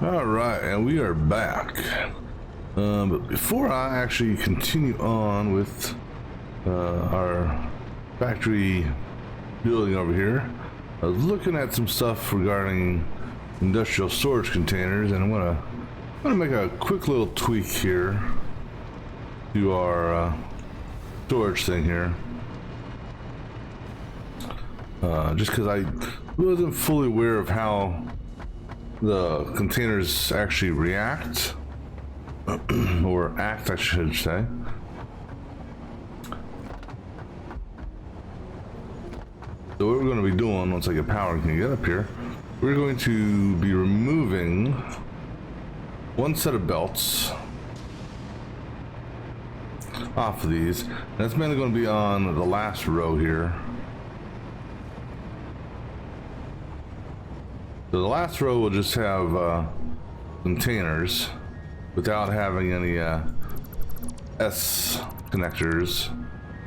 All right, and we are back. But before I actually continue on with our factory building over here, I was looking at some stuff regarding industrial storage containers, and I'm gonna make a quick little tweak here to our storage thing here. Just because I wasn't fully aware of how the containers actually react, or act, I should say. So what we're going to be doing once I get power and can get up here, we're going to be removing one set of belts off of these. And that's mainly going to be on the last row here. So the last row will just have containers without having any S connectors,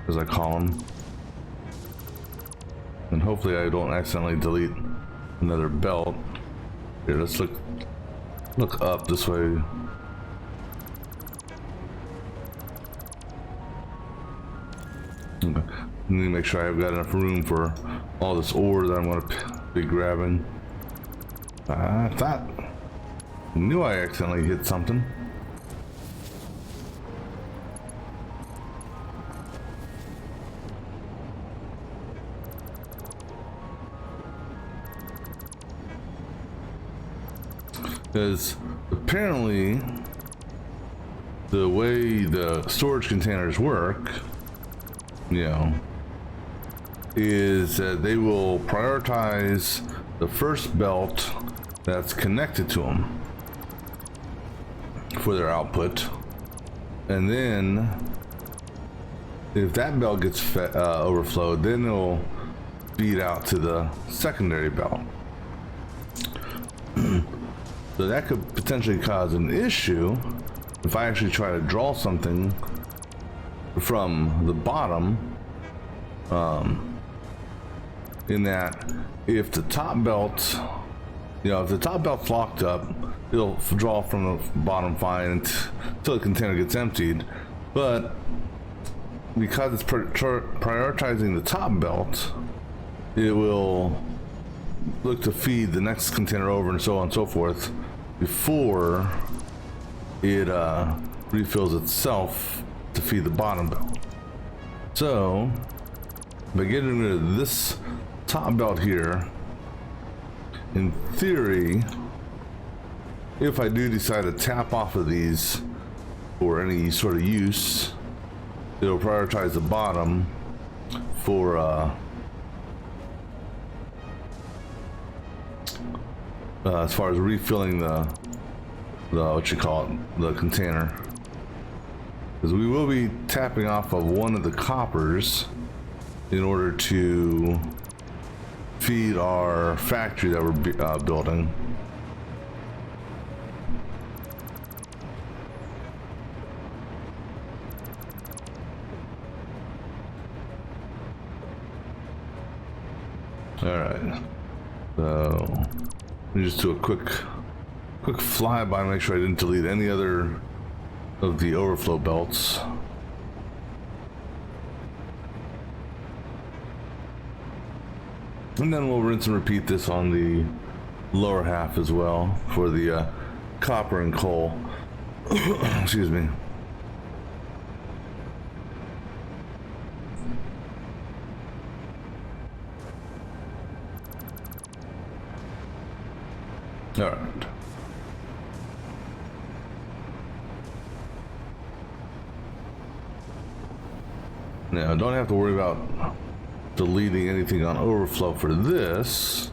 as I call them. And hopefully I don't accidentally delete another belt. Here, let's look up this way. Okay. I need to make sure I've got enough room for all this ore that I'm going to be grabbing. I knew I accidentally hit something. Because apparently the way the storage containers work, you know, is that they will prioritize the first belt that's connected to them for their output, and then if that belt gets overflowed, then it'll feed out to the secondary belt. So that could potentially cause an issue if I actually try to draw something from the bottom, in that if the top belt, if the top belt's locked up, it'll draw from the bottom fine until the container gets emptied. But because it's prioritizing the top belt, it will look to feed the next container over and so on and so forth before it refills itself to feed the bottom belt. So by getting rid of this top belt here, in theory, if I do decide to tap off of these for any sort of use, it'll prioritize the bottom for as far as refilling the the container, because we will be tapping off of one of the coppers in order to feed our factory that we're building. All right, so let me just do a quick flyby, make sure I didn't delete any other of the overflow belts. And then we'll rinse and repeat this on the lower half as well for the copper and coal. Excuse me. All right. Now, don't have to worry about deleting anything on overflow for this.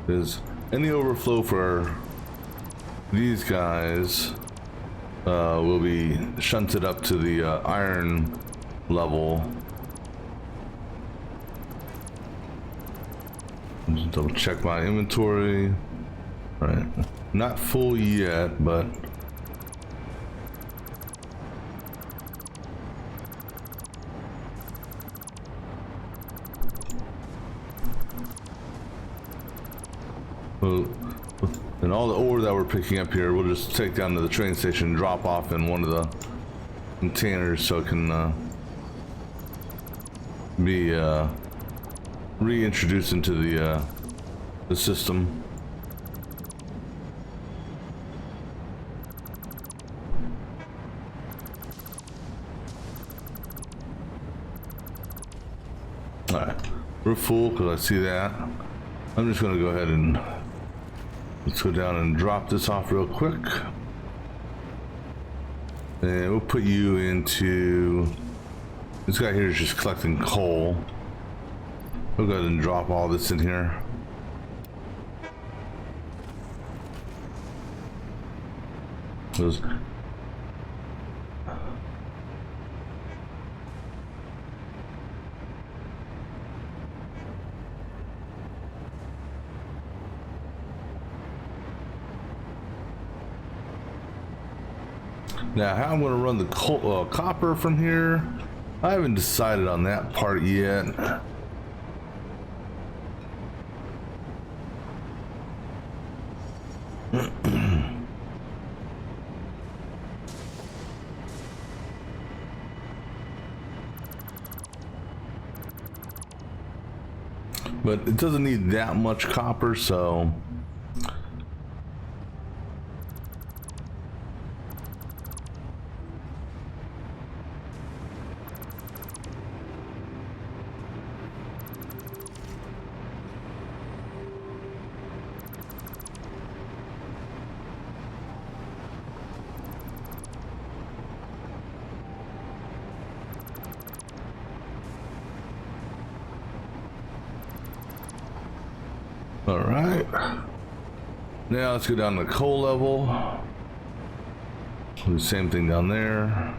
Because any overflow for these guys will be shunted up to the iron level. Just double check my inventory. All right, not full yet, but Well, and all the ore that we're picking up here, we'll just take down to the train station and drop off in one of the containers so it can be reintroduced into the system. All right, we're full because I see that. I'm just gonna go ahead and let's go down and drop this off real quick. And we'll put you into, this guy here is just collecting coal. We'll go ahead and drop all this in here. Those, now, how I'm going to run the coal, copper from here, I haven't decided on that part yet. But it doesn't need that much copper, so all right. Now let's go down to coal level. Do the same thing down there.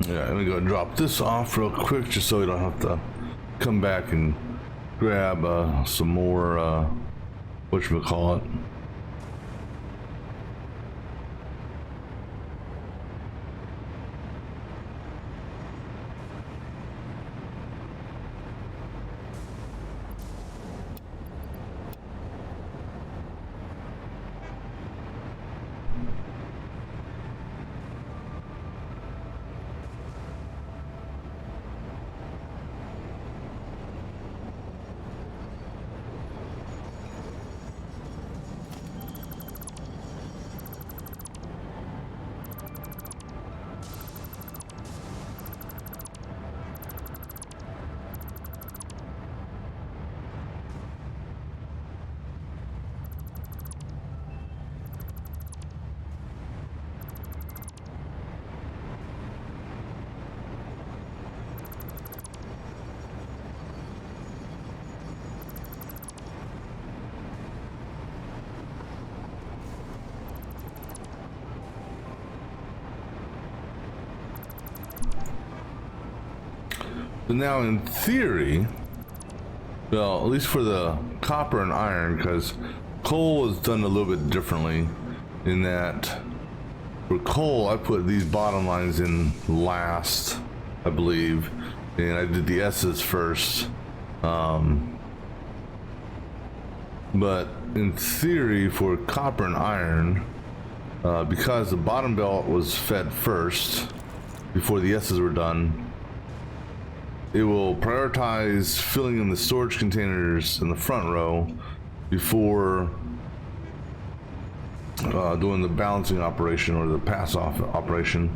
Yeah, let me go drop this off real quick just so we don't have to come back and grab some more whatchamacallit. So now in theory, well, at least for the copper and iron, because coal is done a little bit differently in that for coal, I put these bottom lines in last, I believe, and I did the S's first. But in theory, for copper and iron, because the bottom belt was fed first before the S's were done. It will prioritize filling in the storage containers in the front row before doing the balancing operation or the pass off operation.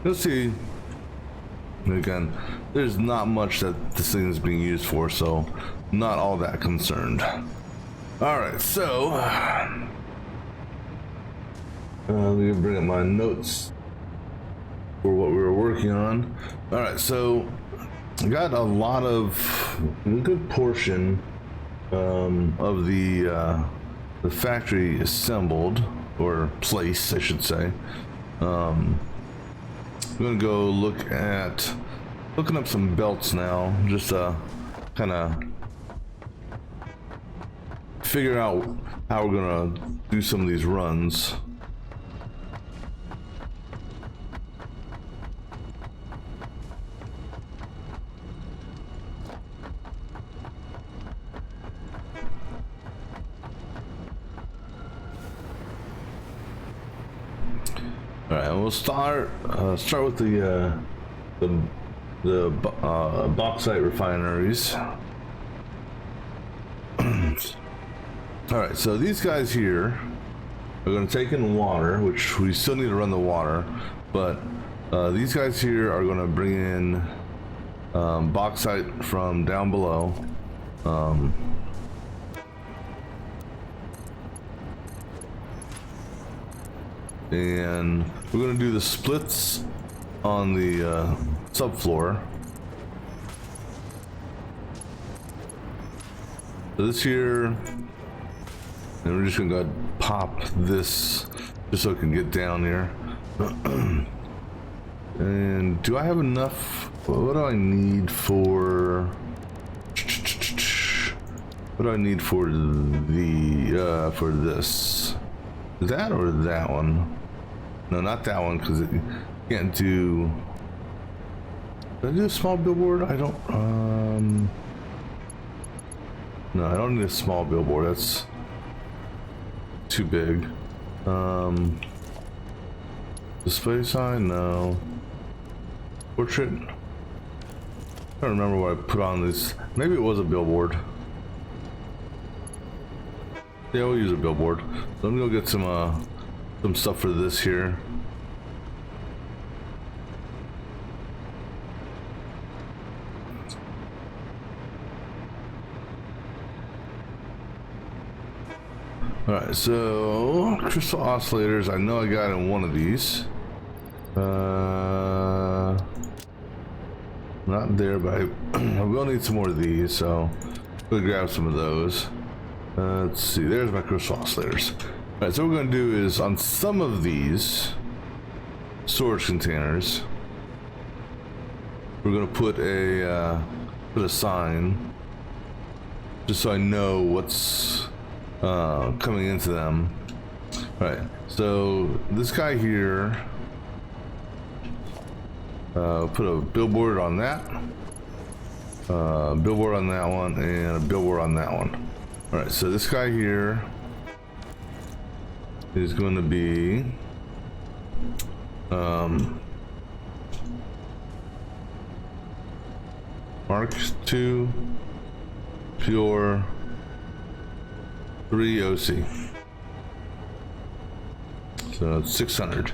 You'll see. Again, there's not much that this thing is being used for, so not all that concerned. All right, so let me bring up my notes for what we were working on. All right, so I got a good portion of the factory assembled, or place, I should say. I'm gonna go looking up some belts now, just kind of figure out how we're gonna do some of these runs. All right, we'll start with the bauxite refineries. All right, so these guys here are going to take in water, which we still need to run the water, but these guys here are going to bring in bauxite from down below. And we're going to do the splits on the subfloor. So this here, and we're just going to go pop this just so it can get down here. And do I have enough? What do I need for? What do I need for the for this? That or that one? No, not that one, because it can't do. Did I do a small billboard? I don't. No, I don't need a small billboard. That's too big. Display sign? No. Portrait? I don't remember what I put on this. Maybe it was a billboard. Yeah, we'll use a billboard. Let me go get some stuff for this here. All right, so crystal oscillators. I know I got in one of these. Not there, but I will need some more of these, so we'll grab some of those. Let's see, there's my crystal oscillators. All right, so what we're going to do is on some of these storage containers, we're going to put a sign just so I know what's coming into them. All right, so this guy here, put a billboard on that, billboard on that one, and a billboard on that one. All right, so this guy here is going to be Mark II Pure 3 OC. So it's 600.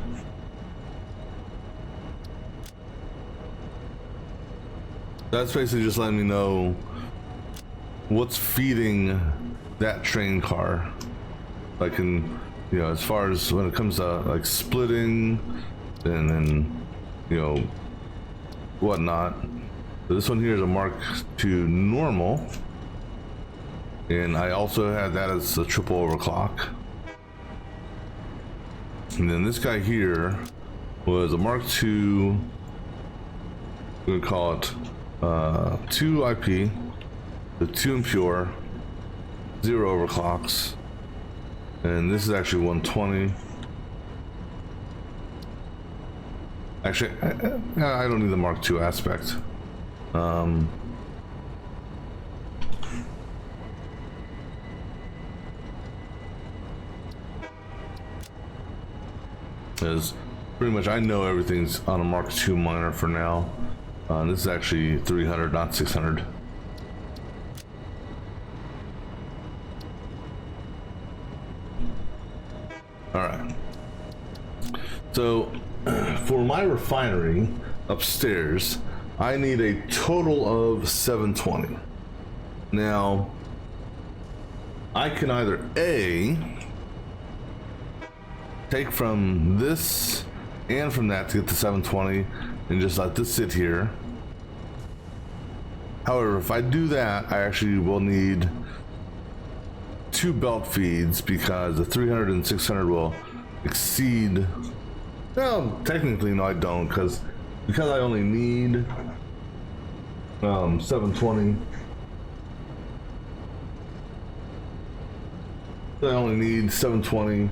That's basically just letting me know what's feeding that train car. I can, you know, as far as when it comes to like splitting and then, you know, whatnot. So this one here is a Mark II normal, and I also had that as a triple overclock. And then this guy here was a Mark II, we're gonna call it 2 IP, the 2 impure, 0 overclocks, and this is actually 120. Actually, I don't need the Mark II aspect. Because pretty much I know everything's on a Mark II miner for now. This is actually 300, not 600. All right. So for my refinery upstairs, I need a total of 720. Now, I can either A, take from this and from that to get to 720 and just let this sit here. However, if I do that, I actually will need 2 belt feeds because the 300 and 600 will exceed. Well, technically, no, I don't, because I only need 720. I only need 720,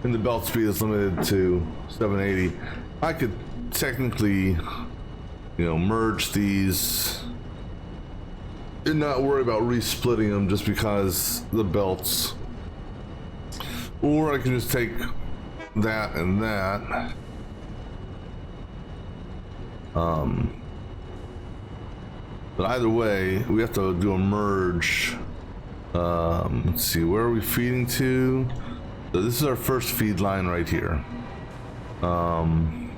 and the belt speed is limited to 780. I could technically, merge these and not worry about resplitting them just because the belts. Or I can just take that and that. But either way, we have to do a merge. Let's see, where are we feeding to? So this is our first feed line right here. And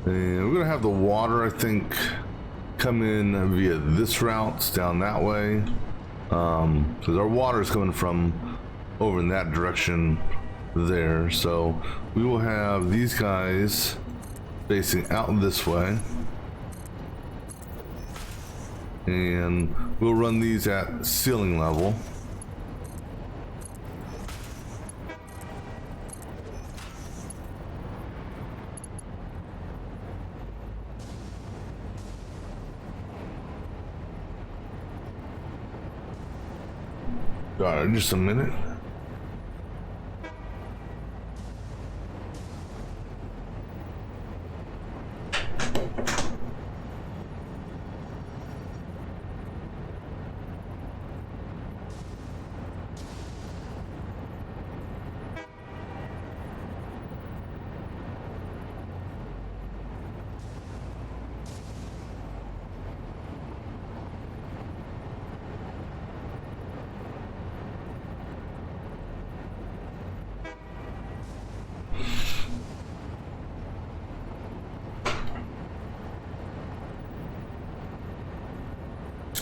we're gonna have the water, I think, come in via this route down that way. Because our water is coming from over in that direction there. So we will have these guys facing out this way. And we'll run these at ceiling level. Got it, just a minute.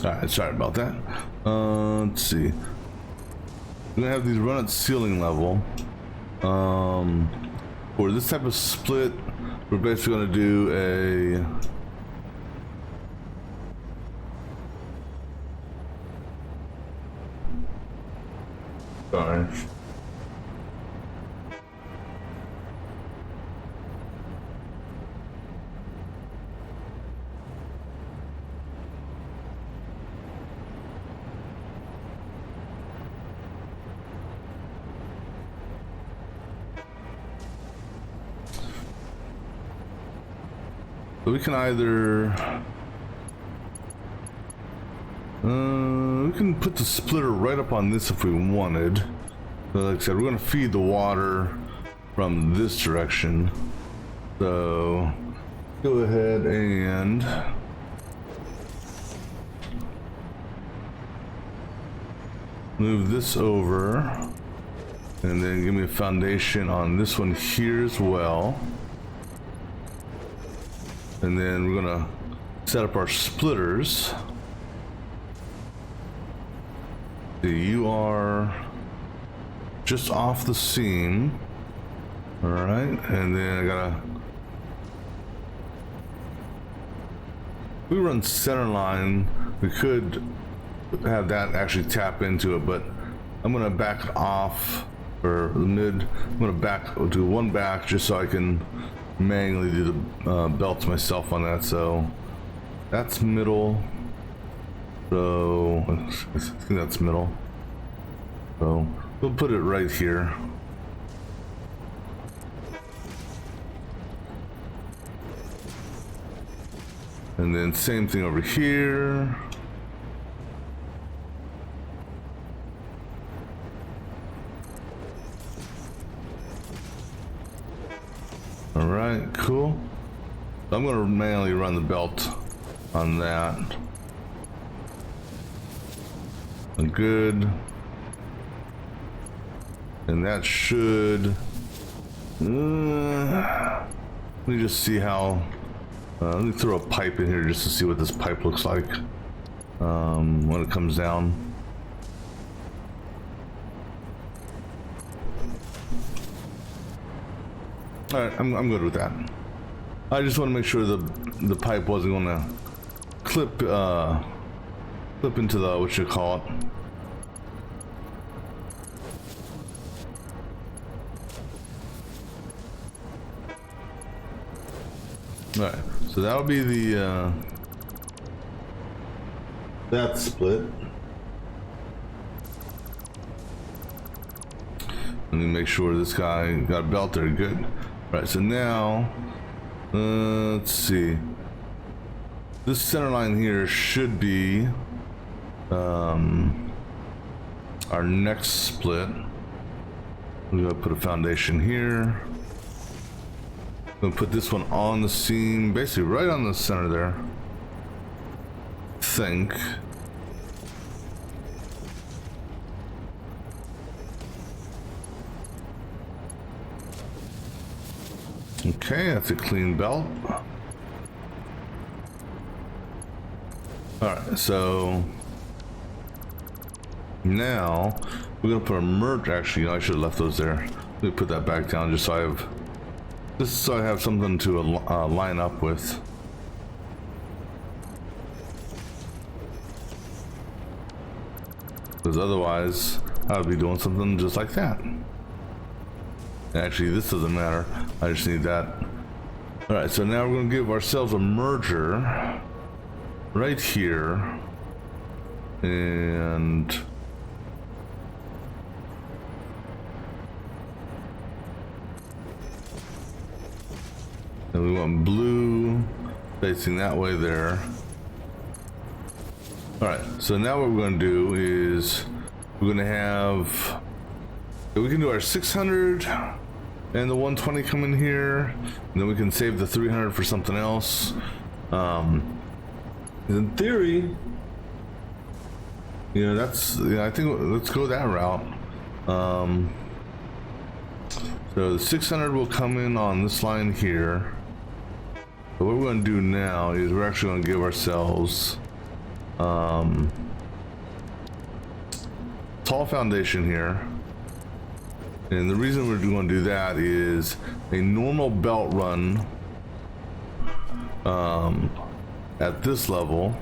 Alright, sorry about that. Let's see. We're gonna have these run at ceiling level. For this type of split, we're basically gonna do a. Sorry. So we can either we can put the splitter right up on this if we wanted. But like I said, we're going to feed the water from this direction. So go ahead and move this over, and then give me a foundation on this one here as well. And then we're gonna set up our splitters. You are just off the seam. All right, and then I gotta. We run center line. We could have that actually tap into it, but I'm gonna back off for the mid. I'm gonna do one back just so I can manually do the belts myself on that. So that's middle. So I think that's middle. So we'll put it right here. And then same thing over here. All right, cool. I'm going to manually run the belt on that. Good. And that should... let me just see how... let me throw a pipe in here just to see what this pipe looks like when it comes down. All right, I'm good with that. I just want to make sure the pipe wasn't going to clip into the what you call it. All right, so that'll be the that split. Let me make sure this guy got a belt there. Good. All right, so now let's see. This center line here should be our next split. We're gonna put a foundation here. I'm gonna put this one on the seam, basically right on the center there. I think. Okay, that's a clean belt. Alright, so now we're gonna put a merge. Actually, you know, I should have left those there. Let me put that back down just so I have something to line up with. Because otherwise, I would be doing something just like that. Actually, this doesn't matter. I just need that. All right, so now we're going to give ourselves a merger right here, and we want blue facing that way there. All right, so now what we're going to do is we're going to have, we can do our 600 and the 120 come in here, and then we can save the 300 for something else. In theory, you know, that's, I think let's go that route. So the 600 will come in on this line here. But what we're going to do now is we're actually going to give ourselves tall foundation here. And the reason we're going to do that is a normal belt run at this level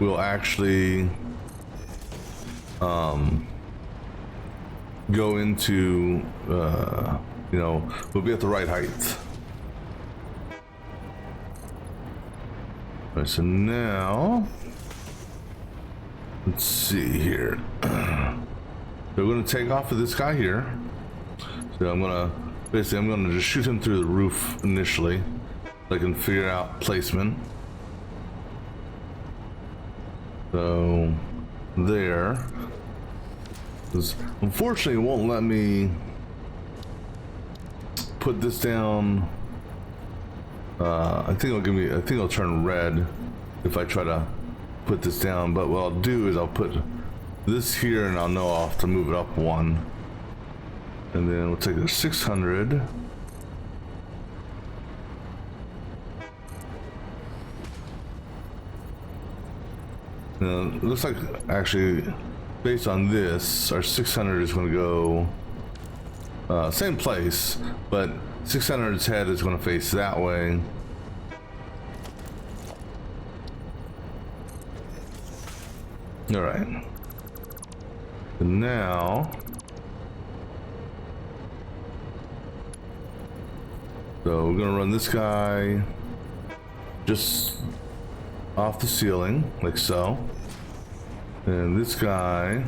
will actually go into, you know, we'll be at the right height. All right, so now, let's see here. So we're going to take off of this guy here. So I'm going to just shoot him through the roof initially, so I can figure out placement. So there. Unfortunately, it won't let me put this down. I think it'll turn red if I try to put this down. But what I'll do is I'll put this here, and I'll know I'll have to move it up one. And then we'll take the 600. Now, it looks like actually, based on this, our 600 is going to go same place, but 600's head is going to face that way. All right. And now, so we're going to run this guy just off the ceiling, like so. And this guy,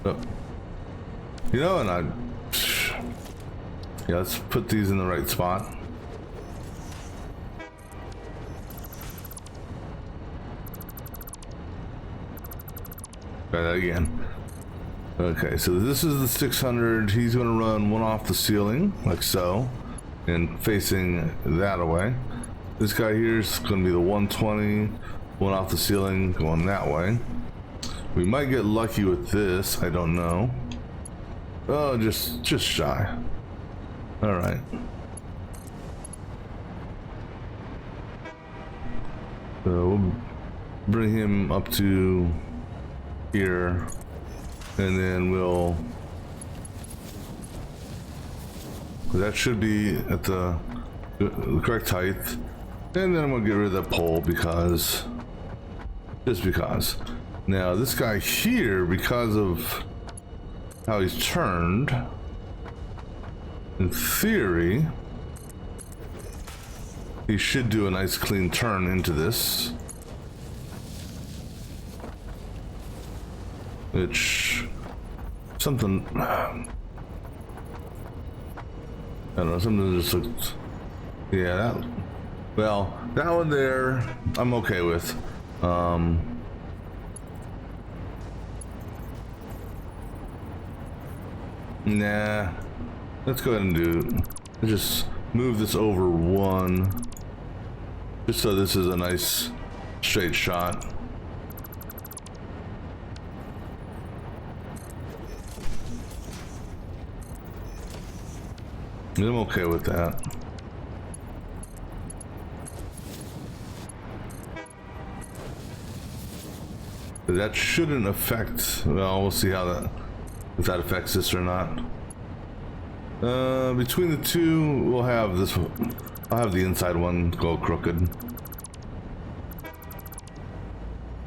oh, you know, and yeah, let's put these in the right spot. Try that again. Okay, so this is the 600. He's going to run one off the ceiling, like so, and facing that away. This guy here is going to be the 120, one off the ceiling, going that way. We might get lucky with this, I don't know. Oh, just shy. All right. So we'll bring him up to here, and then we'll. That should be at the correct height, and then we'll get rid of that pole just because. Now this guy here, because of how he's turned, in theory, he should do a nice clean turn into this. Which, something, I don't know, something just looked, yeah, that, well, that one there, I'm okay with. Nah, let's go ahead and do, just move this over one, just so this is a nice straight shot. I'm okay with that. But that shouldn't affect, well, we'll see how that, if that affects this or not. Between the two, we'll have this, I'll have the inside one go crooked.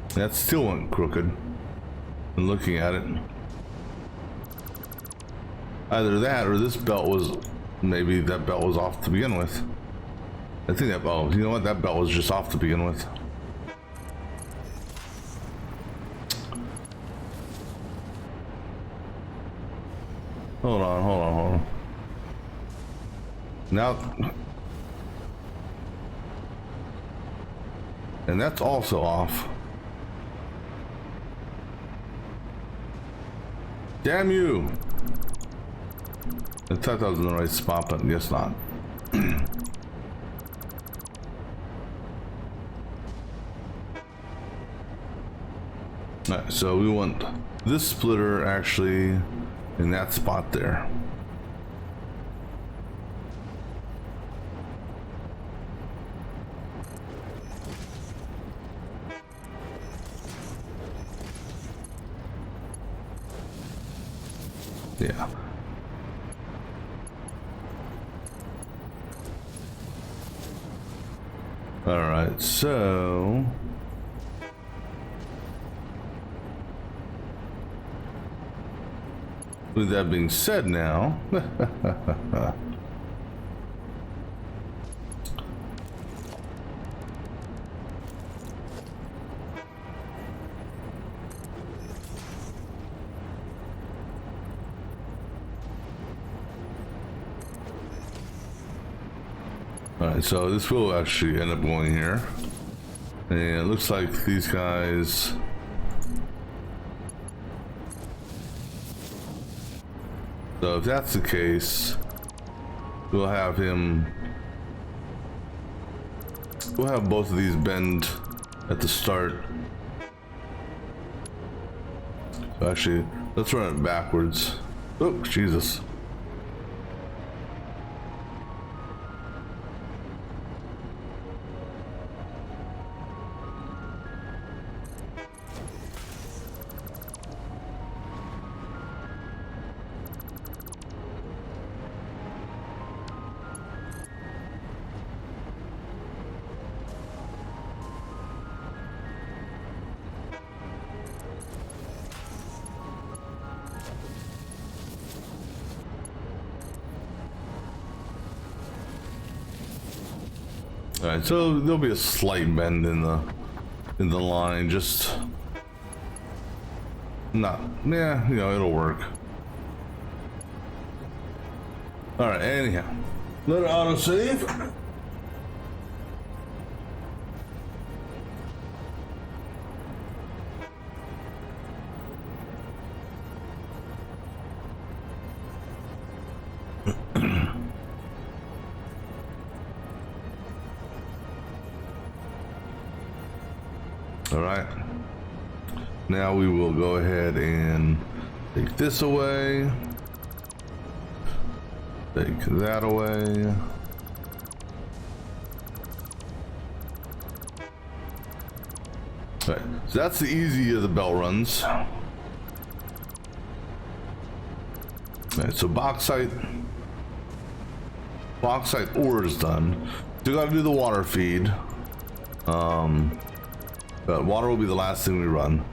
That still went crooked. And looking at it. Either that or this belt was, maybe that belt was off to begin with. I think that belt, you know what, that belt was just off to begin with. Hold on. Now, and that's also off. Damn you! I thought that was in the right spot, but I guess not. Alright, so we want this splitter actually in that spot there. Yeah. All right, so with that being said now, alright, so this will actually end up going here. And it looks like these guys... So if that's the case, we'll have him... We'll have both of these bend at the start. So actually, let's run it backwards. Oh, Jesus. Alright, so there'll be a slight bend in the line, just not, yeah, you know, it'll work. Alright, anyhow, let it auto save. All right. Now we will go ahead and take this away. Take that away. All right, so that's the easy of the bell runs. All right, so bauxite ore is done. Still got to do the water feed. But water will be the last thing we run.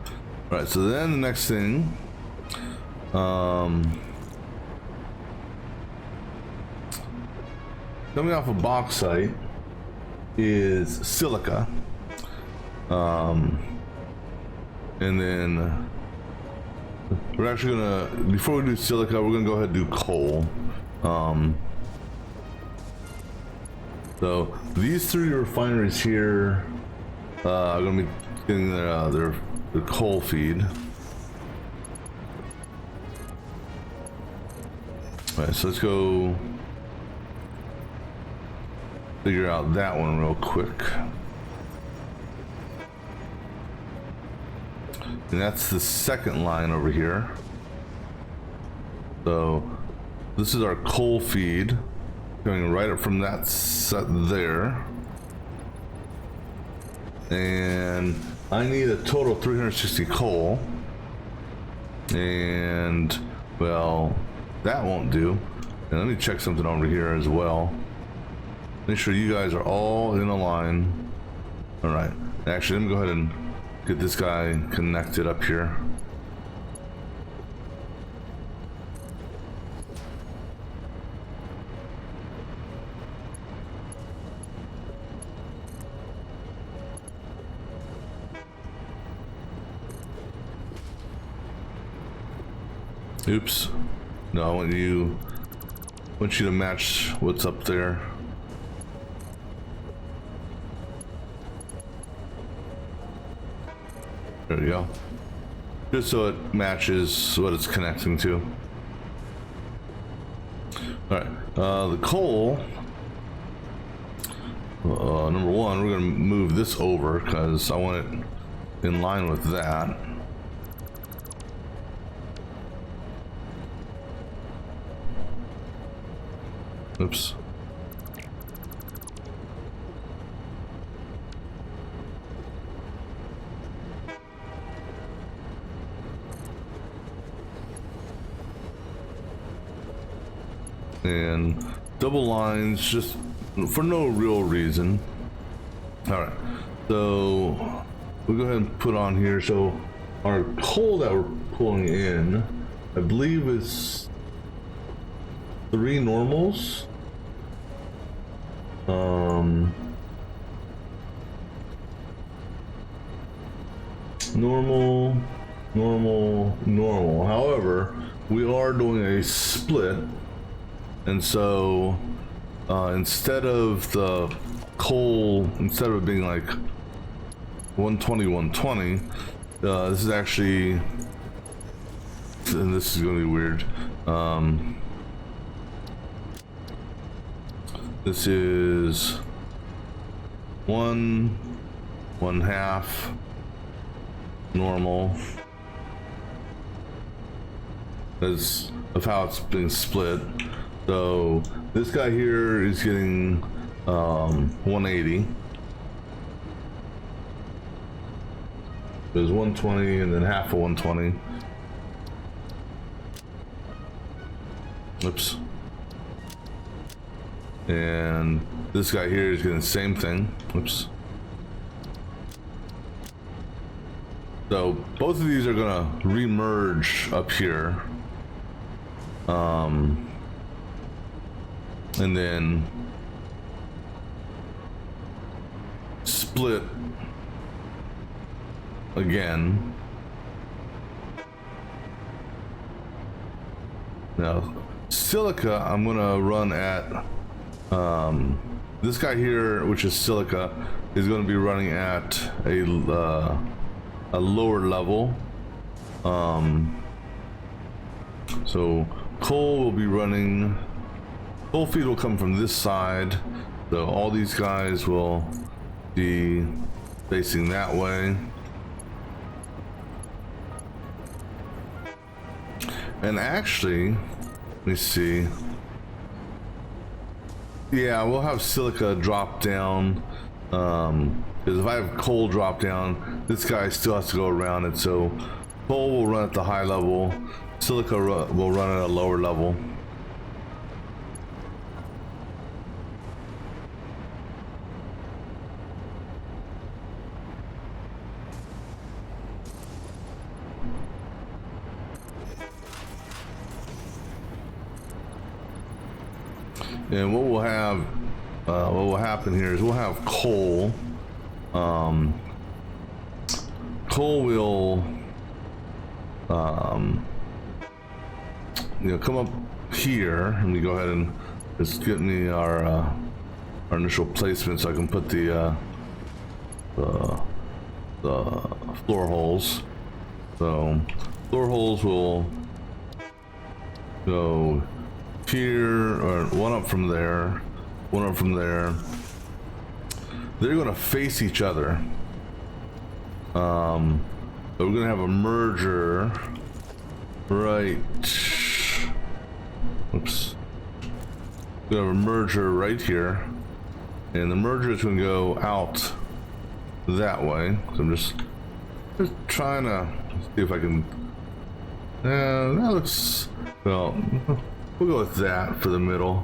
All right, so then the next thing, coming off of bauxite is silica. And then we're actually gonna, before we do silica, we're gonna go ahead and do coal. So these three refineries here are gonna be getting their coal feed. All right, so let's go figure out that one real quick. And that's the second line over here. So this is our coal feed coming right up from that set there. And I need a total of 360 coal. And well, that won't do. And let me check something over here as well. Make sure you guys are all in a line. All right. Actually, let me go ahead and get this guy connected up here. Oops. No, I want you to match what's up there. There we go. Just so it matches what it's connecting to. Alright, the coal, number one, we're going to move this over because I want it in line with that. Oops. And double lines just for no real reason. All right, so we'll go ahead and put on here. So our coal that we're pulling in, I believe is 3 normals. Normal. However, we are doing a split. And so instead of the coal, instead of being like 120, this is actually, and this is going to be weird. This is 1/2 normal. Because of how it's being split. So this guy here is getting 180. There's 120 and then half of 120. Oops. And this guy here is getting the same thing. Oops. So both of these are gonna re-merge up here. And then split again. Now silica I'm gonna run at this guy here, which is silica, is going to be running at a lower level. So coal will be running, coal feed will come from this side, so all these guys will be facing that way. And actually, let me see. Yeah, we'll have silica drop down. Because if I have coal drop down, this guy still has to go around it. So coal will run at the high level, silica will run at a lower level. And what will happen here is we'll have coal. Coal will, come up here. Let me go ahead and just get me our initial placement so I can put the floor holes. So floor holes will go here, or one up from there, one up from there. They're going to face each other. But we're going to have a merger right. Oops. We have a merger right here, and the merger is going to go out that way. So I'm just trying to see if I can. That looks well. We'll go with that for the middle.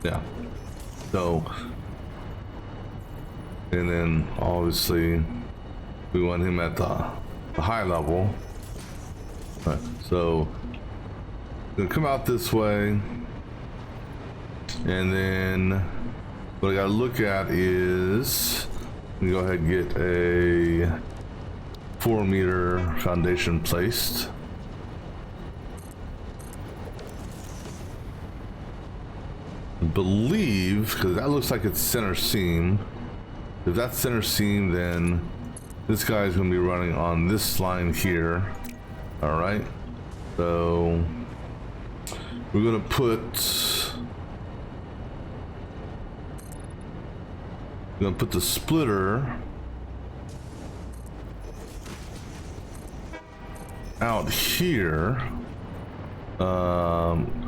Yeah. So, and then obviously we want him at the high level. Right. So, gonna come out this way, and then what I gotta look at is, let me go ahead and get a 4-meter foundation placed. I believe, because that looks like it's center seam. If that's center seam, then this guy's going to be running on this line here. All right. So we're going to put the splitter out here.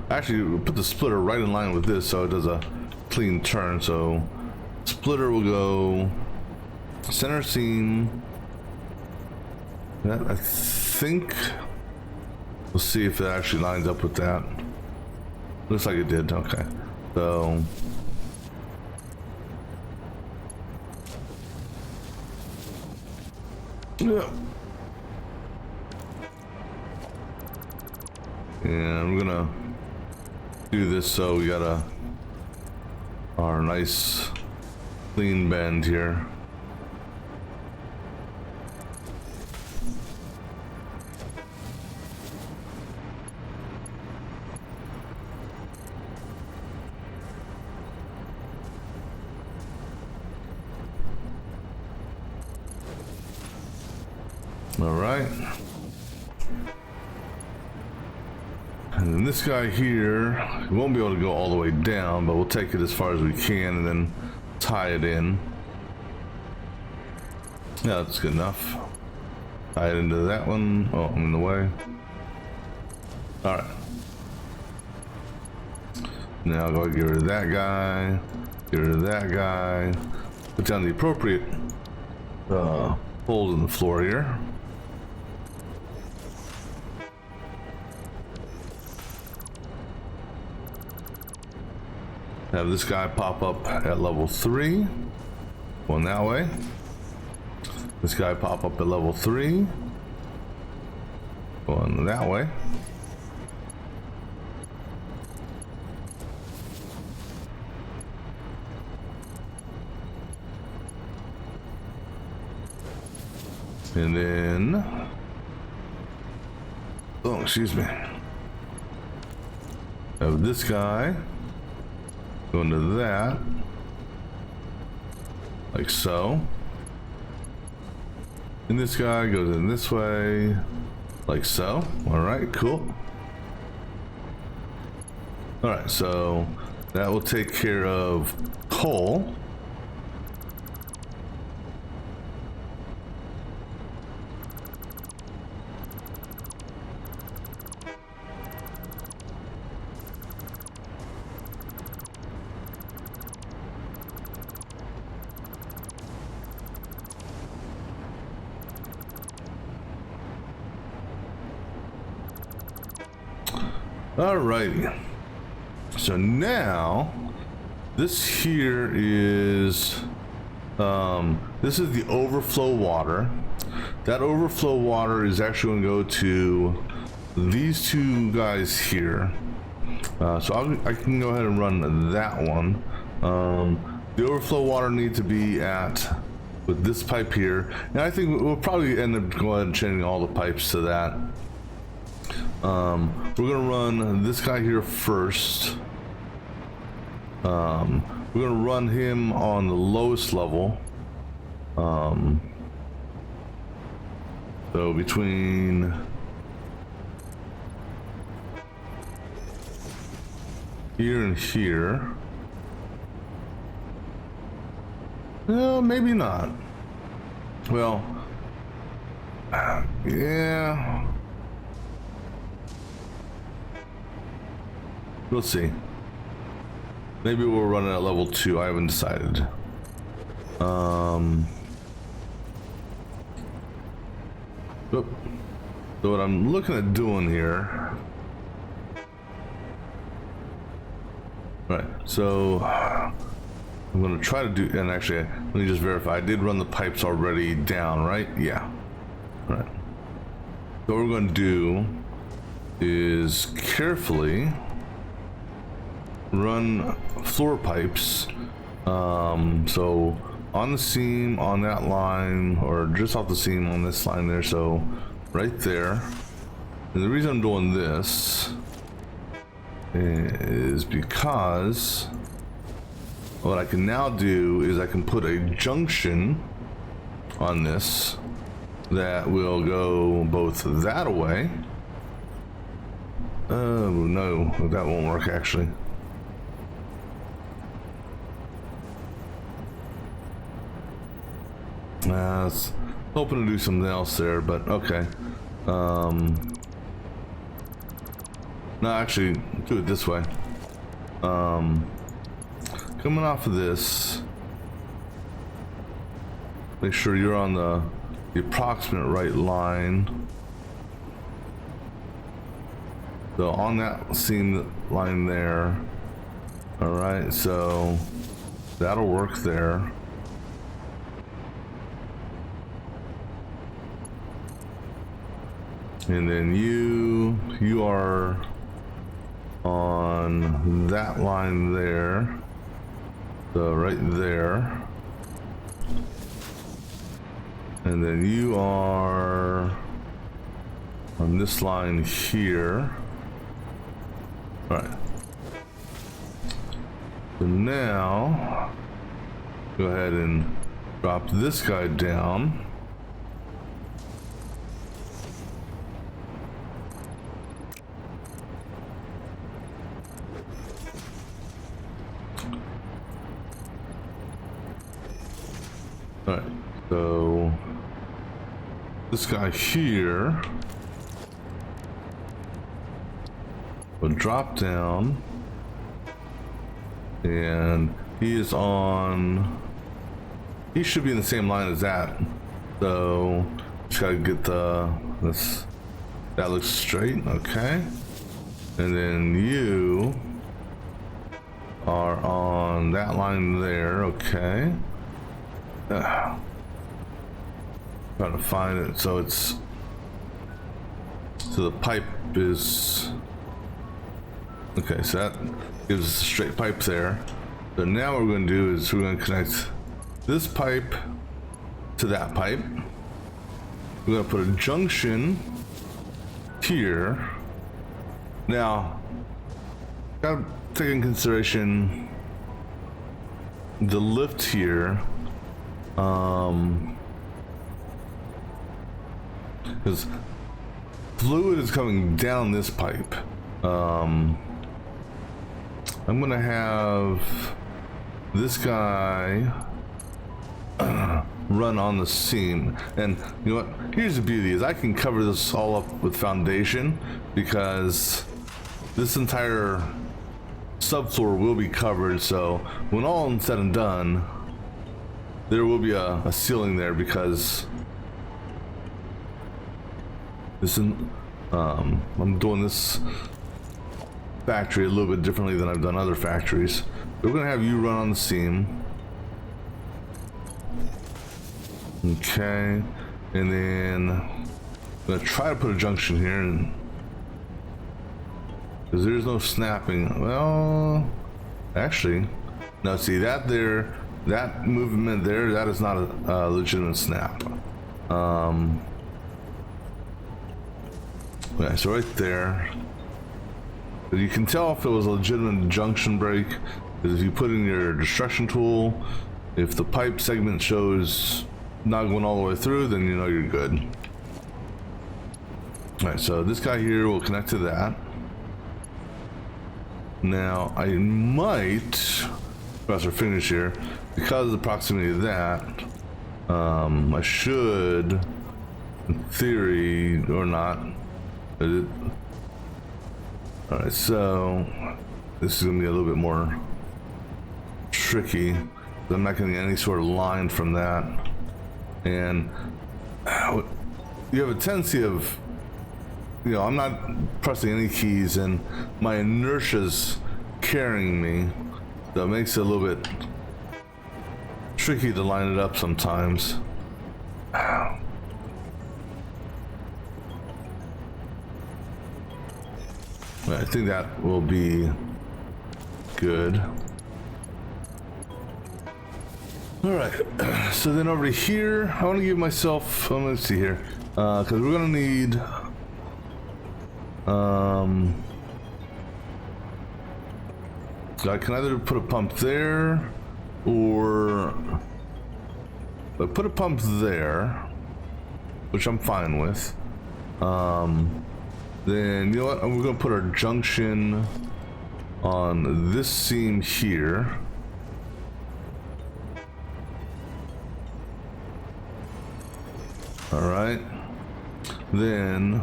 Actually, we'll put the splitter right in line with this so it does a clean turn. So splitter will go center seam. That, I think, we'll see if it actually lines up with that. Looks like it did. Okay. So yeah. And we're gonna do this so we got our nice clean bend here. All right. And then this guy here, we won't be able to go all the way down, but we'll take it as far as we can and then tie it in. Yeah, that's good enough. Tie it into that one. Oh, I'm in the way. All right. Now I'll go get rid of that guy. Get rid of that guy. Put down the appropriate holes in the floor here. Have this guy pop up at level 3. Going that way. This guy pop up at level 3. Going that way. And then, oh, excuse me. Have this guy go into that, like so. And this guy goes in this way, like so. All right, cool. All right, so that will take care of coal. Alrighty. So now this here is this is the overflow water. That overflow water is actually going to go to these two guys here. So I can go ahead and run that one. The overflow water needs to be at with this pipe here, and I think we'll probably end up going ahead and changing all the pipes to that. We're gonna run this guy here first. We're gonna run him on the lowest level. So between here and here. No, maybe not. Well, yeah. We'll see. Maybe we'll run it at level 2. I haven't decided. So what I'm looking at doing here. Right. So I'm going to try to do, and actually, let me just verify. I did run the pipes already down, right? Yeah. All right. So what we're going to do is carefully run floor pipes. So on the seam, on that line, or just off the seam on this line there. So right there. And the reason I'm doing this is because what I can now do is I can put a junction on this that will go both that way. Oh no, that won't work actually. I was hoping to do something else there, but okay. No, actually, do it this way. Coming off of this, make sure you're on the approximate right line. So on that seam line there. All right, so that'll work there. And then you are on that line there. So right there. And then you are on this line here. All right. So now, go ahead and drop this guy down. Alright, so this guy here will drop down, and he is on, he should be in the same line as that. So just gotta get this, that looks straight, okay. And then you are on that line there, okay. Trying to find it, so it's, so the pipe is, okay, so that gives us a straight pipe there. So now what we're going to do is we're going to connect this pipe to that pipe. We're going to put a junction here. Now, gotta take in consideration the lift here. Because fluid is coming down this pipe. I'm gonna have this guy run on the seam, and you know what, here's the beauty is I can cover this all up with foundation, because this entire subfloor will be covered. So when all is said and done, there will be a ceiling there, because this I'm doing this factory a little bit differently than I've done other factories. We're gonna have you run on the seam. Okay, and then I'm gonna try to put a junction here, and because there's no snapping. Well, actually, no. See that there, that movement there, that is not a legitimate snap. Okay, so right there, you can tell if it was a legitimate junction break, because if you put in your destruction tool, if the pipe segment shows not going all the way through, then you know you're good. All right, so this guy here will connect to that. Now I might cross our fingers here because of the proximity of that. I should, in theory, or not. All right, so this is gonna be a little bit more tricky. I'm not getting any sort of line from that, and you have a tendency of, you know, I'm not pressing any keys and my inertia's carrying me, so it makes it a little bit tricky to line it up sometimes. I think that will be good. All right, so then over here, I want to give myself, let's see here, because we're gonna need, I can either put a pump there, or I put a pump there, which I'm fine with. Then, you know what, we're gonna put our junction on this seam here. All right, then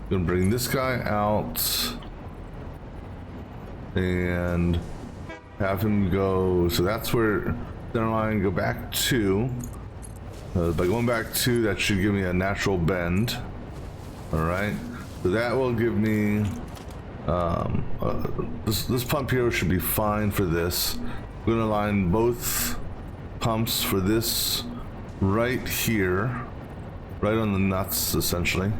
gonna bring this guy out and have him go, so that's where center line go back to. By going back to, that should give me a natural bend. All right, so that will give me this pump here should be fine for this. We're gonna line both pumps for this right here, right on the nuts, essentially.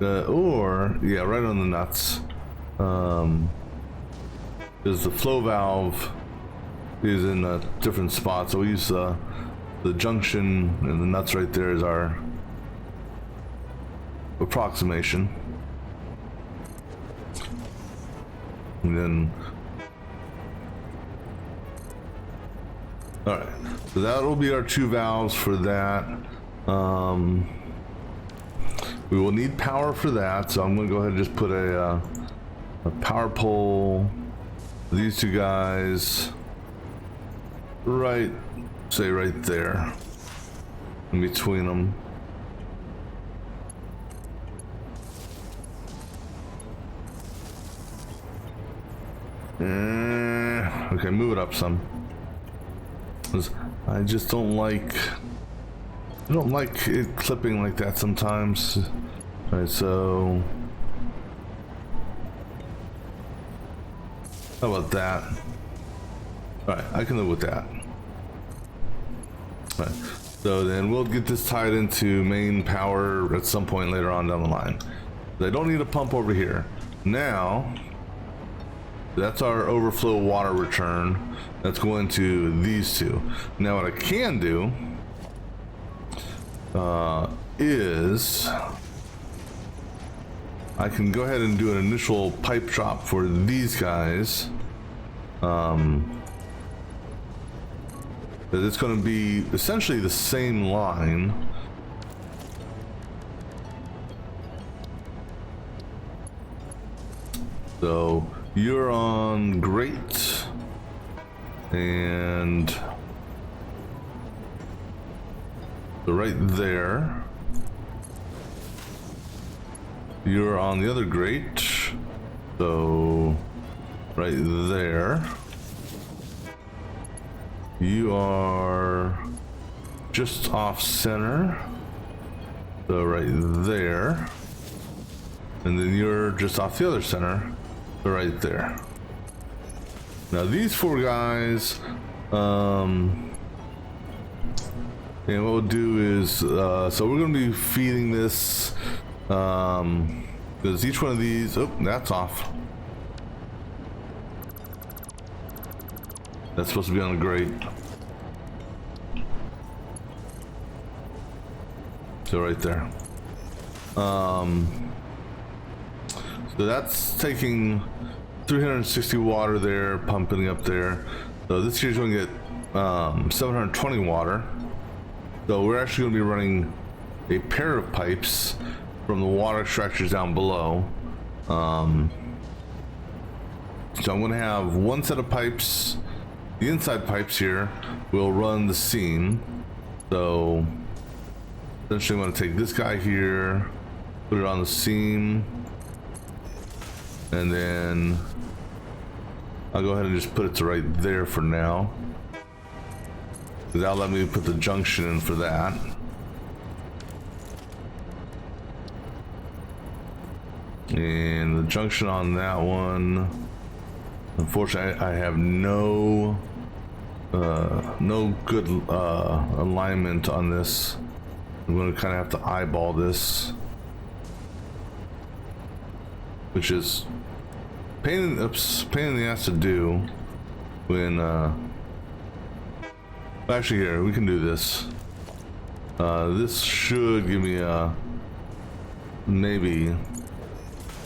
Or yeah, right on the nuts. Because the flow valve is in a different spot, so we use the junction and the nuts right there as our approximation. And then, all right, so that will be our two valves for that. We will need power for that, so I'm going to go ahead and just put a power pole, these two guys, right, say right there, in between them. Okay, move it up some. I just don't like, I don't like it clipping like that sometimes. All right, so how about that? All right, I can live with that. All right, so then we'll get this tied into main power at some point later on down the line. I don't need a pump over here. Now, that's our overflow water return. That's going to these two. Now what I can do is I can go ahead and do an initial pipe drop for these guys. It's going to be essentially the same line. So you're on great, and so right there. You're on the other grate, so right there. You are just off center. So right there. And then you're just off the other center. So right there. Now these four guys, and what we'll do is, so we're going to be feeding this, because each one of these, oh, that's off. That's supposed to be on a grate. So right there. So that's taking 360 water there, pumping up there. So this here's going to get 720 water. So we're actually going to be running a pair of pipes from the water extractors down below. So I'm going to have one set of pipes. The inside pipes here will run the seam. So essentially I'm going to take this guy here, put it on the seam, and then I'll go ahead and just put it to right there for now. That'll let me put the junction in for that. And the junction on that one, unfortunately, I have no good alignment on this. I'm going to kind of have to eyeball this, which is pain in the ass to do when actually here we can do this. This should give me maybe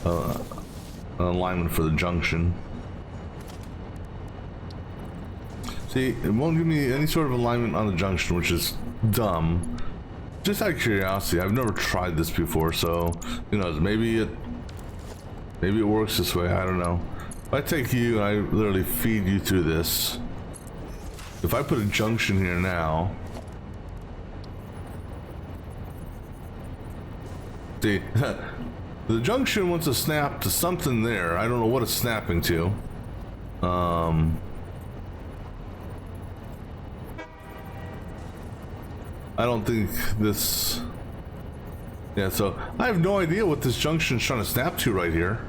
an alignment for the junction. See, it won't give me any sort of alignment on the junction, which is dumb. Just out of curiosity, I've never tried this before, so who knows, maybe it works this way, I don't know. If I take you and I literally feed you through this, if I put a junction here now, see, the junction wants to snap to something there. I don't know what it's snapping to. I don't think this, yeah, so I have no idea what this junction is trying to snap to right here.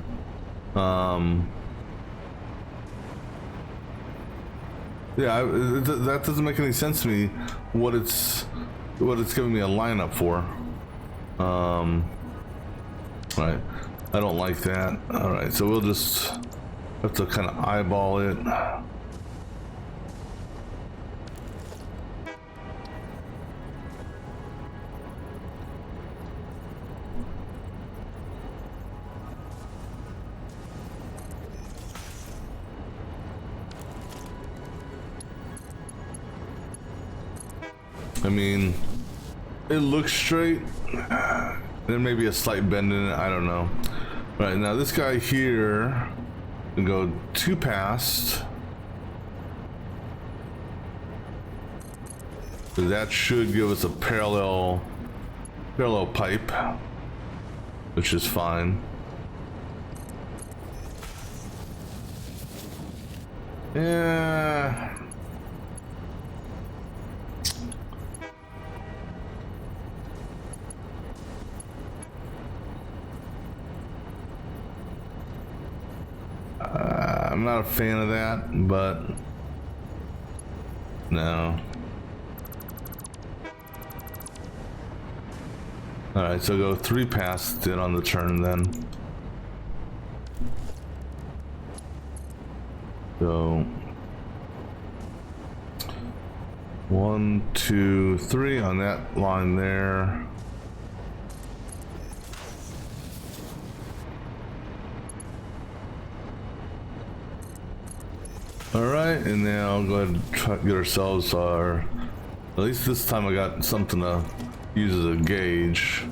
Yeah, that doesn't make any sense to me. What it's giving me a lineup for. Right, I don't like that. All right, so we'll just have to kind of eyeball it. I mean, it looks straight. There may be a slight bend in it, I don't know. Right, now this guy here can go two past. So that should give us a parallel pipe, which is fine. Yeah. I'm not a fan of that, but no. Alright, so go three past it on the turn then. So 1, 2, 3 on that line there. Alright, and now go ahead and try to get ourselves our, at least this time I got something to use as a gauge.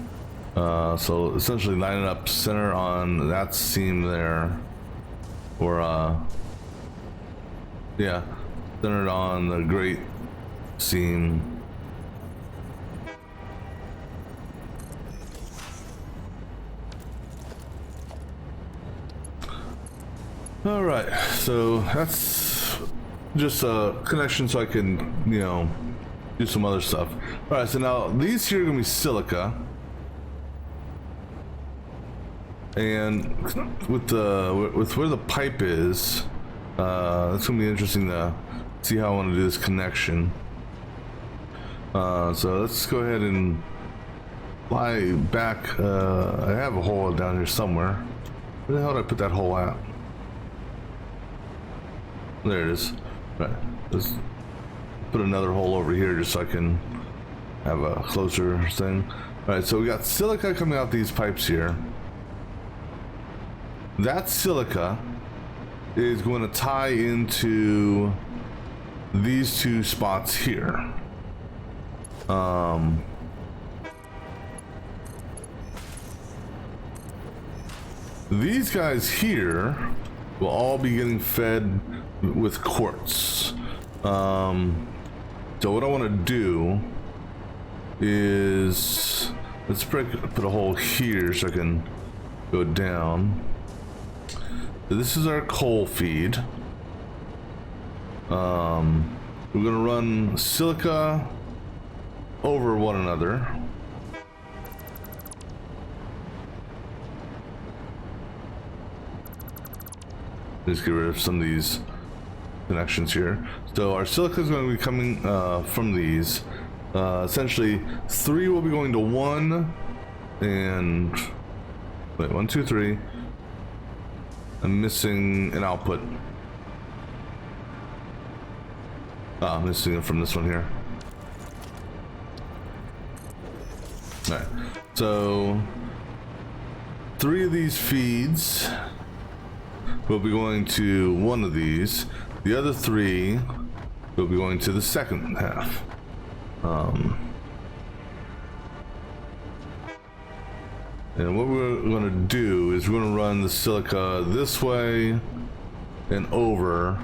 So essentially line it up center on that seam there. Or yeah, centered on the grate seam. All right, so that's just a connection so I can, you know, do some other stuff. All right, so now these here are gonna be silica. And with where the pipe is, it's gonna be interesting to see how I want to do this connection. So let's go ahead and fly back. I have a hole down here somewhere. Where the hell did I put that hole at? There it is. Right. Let's put another hole over here just so I can have a closer thing. All right, so we got silica coming out these pipes here. That silica is going to tie into these two spots here. These guys here will all be getting fed with quartz. So what I want to do is let's put a hole here so I can go down. So this is our coal feed. We're gonna run silica over one another. Just get rid of some of these connections here. So our silica is going to be coming from these. Essentially, 3 will be going to 1, and wait, 1, 2, 3. I'm missing an output. I'm missing it from this one here. All right, so 3 of these feeds will be going to one of these. The other 3 will be going to the second half. And what we're going to do is we're going to run the silica this way and over,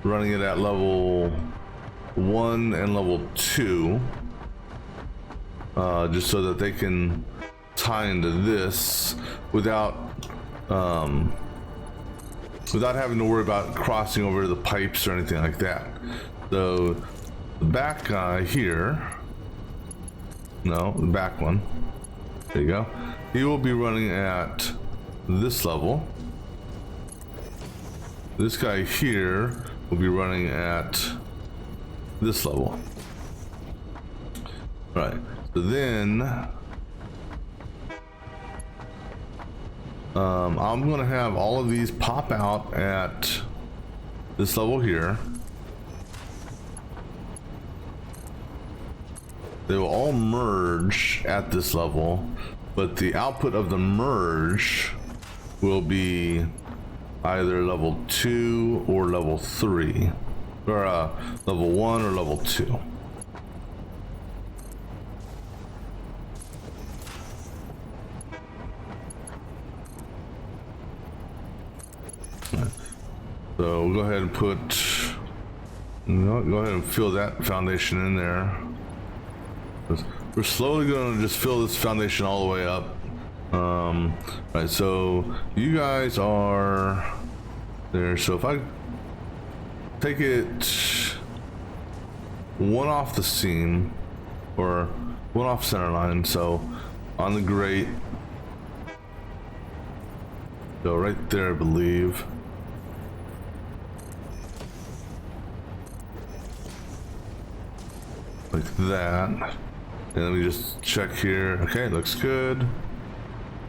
running it at level 1 and level 2, just so that they can tie into this without having to worry about crossing over the pipes or anything like that. So the back guy here, no, the back one, there you go, he will be running at this level. This guy here will be running at this level. Right, so then I'm gonna have all of these pop out at this level here. They will all merge at this level, but the output of the merge will be either level 2 or level 3, or level 1 or level 2. So we'll go ahead and put, go ahead and fill that foundation in there. We're slowly going to just fill this foundation all the way up. Right, so you guys are there. So if I take it 1 off the seam, or 1 off center line, so on the grate, so right there, I believe. Like that. And let me just check here. Okay, looks good.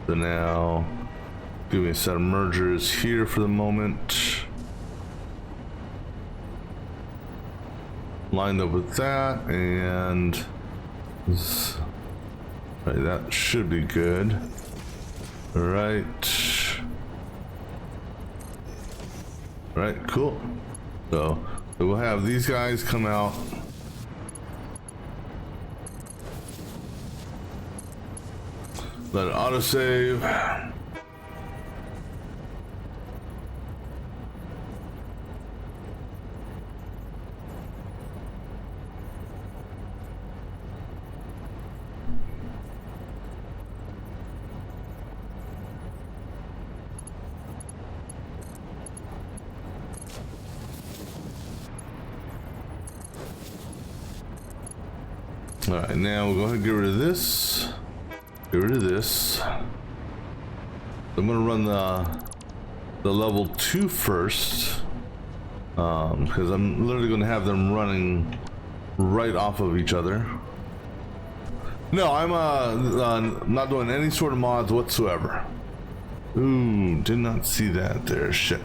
So now, give me a set of mergers here for the moment. Lined up with that, and this, right, that should be good. All right. All right, cool. So we'll have these guys come out. Let it autosave. All right, now we'll go ahead and get rid of this. Get rid of this. I'm gonna run the level 2 first, because I'm literally gonna have them running right off of each other. No, I'm not doing any sort of mods whatsoever. Ooh, did not see that there. Shit.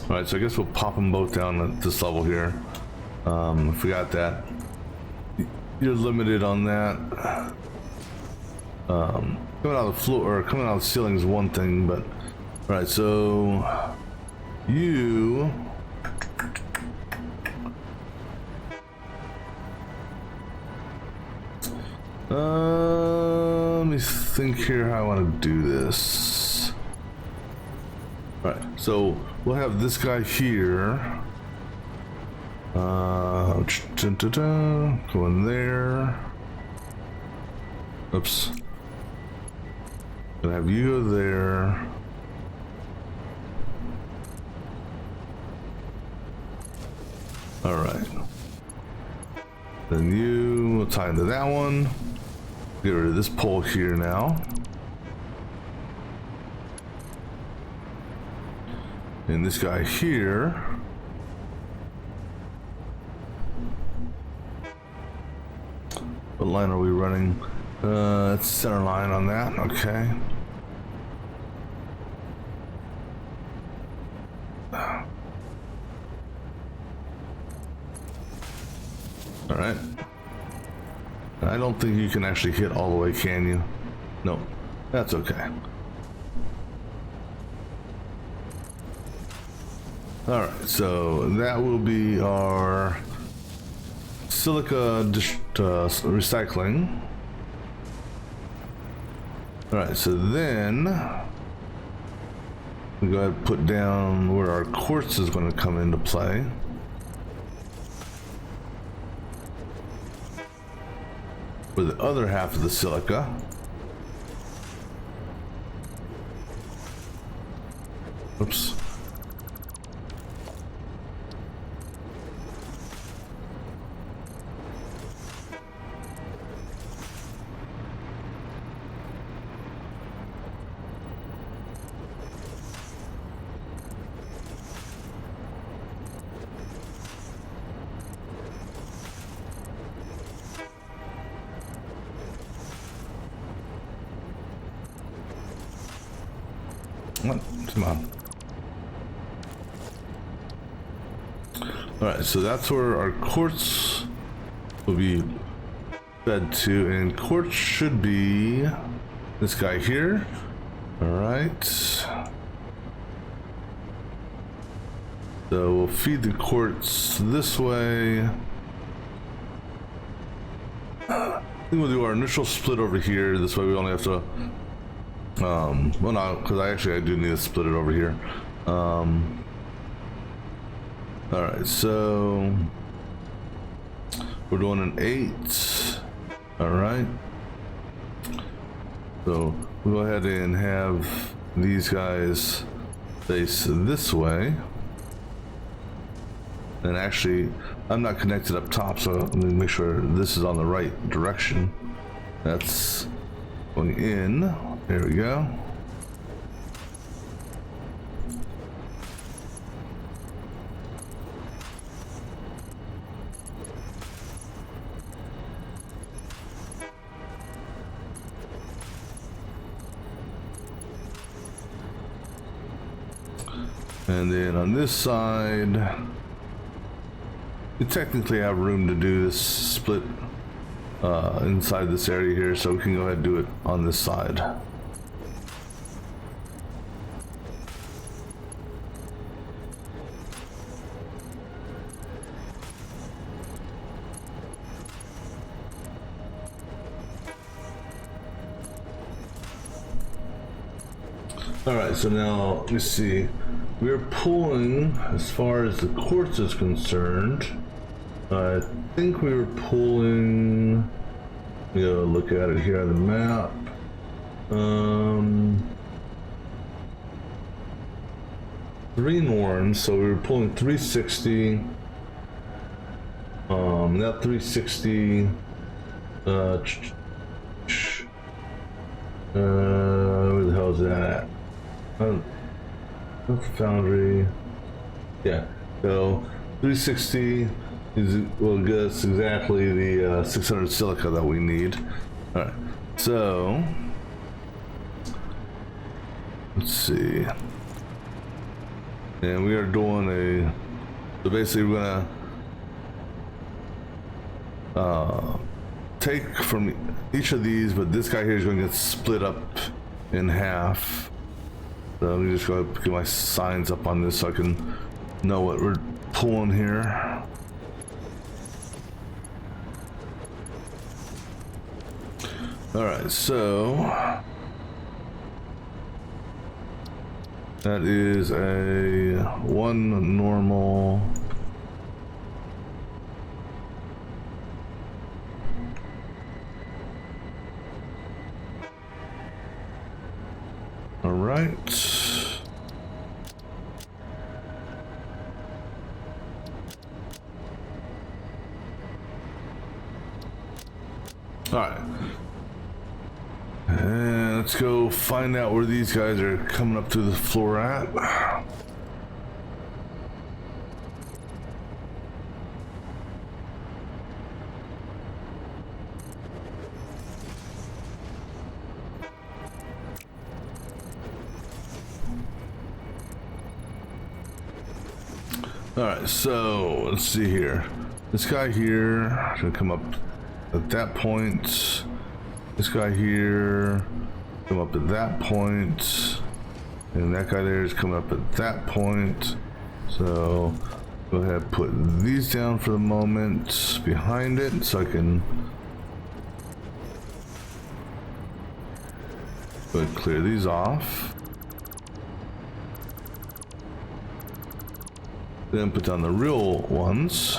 Alright, so I guess we'll pop them both down at this level here. Forgot that. You're limited on that. Coming out of the floor, or coming out of the ceiling is one thing, but... Alright, so... You... Let me think here how I want to do this. Alright, so we'll have this guy here. Go in there. Oops. Gonna have you go there. Alright. Then you will tie into that one. Get rid of this pole here now. And this guy here. What line are we running? It's center line on that, okay. Alright. I don't think you can actually hit all the way, can you? No, that's okay. Alright, so that will be our silica recycling. Alright, so then we go ahead and put down where our quartz is going to come into play. For the other half of the silica. Oops. Come on. Alright, so that's where our quartz will be fed to, and quartz should be this guy here. Alright. So we'll feed the quartz this way. I think we'll do our initial split over here. This way we only have to well, no, because I do need to split it over here. Alright, so we're doing an 8. Alright. So we'll go ahead and have these guys face this way. And actually, I'm not connected up top, so let me make sure this is on the right direction. That's going in. There we go. And then on this side, we technically have room to do this split inside this area here, so we can go ahead and do it on this side. Alright, so now let me see. We're pulling, as far as the quartz is concerned, I think we were pulling, look at it here on the map. 3 norms, so we were pulling 360. That 360 Where the hell is that at? Foundry. Yeah. So 360 will get us exactly the 600 silica that we need. All right. So let's see. And we are doing a. So basically, we're gonna take from each of these, but this guy here is going to get split up in half. So let me just go get my signs up on this so I can know what we're pulling here. All right, so that is a one normal. All right. All right. And let's go find out where these guys are coming up to the floor at. All right, so let's see here. This guy here is gonna come up at that point. This guy here come up at that point, and that guy there is coming up at that point. So go ahead and put these down for the moment behind it so I can go ahead and clear these off. Then put down the real ones.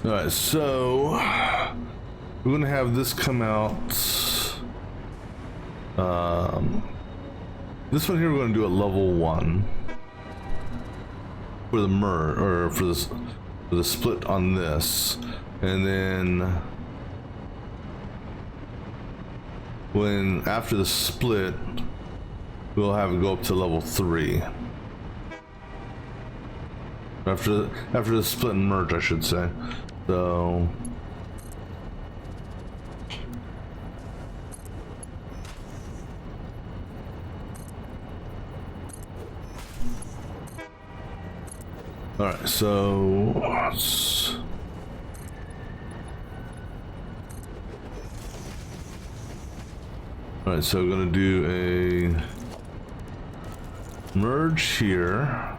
All right, so we're gonna have this come out. This one here we're gonna do at level 1 for the or for this. The split on this, and then when after the split we'll have it go up to level 3 after the split and merge, I should say. So all right, so all right, so we're gonna do a merge here,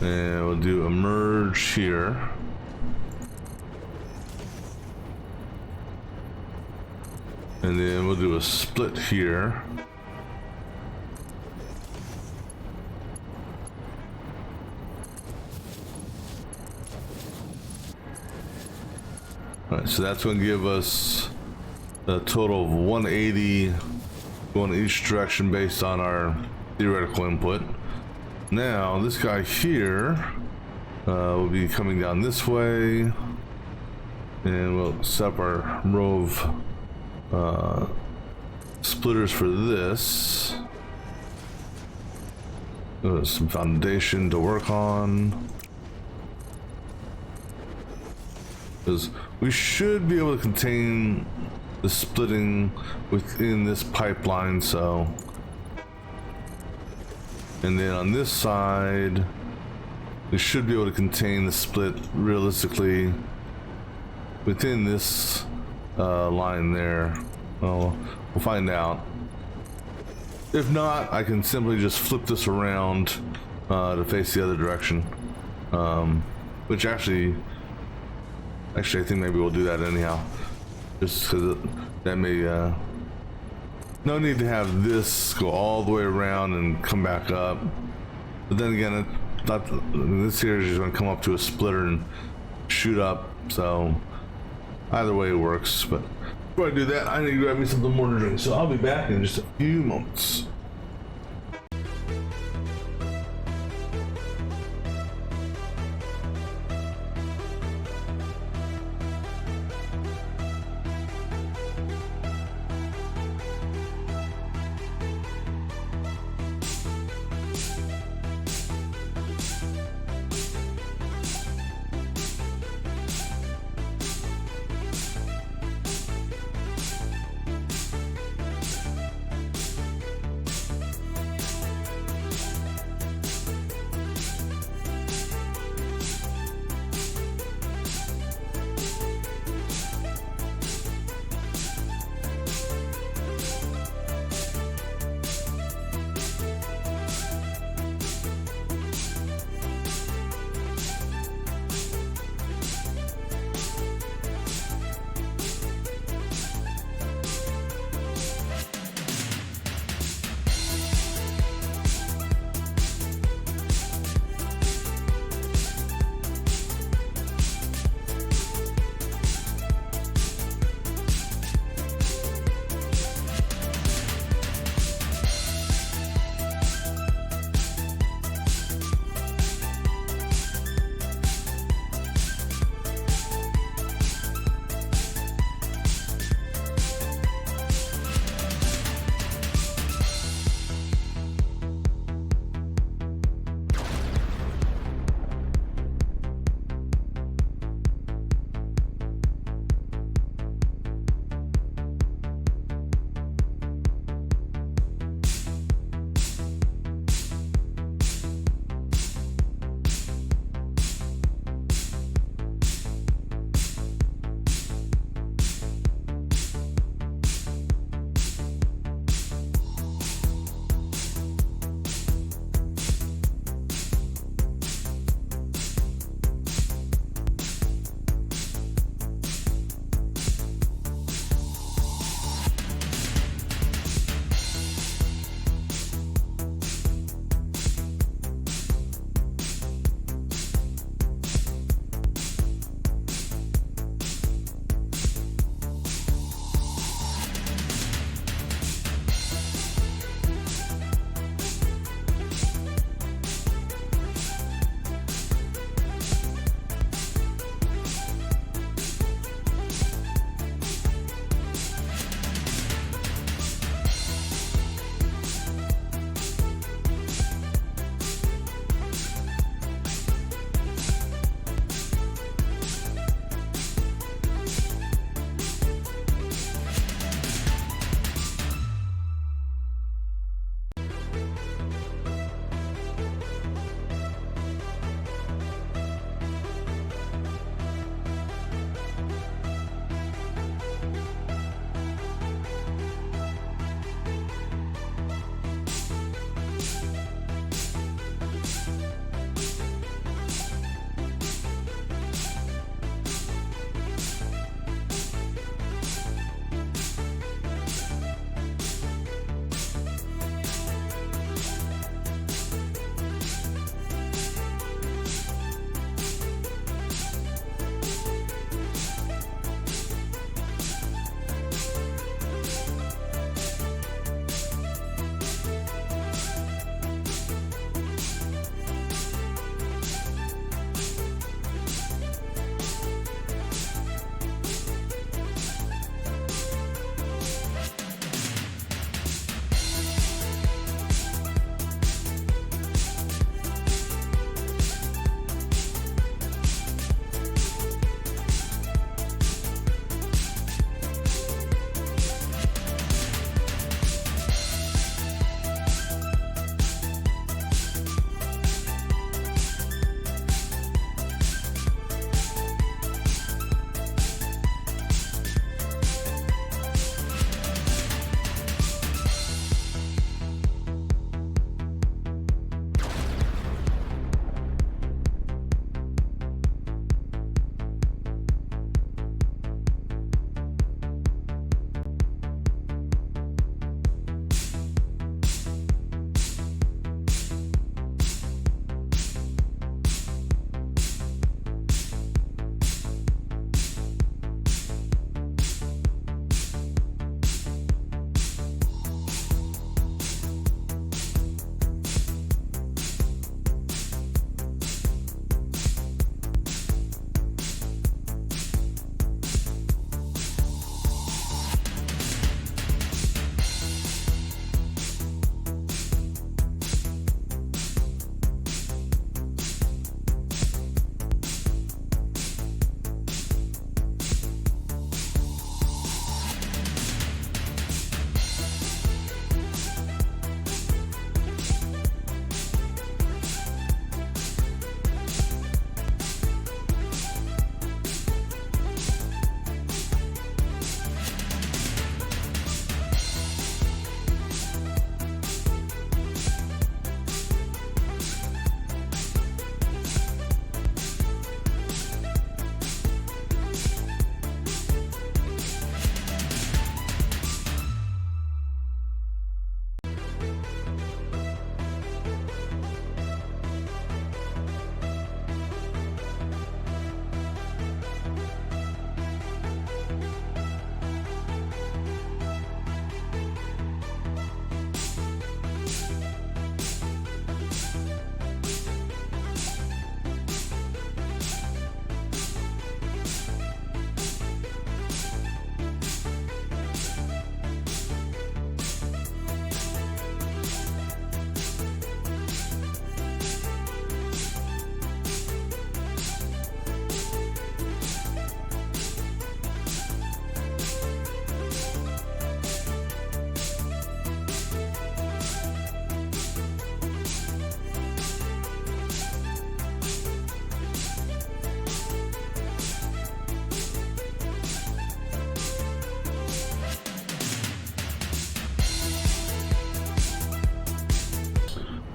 and we'll do a merge here, and then we'll do a split here. Alright, so that's going to give us a total of 180 going each direction based on our theoretical input. Now, this guy here will be coming down this way, and we'll set up our row of splitters for this. Some foundation to work on. Because we should be able to contain the splitting within this pipeline, so. And then on this side, we should be able to contain the split realistically within this line there. Well, we'll find out. If not, I can simply just flip this around to face the other direction, which actually I think maybe we'll do that anyhow, just because that may no need to have this go all the way around and come back up. But then again, this here is just going to come up to a splitter and shoot up, so Either way works, but before I do that, I need to grab me something more to drink. So I'll be back in just a few moments.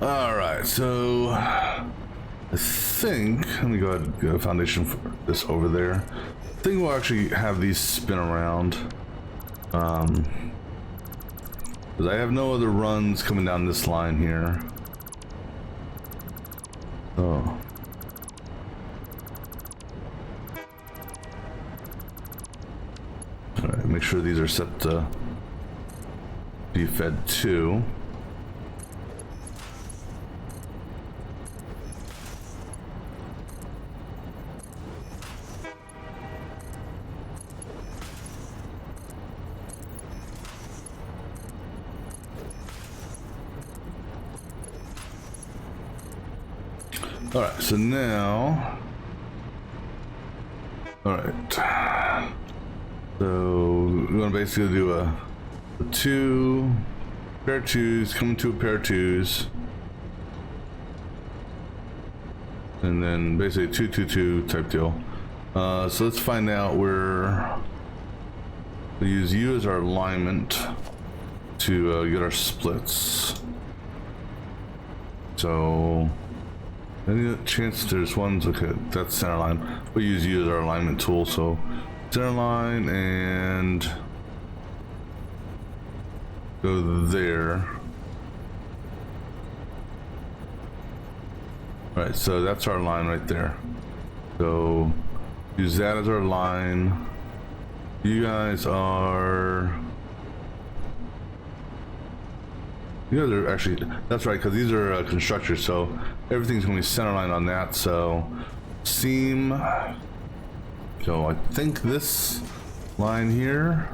All right, so I think, let me go ahead and get a foundation for this over there. I think we'll actually have these spin around. Because I have no other runs coming down this line here. Oh. All right, make sure these are set to be fed to. All right, so now, all right, so we're gonna basically do a two, pair of twos, come to a pair of twos, and then basically 2 2 2 type deal. So let's find out where we use you as our alignment to get our splits. So any chance there's ones, okay, that's center line. We'll use you as our alignment tool. So center line and go there. All right, so that's our line right there. So use that as our line. You guys are actually, that's right, because these are constructors, so everything's going to be center line on that. So seam, so I think this line here,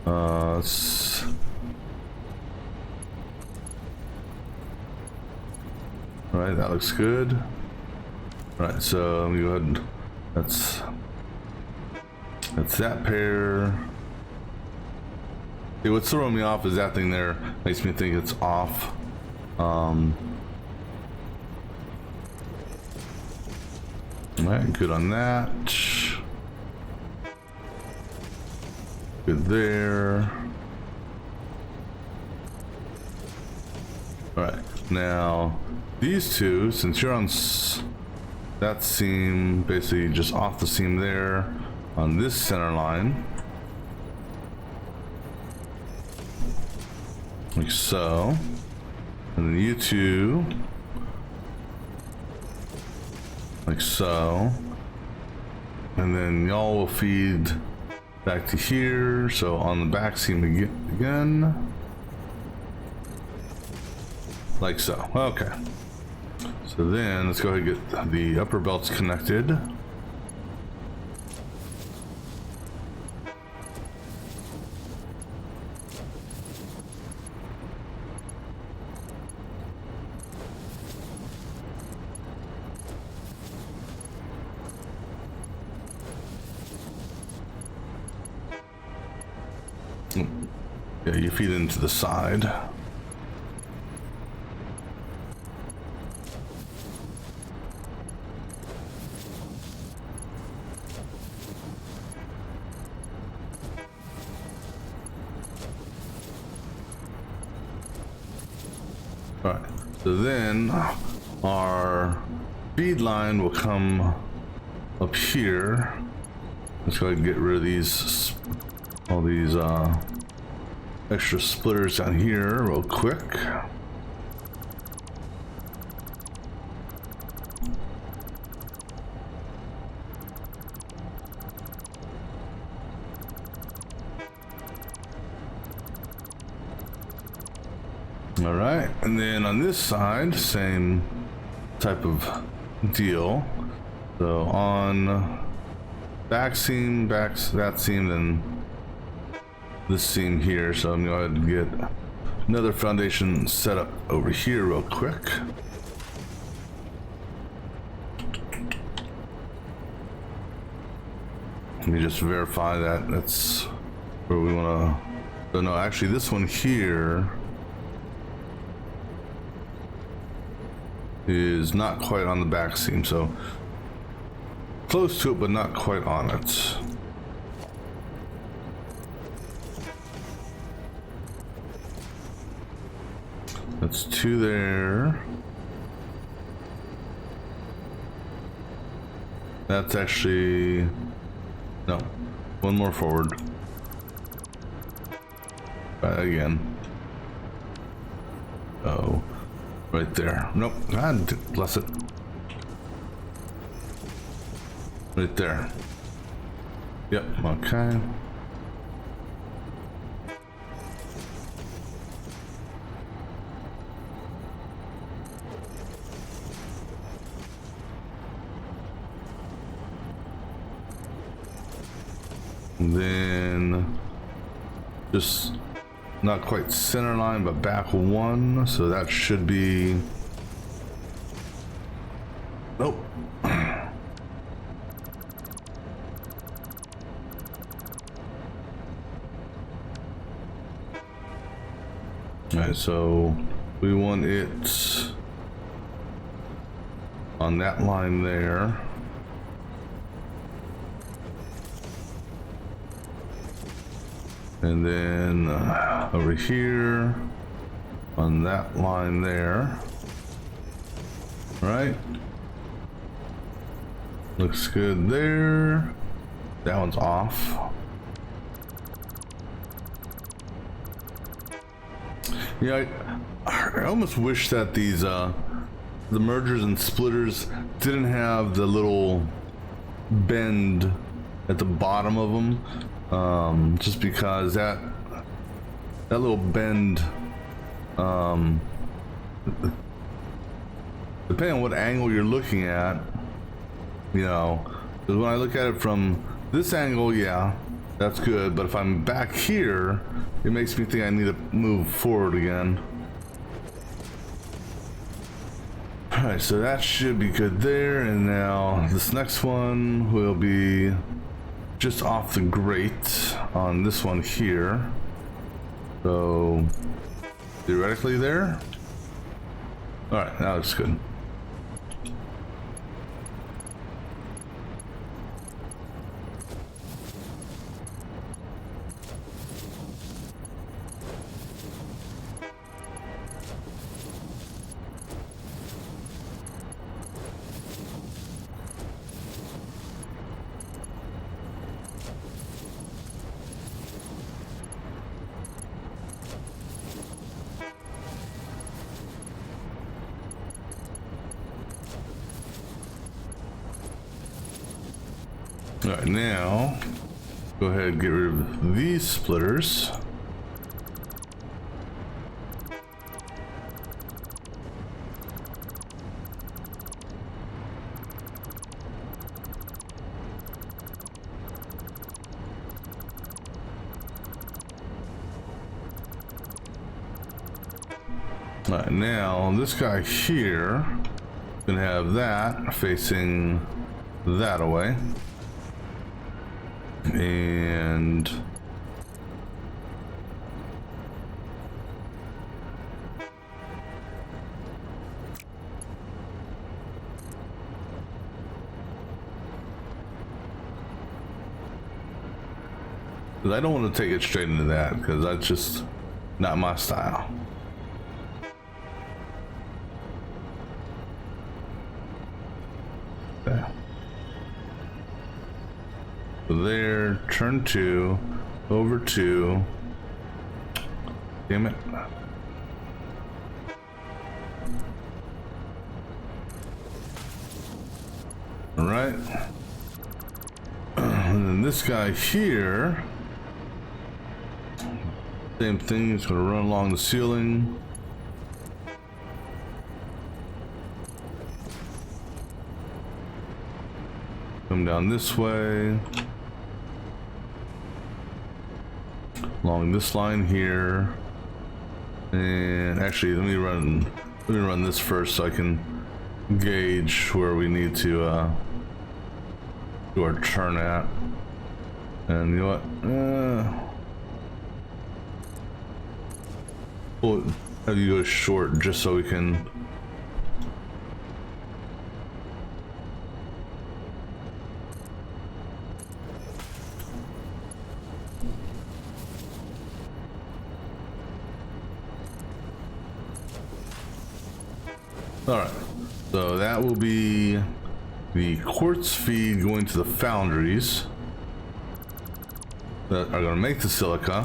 all right, that looks good. All right, so let me go ahead and that's that pair. Okay, what's throwing me off is that thing there makes me think it's off. All right, good on that. Good there. All right, now these two, since you're on that seam, basically just off the seam there on this center line. Like so. And then you two, like so. And then y'all will feed back to here. So on the back seam again. Like so. Okay. So then let's go ahead and get the upper belts connected. Yeah, you feed into the side. All right, so then our feed line will come up here. Let's go ahead and get rid of these, all these extra splitters down here real quick. All right, and then on this side, same type of deal. So on back seam, that seam, then this seam here. So I'm going to go ahead and get another foundation set up over here real quick. Let me just verify that that's where we want to. So no, actually this one here is not quite on the back seam, so close to it but not quite on it. That's 2 there. That's actually, no, 1 more forward. Try again. Oh, right there. Nope, God bless it. Right there. Yep, okay. Then just not quite center line, but back 1, so that should be, nope. All right, so we want it on that line there. And then over here on that line there. Right? Looks good there. That one's off. Yeah, I almost wish that these the mergers and splitters didn't have the little bend at the bottom of them, just because that little bend, depending on what angle you're looking at, you know, because when I look at it from this angle, yeah, that's good, but if I'm back here, it makes me think I need to move forward again. Alright, so that should be good there, and now this next one will be just off the grate on this one here. So, theoretically there. Alright, that looks good. Alright, now go ahead and get rid of these splitters. Alright, now this guy here can have that facing that away. And I don't want to take it straight into that because that's just not my style. There. So there, turn 2, over 2. Damn it. All right. And then this guy here, same thing, it's gonna run along the ceiling. Come down this way. Along this line here. And actually let me run this first so I can gauge where we need to do our turn at. And you know what? We'll have you go short just so we can All right, so that will be the quartz feed going to the foundries that are going to make the silica,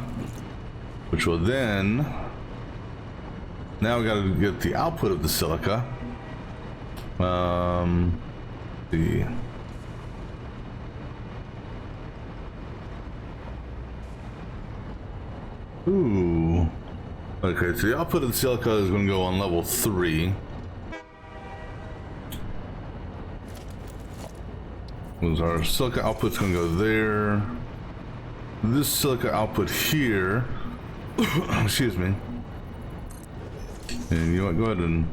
which will then, now we got to get the output of the silica. The ooh, okay, so the output of the silica is going to go on level 3. Our silica output's going to go there. This silica output here, excuse me. And you know what, go ahead and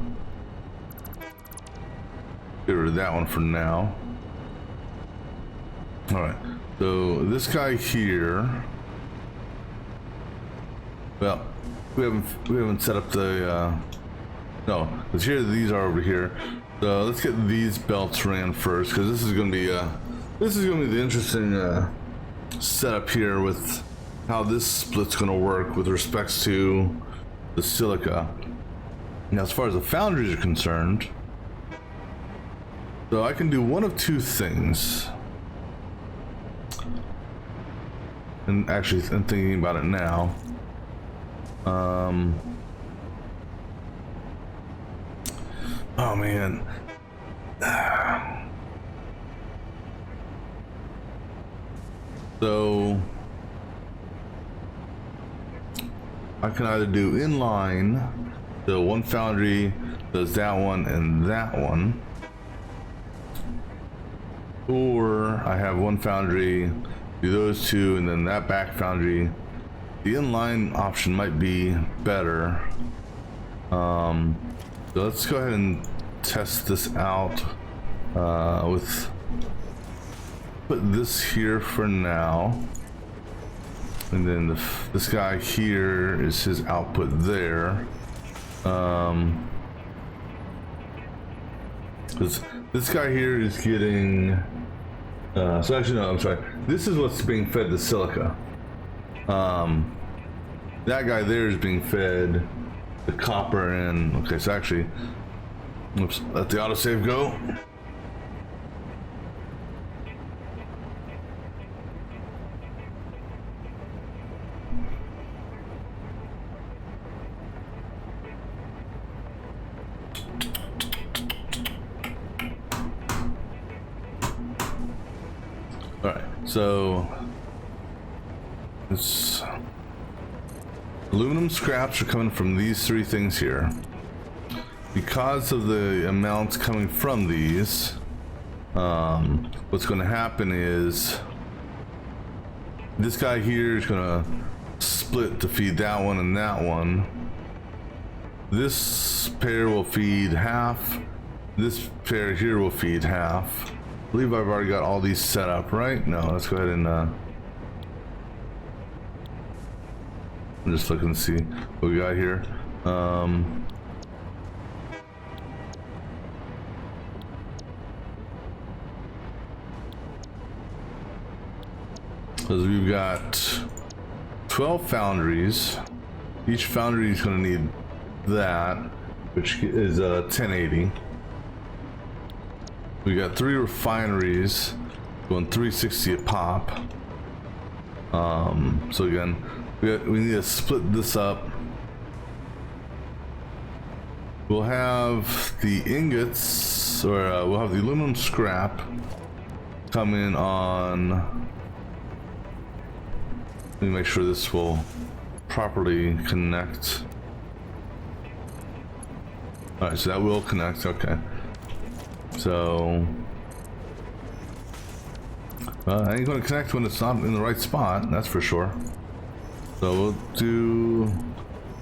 get rid of that one for now. All right, so this guy here, well, we haven't set up the no, because here these are over here. So let's get these belts ran first, because this is going to be the interesting setup here with how this split's going to work with respects to the silica. Now, as far as the foundries are concerned, so I can do one of two things. And actually, I'm thinking about it now. Oh man. So I can either do inline, so one foundry does that one and that one, or I have one foundry do those two and then that back foundry. The inline option might be better. So let's go ahead and test this out with put this here for now, and then this guy here is his output there. Because this guy here is getting so actually no, I'm sorry, this is what's being fed to silica. That guy there is being fed the copper and okay, so actually, oops, let the autosave go. All right, so it's aluminum scraps are coming from these three things here. Because of the amounts coming from these, what's going to happen is this guy here is going to split to feed that one and that one. This pair will feed half. This pair here will feed half. I believe I've already got all these set up, right? No, let's go ahead and I'm just looking to see what we got here. Because we've got 12 foundries. Each foundry is going to need that, which is 1080. We got 3 refineries going 360 a pop. So again, we need to split this up. We'll have the ingots, or we'll have the aluminum scrap come in on. Let me make sure this will properly connect. All right, so that will connect. Okay. So I ain't going to connect when it's not in the right spot, that's for sure. So we'll do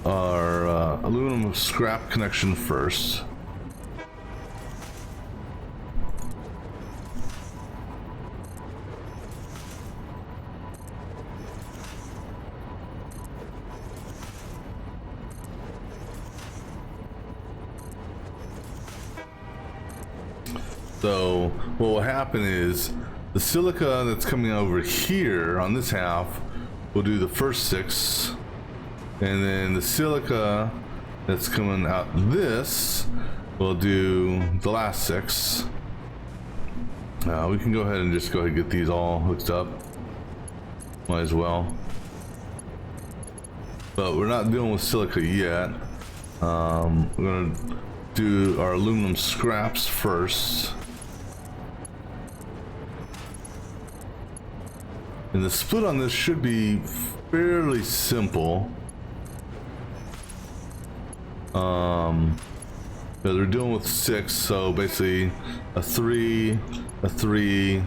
our aluminum scrap connection first. So what will happen is the silica that's coming over here on this half will do the first 6, and then the silica that's coming out this we'll do the last 6. We can go ahead and just go ahead and get these all hooked up. Might as well. But we're not dealing with silica yet. We're gonna do our aluminum scraps first. And the split on this should be fairly simple. Because we're dealing with 6, so basically a 3, a 3,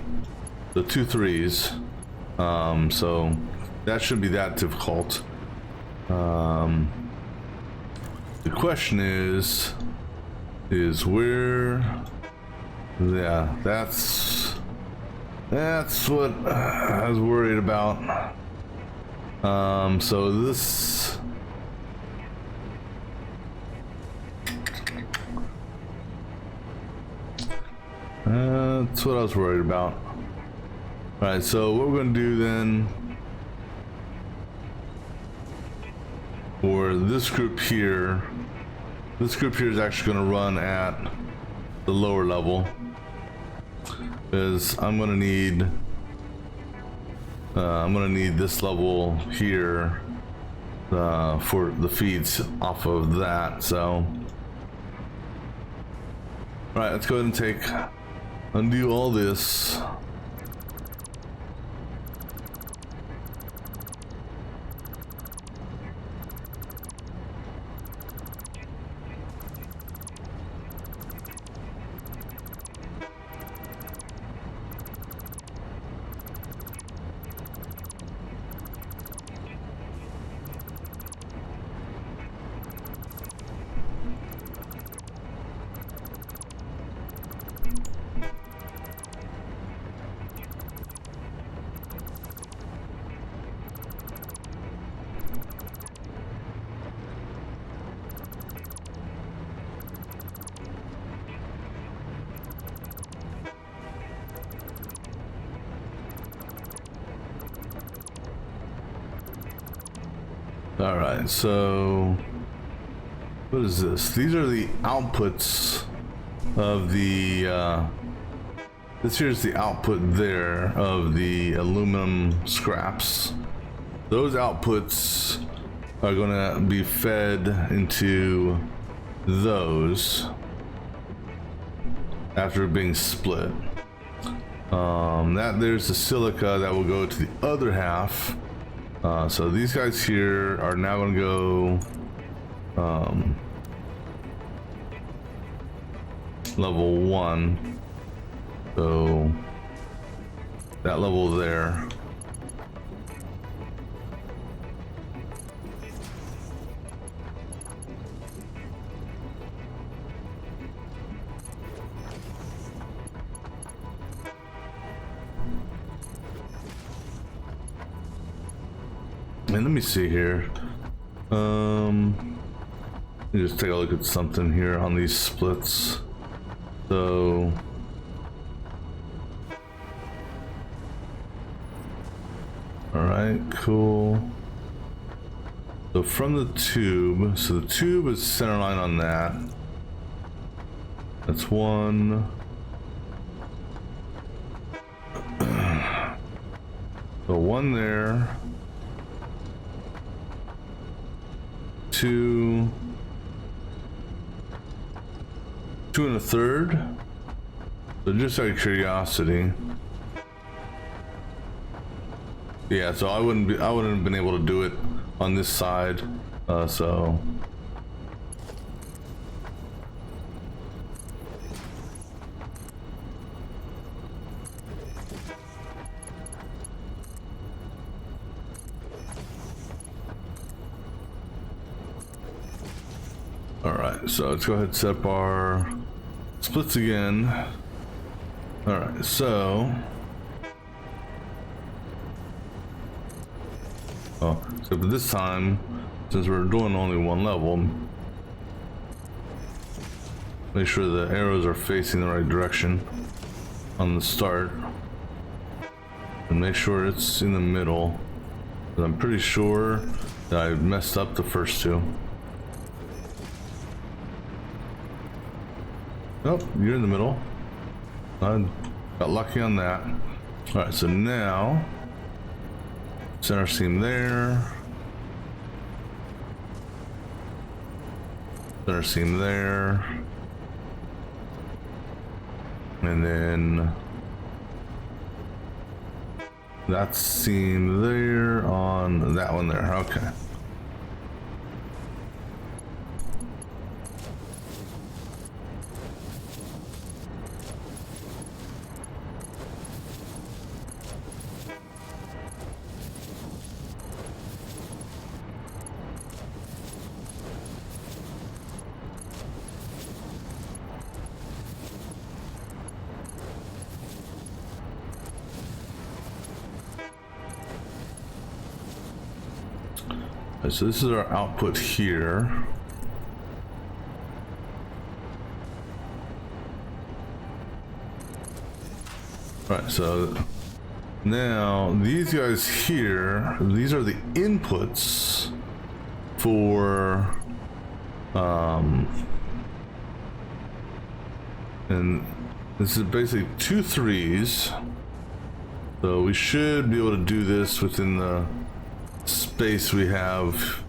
the 2 3s. So that shouldn't be that difficult. The question is where? Yeah, that's what I was worried about. So this. That's what I was worried about. Alright, so what we're going to do then for this group here is actually going to run at the lower level, because I'm going to need this level here for the feeds off of that. So alright, let's go ahead and undo all this. Alright, so what is this? These are the outputs of the this here's the output there of the aluminum scraps. Those outputs are gonna be fed into those after being split. There's the silica that will go to the other half. So these guys here are now going to go level 1. So that level there. And let me see here. Let me just take a look at something here on these splits. So all right, cool. So from the tube, so the tube is center line on that. That's 1. So 1 there. 2 2 1/3. So just out of curiosity. Yeah, so I wouldn't have been able to do it on this side. So alright, so let's go ahead and set up our splits again. Alright, so except this time, since we're doing only 1 level, make sure the arrows are facing the right direction on the start, and make sure it's in the middle, because I'm pretty sure that I messed up the first 2. Nope, you're in the middle. I got lucky on that. All right, so now center seam there. Center seam there. And then that seam there on that one there. Okay. So this is our output here. Right, so now these guys here, these are the inputs for and this is basically 2 3s. So we should be able to do this within the space we have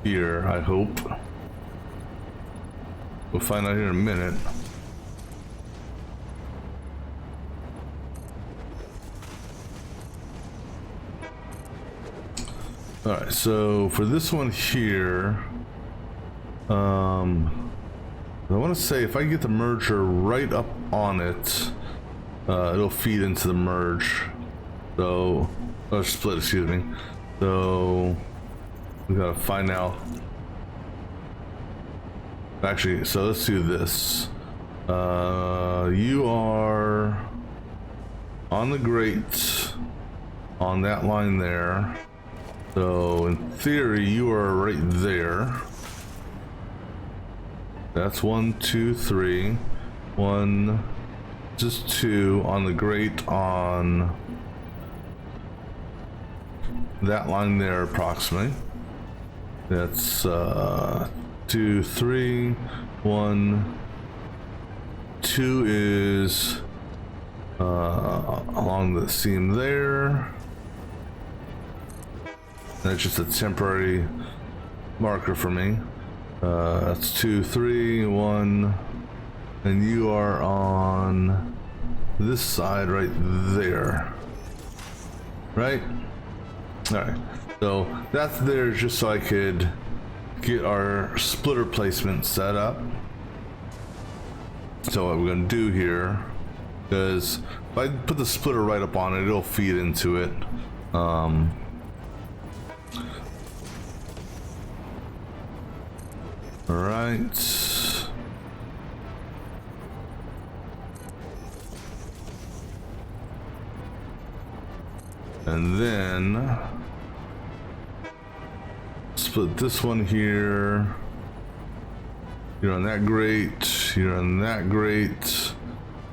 here, I hope. We'll find out here in a minute. All right, so for this one here, I want to say if I get the merger right up on it, it'll feed into the merge. So, split, excuse me. So we gotta find out. Actually, so let's do this. You are on the grate on that line there. So in theory, you are right there. That's 1, 2, 3. 1, just 2 on the grate on that line there approximately. That's 2, 3, 1, 2 is along the seam there. That's just a temporary marker for me. That's 2, 3, 1, and you are on this side right there, right? All right, so that's there just so I could get our splitter placement set up. So what we're gonna do here, because if I put the splitter right up on it, it'll feed into it. All right. And then split this one here. You're on that grate, you're on that grate.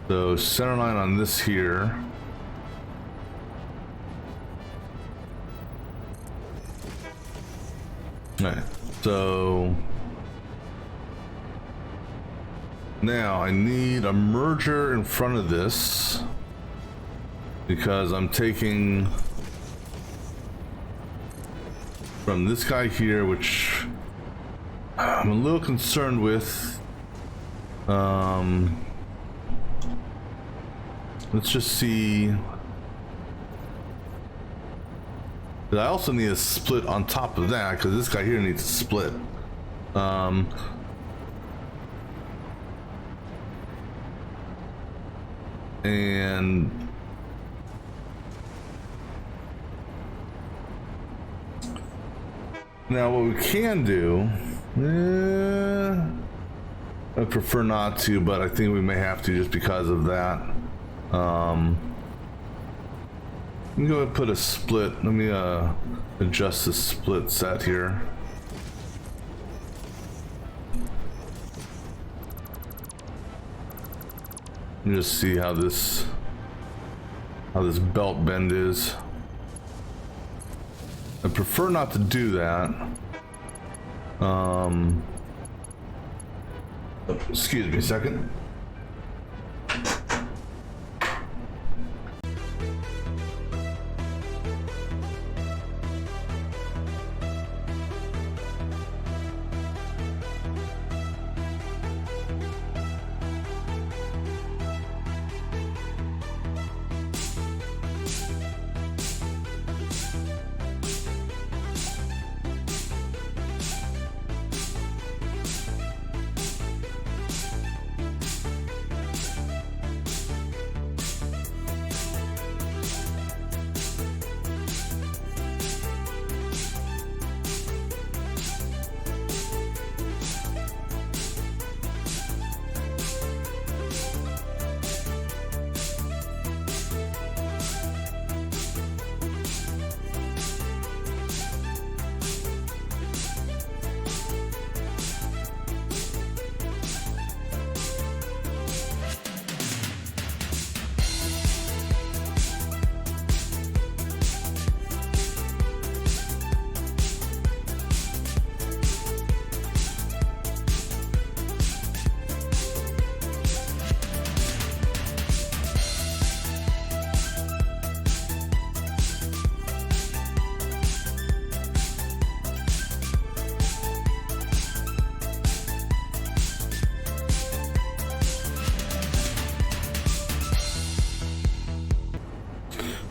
So center line on this here. All right, so now I need a merger in front of this because I'm taking from this guy here, which I'm a little concerned with. Let's just see. I also need a split on top of that because this guy here needs a split. And now what we can do, I prefer not to, but I think we may have to just because of that. I'm gonna go ahead and put a split. Let me adjust the split set here. And just see how this belt bend is. I prefer not to do that. Excuse me a second.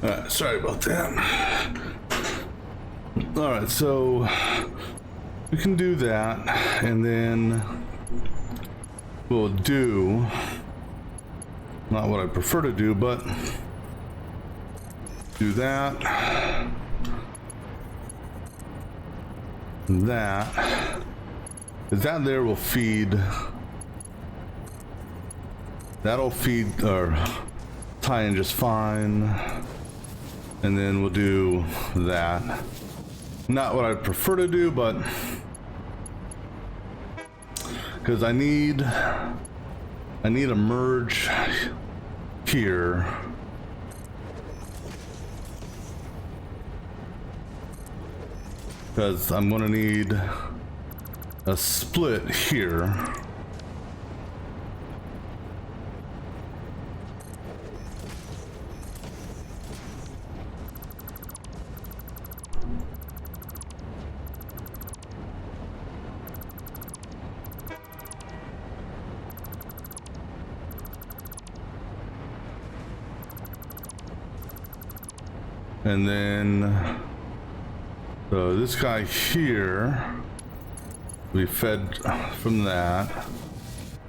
Alright, sorry about that. Alright, so we can do that, and then we'll do, not what I prefer to do, but do that, that, because that there will feed, that'll feed or tie in just fine, and then we'll do that. Not what I prefer to do, but because I need a merge here. Because I'm going to need a split here. And then, so this guy here, we fed from that.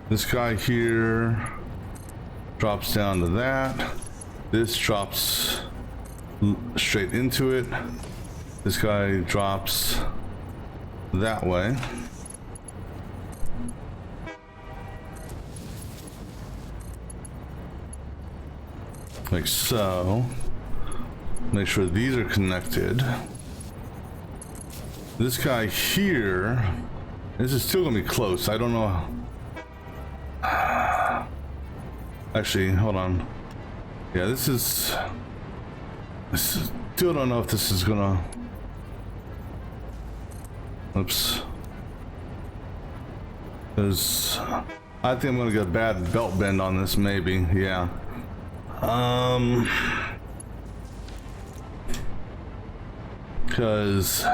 This guy here drops down to that. This drops straight into it. This guy drops that way. Like so. Make sure these are connected. This guy here, this is still gonna be close. I don't know. Actually, hold on. Yeah, this is still don't know if this is gonna. Oops. Because I think I'm gonna get a bad belt bend on this, maybe. Yeah. Because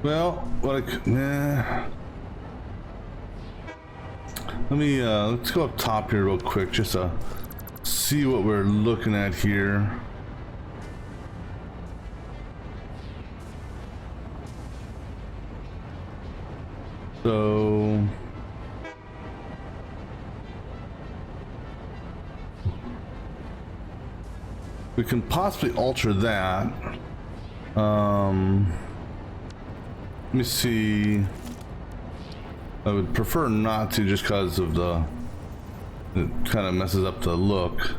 well, what I could, let me let's go up top here real quick just to see what we're looking at here. So we can possibly alter that. Let me see. I would prefer not to, just because of the, it kind of messes up the look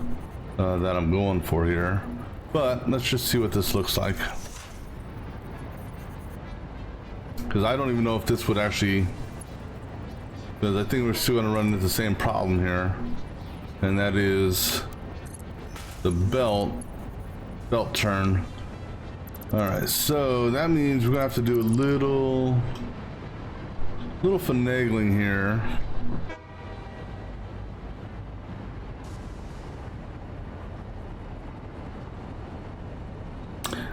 that I'm going for here. But let's just see what this looks like. Because I don't even know if this would actually, because I think we're still going to run into the same problem here, and that is the belt turn. All right, so that means we're gonna have to do a little finagling here.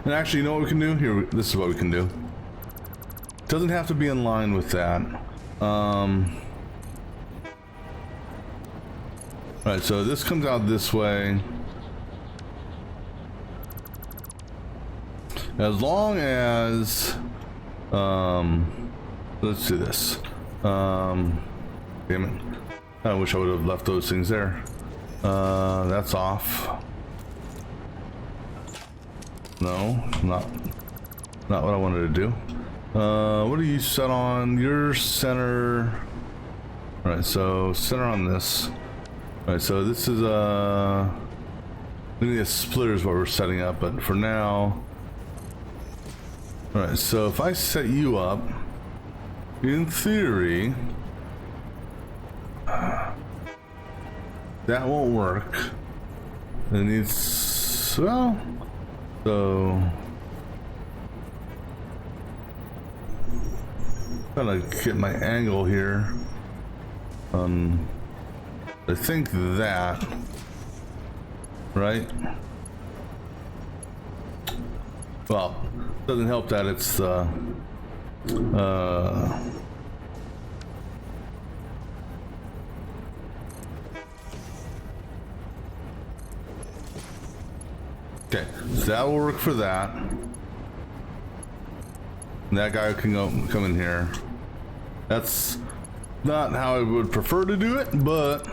And actually, you know what we can do here? This is what we can do. Doesn't have to be in line with that. Alright, so this comes out this way. As long as, let's do this. Damn it. I wish I would have left those things there. That's off. No, not what I wanted to do. What do you set on? Your center. Alright, so center on this. Alright, so this is we need a splitter is what we're setting up, but for now. Alright, so if I set you up, in theory, that won't work. It needs, well, so trying to get my angle here. I think that right? Well, doesn't help that it's okay, so that will work for that. That guy can come in here. That's not how I would prefer to do it, but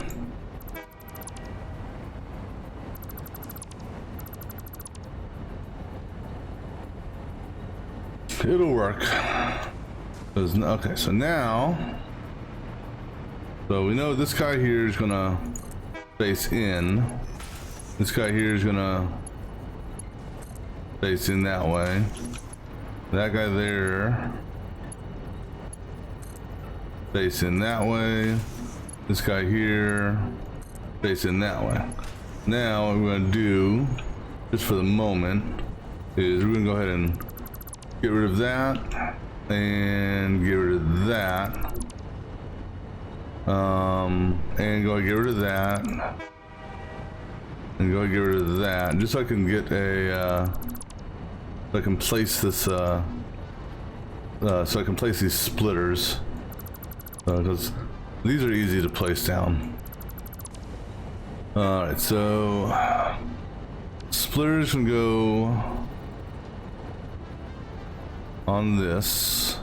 it'll work. Okay, so now, so we know this guy here is gonna face in. This guy here is gonna face in that way. That guy there face in that way. This guy here face in that way. Now what we're gonna do, just for the moment, is we're gonna go ahead and get rid of that and get rid of that. And go get rid of that. And go get rid of that. Just so I can get a so I can place this so I can place these splitters. Because these are easy to place down. Alright, so splitters can go on this.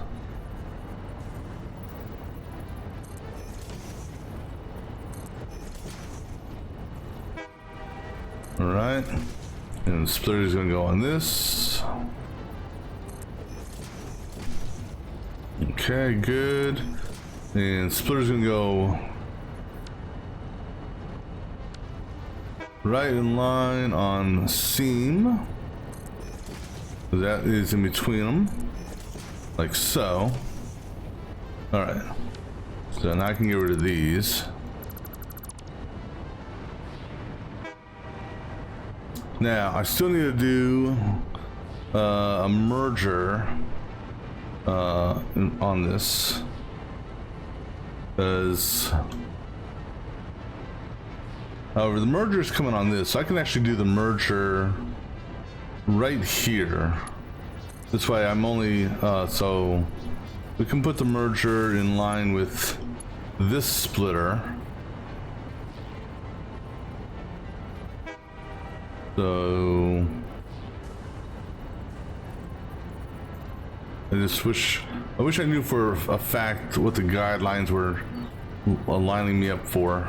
Alright, and the splitter is going to go on this. Okay, good. And splitter's going to go right in line on seam. That is in between them, like so. Alright, so now I can get rid of these. Now I still need to do a merger on this, because however the merger is coming on this, so I can actually do the merger right here. This way I'm only so we can put the merger in line with this splitter. So I wish I knew for a fact what the guidelines were lining me up for.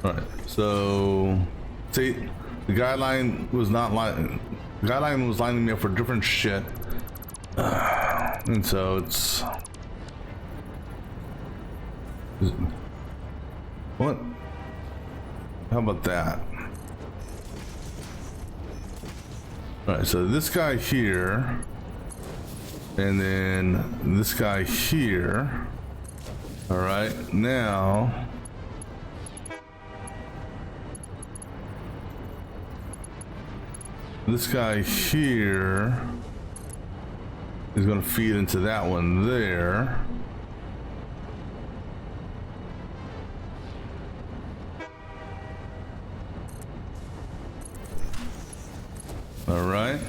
Alright, so see, the guideline was lining me up for different shit. And so it's what? How about that? Alright, so this guy here, and then this guy here. Alright, now this guy here is going to feed into that one there. All right.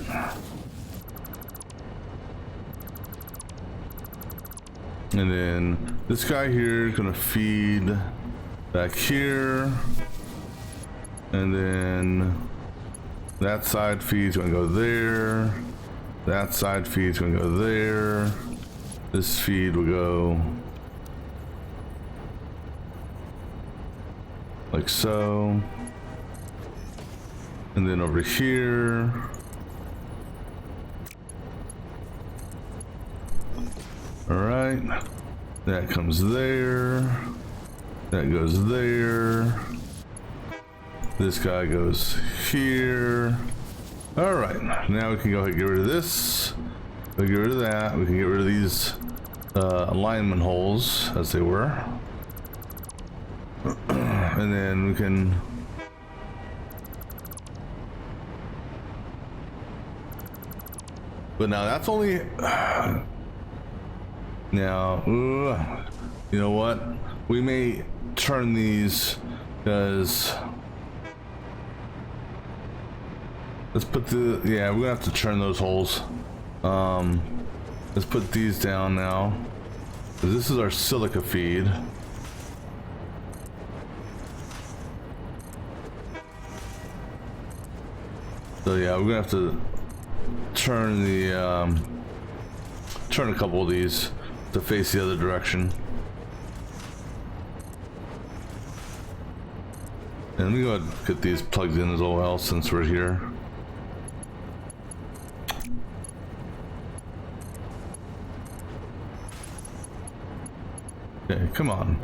And then this guy here is going to feed back here. And then that side feed's going to go there. That side feed's going to go there. This feed will go like so. And then over here. All right. That comes there. That goes there. This guy goes here. All right. Now we can go ahead and get rid of this. We get rid of that. We can get rid of these alignment holes as they were. And then we can but now that's only now you know what, we may turn these because let's put the, yeah, we're gonna have to turn those holes. Let's put these down now. This is our silica feed. So yeah, we're gonna have to turn the turn a couple of these to face the other direction. And let me go ahead and get these plugged in as well since we're here. Okay, come on.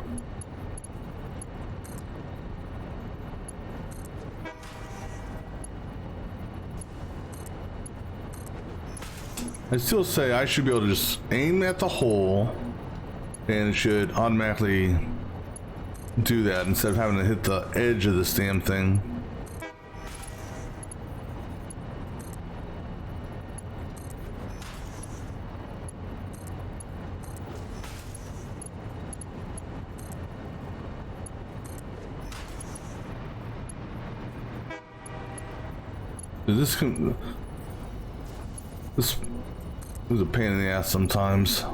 I still say I should be able to just aim at the hole and it should automatically do that instead of having to hit the edge of this damn thing. This is a pain in the ass sometimes.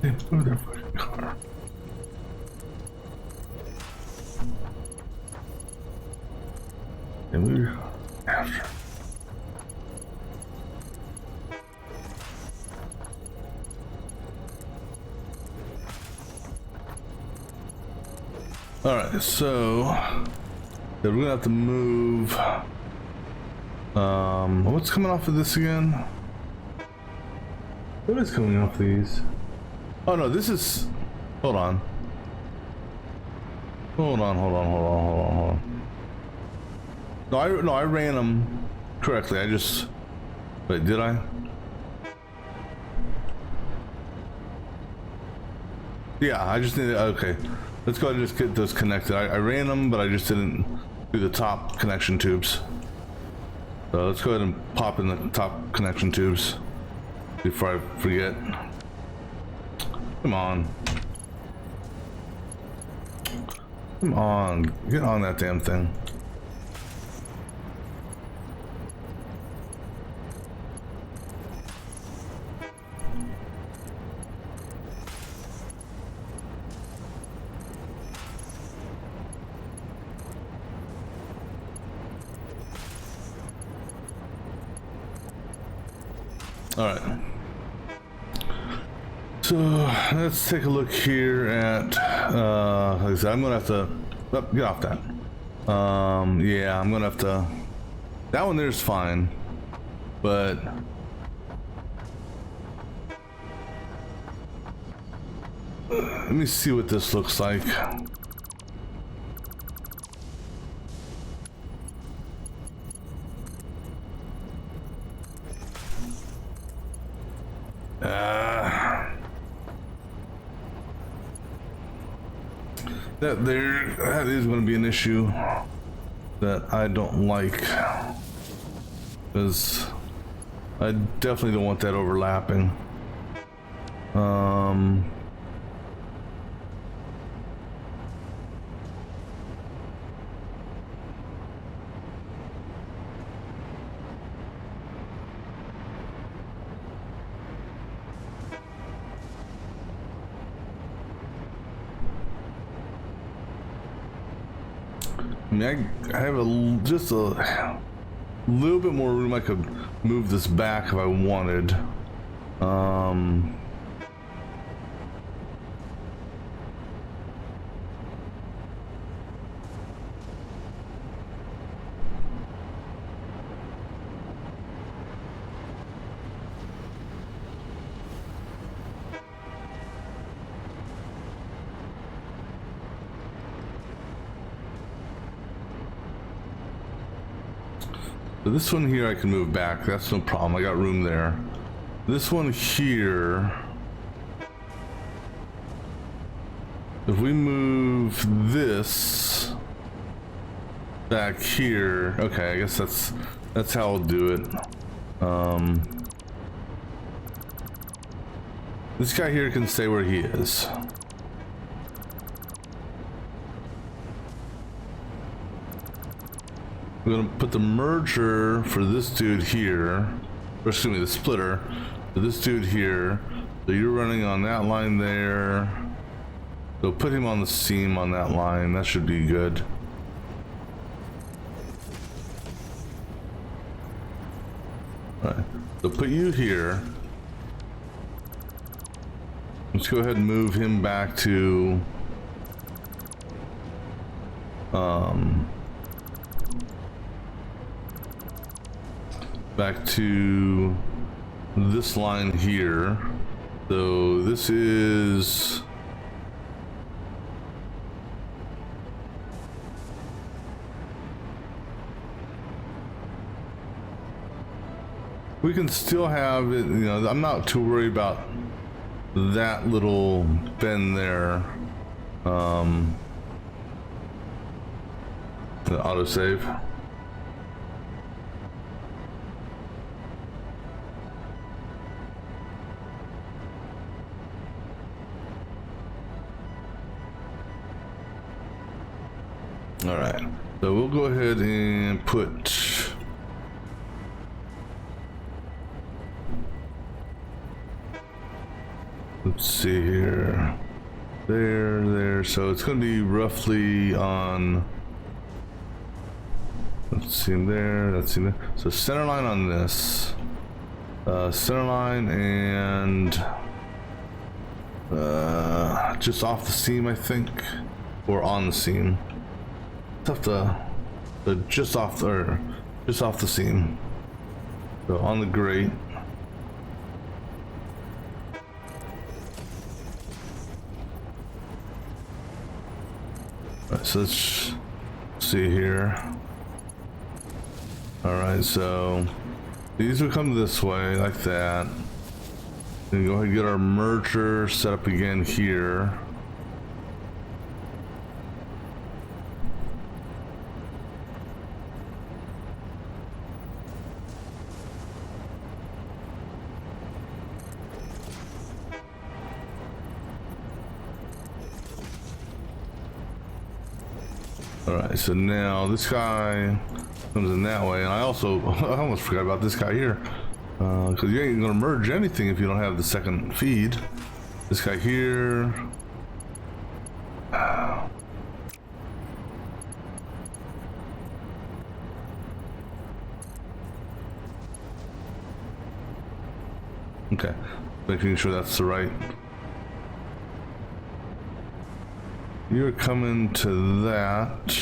Hey, move that fucking car. And move after. Alright, so we're gonna have to move. What's coming off of this again? What is coming off these? Oh no, this is. Hold on. Hold on. No, I ran them correctly. I just. Wait, did I? Yeah, I just needed. Okay. Let's go ahead and just get those connected. I ran them, but I just didn't do the top connection tubes. So let's go ahead and pop in the top connection tubes before I forget. Come on. Come on. Get on that damn thing. All right. So let's take a look here at. Like I said, I'm gonna have to get off that. Yeah, I'm gonna have to. That one there's fine, but let me see what this looks like. That is going to be an issue that I don't like, because I definitely don't want that overlapping. I mean, I have just a little bit more room. I could move this back if I wanted. So this one here I can move back, that's no problem, I got room there. This one here, if we move this, back here. Okay, I guess that's how I'll do it. This guy here can stay where he is. We're gonna put the merger for this dude here, or excuse me, the splitter for this dude here. So you're running on that line there. So put him on the seam on that line. That should be good. All right. So put you here. Let's go ahead and move him back to back to this line here. So this is we can still have it, you know, I'm not too worried about that little bend there. The autosave. All right, so we'll go ahead and put let's see here, there, so it's going to be roughly on, let's see there, that's in there. So center line on this, center line and just off the seam, I think, or on the seam. Tough to just off the seam. So on the grate. Alright, so let's see here. Alright, so these will come this way like that. Then go ahead and get our merger set up again here. Alright, so now this guy comes in that way, and I almost forgot about this guy here, because you ain't gonna merge anything if you don't have the second feed. This guy here. Okay, making sure that's the right. You're coming to that.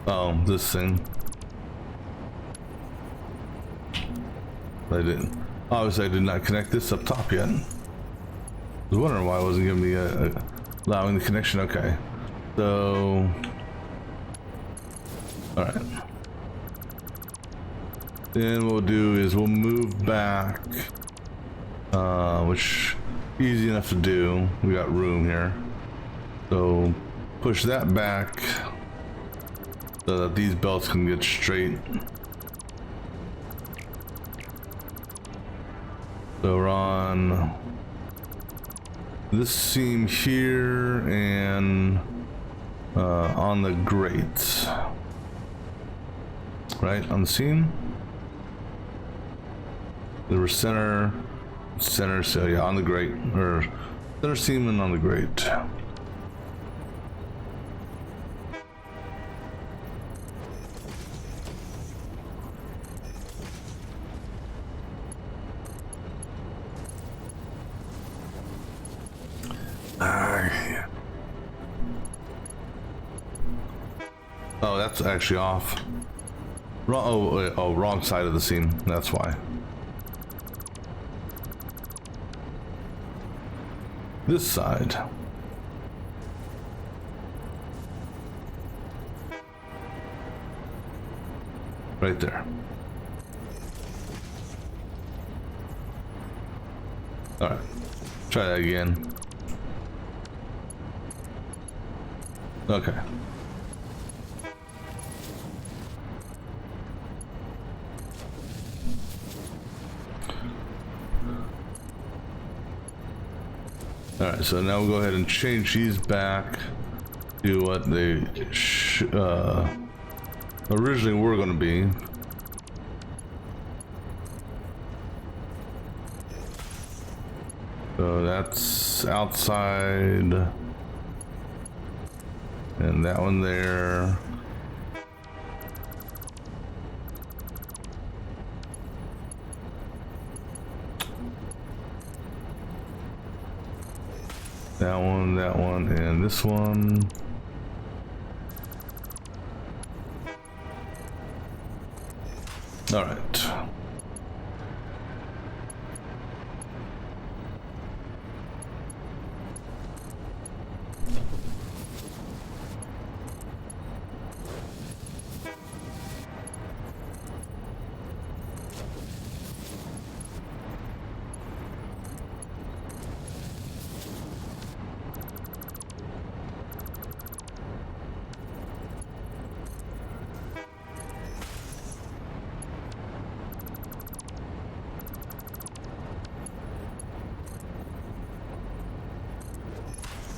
Oh, this thing. I didn't. Obviously, I did not connect this up top yet. I was wondering why it wasn't giving me allowing the connection. Okay, so. All right. Then what we'll do is we'll move back, which easy enough to do. We got room here, so push that back so that these belts can get straight. So we're on this seam here and on the grate. Right on the seam. There were center, so yeah, on the grate, or center seam and on the grate. Oh, that's actually off. Wrong side of the seam. That's why. This side. Right there. All right, try that again. Okay. All right, so now we'll go ahead and change these back to what they originally were going to be. So that's outside, and that one there. That one, and this one. All right.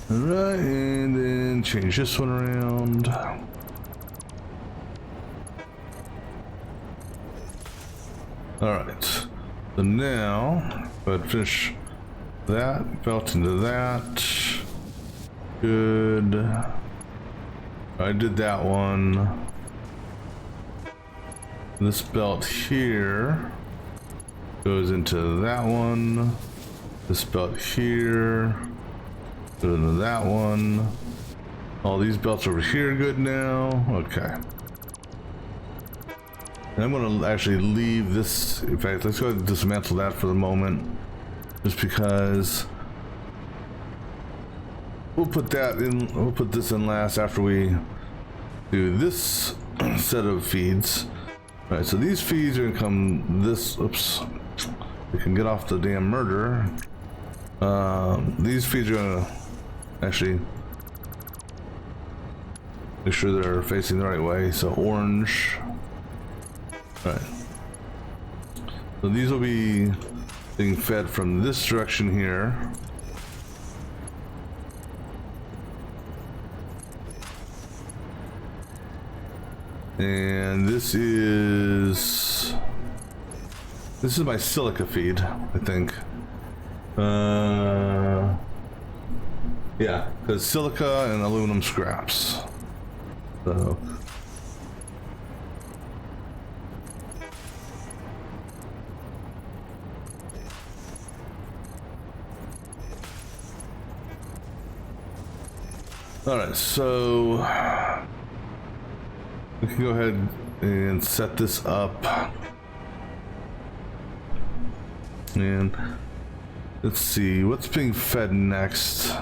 Alright, and then change this one around. Alright, so now, but finish that, belt into that. Good. I did that one. This belt here goes into that one. This belt here. Go to that one. All these belts over here good now. Okay. And I'm going to actually leave this. In fact, let's go ahead and dismantle that for the moment. Just because we'll put that in. We'll put this in last after we do this set of feeds. All right, so these feeds are going to come this. Oops. We can get off the damn murder. These feeds are going to actually make sure they're facing the right way. So orange. All right. So these will be being fed from this direction here. And this is my silica feed, I think. Yeah, because silica and aluminum scraps. So. All right, so we can go ahead and set this up. And let's see what's being fed next.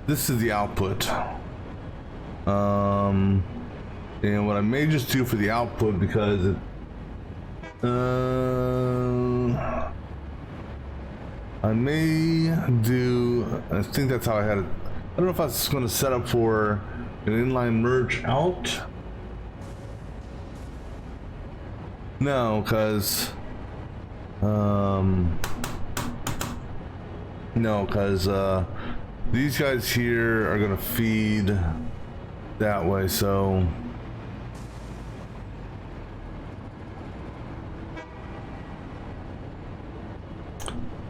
This is the output. And what I may just do for the output, because it, I may do, I think that's how I had it. I don't know if I was going to set up for an inline merge out. No, because these guys here are gonna feed that way, so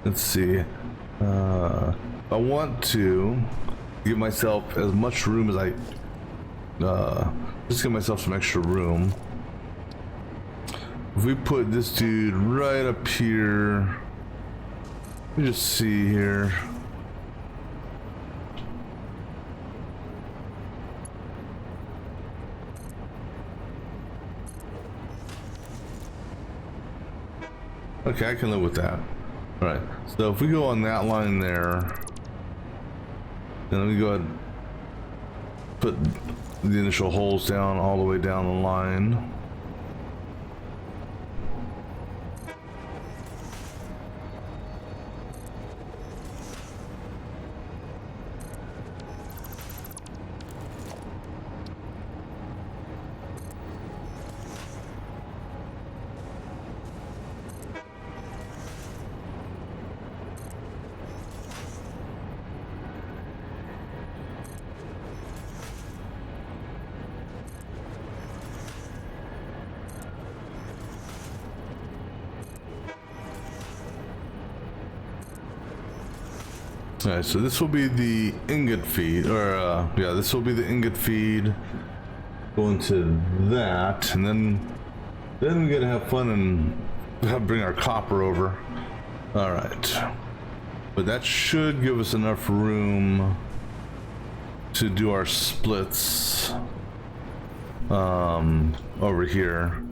let's see. I want to give myself as much room as I just give myself some extra room. If we put this dude right up here, let me just see here. Okay, I can live with that. All right, so if we go on that line there, then let me go ahead and put the initial holes down all the way down the line. All right, so this will be the ingot feed, or yeah, this will be the ingot feed. Go into that, and then we gotta have fun and bring our copper over. All right, but that should give us enough room to do our splits over here.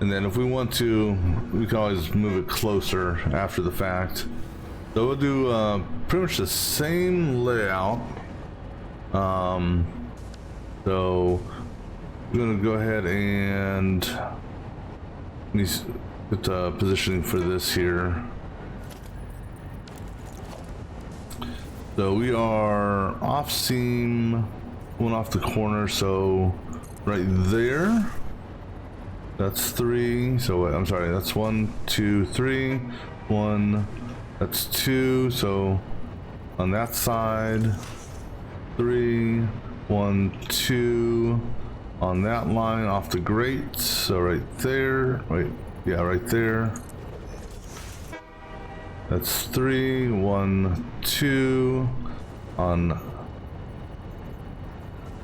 And then if we want to, we can always move it closer after the fact. So we'll do pretty much the same layout. So I'm gonna go ahead and put positioning for this here. So we are off seam, one off the corner, so right there. That's 3. So I'm sorry, that's 1, 2, 3. 1, that's 2. So on that side, 3, 1, 2. On that line off the grate. So right there. Wait, yeah, right there. That's 3, 1, 2. On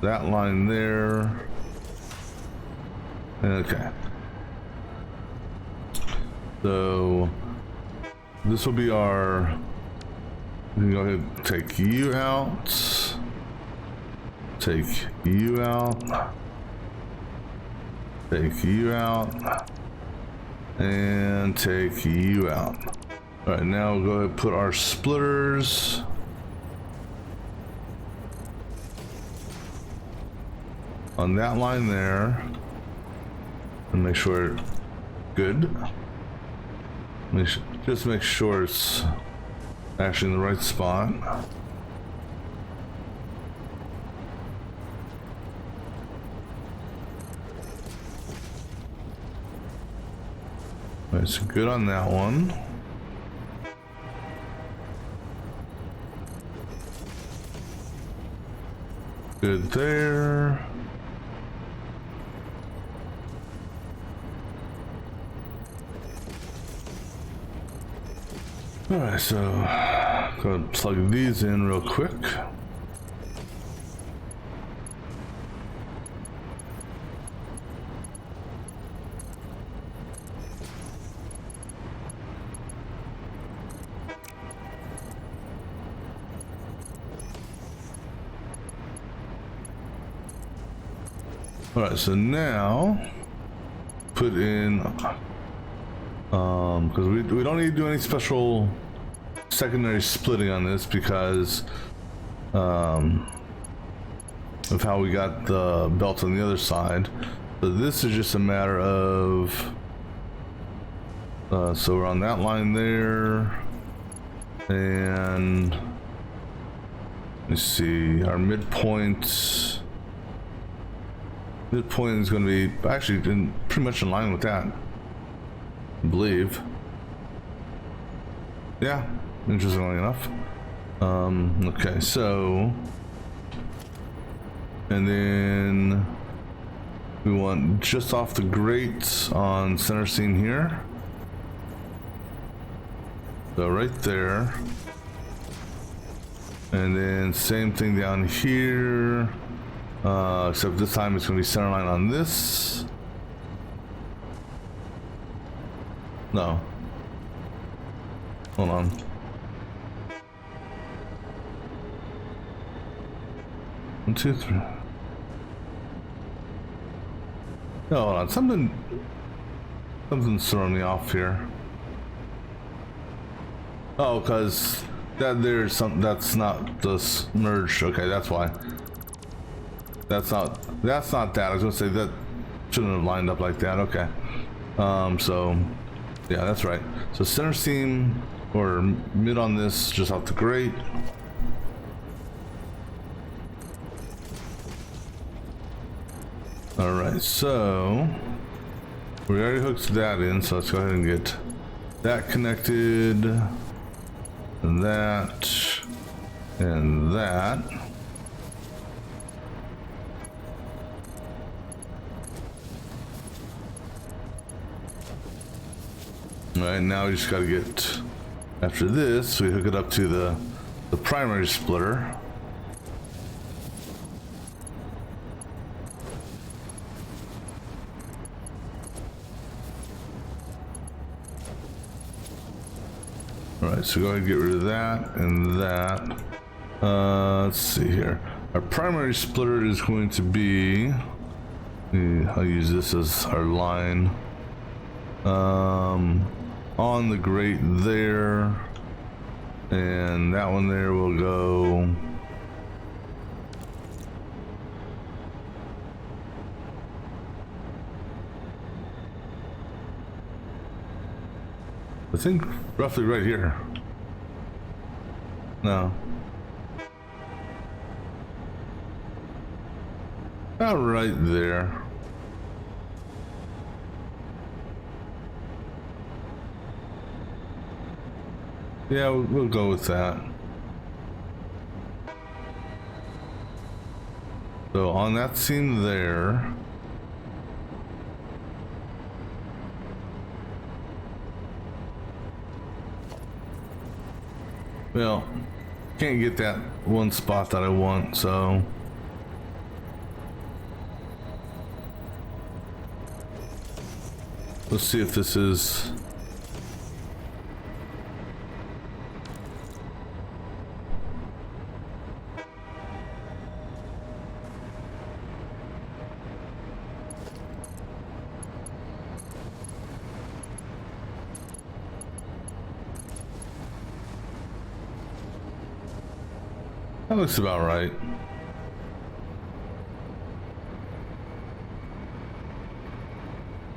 that line there. Okay. So this will be our, we can go ahead and take you out, take you out, take you out, and take you out. All right, now we'll go ahead and put our splitters on that line there, and make sure good. Just make sure it's actually in the right spot. Alright, so good on that one. Good there. Alright, so go ahead and plug these in real quick. Alright, so now put in because we don't need to do any special secondary splitting on this because of how we got the belt on the other side. So this is just a matter of so we're on that line there, and let's see, our midpoint is going to be actually pretty much in line with that, I believe. Yeah, interestingly enough. Okay, so, and then we want just off the grate on center seam here. So right there. And then same thing down here. Except this time it's going to be center line on this. No. Hold on. One, two, three. No, hold on. Something's throwing me off here. Oh, because there's something that's not this merged. Okay, that's why. That's not that. I was gonna say that shouldn't have lined up like that. Okay. So yeah, that's right. So center seam or mid on this just off the grate. All right, so we already hooked that in, so let's go ahead and get that connected, and that, and that. All right, now we just got to get After this, we hook it up to the primary splitter. All right, so go ahead and get rid of that and that. Let's see here. Our primary splitter is going to be, I'll use this as our line. On the grate there, and that one there will go I think roughly right here. No. About right there. Yeah, we'll go with that. So on that seam there, well, can't get that one spot that I want, so let's see if this is. That looks about right.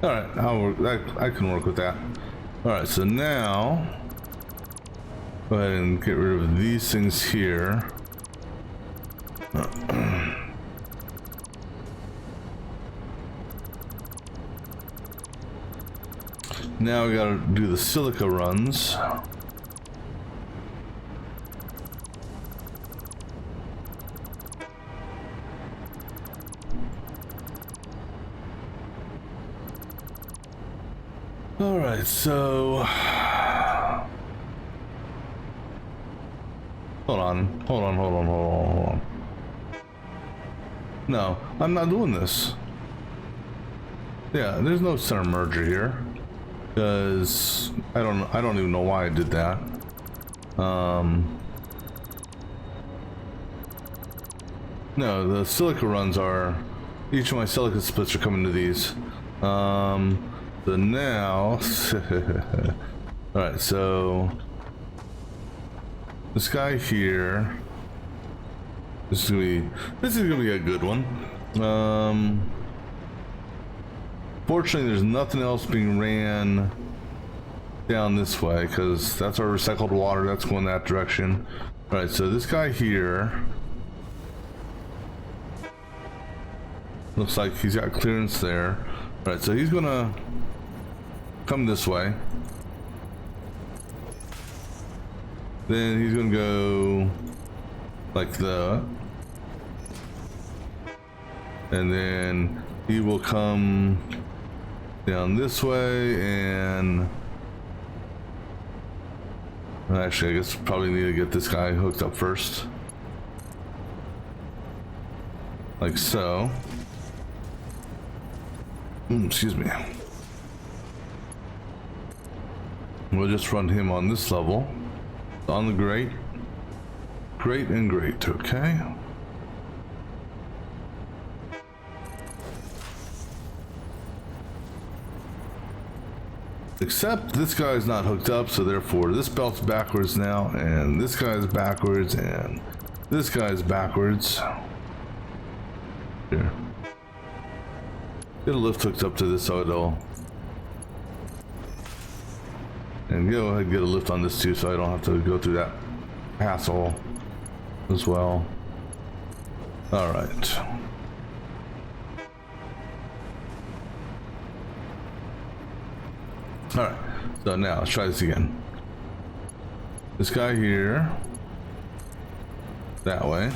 All right, I'll work. I can work with that. All right, so now go ahead and get rid of these things here. Now we gotta do the silica runs. All right, so hold on. No, I'm not doing this. Yeah, there's no center merger here because I don't even know why I did that. No, the silica runs are, each of my silica splits are coming to these. So now, all right, so this guy here, this is gonna be a good one. Fortunately, there's nothing else being ran down this way because that's our recycled water that's going that direction. All right, so this guy here looks like he's got clearance there. All right, so he's gonna come this way. Then he's gonna go like that. And then he will come down this way and actually I guess probably need to get this guy hooked up first. Like so. Excuse me. We'll just run him on this level, on the grate, and grate, okay? Except this guy's not hooked up, so therefore this belt's backwards now, and this guy's backwards, and this guy's backwards. Here. Get a lift hooked up to this so it'll, and go ahead and get a lift on this too so I don't have to go through that hassle as well. All right. All right, so now let's try this again. This guy here, that way.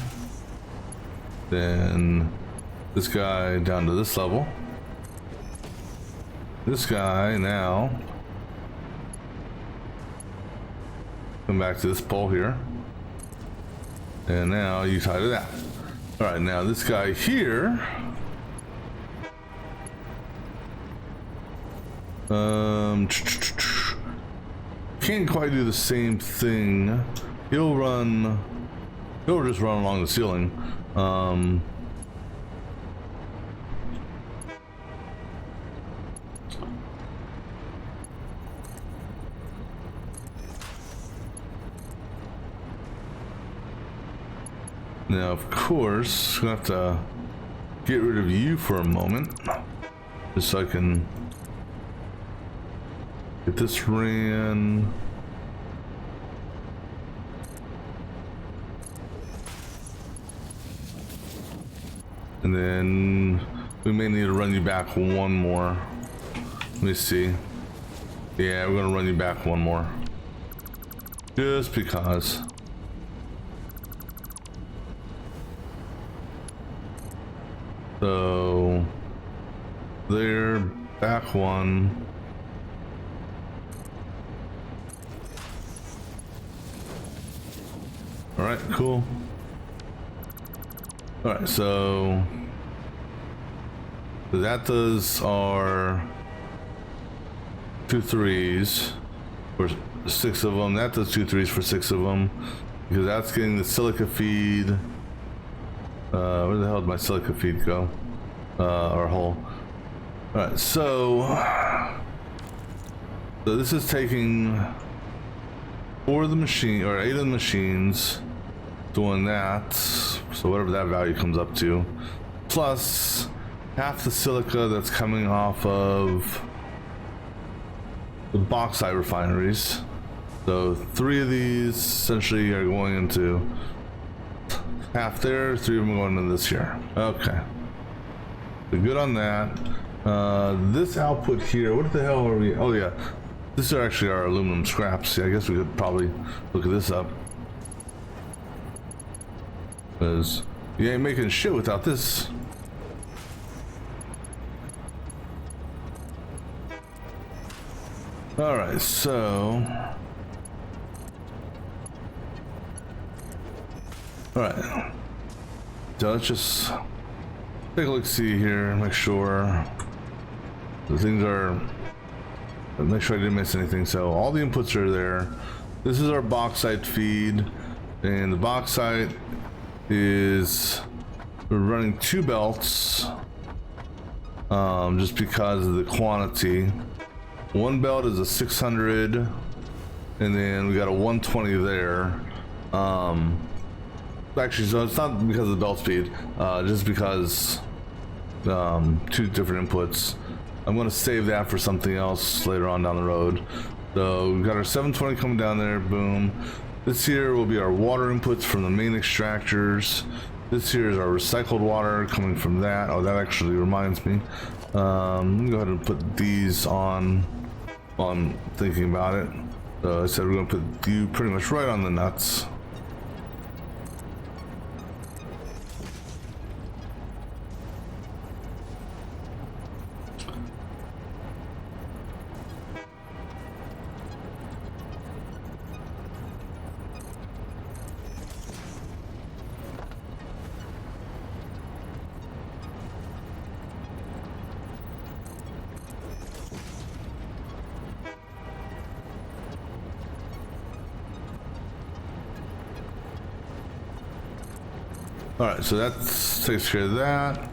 Then this guy down to this level. This guy now Come back to this pole here. And now you tie to that. All right, now this guy here. Can't quite do the same thing. He'll just run along the ceiling. Now, of course, I'm gonna have to get rid of you for a moment, just so I can get this ran. And then we may need to run you back one more. Let me see. Yeah, we're gonna run you back one more. Just because. So there, back one. All right, cool. All right, so that does our 2 3s for 6 of them. That does 2 3s for 6 of them, because that's getting the silica feed. Where the hell did my silica feed go? Our hole. All right, so this is taking 4 of the machine, or 8 of the machines, doing that. So whatever that value comes up to, plus half the silica that's coming off of the bauxite refineries. So 3 of these essentially are going into half there, 3 of them are going into this here. Okay. So good on that. This output here, what the hell are we? Oh yeah, this are actually our aluminum scraps. Yeah, I guess we could probably look at this up. Because you ain't making shit without this. Alright, so alright. So let's just take a look, see here, make sure the things are, make sure I didn't miss anything. So all the inputs are there. This is our bauxite feed, and the bauxite is, we're running 2 belts just because of the quantity. One belt is a 600, and then we got a 120 there. Actually, so it's not because of the belt speed, just because 2 different inputs. I'm going to save that for something else later on down the road. So we've got our 720 coming down there, boom. This here will be our water inputs from the main extractors. This here is our recycled water coming from that. Oh, that actually reminds me. Let me go ahead and put these on while I'm thinking about it. So I said we're going to put you pretty much right on the nuts. Alright, so that takes care of that.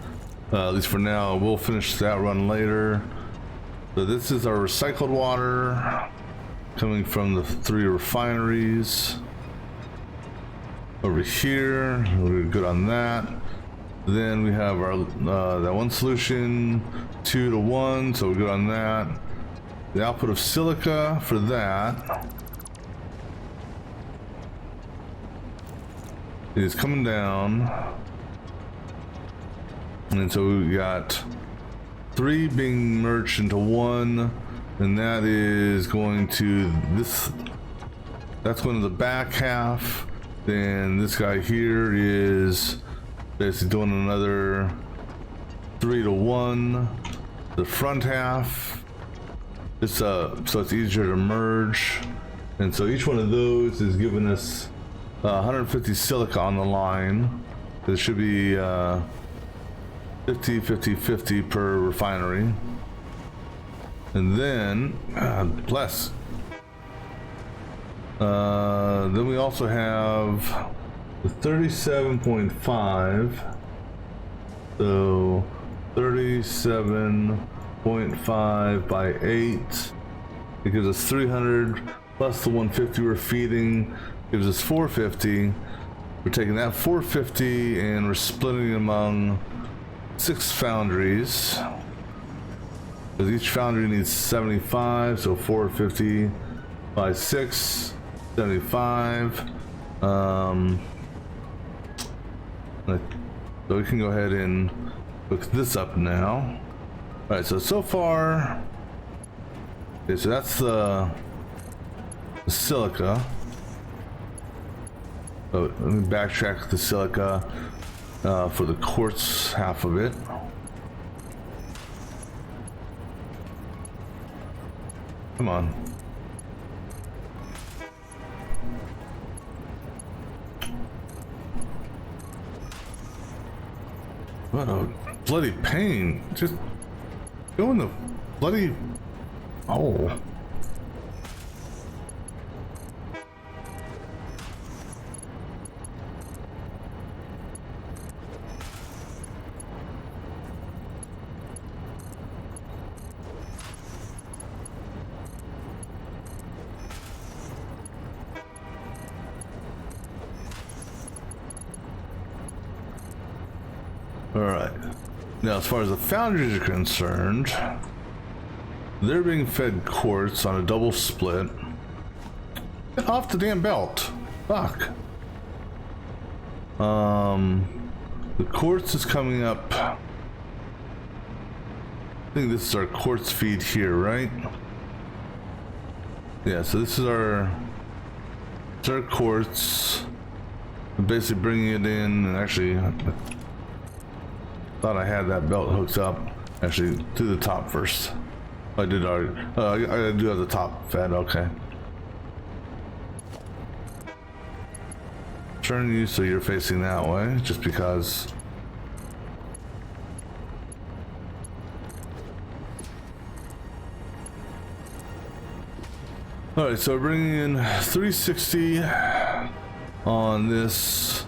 At least for now. We'll finish that run later. So this is our recycled water coming from the 3 refineries. Over here, we're good on that. Then we have our that one solution, 2 to 1, so we're good on that. The output of silica for that is coming down, and so we got 3 being merged into 1, and that is going to this, that's going to the back half. Then this guy here is basically doing another 3 to 1, the front half. It's so it's easier to merge. And so each one of those is giving us 150 silica on the line. It should be 50, 50, 50 per refinery. And then, bless. Then we also have the 37.5. So 37.5 by 8. It gives us 300 plus the 150 we're feeding, gives us 450. We're taking that 450 and we're splitting it among 6 foundries. Because each foundry needs 75, so 450 by 6, 75. So we can go ahead and look this up now. All right, so far, okay, so that's the silica. So let me backtrack the silica for the quartz half of it. Come on. What a bloody pain. Just go in the bloody hole. Alright. Now, as far as the foundries are concerned, they're being fed quartz on a double split. Get off the damn belt. Fuck. The quartz is coming up. I think this is our quartz feed here, right? Yeah, so this is our quartz. I'm basically bringing it in, and actually, thought I had that belt hooked up. Actually, to the top first. I did already. I do have the top fed. Okay. Turn you so you're facing that way, just because. All right, so we're bringing in 360 on this.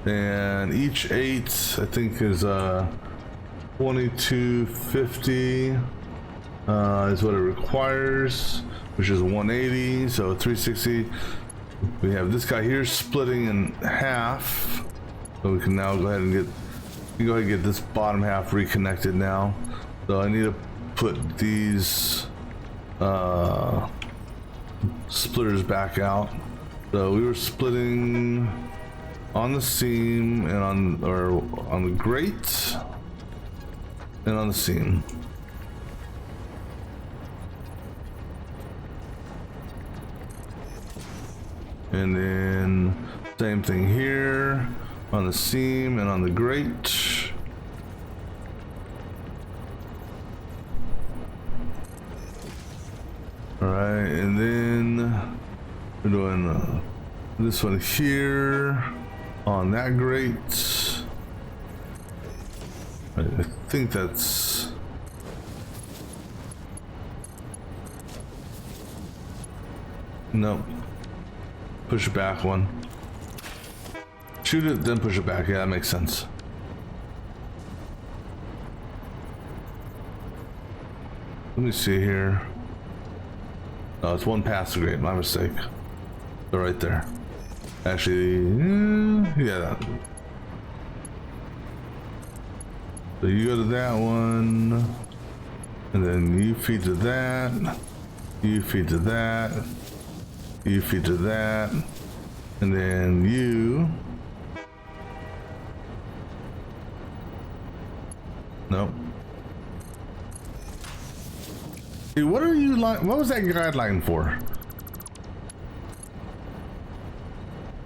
And each 8, I think, is 2250 is what it requires, which is 180. So 360. We have this guy here splitting in half. So we can now go ahead and get this bottom half reconnected now. So I need to put these splitters back out. So we were splitting on the seam and on the grate and on the seam. And then same thing here on the seam and on the grate. All right, and then we're doing this one here on that grate. I think that's no. Push it back one. Shoot it, then push it back. Yeah, that makes sense. Let me see here. Oh, it's one past the grate. My mistake. They're right there. Actually, yeah. So you go to that one, and then you feed to that, you feed to that, you feed to that, and then you. Nope. Dude, what are you like? What was that guideline for?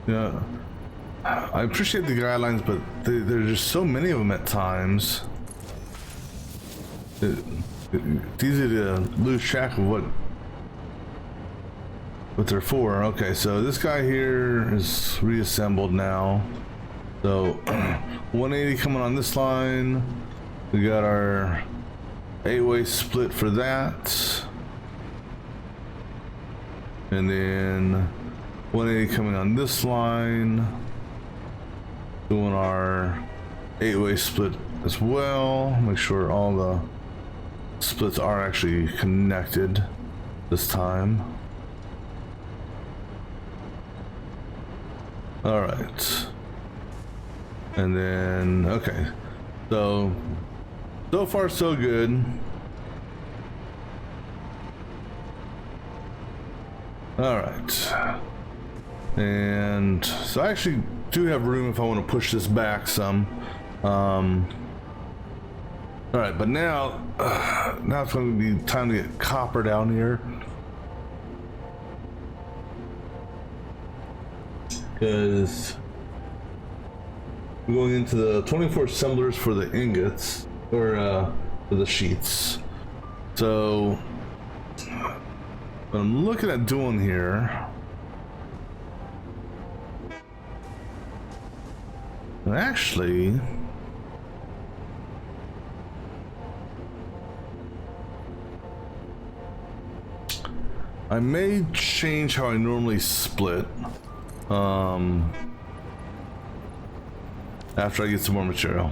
Yeah, I appreciate the guidelines, but there's just so many of them at times. It's easy to lose track of what But they're four. Okay, so this guy here is reassembled now. So 180 coming on this line. We got our 8-way split for that. And then 180 coming on this line. Doing our 8-way split as well. Make sure all the splits are actually connected this time. All right. And then, okay. So far so good. All right. And so I actually do have room if I want to push this back some. All right, but now it's going to be time to get copper down here. Because we're going into the 24 assemblers for the ingots, or for the sheets. So what I'm looking at doing here, actually, I may change how I normally split after I get some more material.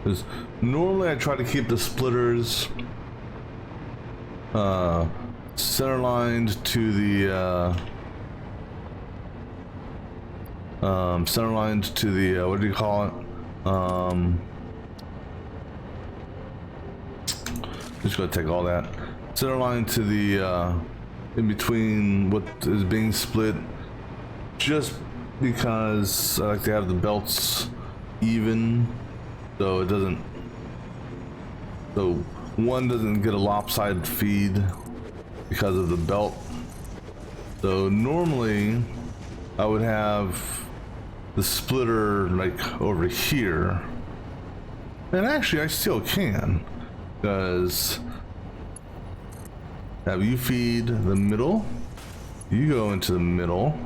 Because normally I try to keep the splitters center lined to the what do you call it? Just gonna take all that center line to the in between what is being split, just because I like to have the belts even, so it doesn't, so one doesn't get a lopsided feed because of the belt. So normally I would have the splitter like over here, and actually I still can, because have you feed the middle, you go into the middle,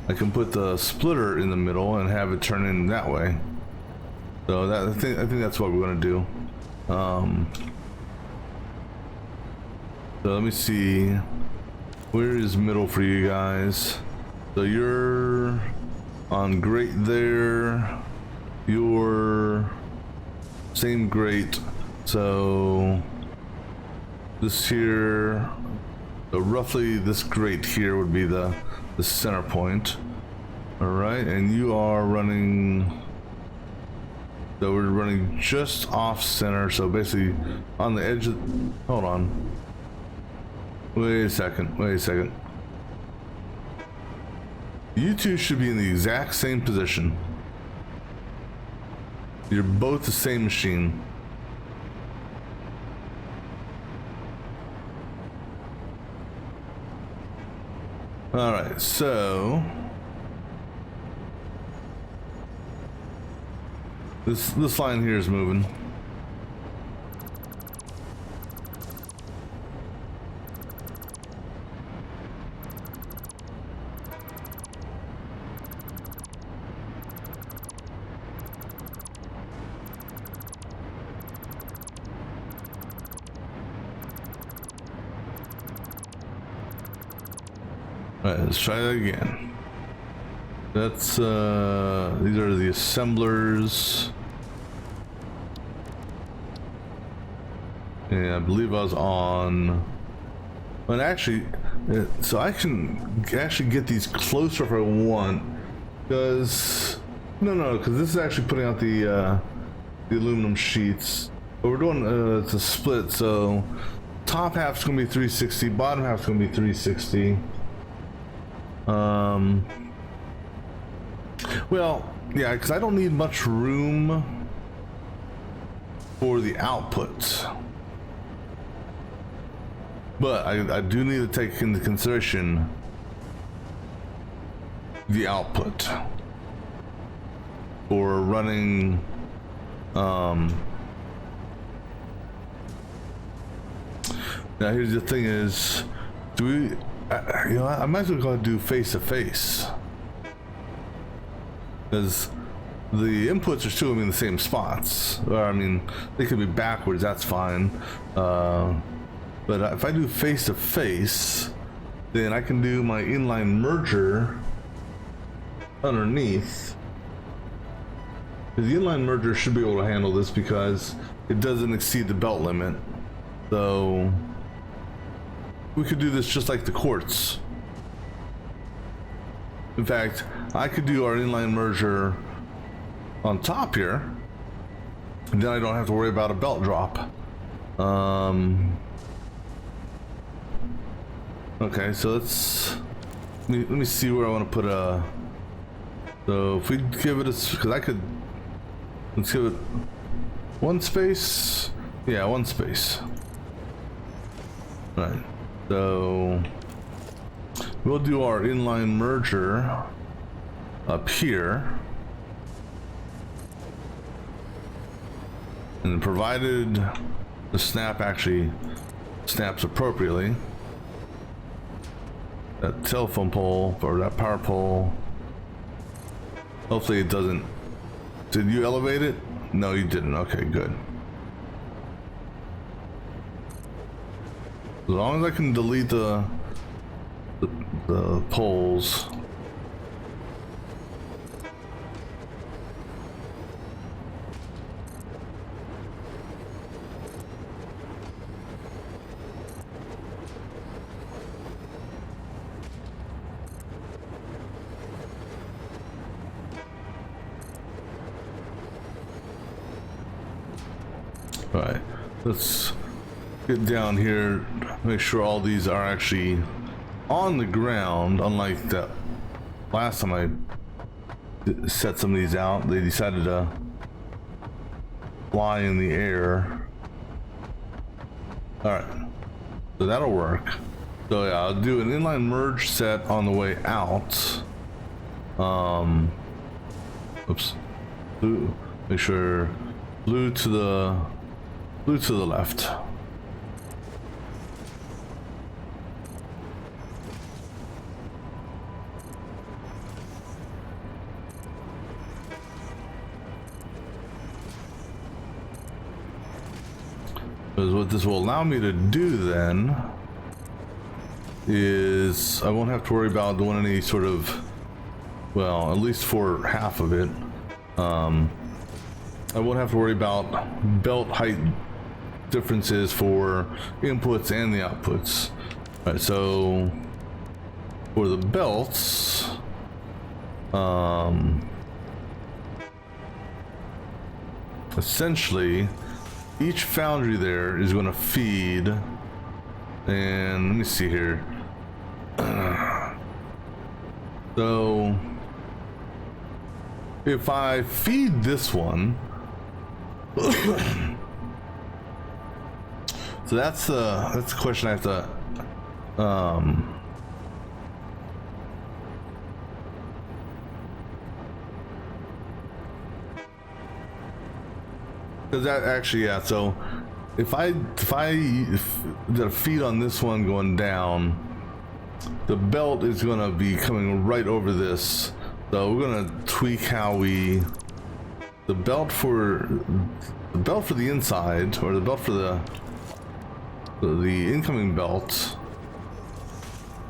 I can put the splitter in the middle and have it turn in that way. So that I think that's what we're going to do. So let me see, where is middle for you guys? So you're on grate there, you're same grate, so this here, so roughly this grate here would be the center point. All right, and you are running, so we're running just off center, so basically on the edge of, hold on, wait a second. You two should be in the exact same position. You're both the same machine. All right, so this line here is moving. All right, let's try that again. That's these are the assemblers. And I believe I was on, but actually, so I can actually get these closer if I want, because because this is actually putting out the aluminum sheets. But we're doing it's a split, so top half's gonna be 360, bottom half's gonna be 360. Well, yeah, because I don't need much room for the output, but I do need to take into consideration the output for running Now here's the thing is, do we, you know, I might as well go and do face to face. Because the inputs are still gonna be in the same spots. Or I mean, they could be backwards, that's fine. But if I do face to face, then I can do my inline merger underneath. The inline merger should be able to handle this because it doesn't exceed the belt limit. So we could do this just like the quartz. In fact, I could do our inline merger on top here, and then I don't have to worry about a belt drop. Okay, so let me see where I want to put a. So if we give it a, because I could, let's give it one space. Yeah, one space. All right. So we'll do our inline merger up here, and provided the snap actually snaps appropriately, that telephone pole or that power pole, hopefully it doesn't. Did you elevate it? No, you didn't. Okay, good. As long as I can delete the poles. All right, let's get down here, make sure all these are actually on the ground, unlike that last time I set some of these out. They decided to fly in the air. All right, so that'll work. So yeah, I'll do an inline merge set on the way out. Oops, blue, make sure blue to the left. Because what this will allow me to do then is I won't have to worry about doing any sort of, well, at least for half of it, I won't have to worry about belt height differences for inputs and the outputs. All right, so for the belts, essentially each foundry there is going to feed, and let me see here. So if I feed this one, so that's the question I have to because that actually, yeah, so if I did a feed on this one going down, the belt is going to be coming right over this. So we're going to tweak how we, the belt for the inside, or the belt for the incoming belt,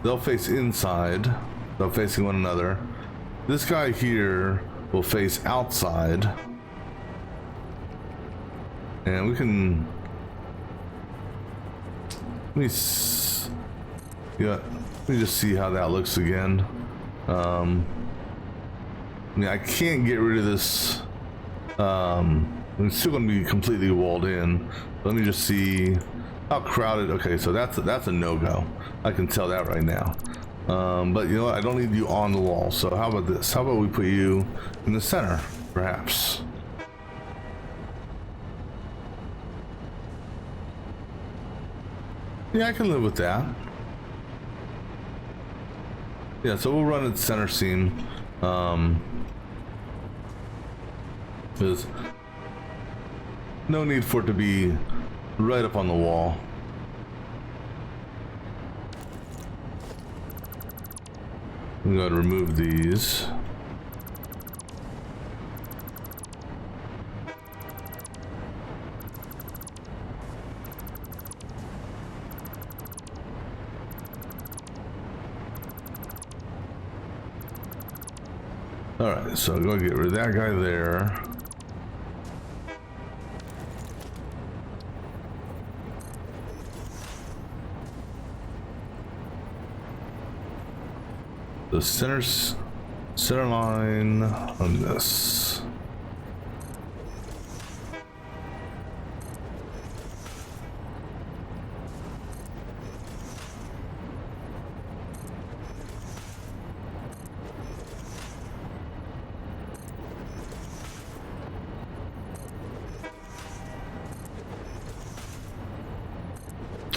they'll face inside, they'll facing one another. This guy here will face outside, and we can, let me just see how that looks again. I mean, I can't get rid of this. It's still going to be completely walled in. Let me just see how crowded. Okay, so that's a no-go. I can tell that right now. But you know what? I don't need you on the wall. So how about this? How about we put you in the center, perhaps? Yeah, I can live with that. Yeah, so we'll run at center seam. There's no need for it to be right up on the wall. I'm going to remove these. Alright, so I'm going to get rid of that guy there. The center line on this.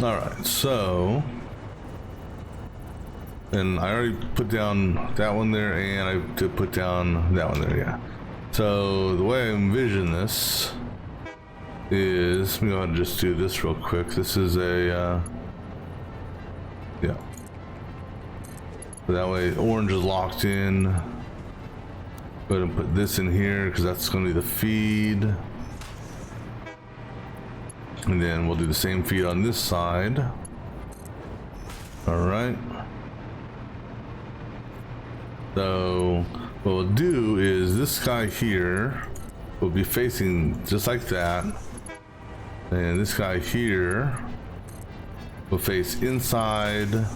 All right, so, and I already put down that one there, and I did put down that one there, yeah. So the way I envision this is, let me go ahead and just do this real quick. This is a, yeah. So that way orange is locked in. Go ahead and put this in here, because that's going to be the feed. And then we'll do the same feed on this side. All right. So what we'll do is this guy here will be facing just like that. And this guy here will face inside.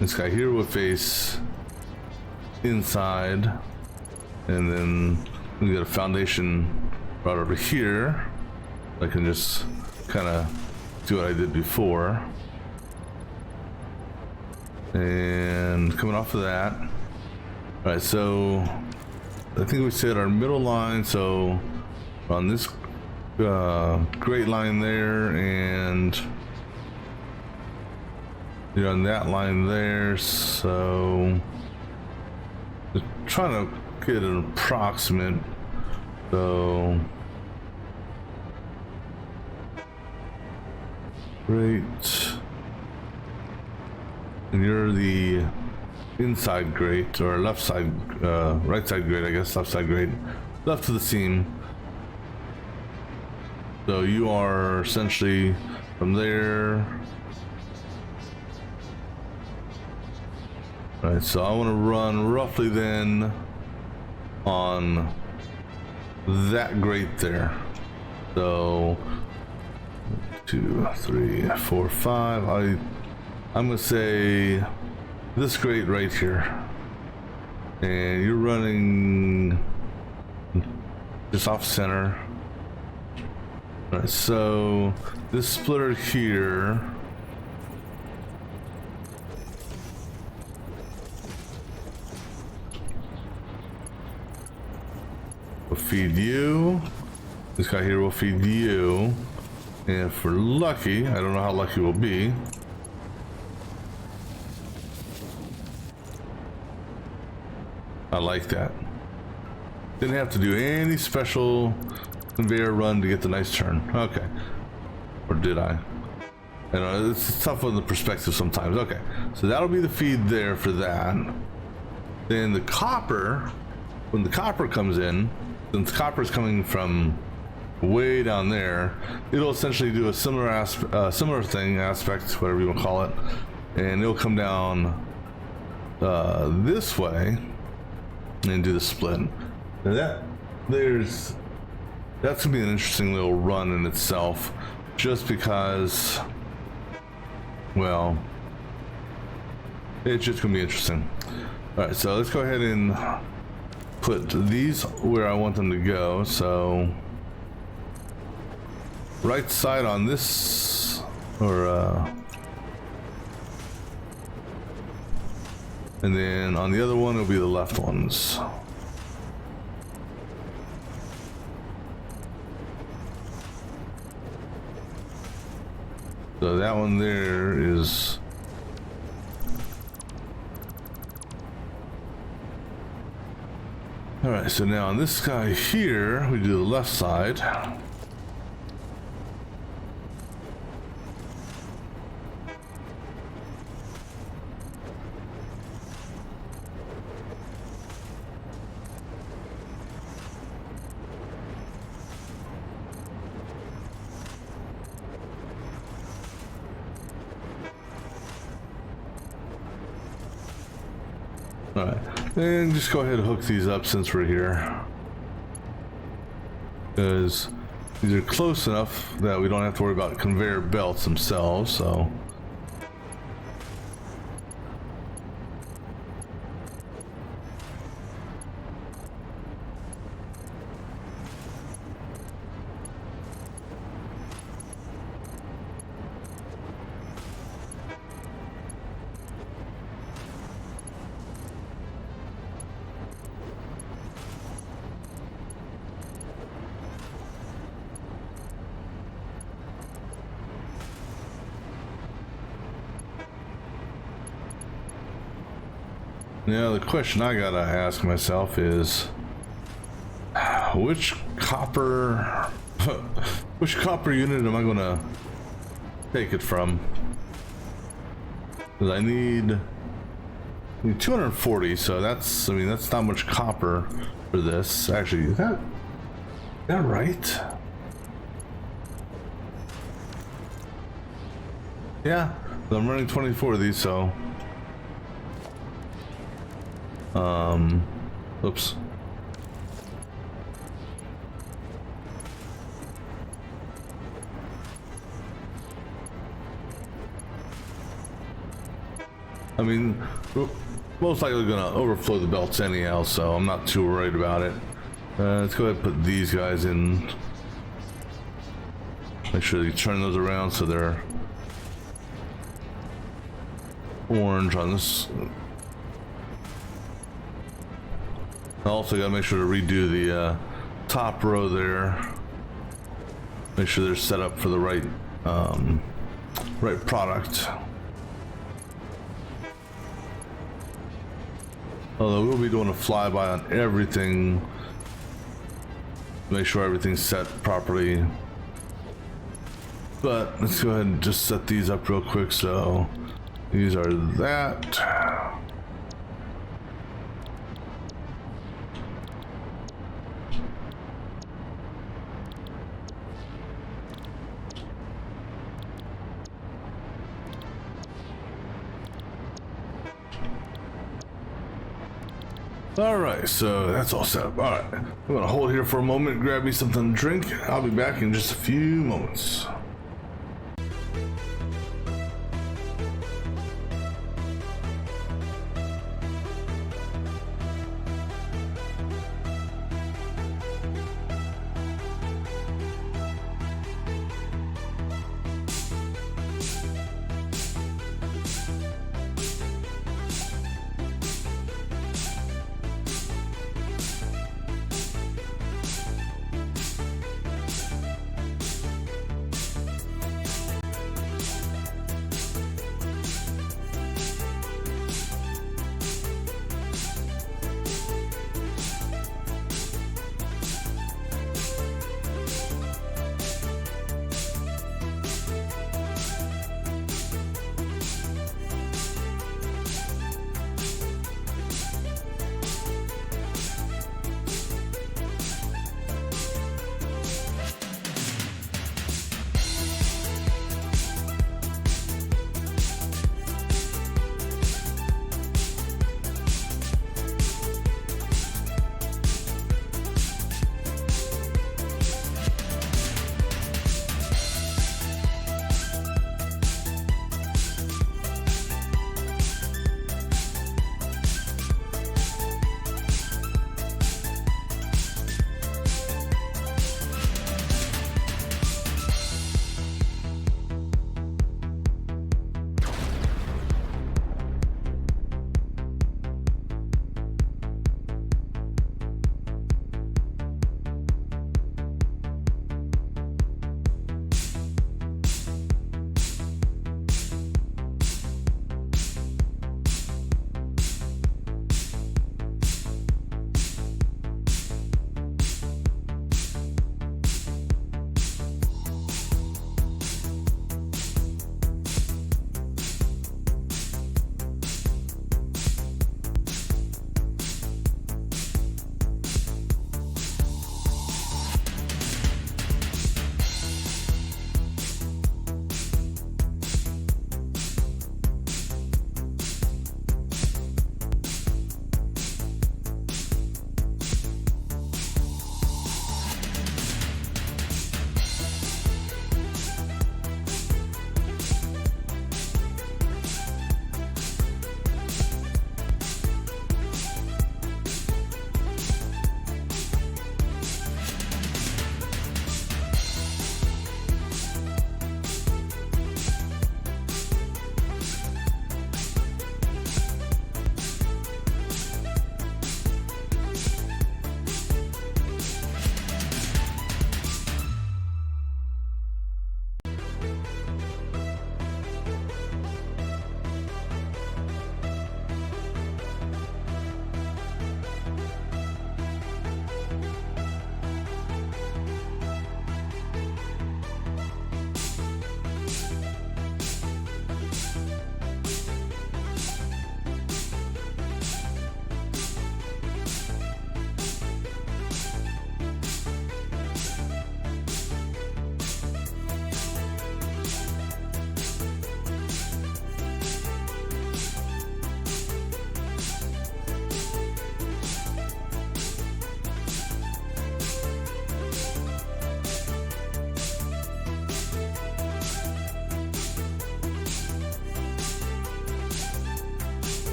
This guy here will face inside. And then we got a foundation right over here. I can just kind of do what I did before. And coming off of that. All right, so I think we said our middle line, so on this great line there, and you're on that line there, so just trying to get an approximate. So great, and you're the inside grate, or left side, right side grate, I guess, left side grate, left of the seam. So you are essentially from there. All right, so I want to run roughly then on that grate there. So 2, 3, 4, 5. I'm gonna say this grate right here, and you're running just off center. All right, so this splitter here will feed you. This guy here will feed you. And if we're lucky, I don't know how lucky we'll be, I like that. Didn't have to do any special conveyor run to get the nice turn. Okay. Or did I? I don't know, it's tough on the perspective sometimes. Okay. So that'll be the feed there for that. Then the copper, when the copper comes in, since copper is coming from way down there, it'll essentially do a similar aspect, whatever you want to call it, and it'll come down this way and do the split. And that's gonna be an interesting little run in itself, just because, well, it's just gonna be interesting. All right, so let's go ahead and put these where I want them to go. So right side on this, or and then on the other one it'll be the left ones. So that one there is all right. So now on this guy here, we do the left side. Alright, and just go ahead and hook these up since we're here. Because these are close enough that we don't have to worry about conveyor belts themselves, so. Now the question I gotta ask myself is, which copper unit am I gonna take it from? Because I need 240, so that's, I mean, that's not much copper for this. Actually, is that right? Yeah, I'm running 24 of these, so. Oops. I mean, we're most likely gonna overflow the belts anyhow, so I'm not too worried about it. Let's go ahead and put these guys in. Make sure you turn those around so they're orange on this. Also gotta make sure to redo the top row there. Make sure they're set up for the right right product. Although we'll be doing a flyby on everything. Make sure everything's set properly. But let's go ahead and just set these up real quick. So these are that. Alright, so that's all set up. Alright, I'm gonna hold here for a moment, grab me something to drink. I'll be back in just a few moments.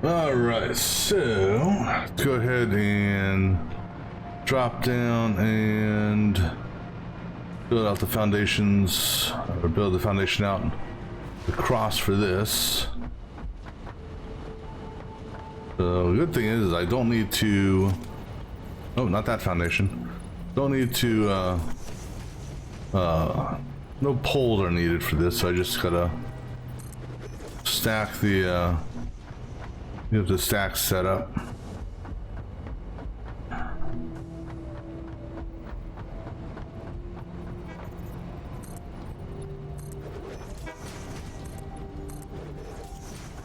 All right, so let's go ahead and drop down and build out the foundations, or build the foundation out across for this. The good thing is I don't need to, oh, not that foundation. Don't need to, no poles are needed for this, so I just gotta stack the, you have the stack set up.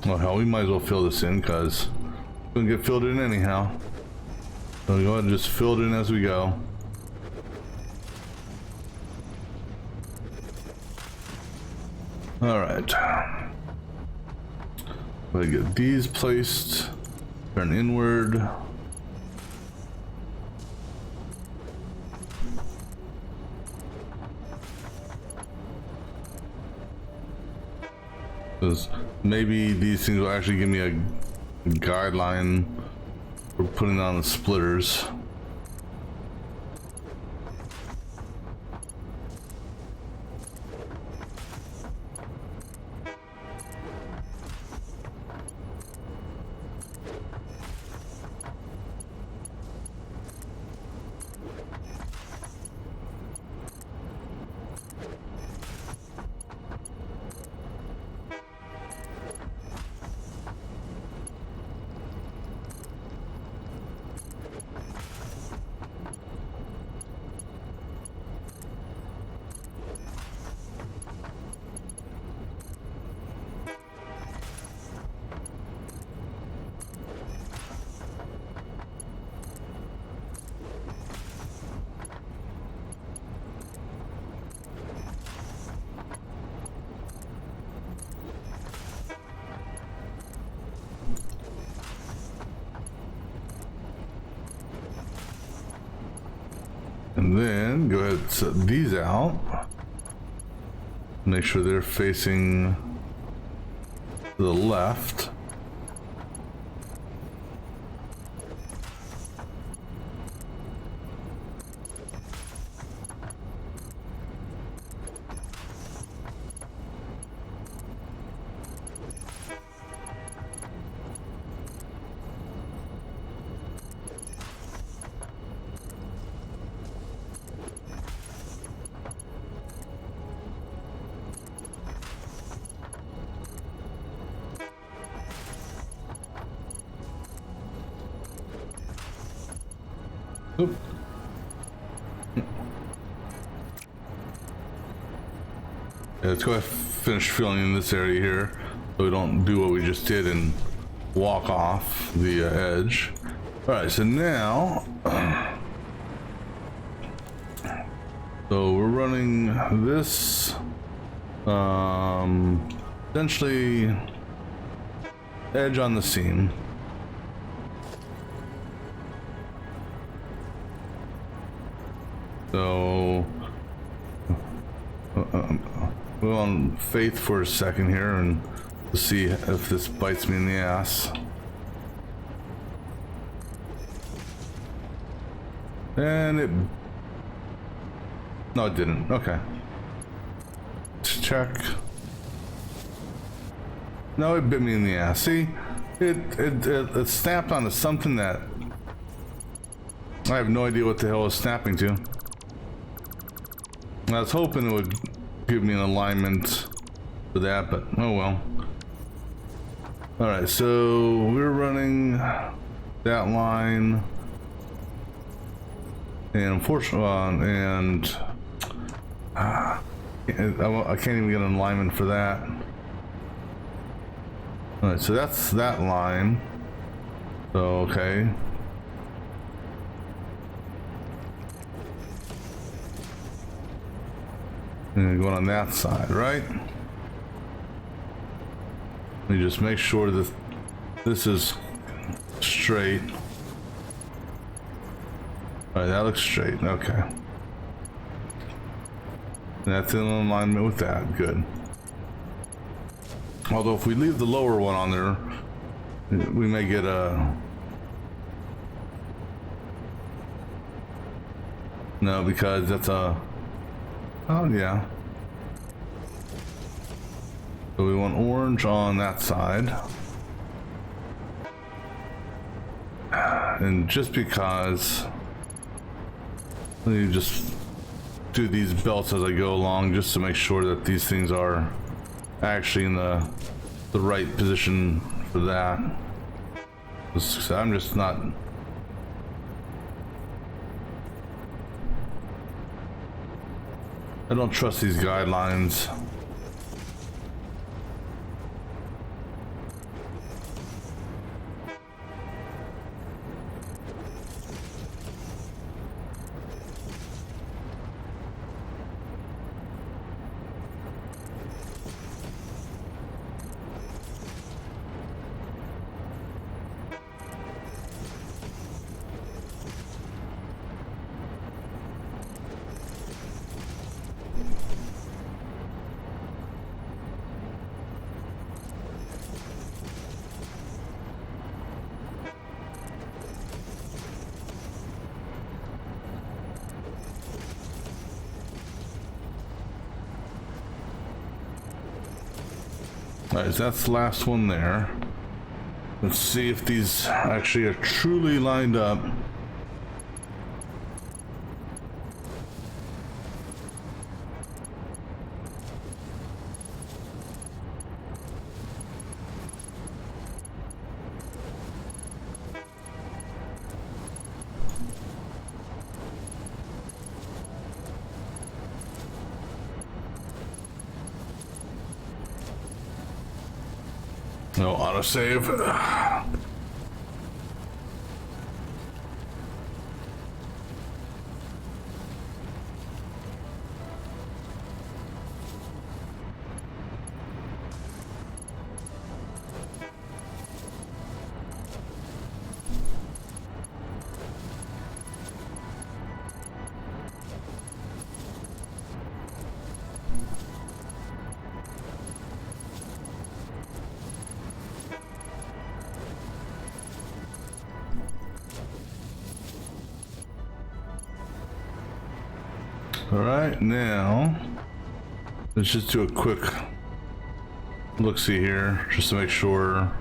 Well, hell, we might as well fill this in because it's gonna get filled in anyhow. So go ahead and just fill it in as we go. All right. I get these placed, turn inward. Because maybe these things will actually give me a guideline for putting on the splitters. And then go ahead and set these out. Make sure they're facing to the left. Oop. Yeah, let's go ahead and finish filling in this area here so we don't do what we just did and walk off the edge. All right, so now, so we're running this, essentially edge on the seam. So we'll on faith for a second here and see if this bites me in the ass. And it, no, it didn't. Okay. Let's check. No, it bit me in the ass. See, it snapped onto something that I have no idea what the hell it's snapping to. I was hoping it would give me an alignment for that, but oh well. Alright, so we're running that line. And unfortunately, I can't even get an alignment for that. Alright, so that's that line. So, okay. And going on that side, right? Let me just make sure that this is straight. Alright, that looks straight, okay. And that's in alignment with that, good. Although if we leave the lower one on there, We may get a... No, because that's a... Oh, yeah. So we want orange on that side. And just because... Let me just do these belts as I go along just to make sure that these things are actually in the right position for that. I'm just not... I don't trust these guidelines. Alright, so that's the last one there. Let's see if these actually are truly lined up. No autosave. All right, now let's just do a quick look-see here, just to make sure.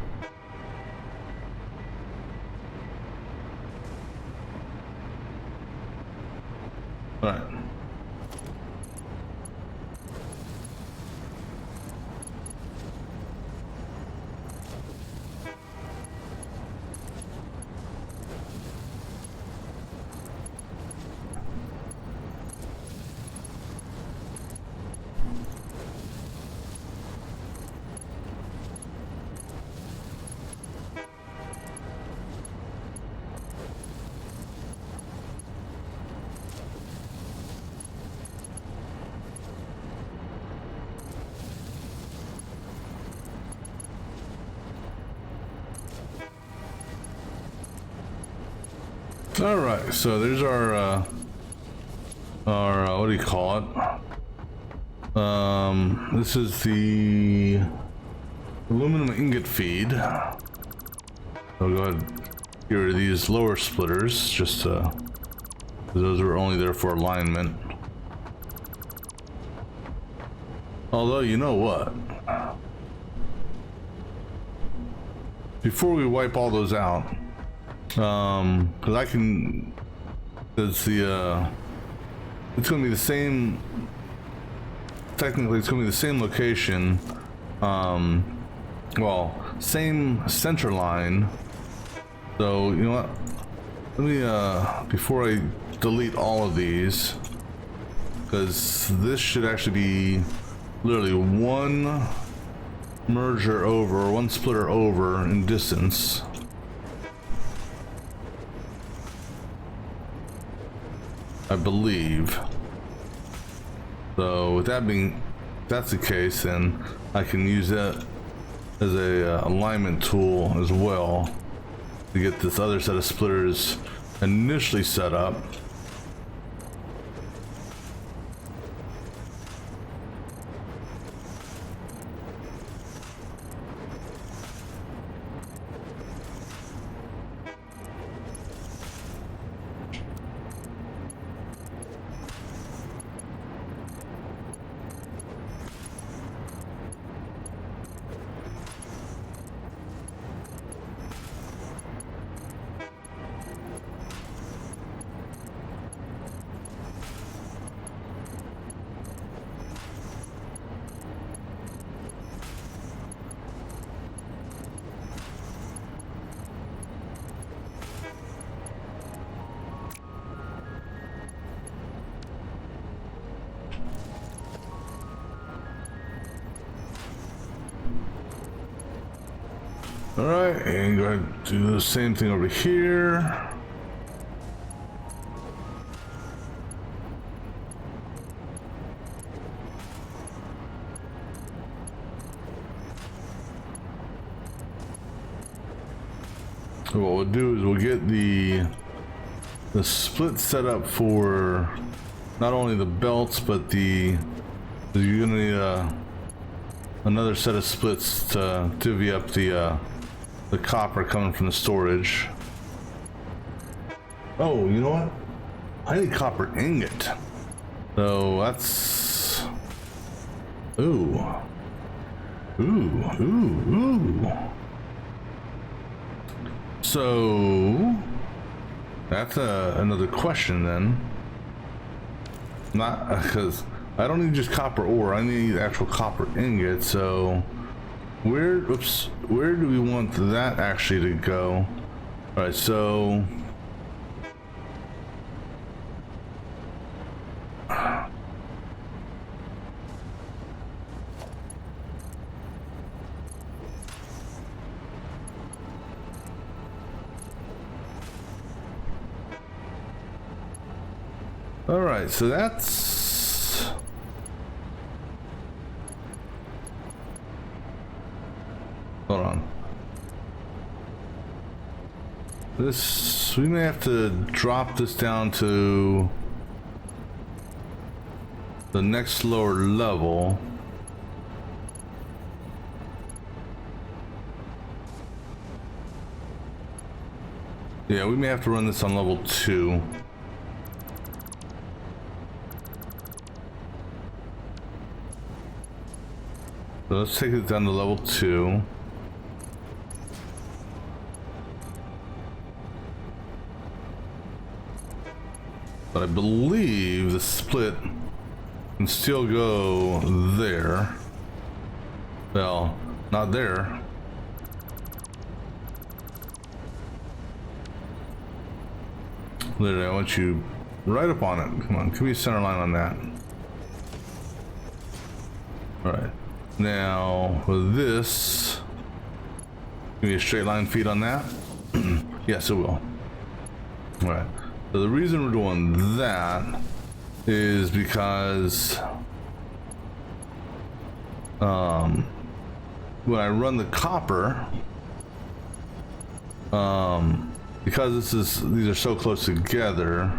All right. All right, so there's our what do you call it? This is the aluminum ingot feed. So go ahead and get rid of these lower splitters, just those were only there for alignment. Although, you know what? Before we wipe all those out, because I can, it's the, it's going to be the same, technically it's going to be the same location, well, same center line. So, you know what, let me, before I delete all of these, because this should actually be literally one merger over, one splitter over in distance. I believe. So with that being, if that's the case, then I can use that as a alignment tool as well to get this other set of splitters initially set up. All right, and go ahead and do the same thing over here. So what we'll do is we'll get the split set up for not only the belts, but you're gonna need another set of splits to divvy up the copper coming from the storage. Oh, you know what? I need copper ingot. So that's ooh. So that's another question then. Not because I don't need just copper ore, I need actual copper ingot. So where do we want that actually to go? All right, so all right, so that's hold on. This we may have to drop this down to the next lower level. Yeah, we may have to run this on level 2. So let's take it down to level 2. But I believe the split can still go there. Well, not there. Literally, I want you right up on it. Come on, give me a center line on that. Alright. Now, with this, give me a straight line feed on that. Yes, it will. Alright. So the reason we're doing that is because when I run the copper, because these are so close together,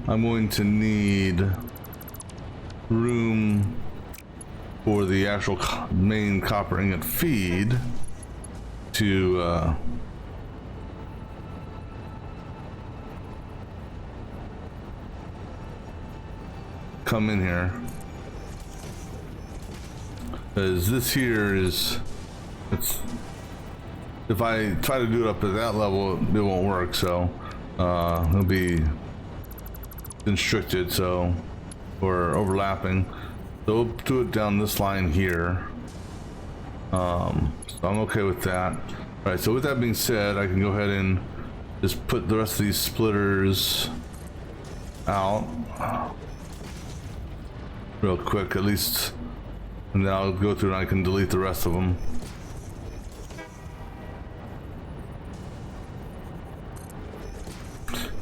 I'm going to need room for the actual main copper ingot feed to come in here, because this here is, if I try to do it up at that level, it won't work. So it'll be constricted, so or overlapping. So we'll do it down this line here. So I'm okay with that. All right, so with that being said, I can go ahead and just put the rest of these splitters out real quick, at least, and then I'll go through and I can delete the rest of them.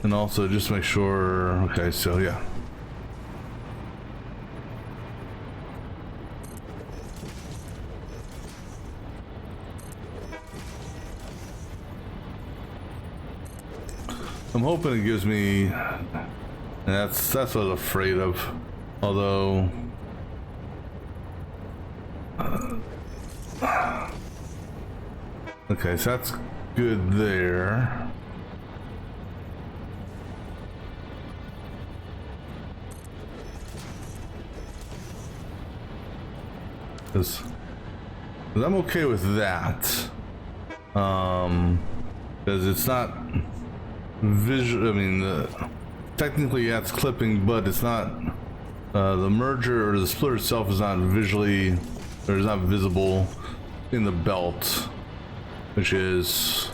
And also just make sure, okay, so yeah. I'm hoping it gives me, and that's what I was afraid of. Although, okay, so that's good there. Because I'm okay with that. Because it's not visual. I mean, technically, yeah, it's clipping, but it's not. The merger or the splitter itself is not visually, or is not visible in the belt, which is.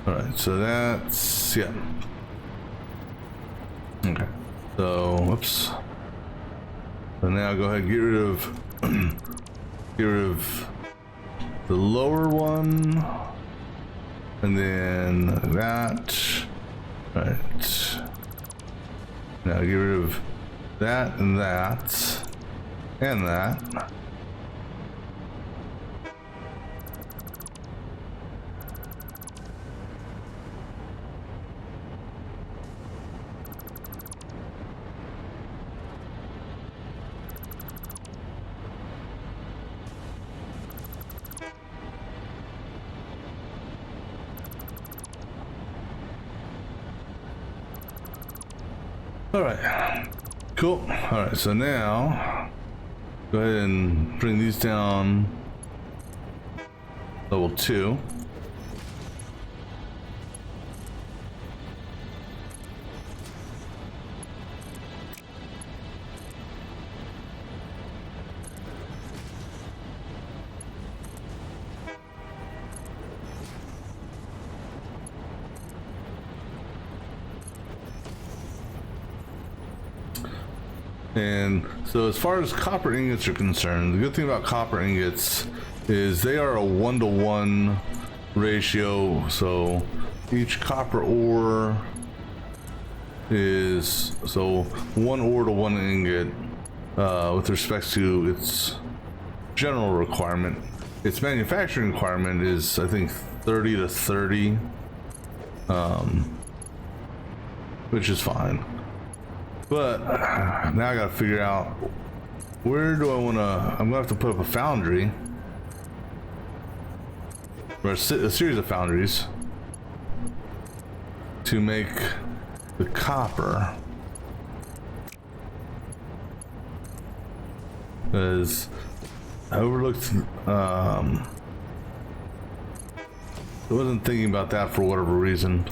All right, so that's, yeah. Okay. So, whoops. So now go ahead and get rid of get rid of the lower one, and then that. Right. Now get rid of that and that and that. All right, cool. All right, so now go ahead and bring these down level 2. And so as far as copper ingots are concerned, the good thing about copper ingots is they are a 1-to-1 ratio. So each copper ore is, so 1 ore to 1 ingot with respect to its general requirement. Its manufacturing requirement is, I think, 30 to 30, which is fine. But now I gotta figure out, where do I wanna, I'm gonna have to put up a foundry, or a series of foundries to make the copper, because I overlooked, I wasn't thinking about that for whatever reason.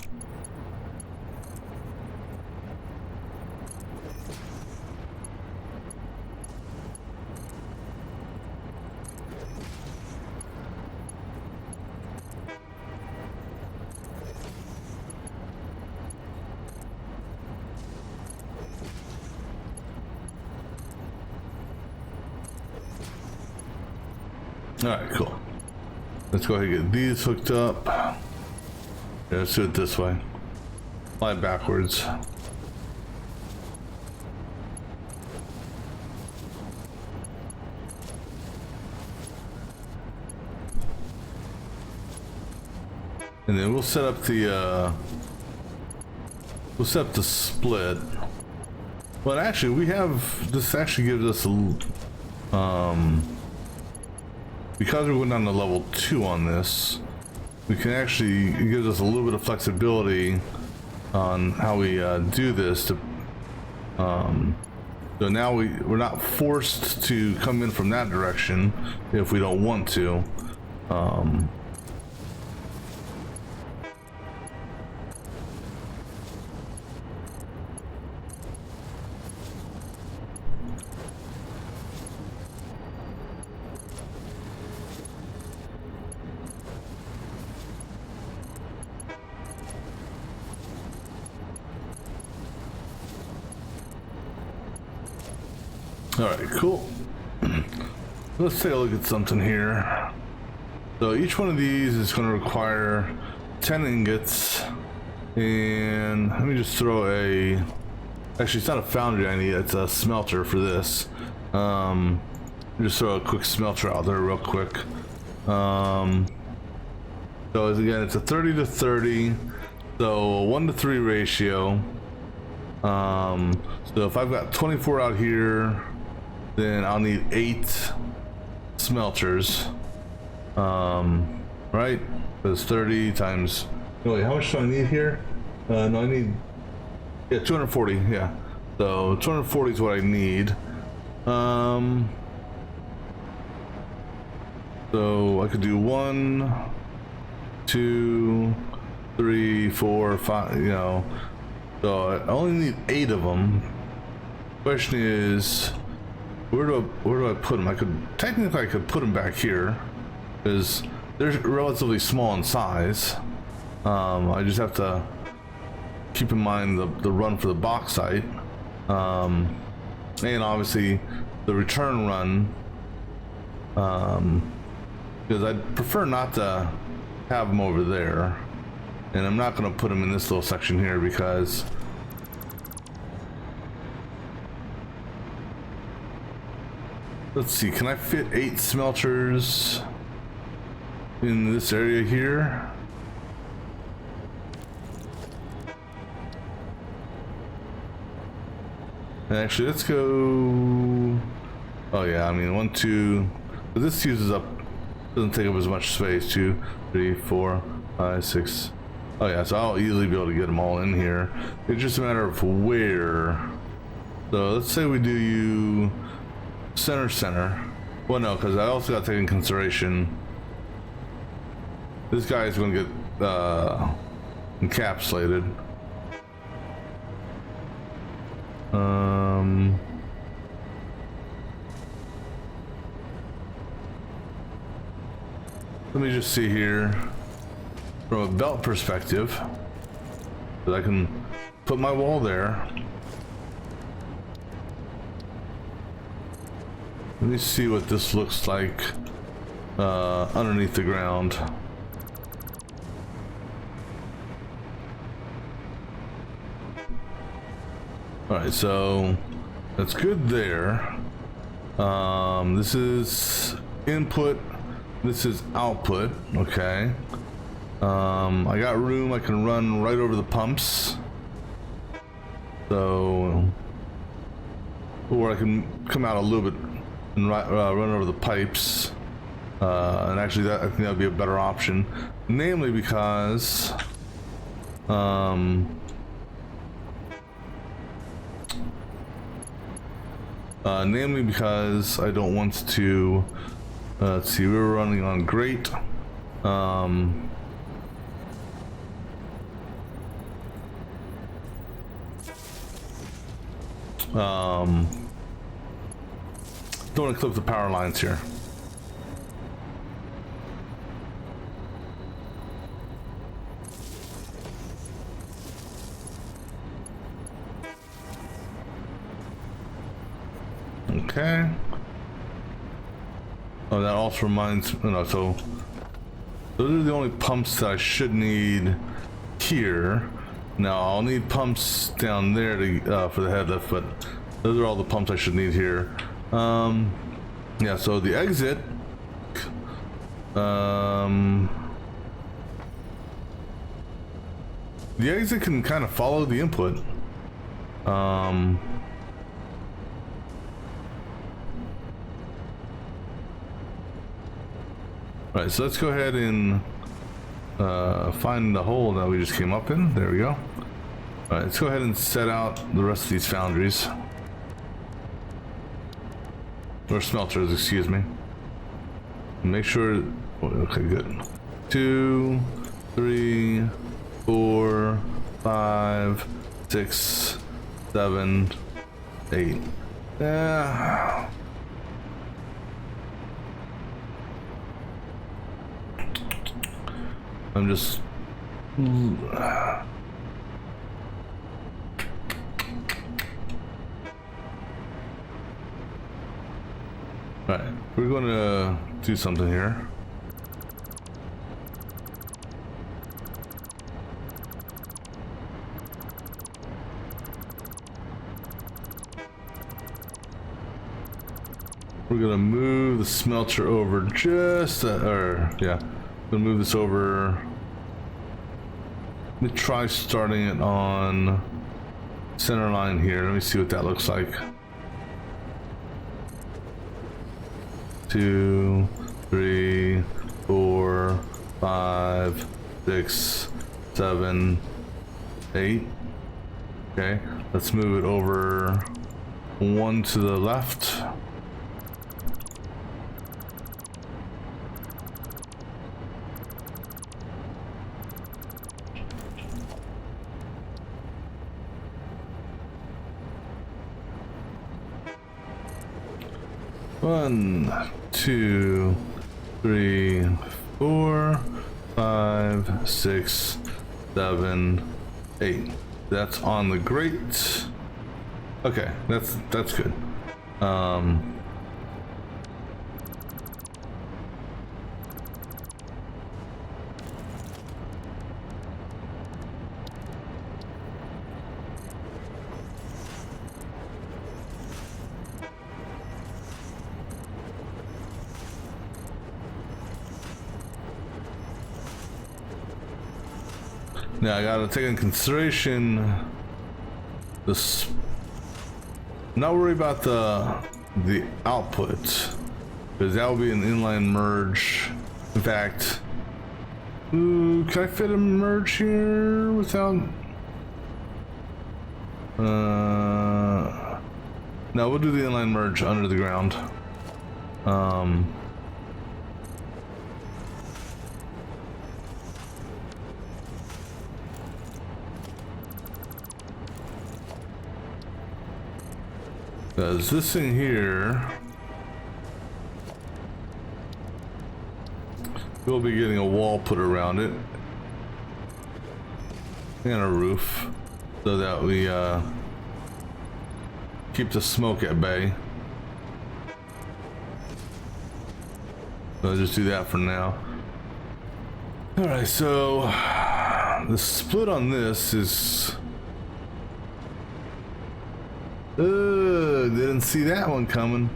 All right, cool. Let's go ahead and get these hooked up. Yeah, let's do it this way. Fly backwards. And then we'll set up the split. But actually, we have, this actually gives us a because we went down to level 2 on this, we can actually, it gives us a little bit of flexibility on how we do this. So now we're not forced to come in from that direction if we don't want to. All right, cool. Let's take a look at something here. So each one of these is going to require 10 ingots, and let me just throw a, actually it's not a foundry I need, it's a smelter for this. Just throw a quick smelter out there real quick. So again, it's a 30 to 30, so a 1 to 3 ratio. So if I've got 24 out here, then I'll need 8 smelters, right? Because 30 times, no wait, how much do I need here? No, I need, yeah, 240, yeah. So 240 is what I need. So I could do 1, 2, 3, 4, 5, you know. So I only need 8 of them. Question is, where do I put them? I could put them back here, because they're relatively small in size. I just have to keep in mind the run for the bauxite, and obviously the return run, because I'd prefer not to have them over there, and I'm not going to put them in this little section here because let's see, can I fit 8 smelters in this area here? And actually, let's go. Oh yeah, I mean 1, 2. But this uses up, doesn't take up as much space. 2, 3, 4, 5, 6. Oh yeah, so I'll easily be able to get them all in here. It's just a matter of where. So let's say we do you center. Well, no, because I also got to take in consideration this guy is going to get encapsulated. Let me just see here from a belt perspective that I can put my wall there. Let me see what this looks like underneath the ground. Alright, so that's good there. This is input, this is output, okay. I got room, I can run right over the pumps. So, or I can come out a little bit and run over the pipes. And actually I think that would be a better option. Namely because, I don't want to, let's see, we were running on grate. Don't want to clip the power lines here. Okay. Oh, that also reminds me, no, so those are the only pumps that I should need here. Now I'll need pumps down there to for the head lift, but those are all the pumps I should need here. Yeah, so the exit, can kind of follow the input. Right, so let's go ahead and find the hole that we just came up in. There we go. All right, let's go ahead and set out the rest of these foundries. Or smelters, excuse me. Make sure, okay, good. 2, 3, 4, 5, 6, 7, 8. Yeah. I'm just Alright, we're going to do something here. We're going to move the smelter over just, yeah. Gonna move this over. Let me try starting it on center line here. Let me see what that looks like. 2, 3, 4, 5, 6, 7, 8. Okay, let's move it over 1 to the left. One, 2, 3, 4, 5, 6, 7, 8. That's on the grate. Okay, that's good. Now I gotta take in consideration this. Not worry about the output, because that will be an inline merge. In fact, ooh, can I fit a merge here without? No, we'll do the inline merge under the ground. Because this thing here we'll be getting a wall put around it and a roof so that we keep the smoke at bay. So I'll just do that for now. Alright, so the split on this is didn't see that one coming.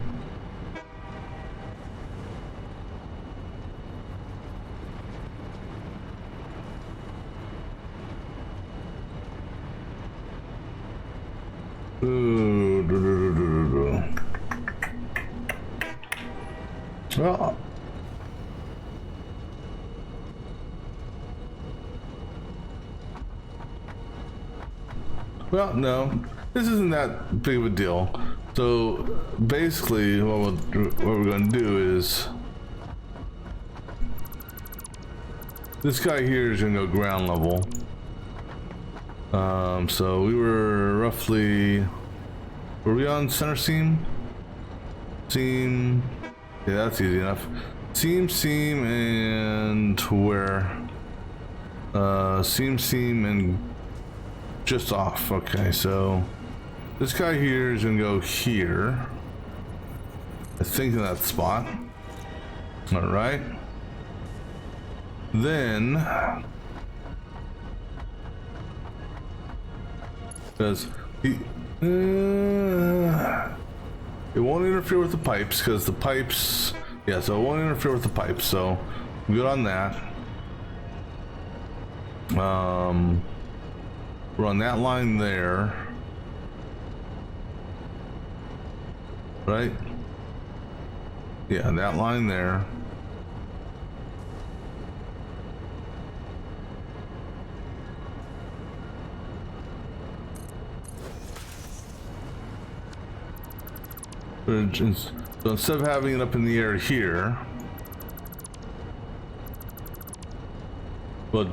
Well, no, this isn't that big of a deal. So basically what we're going to do is this guy here is going to go ground level. So we were roughly, were we on center seam? Seam, yeah, that's easy enough. Seam, and where? Seam, and just off. Okay, so this guy here is gonna go here. I think in that spot. All right. Then, because it won't interfere with the pipes, because the pipes, yeah, so it won't interfere with the pipes, so good on that. We're on that line there, right? Yeah, that line there. So instead of having it up in the air here, we'll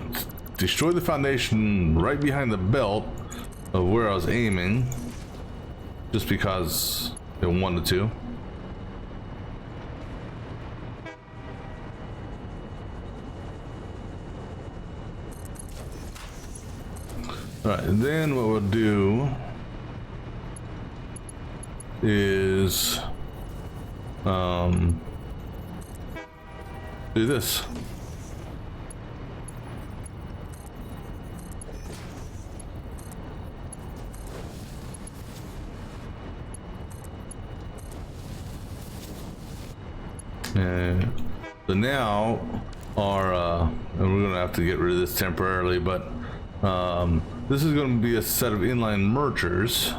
destroy the foundation right behind the belt of where I was aiming, just because it wanted to. Alright, and then what we'll do is do this. And so now our and we're gonna have to get rid of this temporarily, but this is going to be a set of inline mergers.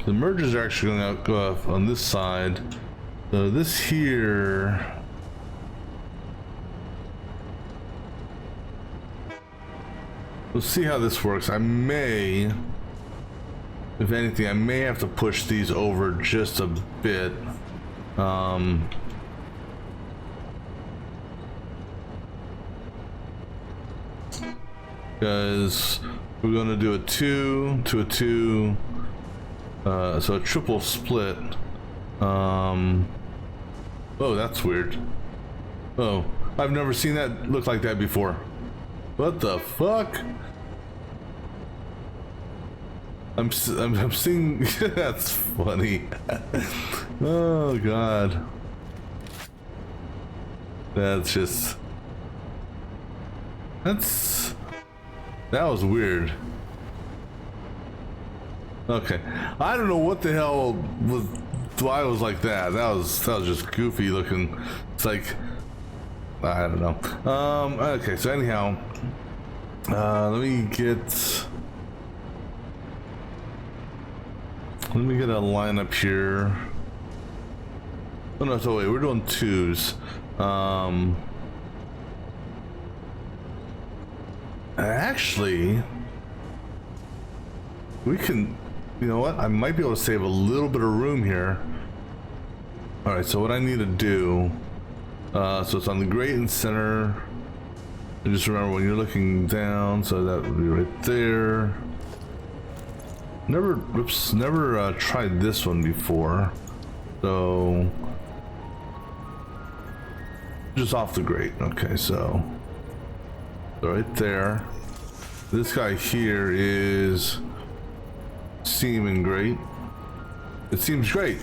The mergers are actually going to go up on this side. So this here, we'll see how this works. I may, if anything, I may have to push these over just a bit. Because we're going to do a 2 to a 2, So a triple split. Oh, that's weird. Oh, I've never seen that look like that before. What the fuck? I'm seeing. That's funny. Oh god. That's just. That was weird. Okay, I don't know what the hell was why it was like that. That was just goofy looking. It's like I don't know. Okay, so anyhow, let me get a lineup here. Oh no, so wait, we're doing twos. Actually, we can, you know what? I might be able to save a little bit of room here. All right, so what I need to do, so it's on the grate and center. And just remember when you're looking down, so that would be right there. Never tried this one before. So, just off the grate. Okay, so right there. This guy here is seeming great. It seems great.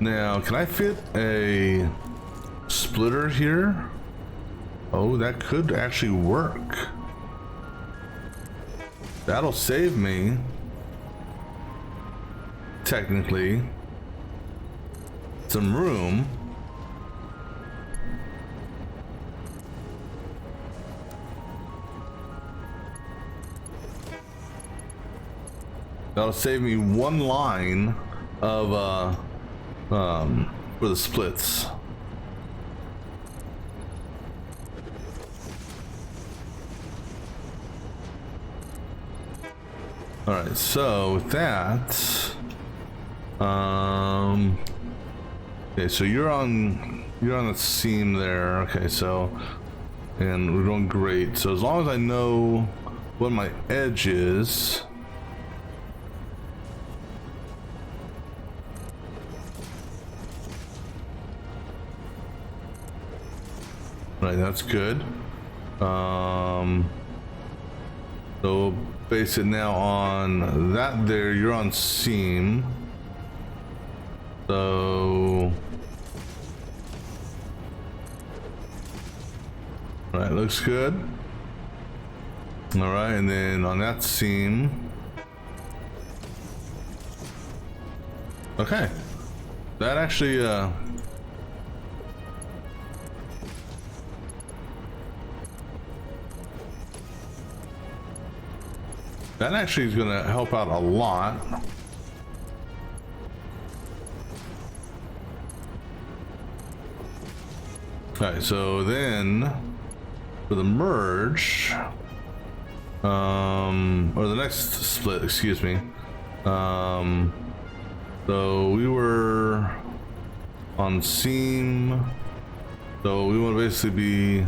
Now, can I fit a splitter here? Oh, that could actually work. That'll save me, technically, some room. That'll save me one line of for the splits. All right, so with that, okay, so you're on the seam there. Okay, so, and we're doing great. So as long as I know what my edge is. Right, that's good. So we'll base it now on that there. You're on seam. So, right, looks good. All right, and then on that seam. Okay, that actually is going to help out a lot. Okay, so then for the merge, or the next split, excuse me. So we were on seam, so we want to basically be.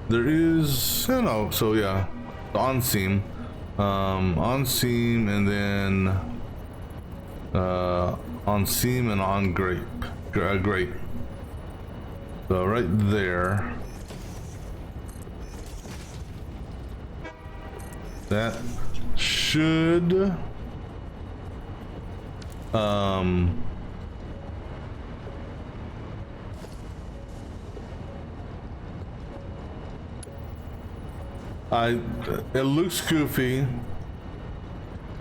There is, I don't know, so yeah, on seam, and then on seam and on grate. So right there, that should it looks goofy.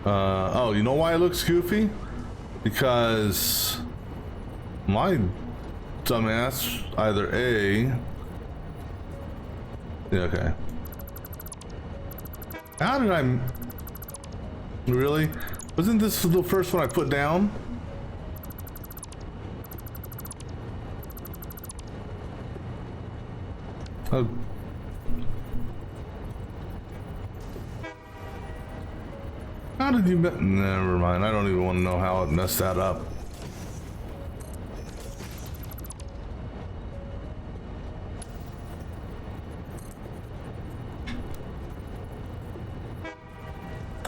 Oh, you know why it looks goofy? Because my dumbass either A. Yeah, okay. How did I really? Wasn't this the first one I put down? Oh. How did you never mind, I don't even want to know how it messed that up.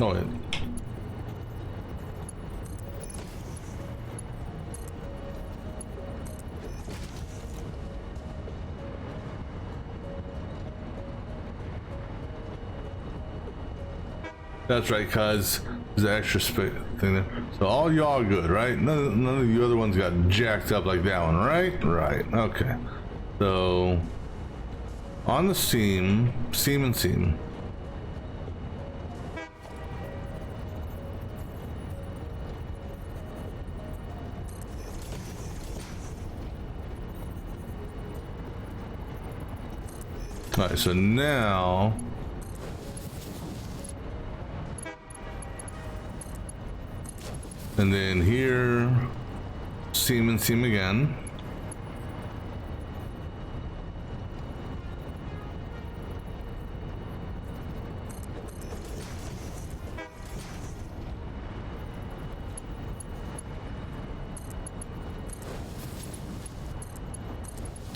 Oh, wait. That's right, cuz there's an extra space thing there. So all y'all good, right? None of the other ones got jacked up like that one, right? Right. Okay. So on the seam. All right. So now. And then here, seam again.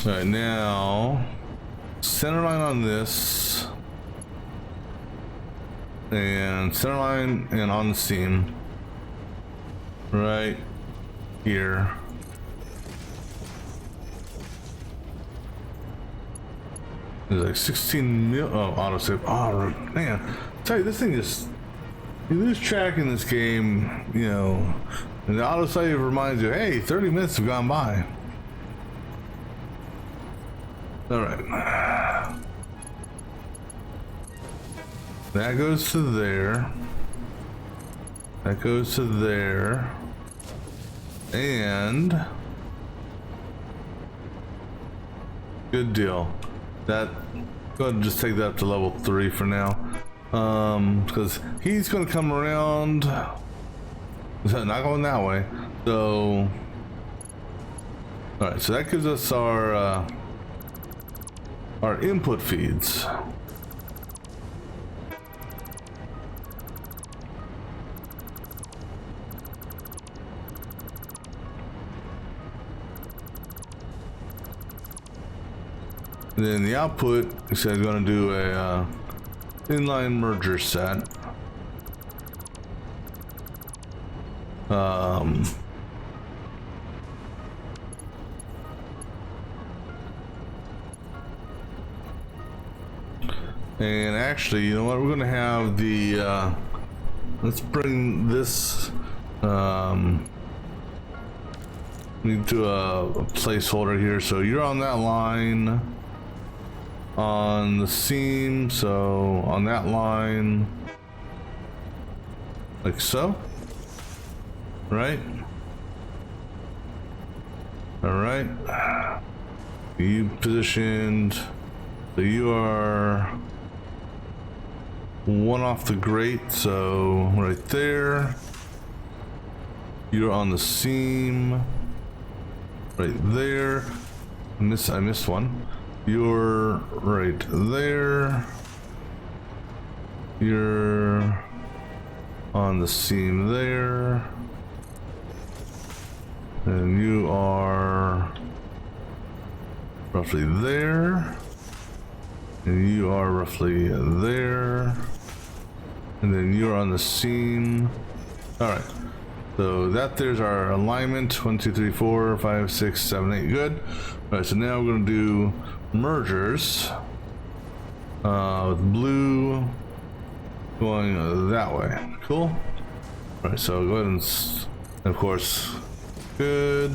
All right, now center line on this, and center line and on the seam. Right here. There's like 16 mil. Oh, autosave. Oh, man. I tell you, this thing is. You lose track in this game, you know, and the autosave reminds you, hey, 30 minutes have gone by. Alright. That goes to there. That goes to there. And good deal. That go ahead and just take that up to level 3 for now. Because he's gonna come around. Not going that way. So alright, so that gives us our input feeds. And then the output, he said, going to do a inline merger set. And actually, you know what? We're going to have the. Let's bring this. Into a placeholder here. So you're on that line. On the seam, so on that line, like so, right? All right. You positioned, so you are one off the grate, so right there. You're on the seam, right there. I missed one. You're right there. You're on the seam there. And you are roughly there. And you are roughly there. And then you're on the seam. Alright. So that there's our alignment. 1, 2, 3, 4, 5, 6, 7, 8. Good. Alright, so now we're going to do mergers with blue going that way. Cool. All right, so go ahead and of course, good.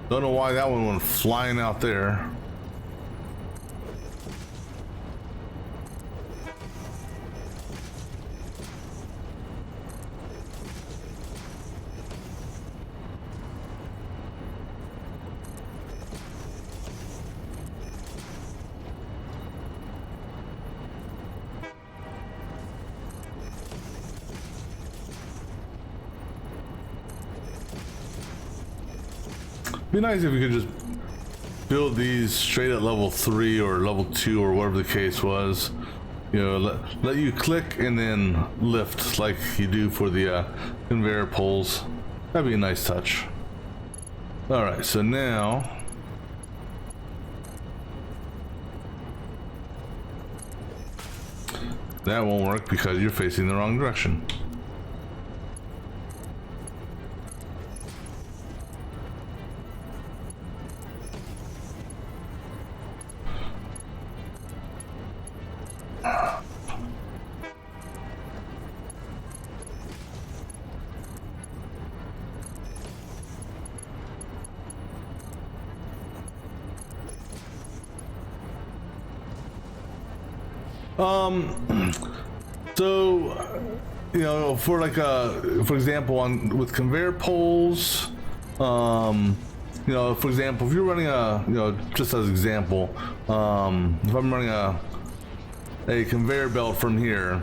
Don't know why that one went flying out there. Be nice if we could just build these straight at level 3 or level 2 or whatever the case was. You know, let you click and then lift like you do for the conveyor poles. That'd be a nice touch. All right, so now That won't work because you're facing the wrong direction. So, you know, for like for example, with conveyor poles, you know, for example, if you're running just as an example, if I'm running a conveyor belt from here,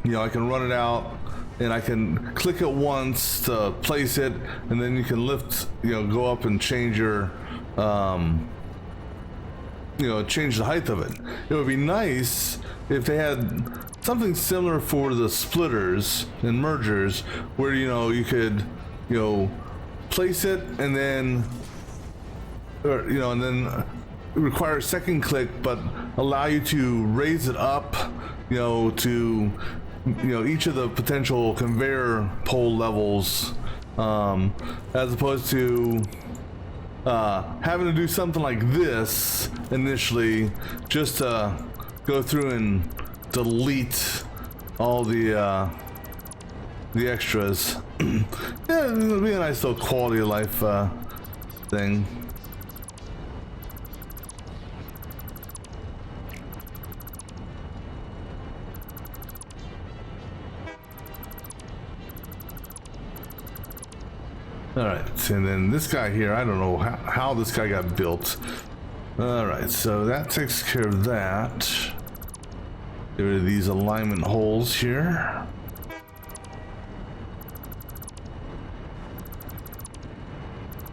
you know, I can run it out and I can click it once to place it, and then you can lift, you know, go up and change your, you know, change the height of it. It would be nice if they had something similar for the splitters and mergers, where, you know, you could, you know, place it and then, or, you know, and then require a second click, but allow you to raise it up, you know, to, you know, each of the potential conveyor pole levels, as opposed to having to do something like this initially, just to go through and delete all the extras. Yeah, it'll be a nice little quality of life thing. Alright, and then this guy here, I don't know how this guy got built. Alright, so that takes care of that. Get rid of these alignment holes here.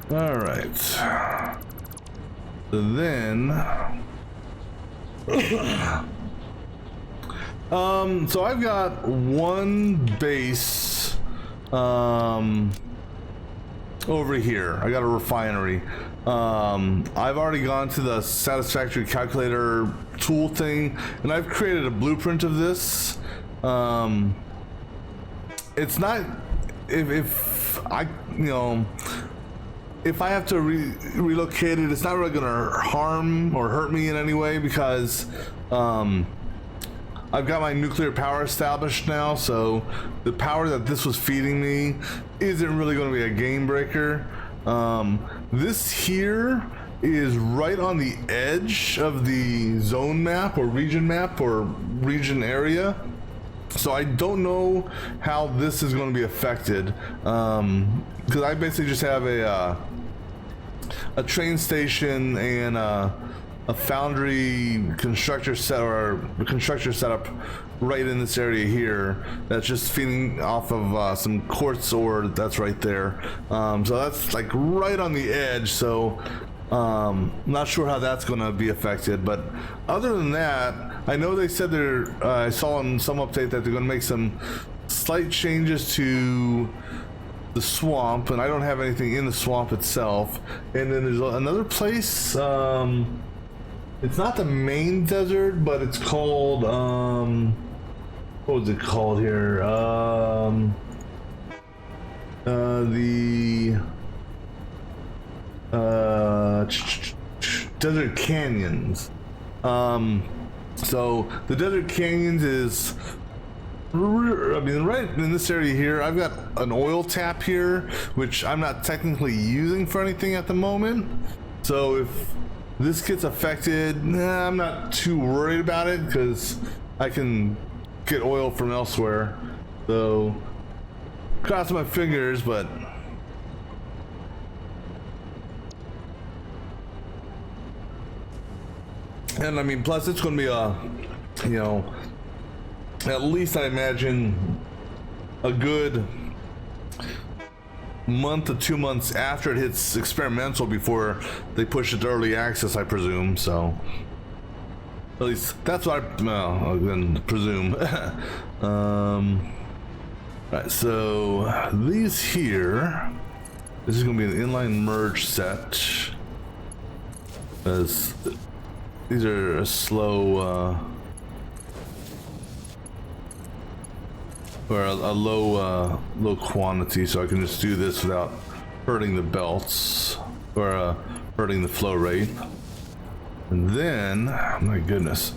Alright. So then so I've got one base over here. I got a refinery. I've already gone to the Satisfactory calculator tool thing, and I've created a blueprint of this. It's not, if I, you know, if I have to relocate it, it's not really gonna harm or hurt me in any way, because I've got my nuclear power established now, so the power that this was feeding me isn't really going to be a game breaker. This here is right on the edge of the zone map or region area, so I don't know how this is going to be affected, because I basically just have a train station and a foundry constructor setup right in this area here that's just feeding off of some quartz ore that's right there. So that's like right on the edge, so not sure how that's going to be affected. But other than that, I know they said I saw in some update that they're going to make some slight changes to the swamp, and I don't have anything in the swamp itself. And then there's another place, it's not the main desert, but it's called, what was it called here? The Desert Canyons. So the Desert Canyons is, I mean, right in this area here. I've got an oil tap here, which I'm not technically using for anything at the moment. So if this gets affected, I'm not too worried about it, because I can get oil from elsewhere. So cross my fingers, but and I mean, plus it's going to be a, you know, at least I imagine a good month to 2 months after it hits experimental before they push it to early access, I presume. So at least that's what I presume. Right, so these here, this is going to be an inline merge set, as these are a slow or a low quantity, so I can just do this without hurting the belts or hurting the flow rate. And then, my goodness.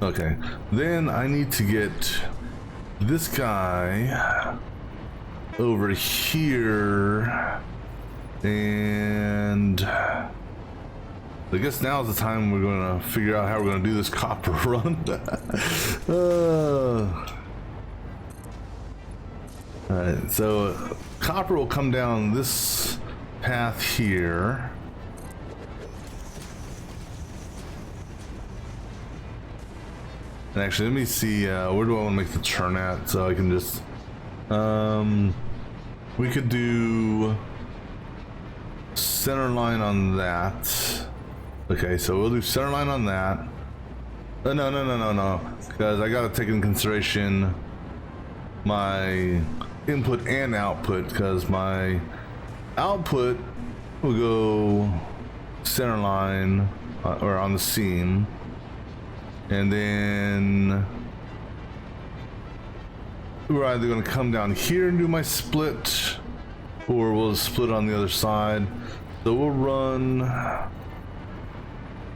Okay, then I need to get this guy over here, and I guess now's the time we're going to figure out how we're going to do this copper run. Alright, so copper will come down this path here. And actually, let me see, where do I want to make the turn at, so I can just, we could do center line on that. Okay, so we'll do center line on that. No, because I gotta take into consideration my input and output, because my output will go center line, or on the seam. And then we're either going to come down here and do my split, or we'll split on the other side. So we'll run,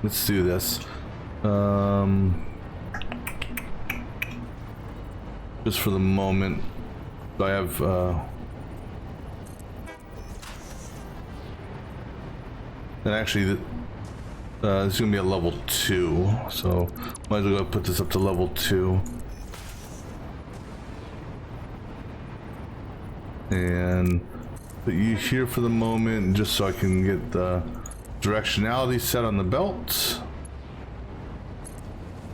let's do this. Just for the moment, I have, and actually, it's gonna be a level 2, so might as well put this up to level 2. And put you here for the moment, just so I can get the directionality set on the belt.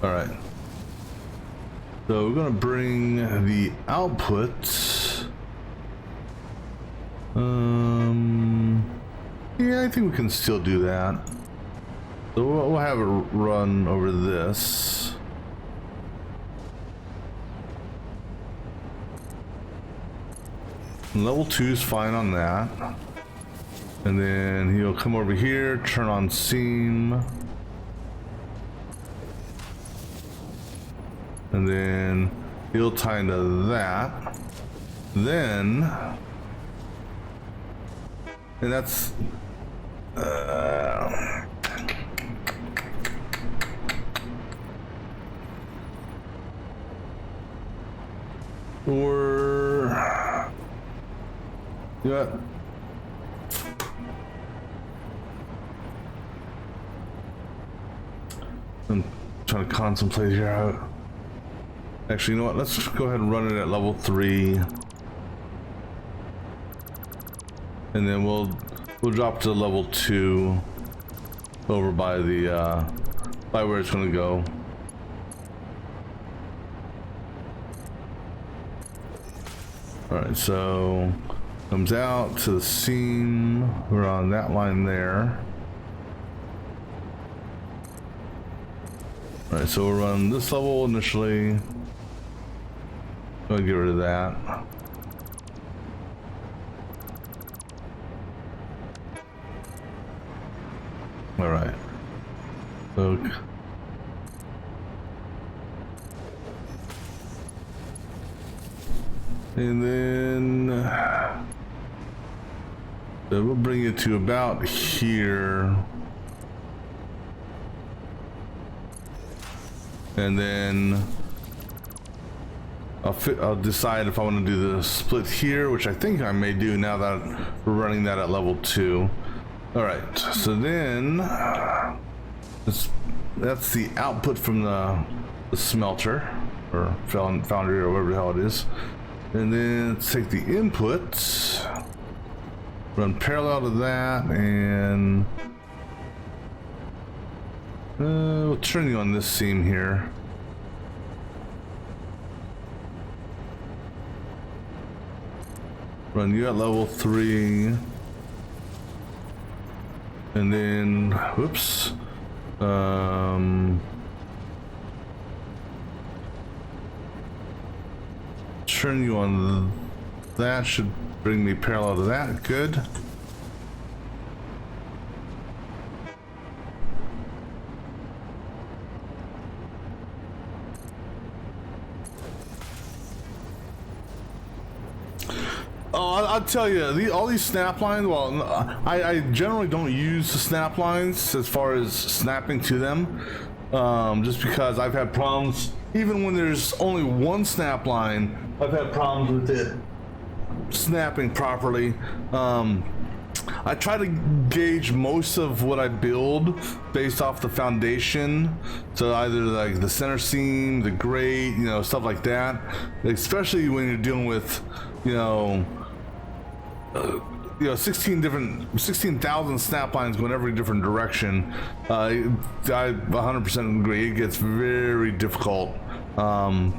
Alright. So we're gonna bring the output. Yeah, I think we can still do that. So we'll have it run over this. Level 2 is fine on that. And then he'll come over here, turn on seam. And then he'll tie into that. Then, and that's, or yeah, I'm trying to contemplate here how. Actually, you know what? Let's go ahead and run it at level 3, and then we'll drop to level 2 over by the by where it's going to go. Alright, so comes out to the seam. We're on that line there. Alright, so we'll run this level initially. I'll get rid of that. Alright. So and then so we'll bring it to about here, and then I'll decide if I want to do the split here, which I think I may do now that we're running that at level 2. All right, so then that's the output from the smelter or foundry or whatever the hell it is. And then let's take the input, run parallel to that, and we'll turn you on this seam here. Run you at level 3, and then, whoops, turn you on that, should bring me parallel to that. Good. I'll tell you, all these snap lines. Well, I generally don't use the snap lines as far as snapping to them, just because I've had problems. Even when there's only one snap line, I've had problems with it snapping properly. I try to gauge most of what I build based off the foundation, so either like the center seam, the grate, stuff like that. Especially when you're dealing with, 16,000 snap lines going every different direction. I 100% agree. It gets very difficult. The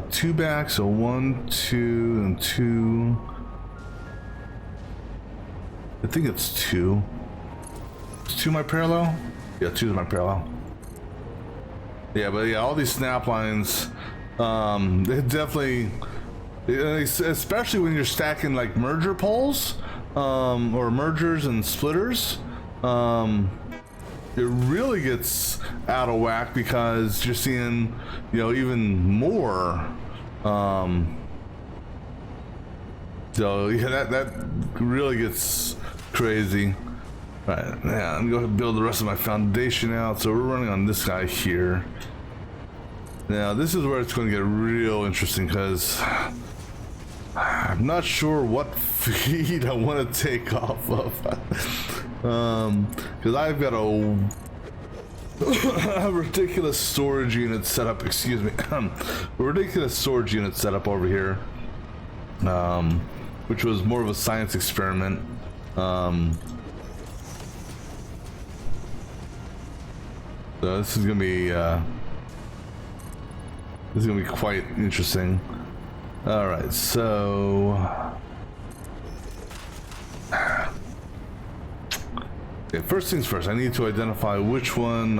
two back, so 1, 2, and 2. I think it's 2. Is 2 my parallel? Yeah, 2 is my parallel. Yeah, but yeah, all these snap lines, they definitely, especially when you're stacking like merger poles, or mergers and splitters, it really gets out of whack because you're seeing, even more. So yeah, that really gets crazy. All right, yeah, I'm gonna go ahead and build the rest of my foundation out. So we're running on this guy here. Now this is where it's going to get real interesting because I'm not sure what feed I want to take off of. Because I've got a ridiculous storage unit set up. Excuse me, a ridiculous storage unit set up over here. Which was more of a science experiment. So this is gonna be quite interesting. All right, so okay, first things first. I need to identify which one.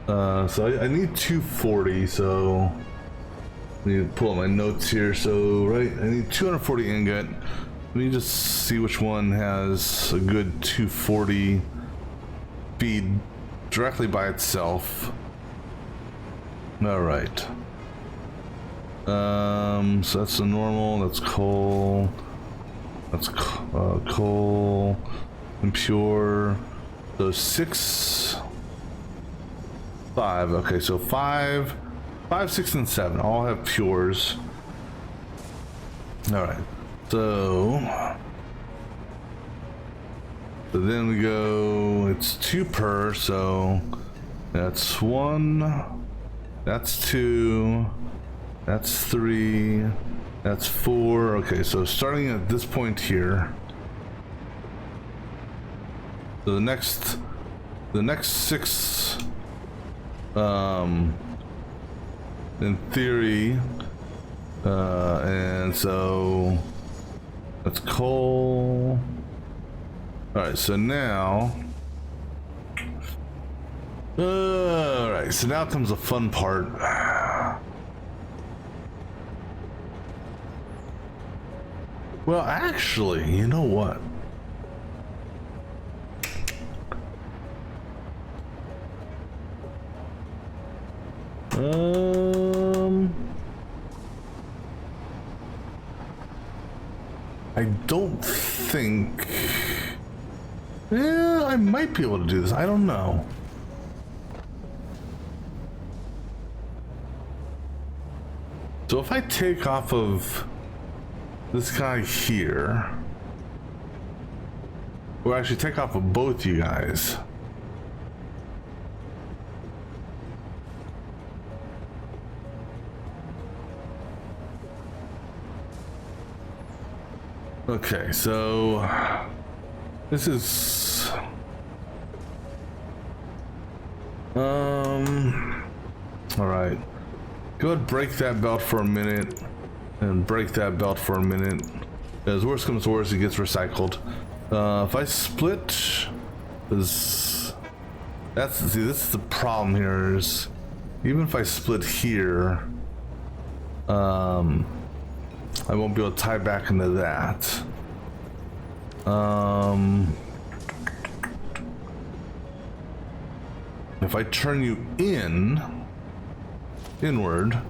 So I need 240. So I need to pull up my notes here. So I need 240 ingot. Let me just see which one has a good 240 feed directly by itself. All right. So that's the normal. That's coal. That's coal, impure. So 6, 5. Okay, so 5, 6, and 7 all have pures. All right. So then we go. It's 2 per. So that's 1. That's 2. That's 3. That's 4. Okay, so starting at this point here. So the next 6, in theory, and so that's coal. All right, so now, all right, so now comes the fun part. Well, actually, you know what? I don't think. Yeah, I might be able to do this. I don't know. So if I take off of this guy here, or actually take off of both you guys. Okay, so this is all right. Go ahead and break that belt for a minute and break that belt for a minute. As worst comes to worst, it gets recycled. If I split this, this is the problem here, is even if I split here, I won't be able to tie back into that. If I turn you inward,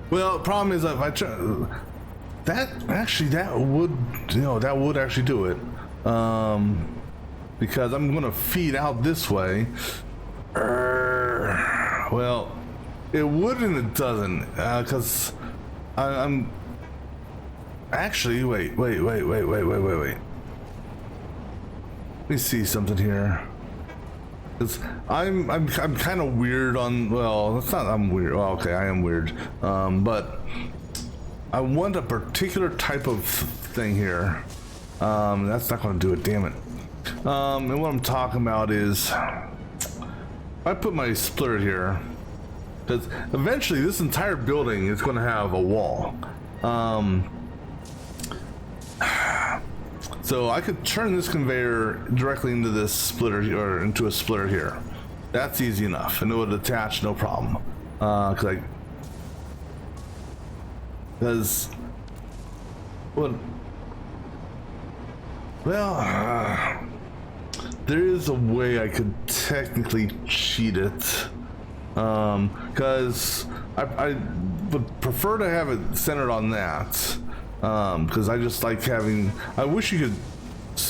Well, problem is if I try that, actually that would, you know, that would actually do it. Because I'm gonna feed out this way. Well, it would and it doesn't, because I'm actually wait. Let me see something here. Cause I'm kind of weird on, well, it's not I'm weird. Well, okay, I am weird. But I want a particular type of thing here. That's not going to do it. Damn it. And what I'm talking about is, I put my splitter here, because eventually this entire building is going to have a wall. So I could turn this conveyor directly into this splitter, or into a splitter here. That's easy enough, and it would attach no problem. Because there is a way I could technically cheat it. Because I would prefer to have it centered on that. Because I just like having, I wish you could,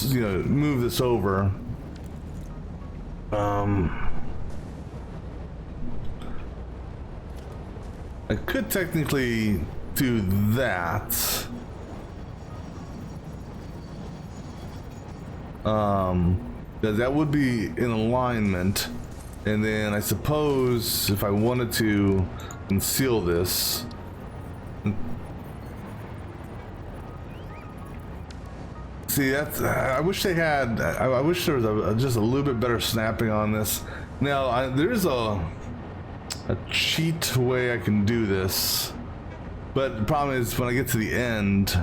you know, move this over. I could technically do that. Because that would be in alignment. And then I suppose if I wanted to conceal this, see, that's, I wish they had, I wish there was just a little bit better snapping on this. Now, there's a cheat way I can do this, but the problem is when I get to the end,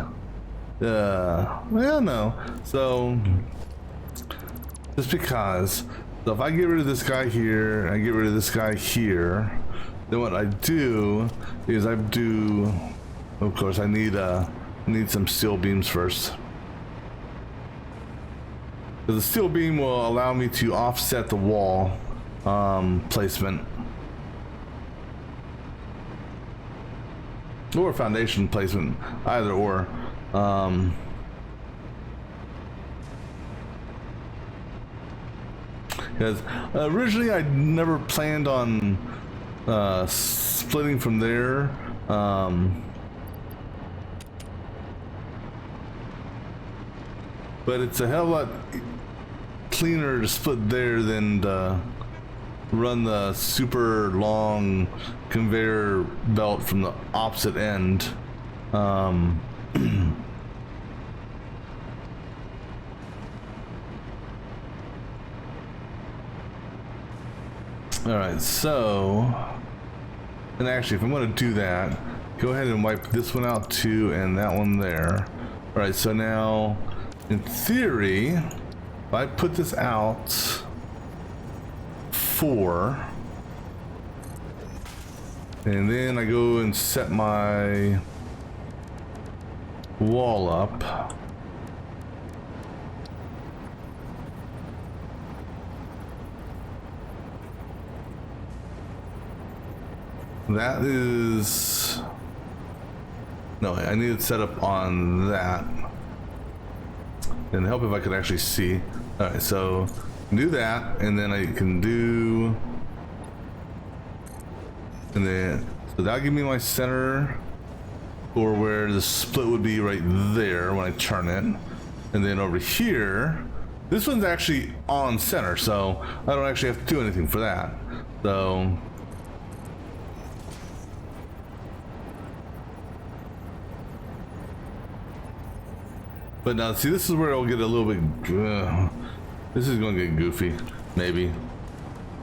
well, no. So, just because, so if I get rid of this guy here, and I get rid of this guy here, then what I do is I do, of course, I need some steel beams first. The steel beam will allow me to offset the wall placement, or foundation placement, either or. Because originally I never planned on splitting from there. But it's a hell of a lot cleaner to split there than to run the super long conveyor belt from the opposite end. Alright, so, and actually if I'm going to do that, go ahead and wipe this one out too, and that one there. Alright, so now in theory, if I put this out 4, and then I go and set my wall up, that is, no, I need it set up on that. And help if I could actually see. All right, so do that, and then I can do, and then so that'll give me my center, or where the split would be right there when I turn it. And then over here, this one's actually on center, so I don't actually have to do anything for that. So but now, see, this is where it'll get a little bit, this is going to get goofy, maybe,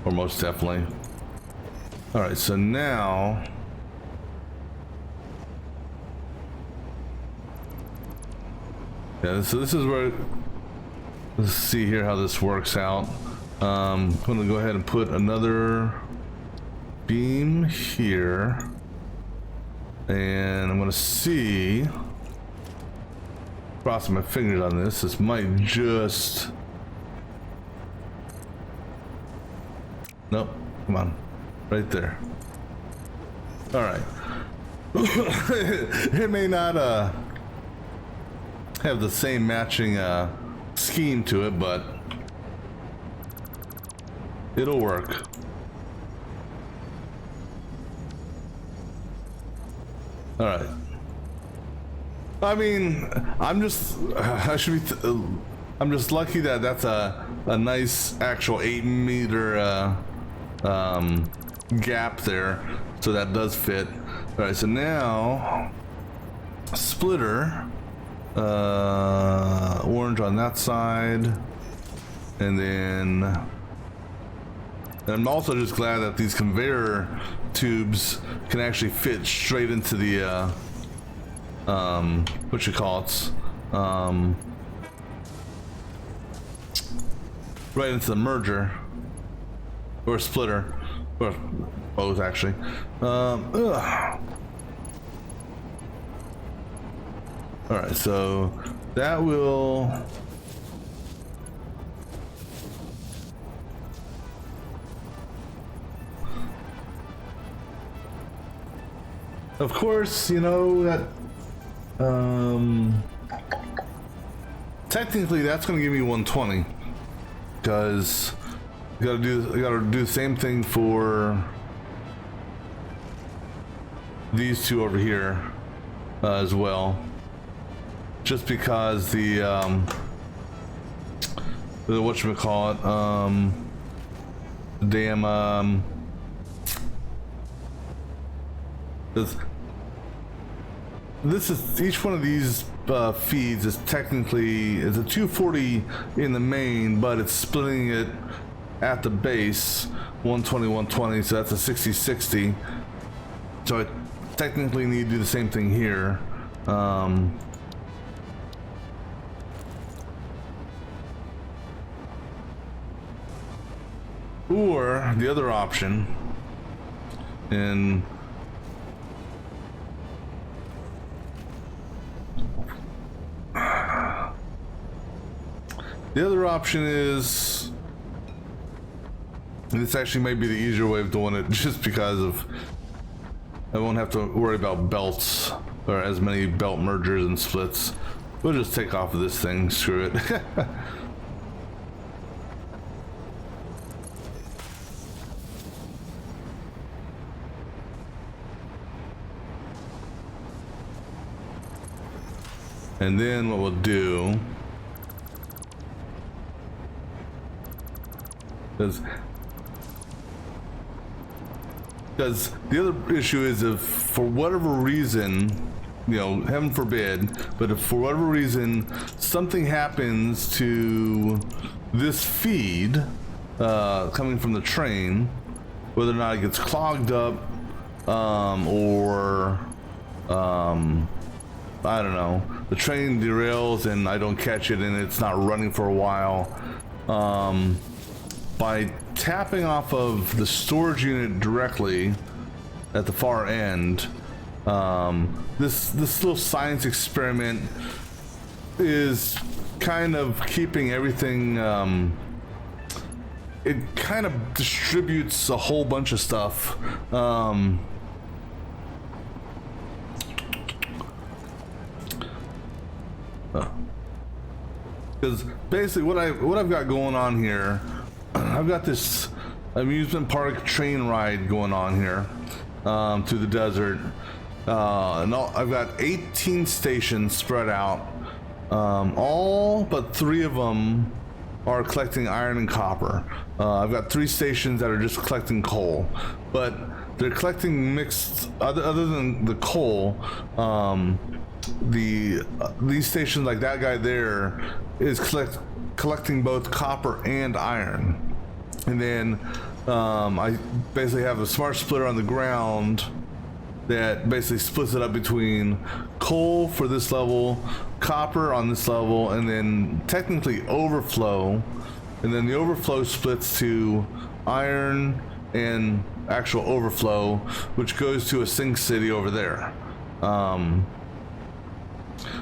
or most definitely. All right, so now, yeah, so this is where, let's see here how this works out. I'm going to go ahead and put another beam here, and I'm going to see, crossing my fingers on this, this might just, nope, come on, right there. All right, it may not have the same matching scheme to it, but it'll work. All right. I mean, I'm just I'm just lucky that that's a nice actual 8-meter gap there, so that does fit. All right, so now splitter, orange on that side, and then I'm also just glad that these conveyor tubes can actually fit straight into the what you call it, right into the merger or splitter, or both actually. All right, so that will. Of course, you know that technically that's going to give me 120, because I gotta do the same thing for these two over here as well, just because the whatchamacallit, damn this is, each one of these feeds is technically is a 240 in the main, but it's splitting it at the base 120 120, so that's a 60 60. So I technically need to do the same thing here. Or the other option, and the other option is, and this actually might be the easier way of doing it, just because of I won't have to worry about belts or as many belt mergers and splits. We'll just take off of this thing, screw it. And then what we'll do is, because the other issue is, if for whatever reason, you know, heaven forbid, but if for whatever reason something happens to this feed coming from the train, whether or not it gets clogged up or I don't know, the train derails and I don't catch it and it's not running for a while, by tapping off of the storage unit directly at the far end, this little science experiment is kind of keeping everything, it kind of distributes a whole bunch of stuff. Because basically what I've got going on here, I've got this amusement park train ride going on here through the desert, and I've got 18 stations spread out. All but 3 of them are collecting iron and copper. I've got 3 stations that are just collecting coal, but they're collecting mixed, other than the coal. These stations, like that guy there, is collecting both copper and iron. And then I basically have a smart splitter on the ground that basically splits it up between coal for this level, copper on this level, and then technically overflow, and then the overflow splits to iron and actual overflow, which goes to a sink city over there.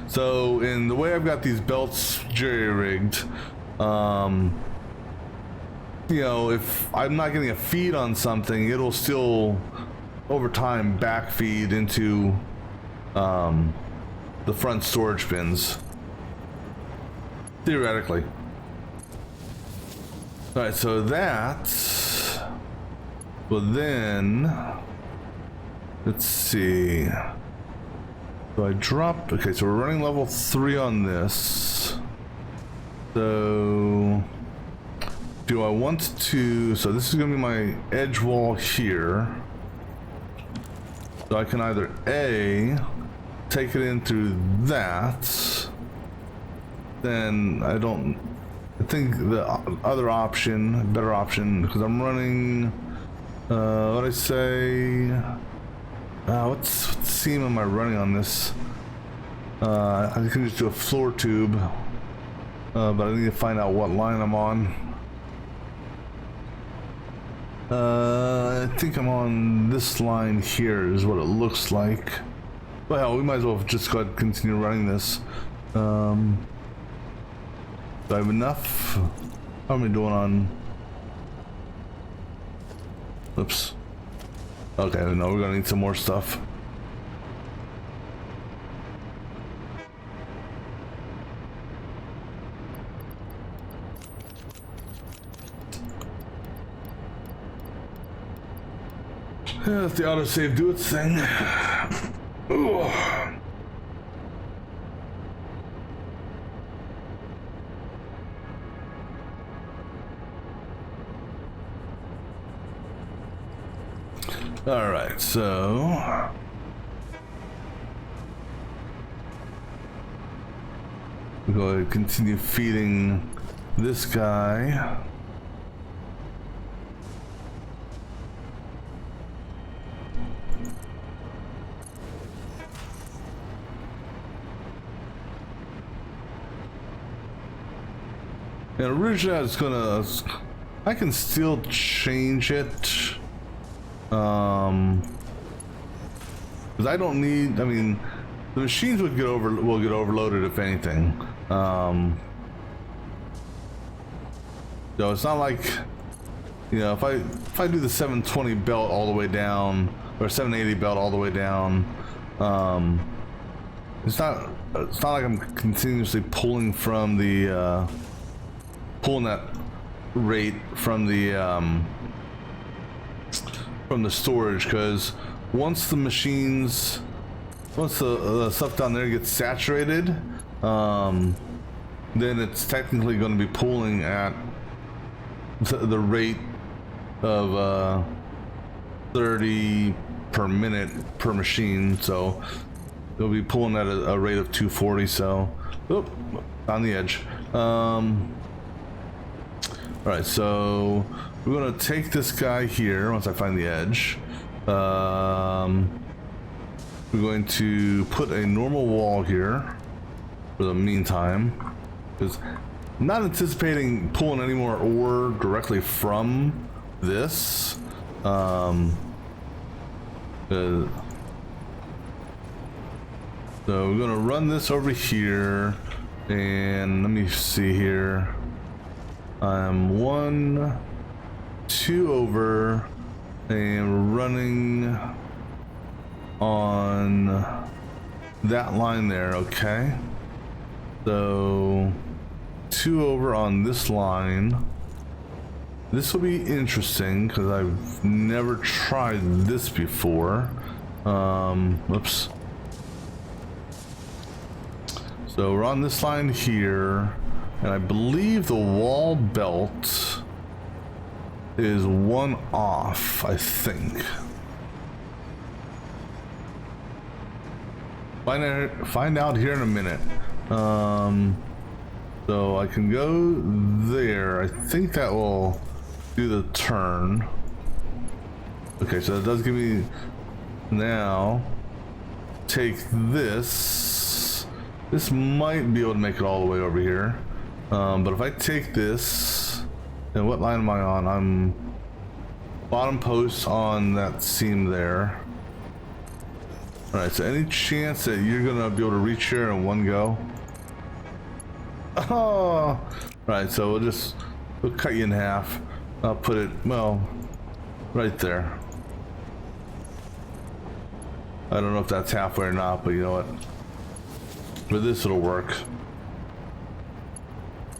So in the way I've got these belts jerry-rigged, you know, if I'm not getting a feed on something, it'll still over time backfeed into the front storage bins. Theoretically. Alright, so that will then, let's see. So I dropped, okay, so we're running level 3 on this. So do I want to, so this is gonna be my edge wall here. So I can either A, take it in through that, then I think the other option, better option, because I'm running, what I say, what seam am I running on this? I can just do a floor tube, but I need to find out what line I'm on. I think I'm on this line here is what it looks like. Well, hell, we might as well just go ahead and continue running this. Do I have enough? How am I doing on? Oops. Okay, no, we're gonna need some more stuff. Yeah, let the autosave do its thing. Ooh. All right, so we're going to continue feeding this guy. And originally I was gonna, I can still change it. Because I don't need, I mean, the machines will get overloaded if anything. So it's not like, you know, if I do the 720 belt all the way down, or 780 belt all the way down, it's not like I'm continuously pulling from the pulling that rate from the storage, because once the stuff down there gets saturated, then it's technically going to be pulling at the rate of 30 per minute per machine, so it'll be pulling at a rate of 240. So, oop, on the edge. All right, so we're gonna take this guy here once I find the edge. We're going to put a normal wall here for the meantime, because I'm not anticipating pulling any more ore directly from this. So we're gonna run this over here, and let me see here. I'm 1, 2 over, and running on that line there. Okay, so 2 over on this line. This will be interesting because I've never tried this before. Oops. So we're on this line here, and I believe the wall belt is 1 off, I think. Find out here in a minute. So I can go there. I think that will do the turn. Okay, so that does give me, now take this. This might be able to make it all the way over here. But if I take this, and what line am I on? I'm bottom post on that seam there. All right, so any chance that you're gonna be able to reach here in one go? Oh, right, so we'll cut you in half. I'll put it, well, right there. I don't know if that's halfway or not, but you know what? For this, it'll work.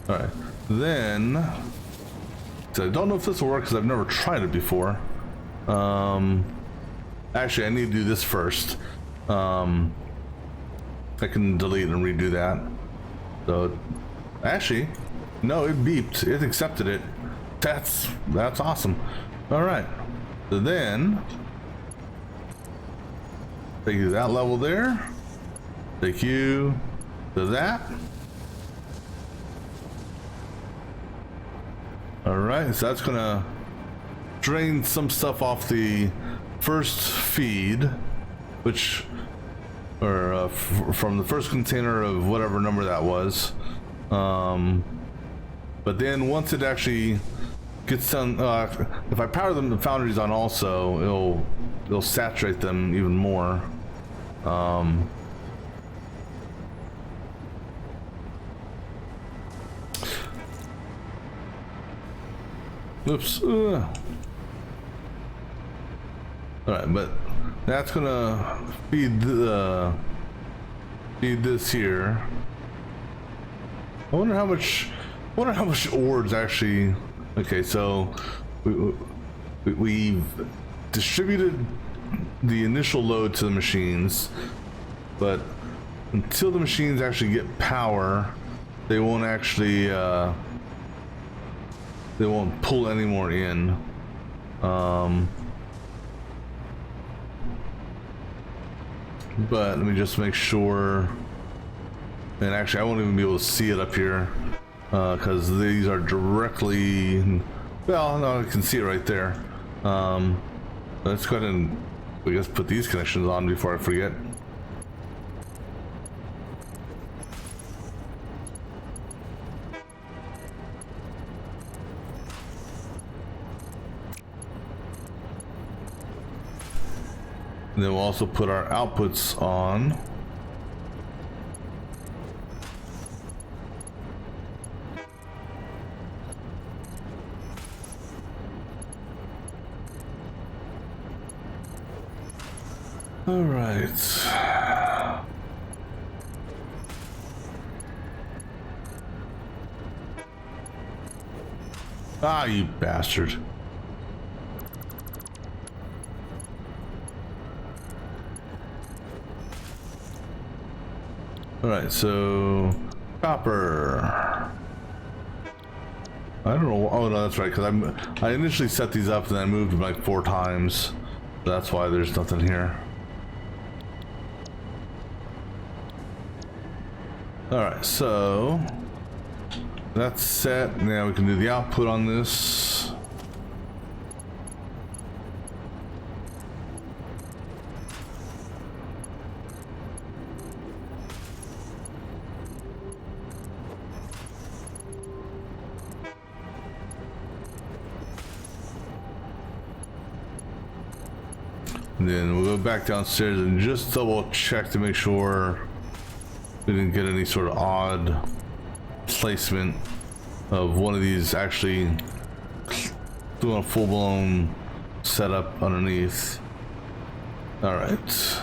All right, then. So I don't know if this will work because I've never tried it before. Actually, I need to do this first. I can delete and redo that. So, actually, no, it beeped. It accepted it. That's awesome. All right. So then, take you to that level there. Take you to that. All right. So that's gonna drain some stuff off the first feed, which, or from the first container of whatever number that was. But then once it actually gets done, if I power the foundries on also, it'll saturate them even more. Oops. All right, but that's gonna feed this here. I wonder how much ore is actually. Okay, so we've distributed the initial load to the machines, but until the machines actually get power, they won't actually they won't pull any more in. But let me just make sure. And actually, I won't even be able to see it up here because these are directly. Well, no, I can see it right there. Let's go ahead and, I guess, put these connections on before I forget. And then we'll also put our outputs on. All right. Ah, you bastard. All right, so copper. I don't know. Oh no, that's right. Because I initially set these up and then I moved them like 4 times. That's why there's nothing here. All right, so that's set. Now we can do the output on this. And then we'll go back downstairs and just double check to make sure we didn't get any sort of odd placement of one of these actually doing a full-blown setup underneath. All right.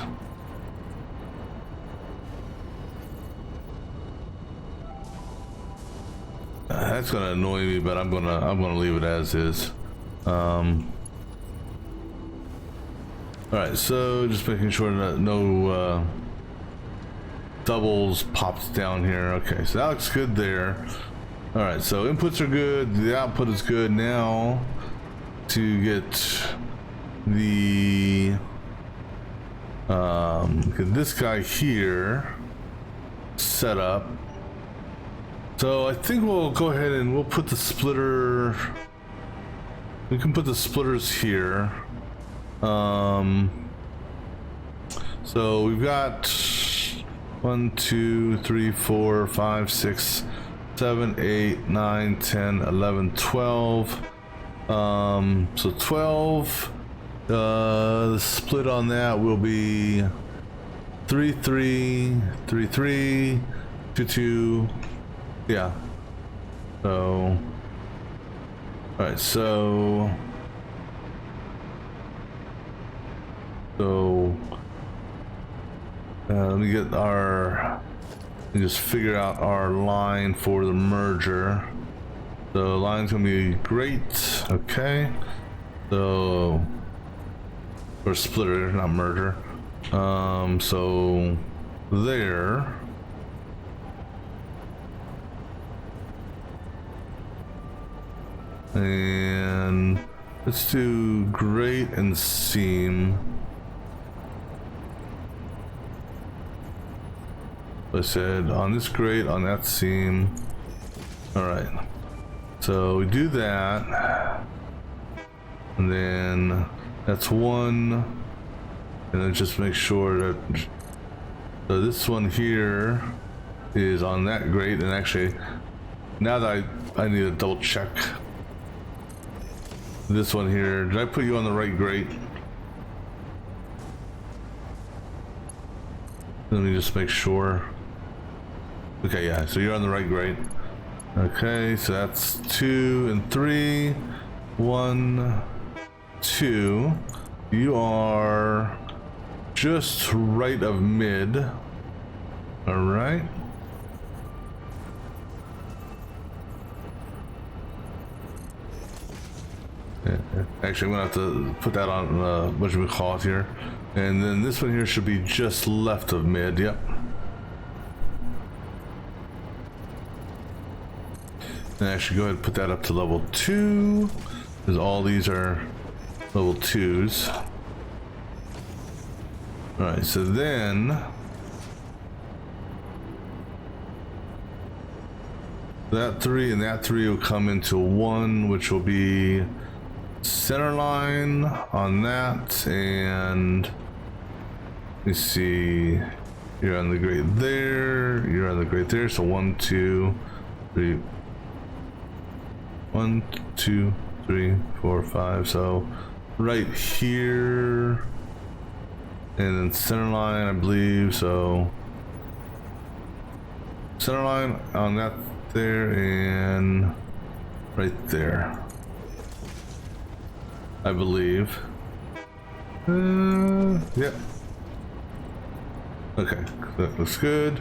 That's gonna annoy me, but I'm gonna leave it as is. All right, so just making sure that no doubles pops down here. Okay, so that looks good there. All right, so inputs are good, the output is good. Now to get the get this guy here set up. So I think we'll go ahead and we'll put the splitter. We can put the splitters here. So we've got 1, 2, 3, 4, 5, 6, 7, 8, 9, 10, 11, 12. So 12. The split on that will be 3, 3, 3, 3, 2, 2. Yeah. So. All right. So. Let me get our, let me just figure out our line for the merger. So line's gonna be great. Okay. So, or splitter, not merger. So there. And let's do grate and seam. I said on this grate, on that seam. All right. So we do that. And then that's one. And then just make sure that, so this one here is on that grate. And actually, now that I need to double check this one here. Did I put you on the right grate? Let me just make sure. Okay, yeah, so you're on the right grade. Okay, so that's 2 and 3. 1, 2. You are just right of mid. All right. Actually, I'm gonna have to put that on what should we call it here. And then this one here should be just left of mid. Yep. And actually go ahead and put that up to level 2, because all these are level 2s. All right, so then that 3 and that 3 will come into 1, which will be center line on that. And let me see, you're on the grate there, you're on the grate there, so 1, 2, 3. 1, 2, 3, 4, 5. So right here, and then center line, I believe. So center line on that there, and right there, I believe. Yep. Okay, that looks good.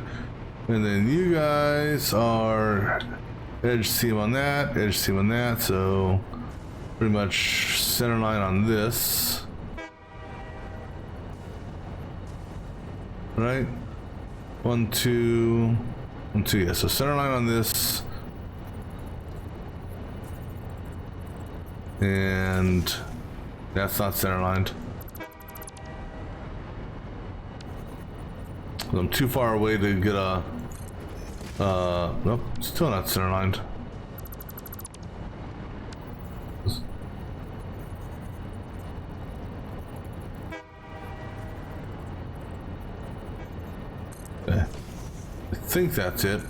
And then you guys are edge seam on that, edge seam on that, so pretty much center line on this. Right? 1, 2, 1, 2, yeah, so center line on this. And that's not center lined. I'm too far away to get a nope, still not center lined. Okay. I think that's it.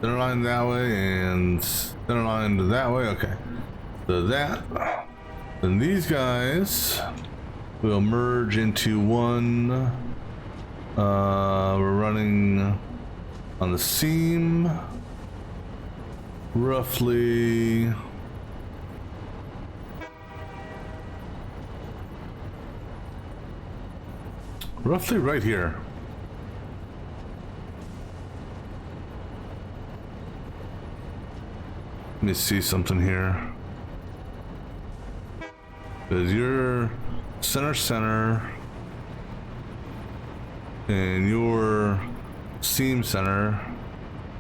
Center line that way and center line that way. Okay. So that, then these guys will merge into one. We're running on the seam roughly right here. Let me see something here. Because you're center, and your seam center,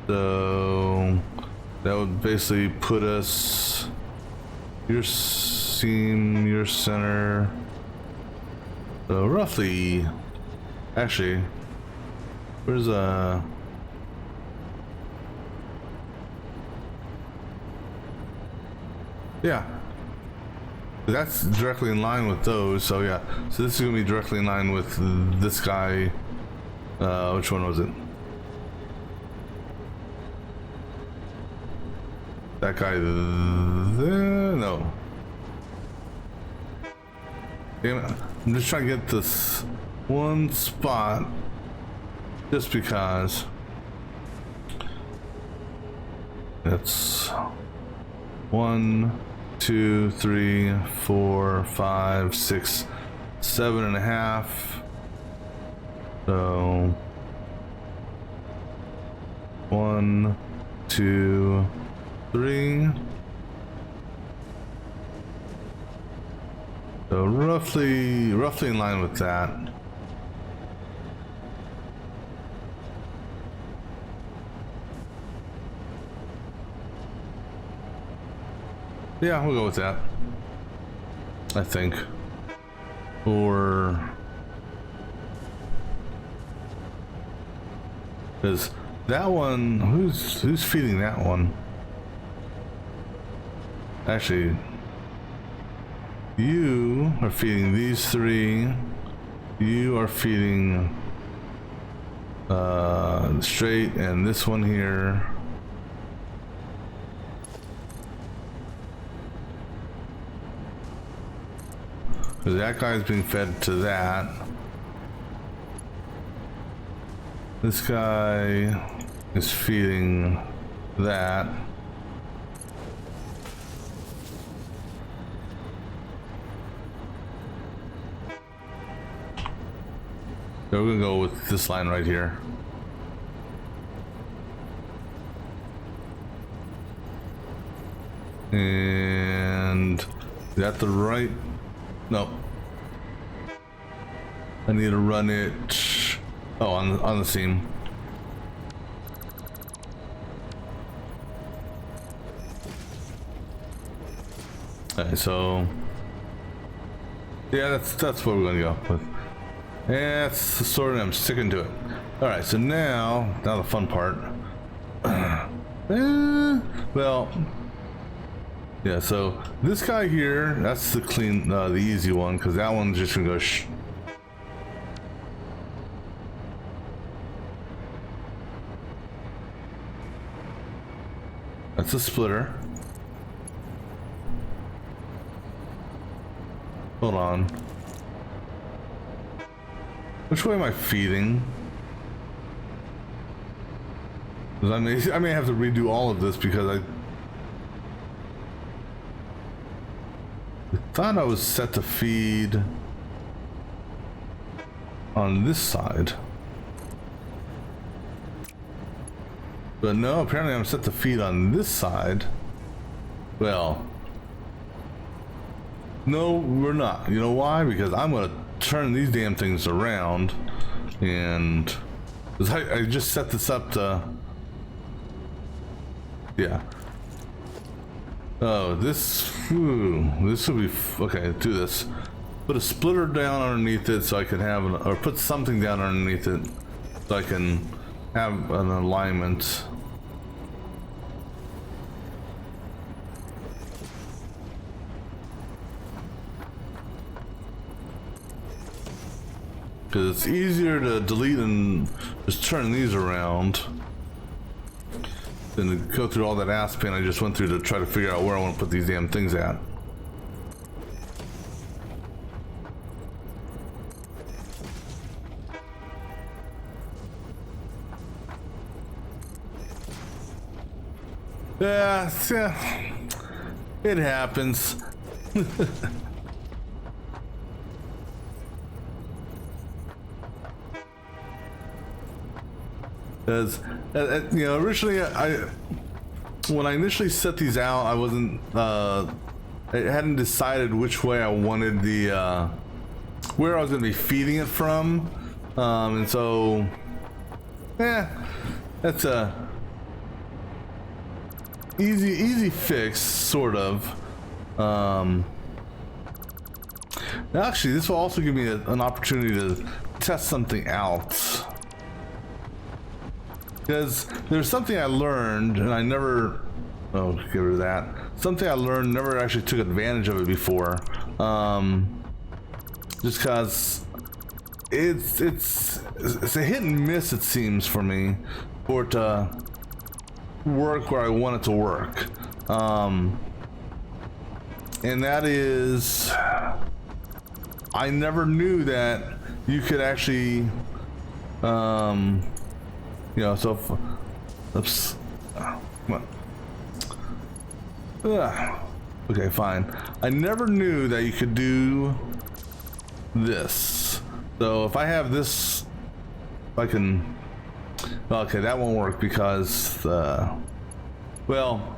so that would basically put us, your seam, your center, so roughly, actually, where's yeah, that's directly in line with those. So yeah, so this is gonna be directly in line with this guy. Which one was it? That guy there? No. Damn it. I'm just trying to get this one spot just because it's 1, 2, 3, 4, 5, 6, 7.5. So 1, 2, 3. So roughly in line with that. Yeah, we'll go with that, I think. Or because that one, who's feeding that one? Actually, you are feeding these 3. You are feeding straight, and this one here. Because that guy's being fed to that. This guy is feeding that. So we're gonna go with this line right here. And is that the right? No. I need to run it. Oh, on the seam. Okay, so yeah, that's what we're gonna go with. Yeah, that's the sort of, I'm sticking to it. All right, so now the fun part. Well, yeah. So this guy here, that's the clean, the easy one, because that one's just gonna go. That's a splitter. Hold on. Which way am I feeding? I may have to redo all of this because I thought I was set to feed on this side. But no, apparently I'm set to feed on this side. Well, no, we're not. You know why? Because I'm gonna turn these damn things around, and I just set this up to, yeah. Oh, this will be okay. Do this. Put a splitter down underneath it so I can have or put something down underneath it so I can have an alignment. Because it's easier to delete and just turn these around than to go through all that ass pain I just went through to try to figure out where I want to put these damn things at. Yeah, it happens. As you know, originally when I initially set these out, I wasn't I hadn't decided which way I wanted the where I was going to be feeding it from, and so that's a easy fix, sort of. Actually, this will also give me an opportunity to test something out. Because there's something I learned, and I never, oh, get rid of that. Something I learned, never actually took advantage of it before. Just because it's a hit and miss, it seems, for me, for it to work where I want it to work. And that is, I never knew that you could actually, you know, so, oops, come on. Okay, fine. I never knew that you could do this. So if I have this, if I can, okay, that won't work because well,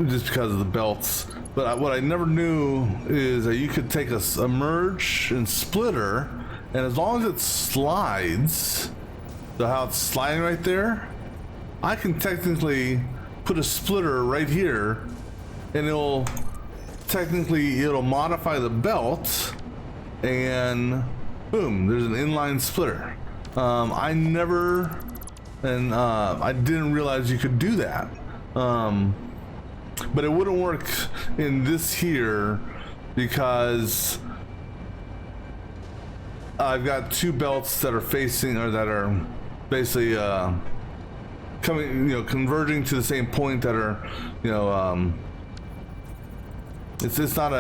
just because of the belts. But what I never knew is that you could take a merge and splitter, and as long as it slides, so how it's sliding right there, I can technically put a splitter right here, and it'll modify the belt, and boom, there's an inline splitter. I didn't realize you could do that. But it wouldn't work in this here because I've got two belts that are facing, or that are basically converging to the same point, that are, it's not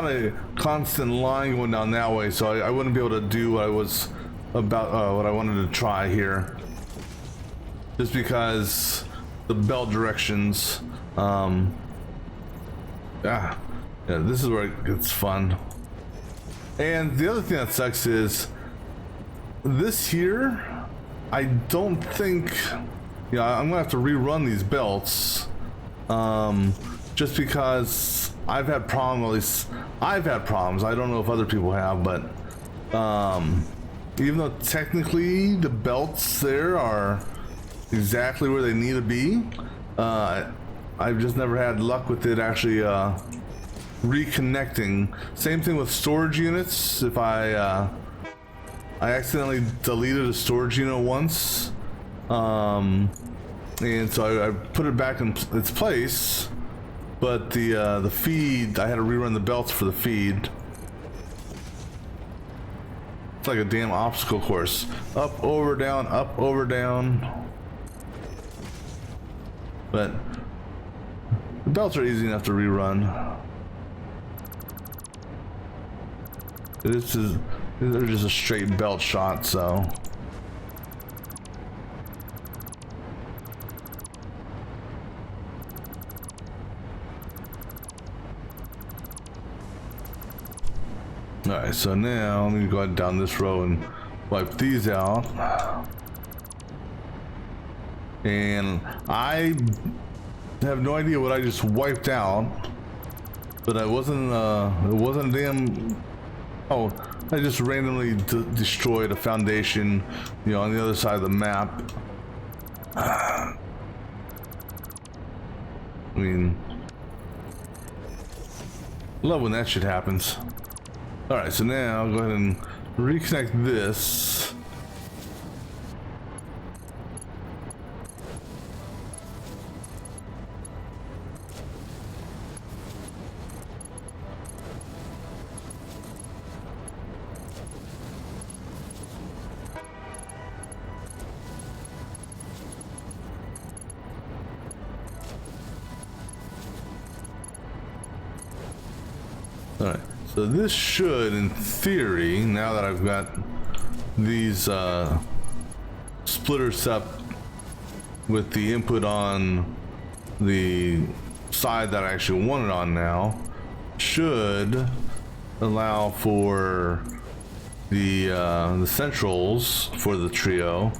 a constant line going down that way, so I wouldn't be able to do what I wanted to try here, just because the belt directions. Yeah, this is where it gets fun. And the other thing that sucks is this here, I don't think, I'm gonna have to rerun these belts, just because I've had problems. At least I've had problems. I don't know if other people have, but even though technically the belts there are exactly where they need to be, I've just never had luck with it actually reconnecting. Same thing with storage units. If I accidentally deleted a storage unit once, and so I put it back in its place, but the feed, I had to rerun the belts for the feed. It's like a damn obstacle course. Up, over, down, up, over, down. But the belts are easy enough to rerun. They're just a straight belt shot, so. Alright, so now let me go ahead down this row and wipe these out. And I have no idea what I just wiped out, but it wasn't a damn, oh, I just randomly destroyed a foundation, on the other side of the map. I mean, love when that shit happens. Alright, so now I'll go ahead and reconnect this. Alright, so this should, in theory, now that I've got these splitters up with the input on the side that I actually want it on now, should allow for the centrals for the trio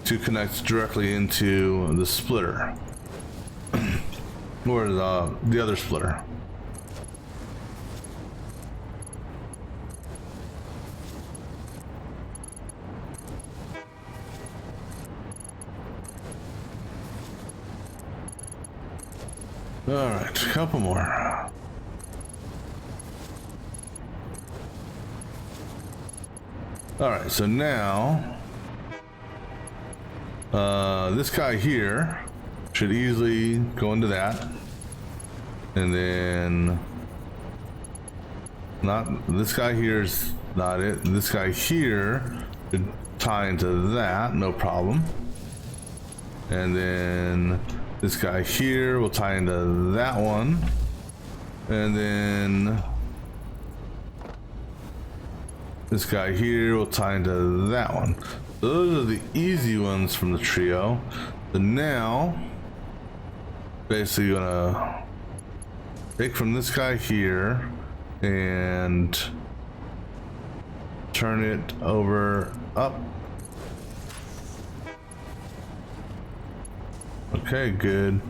to connect directly into the splitter or the other splitter. Alright, a couple more. Alright, so now this guy here should easily go into that, and then this guy here is not it. This guy here should tie into that, no problem. And then this guy here will tie into that one, and then this guy here will tie into that one. Those are the easy ones from the trio. So now, basically gonna take from this guy here and turn it over up. Okay, good.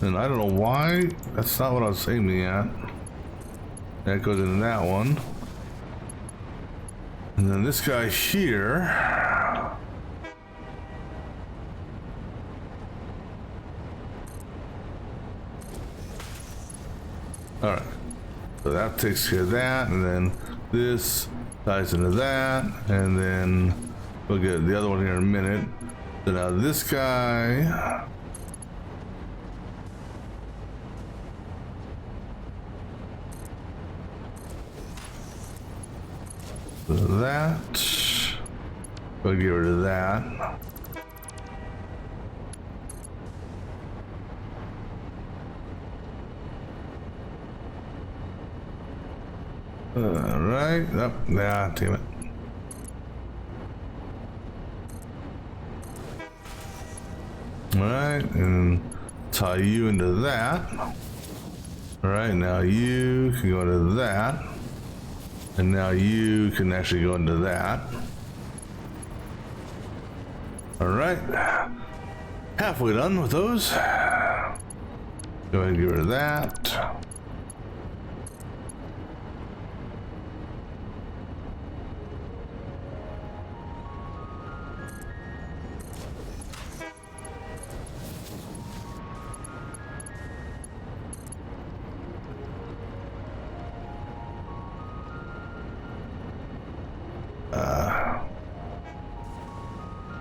And I don't know why that's not what I was aiming at. That goes into that one. And then this guy here. All right. So that takes care of that, and then this ties into that, and then we'll get the other one here in a minute. So now this guy. That. We'll get rid of that. Alright. Oh, nah, damn it. Alright, and tie you into that. Alright, now you can go into that. And now you can actually go into that. Alright. Halfway done with those. Go ahead and get rid of that.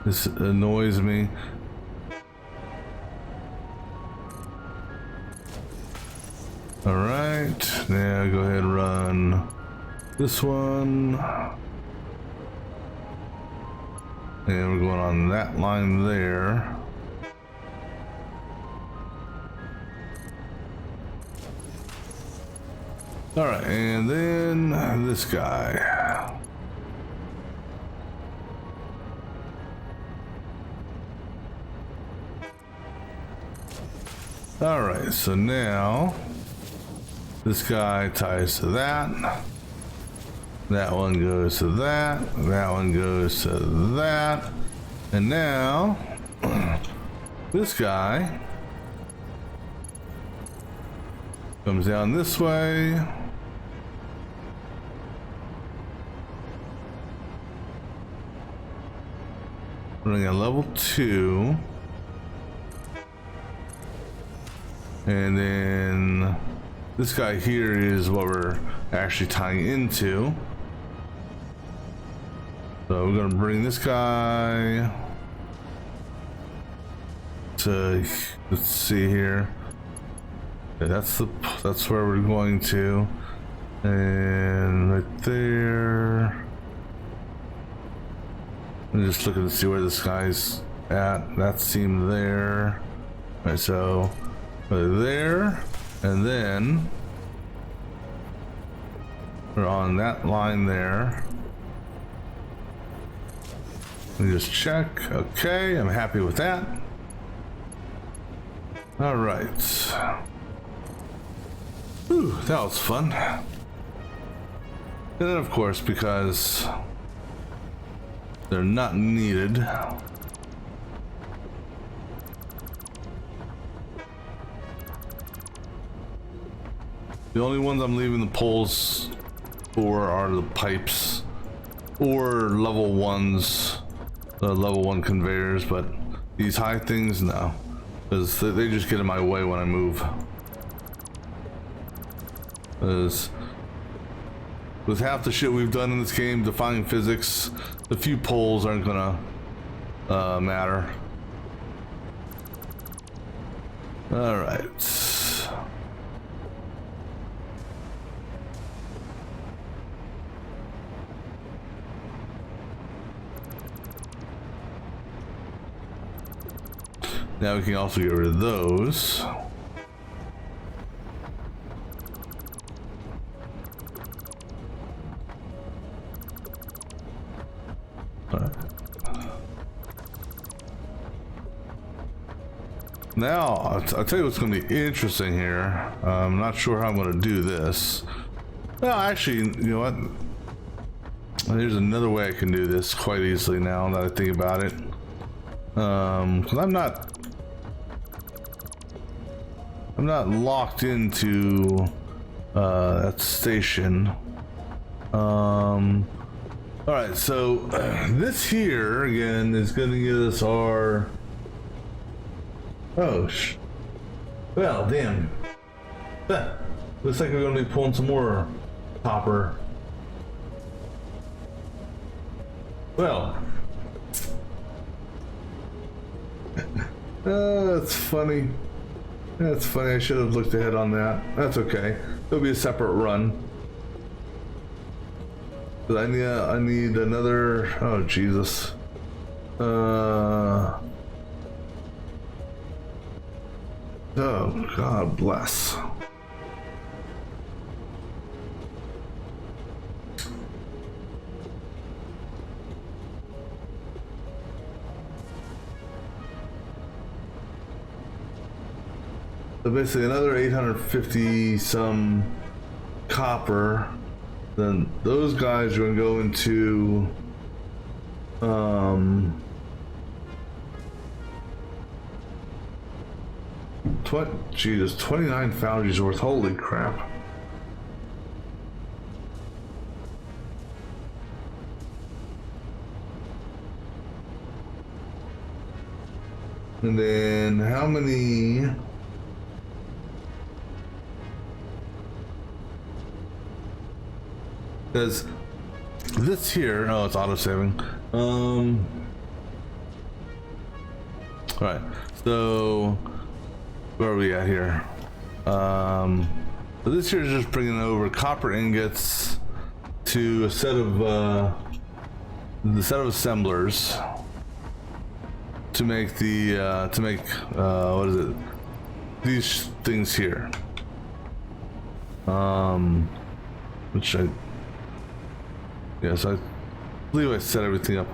This annoys me. All right, now go ahead and run this one. And we're going on that line there. All right, and then this guy. All right, so now this guy ties to that. That one goes to that. That one goes to that. And now this guy comes down this way. Running at level 2. And then this guy here is what we're actually tying into. So we're gonna bring this guy to, let's see here. Okay, that's where we're going to. And right there. I'm just looking to see where this guy's at. That seam there. All right, so there, and then we're on that line there. Let me just check. Okay, I'm happy with that. All right. Whew, that was fun. And then, of course, because they're not needed, the only ones I'm leaving the poles for are the pipes or level 1s, the level 1 conveyors, but these high things, no, because they just get in my way when I move. Because with half the shit we've done in this game, defying physics, the few poles aren't gonna matter. All right. Now we can also get rid of those. Now, I'll tell you what's going to be interesting here. I'm not sure how I'm going to do this. Well, actually, you know what? There's another way I can do this quite easily now that I think about it. Because I'm not locked into that station. All right, so this here again is going to give us our. Oh, well, damn. Looks like we're going to be pulling some more copper. Well. That's funny. That's funny. I should have looked ahead on that. That's okay. It'll be a separate run. But I need another. Oh, Jesus. Oh, God bless. So basically another 850 some copper. Then those guys are going to go into Jesus, 29 foundries worth. Holy crap. And then how many? Because this here, oh, it's auto saving. All right, so where are we at here? So this here is just bringing over copper ingots to a set of assemblers to make the what is it? These things here. Which yes, I believe I set everything up.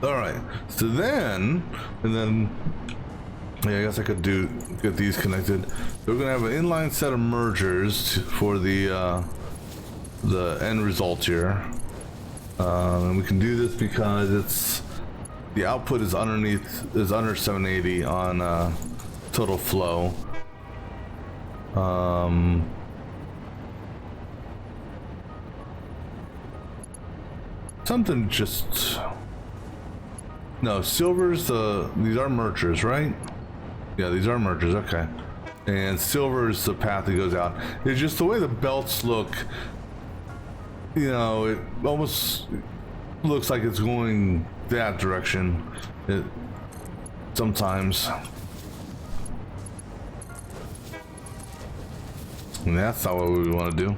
All right, so then, yeah, I guess I could get these connected. We're gonna have an inline set of mergers for the end result here, and we can do this because it's the output is under 780 on total flow. Something just no silver's these are mergers, right? Yeah, these are mergers. Okay, and silver is the path that goes out. It's just the way the belts look. You know, it almost looks like it's going that direction. It sometimes, and that's not what we want to do.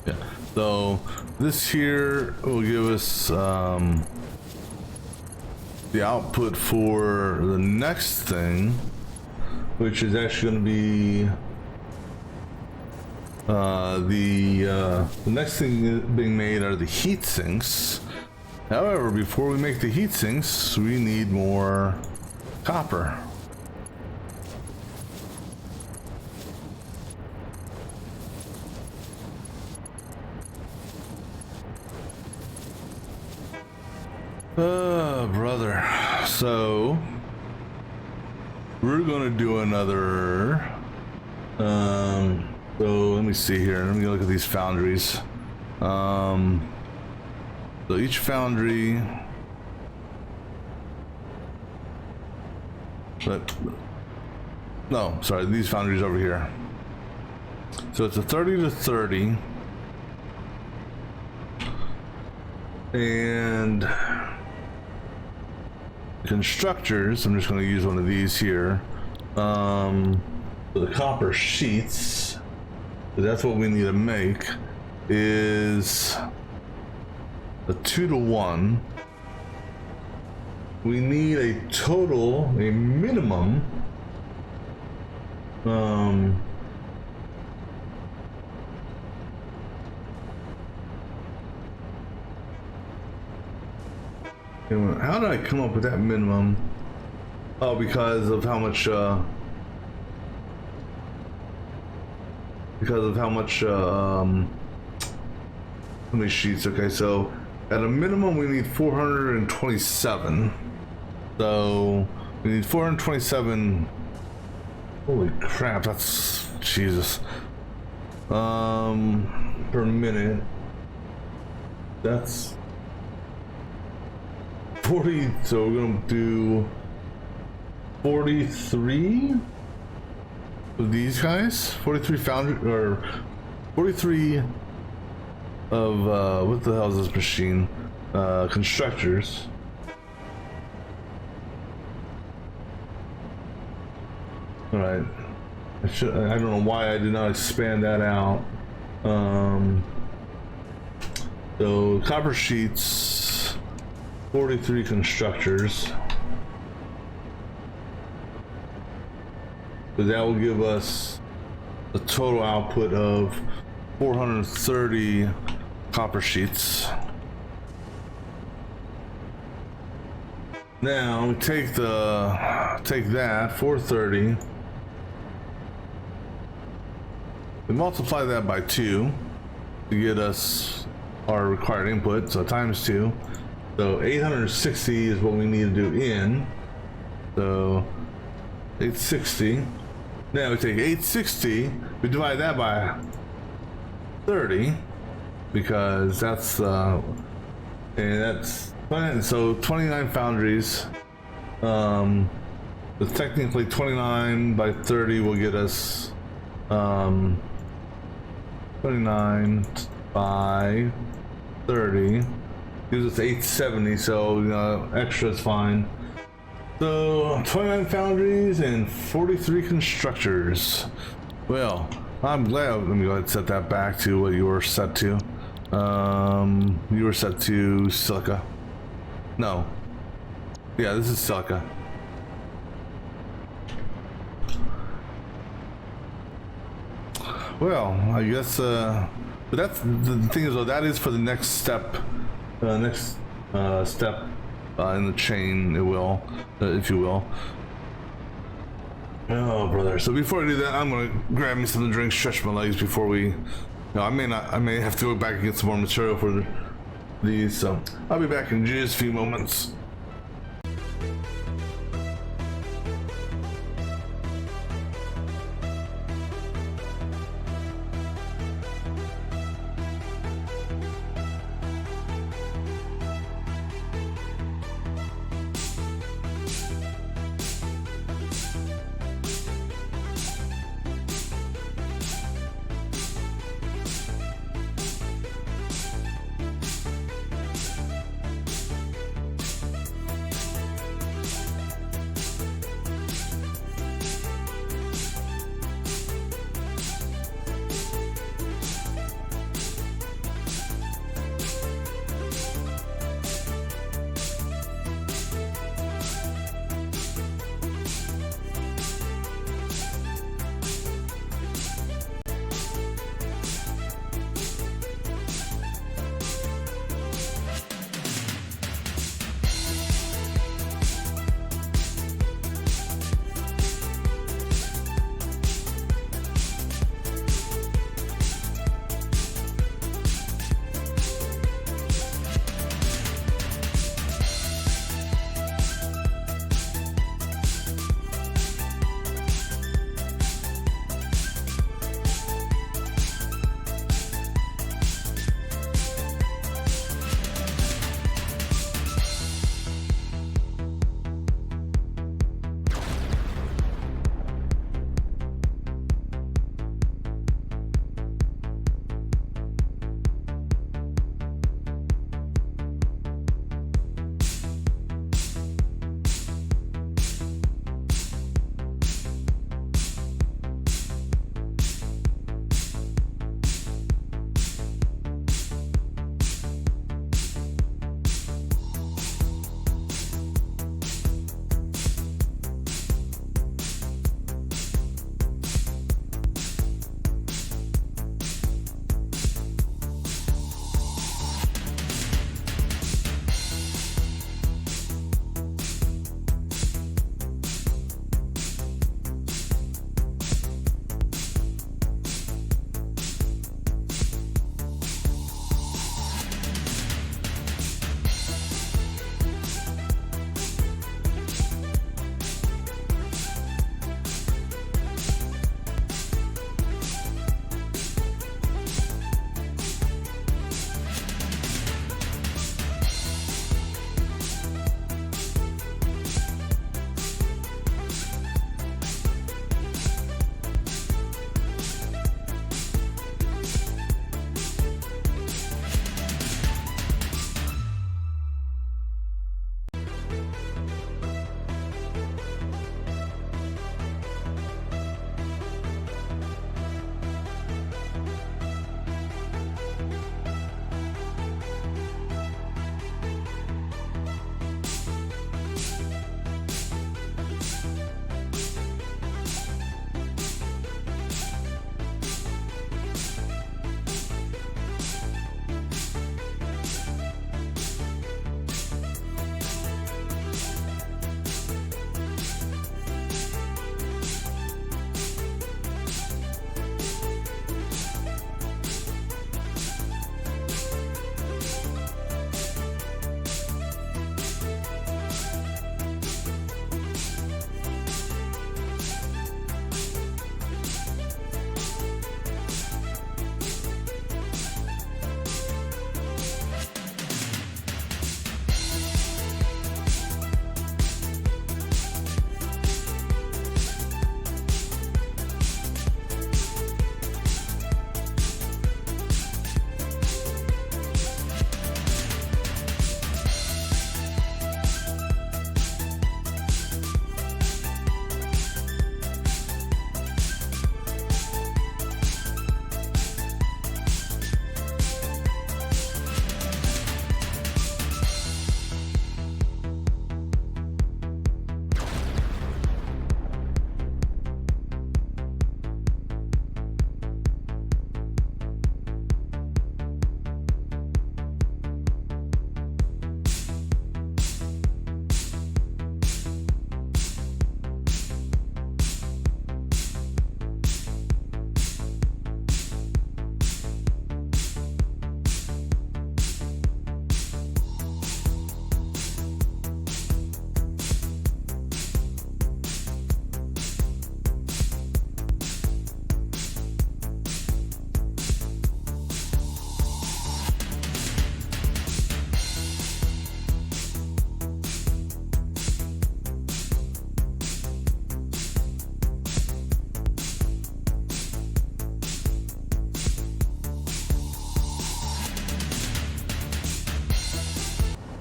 Yeah, so this here will give us the output for the next thing, which is actually going to be the next thing being made are the heat sinks. However, before we make the heat sinks, we need more copper. Brother. So we're gonna do another. So let me see here. Let me look at these foundries. So each foundry. No, sorry, these foundries over here. So it's a 30 to 30. And constructors, I'm just going to use one of these here. For the copper sheets, that's what we need to make, is a 2 to 1. We need a minimum. How did I come up with that minimum? Oh, because of how much how many sheets. Okay, so at a minimum we need 427. So we need 427. Holy crap, that's Jesus. Per minute. That's 40, so we're gonna do 43 of these guys. 43 foundry, or 43 of what the hell is this machine? Constructors. All right. I don't know why I did not expand that out. So copper sheets, 43 constructors. So that will give us a total output of 430 copper sheets. Now we take that 430. We multiply that by 2 to get us our required input, so times 2. So 860 is what we need to do in. So 860. Now we take 860, we divide that by 30, because that's and that's so 29 foundries. But technically 29 by 30 will get us 29 by 30 gives us 870, so extra is fine. So 29 foundries and 43 constructors. Well, I'm glad. Let me go ahead and set that back to what you were set to. You were set to silica. No. Yeah, this is silica. Well, I guess, but that's the thing is, though, that is for the next step, step in the chain, it will, if you will. Oh, brother. So before I do that, I'm gonna grab me something to drink, stretch my legs before we. No, I may have to go back and get some more material for these. So I'll be back in just a few moments.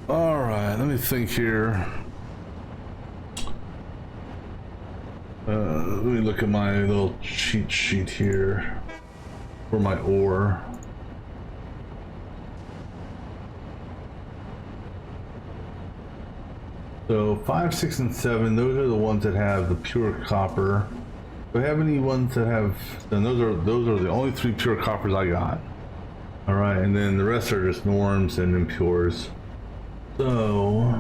All right, let me think here. Let me look at my little cheat sheet here for my ore. So 5, 6, and 7, those are the ones that have the pure copper. Do I have any ones that have? Then those are the only 3 pure coppers I got. All right, and then the rest are just norms and impures. So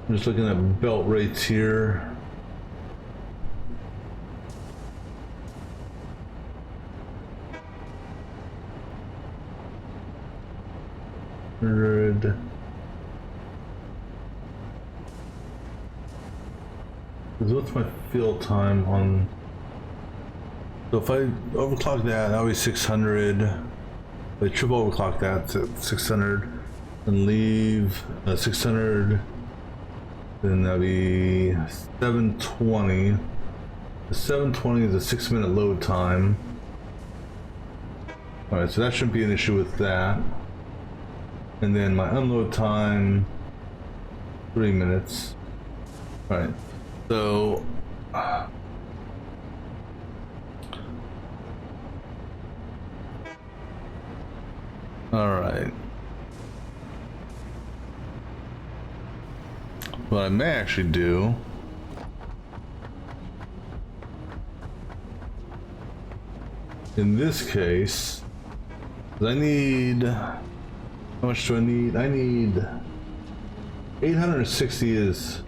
I'm just looking at belt rates here. Because what's my fill time on? So if I overclock that, that'll be 600. If I triple overclock that to 600 and leave 600, then that'll be 720. The 720 is a 6-minute load time. All right, so that shouldn't be an issue with that. And then my unload time, 3 minutes. All right, so all right. What I may actually do in this case, I need, how much do I need? I need 860 is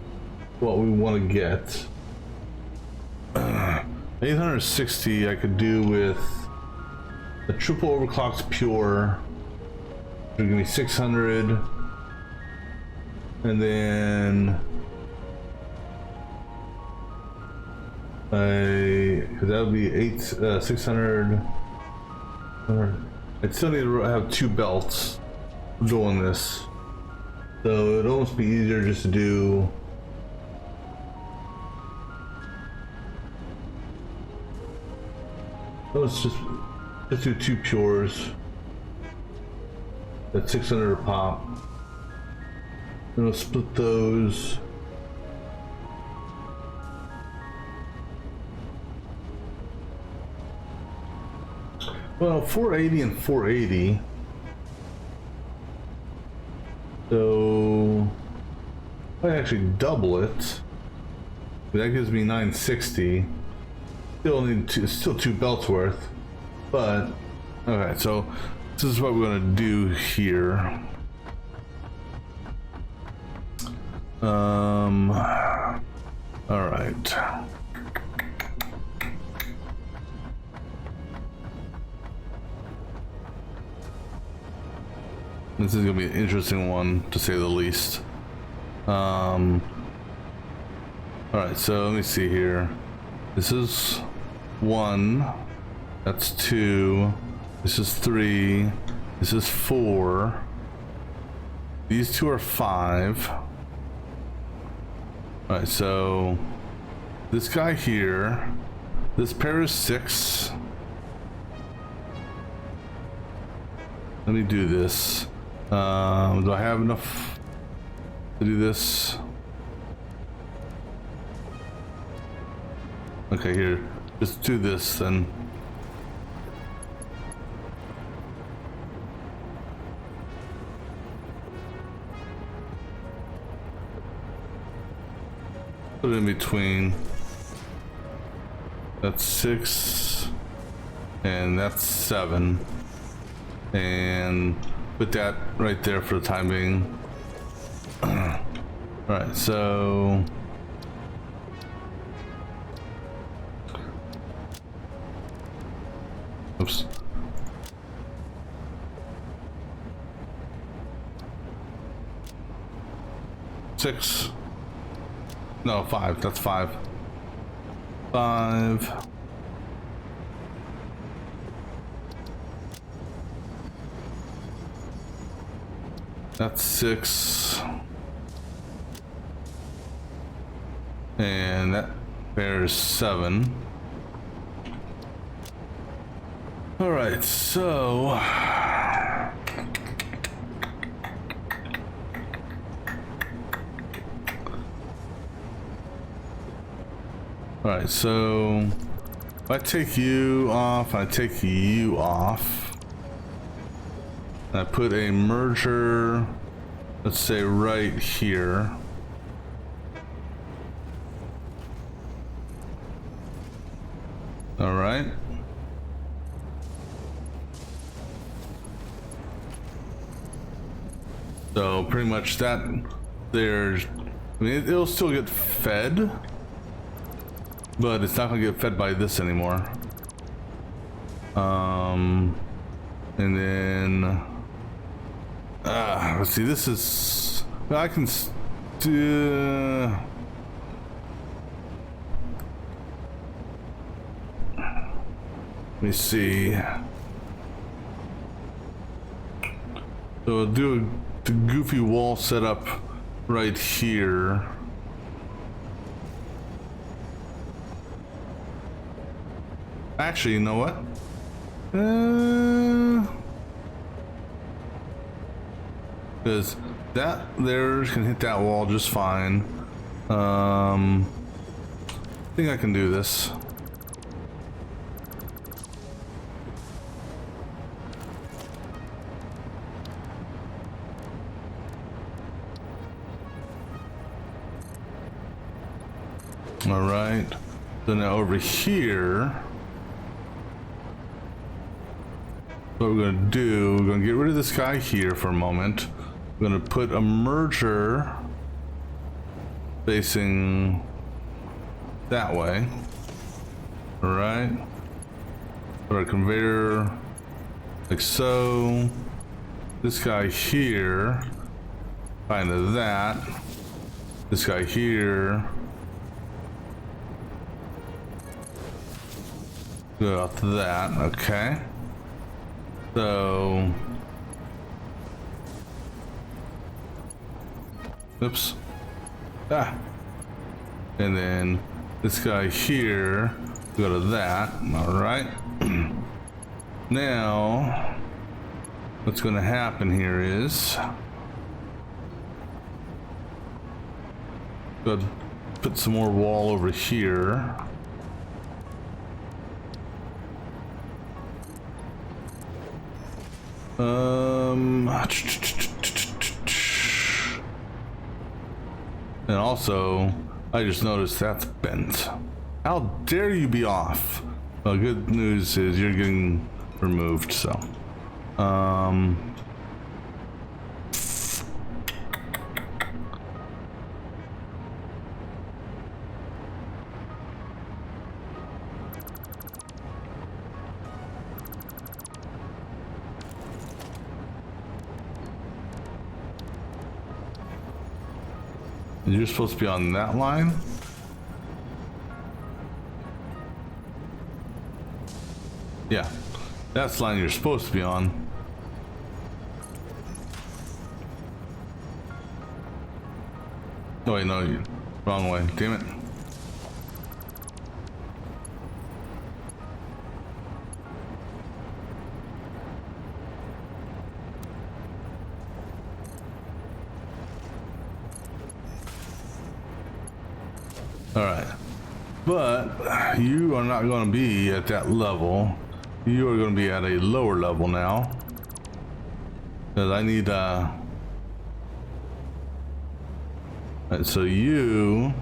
what we want to get. 860 I could do with a triple overclocked pure. It'll give me 600. And then because that would be 600. I'd still need to have 2 belts doing this, so it'd almost be easier just to do. Let's just do 2 pures. That's 600 a pop. Then we'll split those. Well, 480 and 480. So I actually double it. That gives me 960. Still 2 belts worth. But okay, so this is what we're gonna do here. All right. This is gonna be an interesting one, to say the least. All right, so let me see here. This is 1. That's 2. This is 3. This is 4. These 2 are 5. All right, so this guy here, this pair is 6. Let me do this. Do I have enough to do this? Okay, here, just do this then. Put it in between. That's 6 and that's 7, and put that right there for the time being. All right, so oops. Six. No, 5. That's 5. 5. That's 6. And that bears 7. All right, so if I take you off, I take you off. I put a merger, let's say right here. All right. So pretty much that there's, I mean, it'll still get fed, but it's not gonna get fed by this anymore. And then, let's see, this is, I can do, let me see. So we'll do the goofy wall setup right here. Actually, you know what? Because that there can hit that wall just fine. I think I can do this. All right. So now over here, what we're gonna do, we're gonna get rid of this guy here for a moment. We're gonna put a merger facing that way. All right. Put our conveyor like so. This guy here, kind of that. This guy here. Go out to that, okay. So, oops. And then this guy here, go to that, all right. Now, what's gonna happen here is, go put some more wall over here. And also, I just noticed that's bent. How dare you be off? Well, good news is you're getting removed, so. You're supposed to be on that line? Yeah, that's the line you're supposed to be on. Oh wait, no, wrong way, damn it. All right, but you are not going to be at that level. You are going to be at a lower level now, because I need right, so you,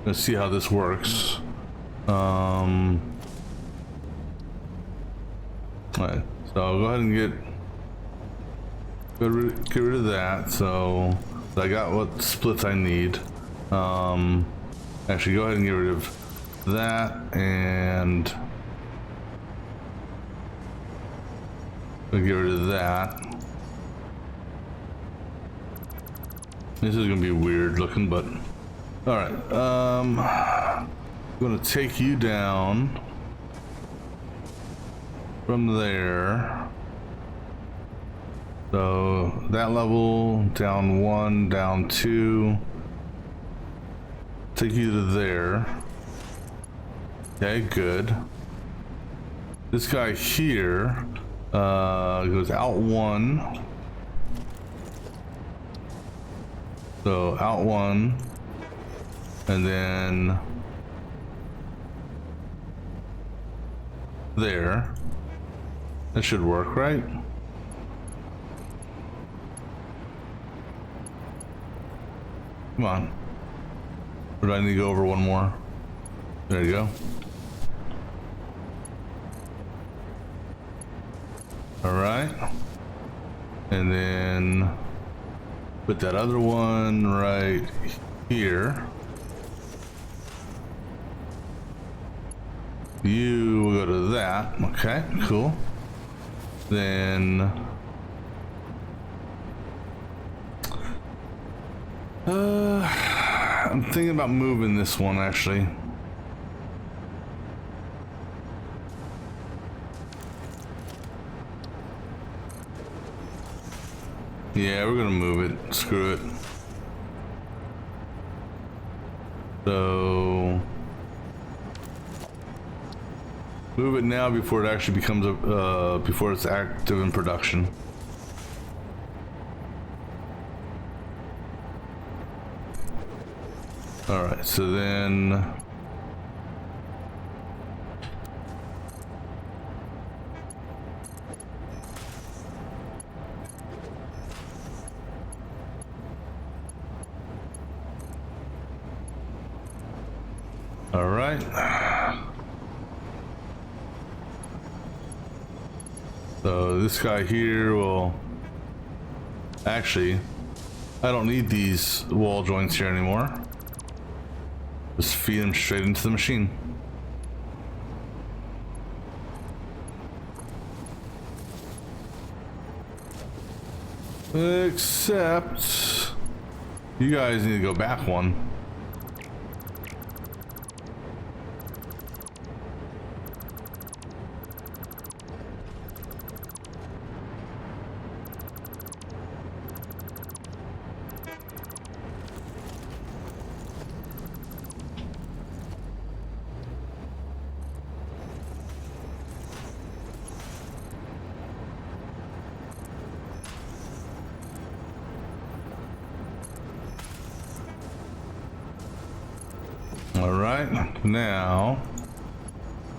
let's see how this works. All right, so I'll go ahead and get rid of that. So I got what splits I need. Actually, go ahead and get rid of that, and we'll get rid of that. This is gonna be weird looking, but all right. I'm gonna take you down from there. So that level, down 1, down 2. Take you to there. Okay, good. This guy here goes out 1. So out 1. And then there. That should work, right? Come on. Or do I need to go over one more? There you go. Alright. And then put that other one right here. You will go to that. Okay, cool. Then I'm thinking about moving this one actually. Yeah, we're gonna move it. Screw it. So move it now before it actually becomes a before it's active in production. All right, so then all right. So this guy here will actually, I don't need these wall joints here anymore. Just feed them straight into the machine. Except you guys need to go back one. Alright, now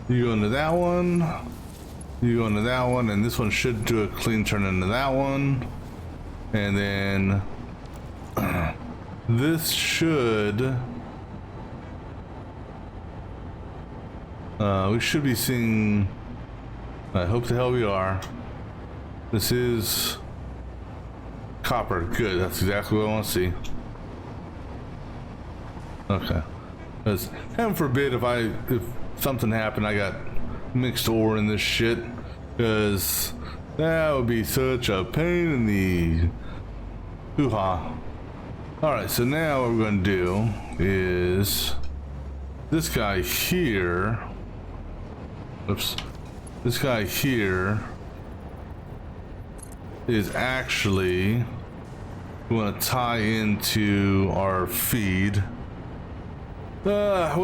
you go into that one, you go into that one, and this one should do a clean turn into that one. And then this should we should be seeing, I hope the hell we are. This is copper. Good, that's exactly what I want to see. Okay. Because heaven forbid if something happened, I got mixed ore in this shit, because that would be such a pain in the hoo-ha. Alright, so now what we're going to do is this guy here, oops, this guy here is actually, we want to tie into our feed. As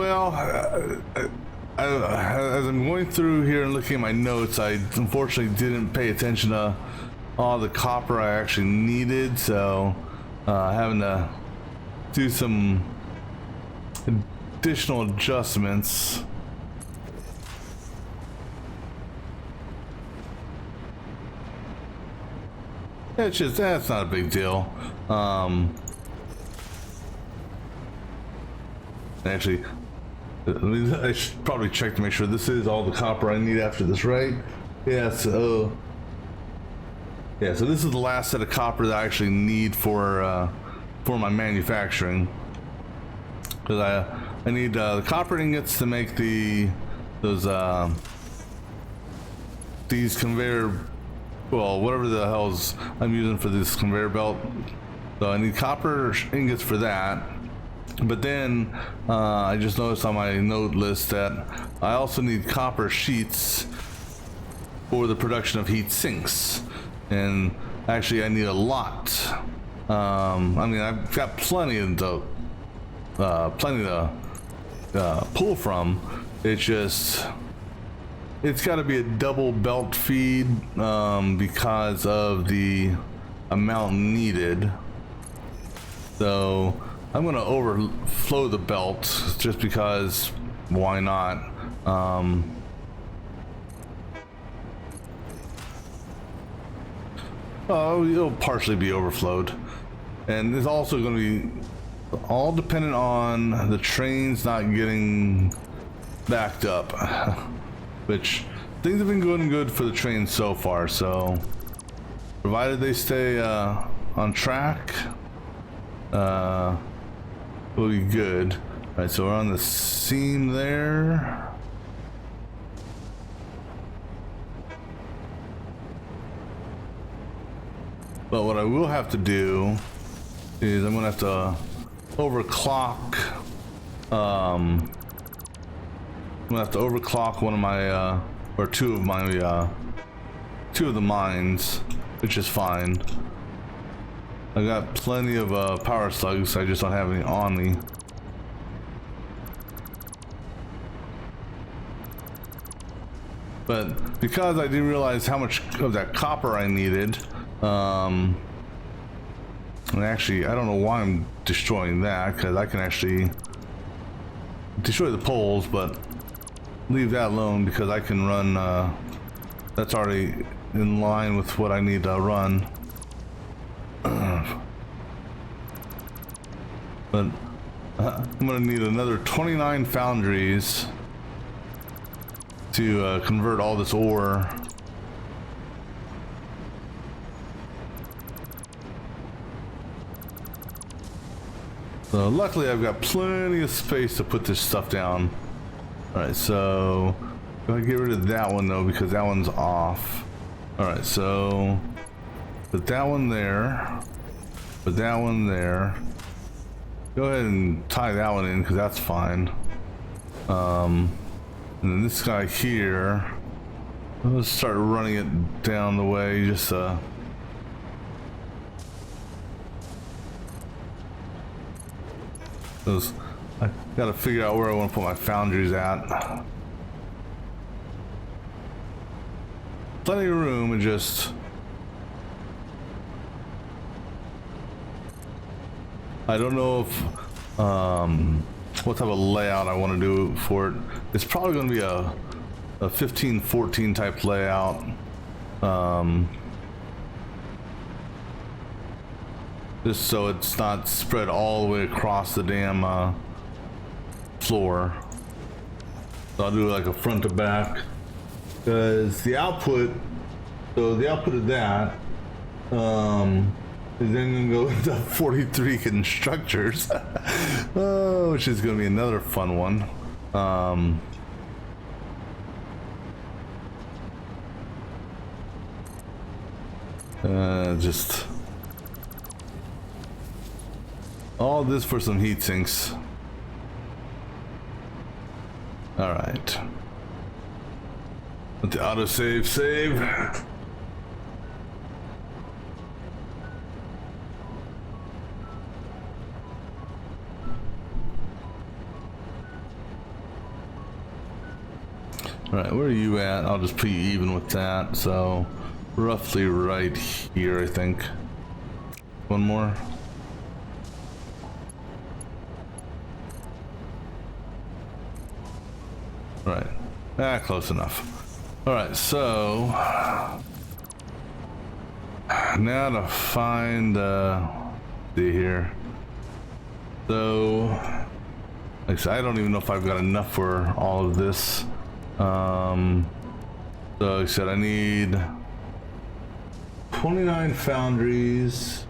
I'm going through here and looking at my notes, I unfortunately didn't pay attention to all the copper I actually needed, so having to do some additional adjustments. It's just, that's not a big deal. Actually, I should probably check to make sure this is all the copper I need after this, right? Yeah, so this is the last set of copper that I actually need for my manufacturing, because I need the copper ingots to make these conveyor, well, whatever the hell's I'm using for this conveyor belt. So I need copper ingots for that. But then I just noticed on my note list that I also need copper sheets for the production of heat sinks, and Actually, I need a lot. I mean, I've got plenty to pull from. It's just, it's got to be a double belt feed because of the amount needed. So I'm gonna overflow the belt just because why not? Oh, it'll partially be overflowed, and it's also going to be all dependent on the trains not getting backed up, which things have been going good for the trains so far. So provided they stay on track, we'll be good. All right, so we're on the seam there. But what I will have to do is I'm gonna have to overclock. I'm gonna have to overclock one of my or two of my two of the mines, which is fine. I got plenty of power slugs. I just don't have any on me. But because I didn't realize how much of that copper I needed. And actually, I don't know why I'm destroying that, because I can actually destroy the poles, but leave that alone because I can run, that's already in line with what I need to run. But I'm gonna need another 29 foundries to convert all this ore. So luckily I've got plenty of space to put this stuff down. Alright, so I'm gonna get rid of that one though because that one's off. Alright, so put that one there. Put that one there. Go ahead and tie that one in because that's fine. And then this guy here, let's start running it down the way just because I gotta figure out where I want to put my foundries at. Plenty of room, and just I don't know if what type of layout I want to do for it. It's probably going to be a 15-14 type layout. Just so it's not spread all the way across the damn floor. So I'll do like a front to back, because the output, so the output of that is then gonna go into 43 constructors. Oh, which is gonna be another fun one. Just all this for some heat sinks. All right. Let the autosave save. All right, where are you at? I'll just put you even with that. So roughly right here, I think. One more. All right, close enough. All right, so now to find see here. So like I said, I don't even know if I've got enough for all of this. So like I said, I need 29 foundries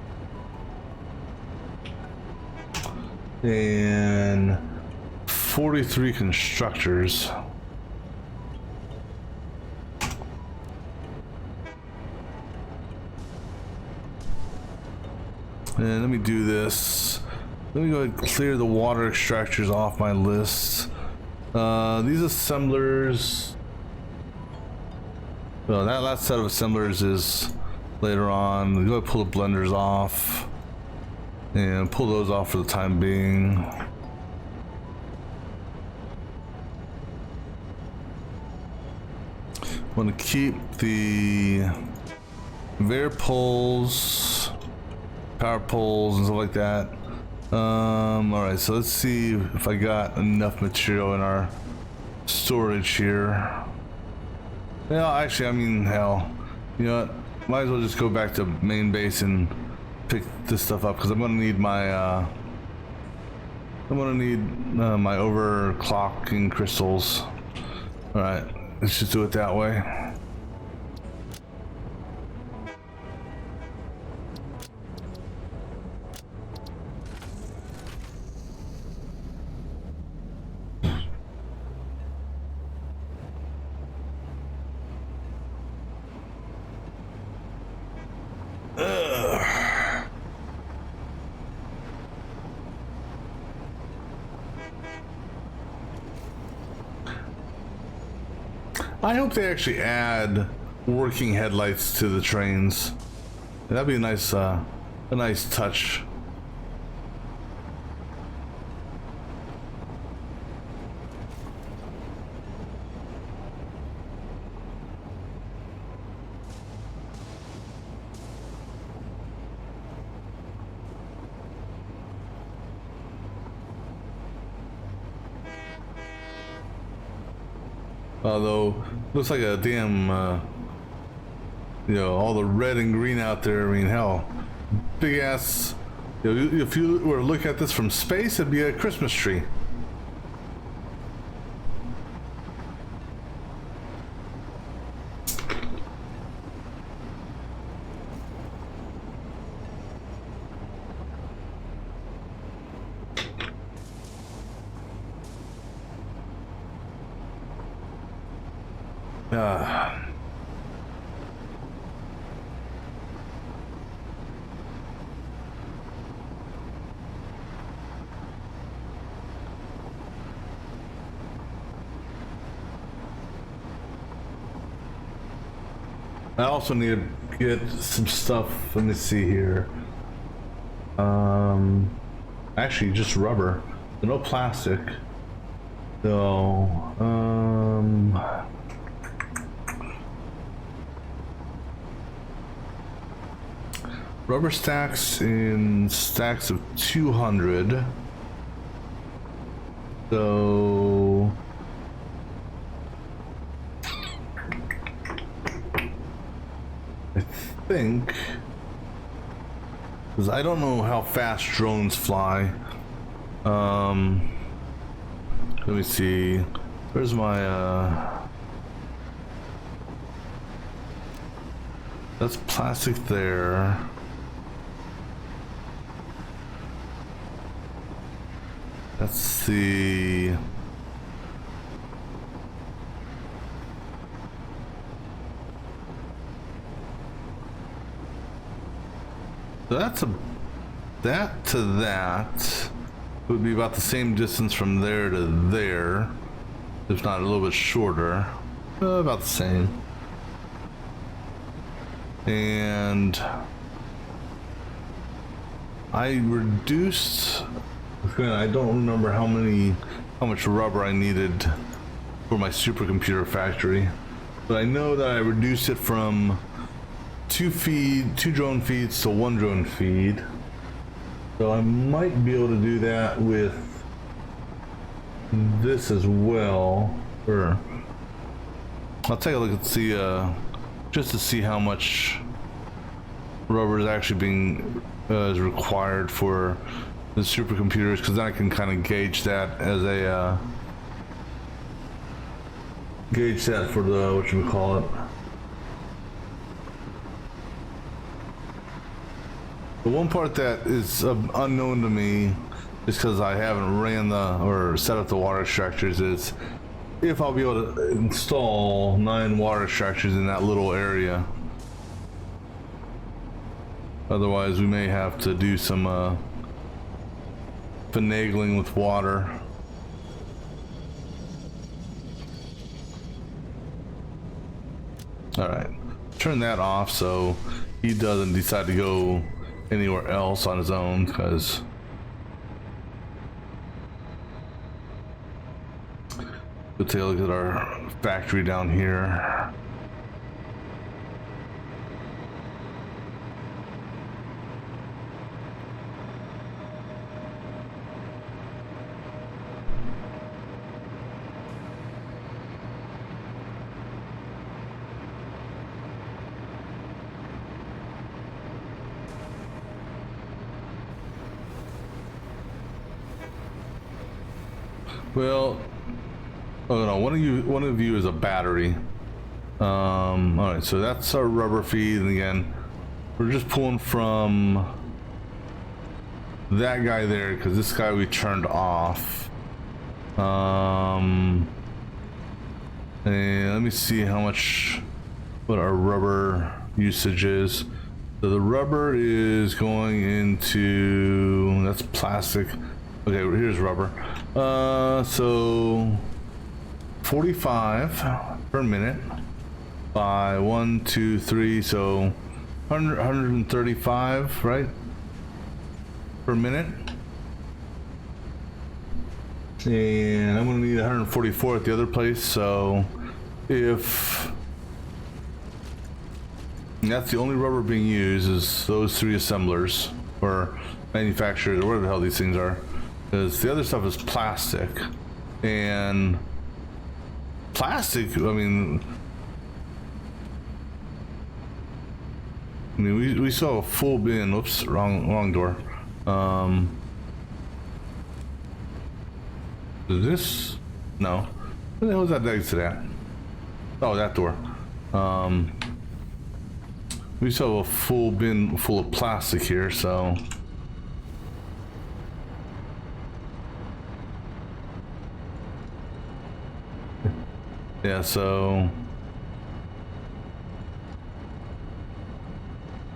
and 43 constructors. And let me do this. Let me go ahead and clear the water extractors off my list. These assemblers, well, that last set of assemblers is later on. We're gonna pull the blenders off and pull those off for the time being. Want to keep the conveyor poles, power poles, and stuff like that. All right, so let's see if I got enough material in our storage here. Well, actually, I mean, hell, you know what? Might as well just go back to main base and pick this stuff up because I'm gonna need my my overclocking crystals. All right, let's just do it that way. I hope they actually add working headlights to the trains. That'd be a nice touch. Although, looks like a damn, you know, all the red and green out there. I mean, hell, big ass. You know, if you were to look at this from space, it'd be a Christmas tree. I also need to get some stuff. Let me see here. Actually, just rubber, no plastic. So, rubber stacks in stacks of 200. So I think, because I don't know how fast drones fly. Let me see. Where's my that's plastic there. That's the so that's a that to that would be about the same distance from there to there, if not a little bit shorter. About the same. And I reduced, I don't remember how much rubber I needed for my supercomputer factory, but I know that I reduced it from two drone feeds to one drone feed. So I might be able to do that with this as well. Or I'll take a look and see, just to see how much rubber is actually being is required for the supercomputers, because then I can kind of gauge that as a gauge that for the whatchamacallit. The one part that is unknown to me, just because I haven't ran or set up the water extractors, is if I'll be able to install 9 water extractors in that little area. Otherwise, we may have to do some finagling with water. All right, turn that off so he doesn't decide to go anywhere else on his own, because we'll take a look at our factory down here. Well, oh no, one of you is a battery. All right, so that's our rubber feed, and again, we're just pulling from that guy there because this guy we turned off. And let me see how much, what our rubber usage is. So the rubber is going into, that's plastic. Okay, here's rubber. So 45 per minute by 1, 2, 3, so 135, right? Per minute. And I'm gonna need 144 at the other place, so if that's the only rubber being used is those 3 assemblers or manufacturers or whatever the hell these things are. Because the other stuff is plastic, and plastic, I mean we saw a full bin. Oops, wrong door. Is this? No. Where the hell is that exit at? Oh, that door. We saw a full bin full of plastic here, so. Yeah, so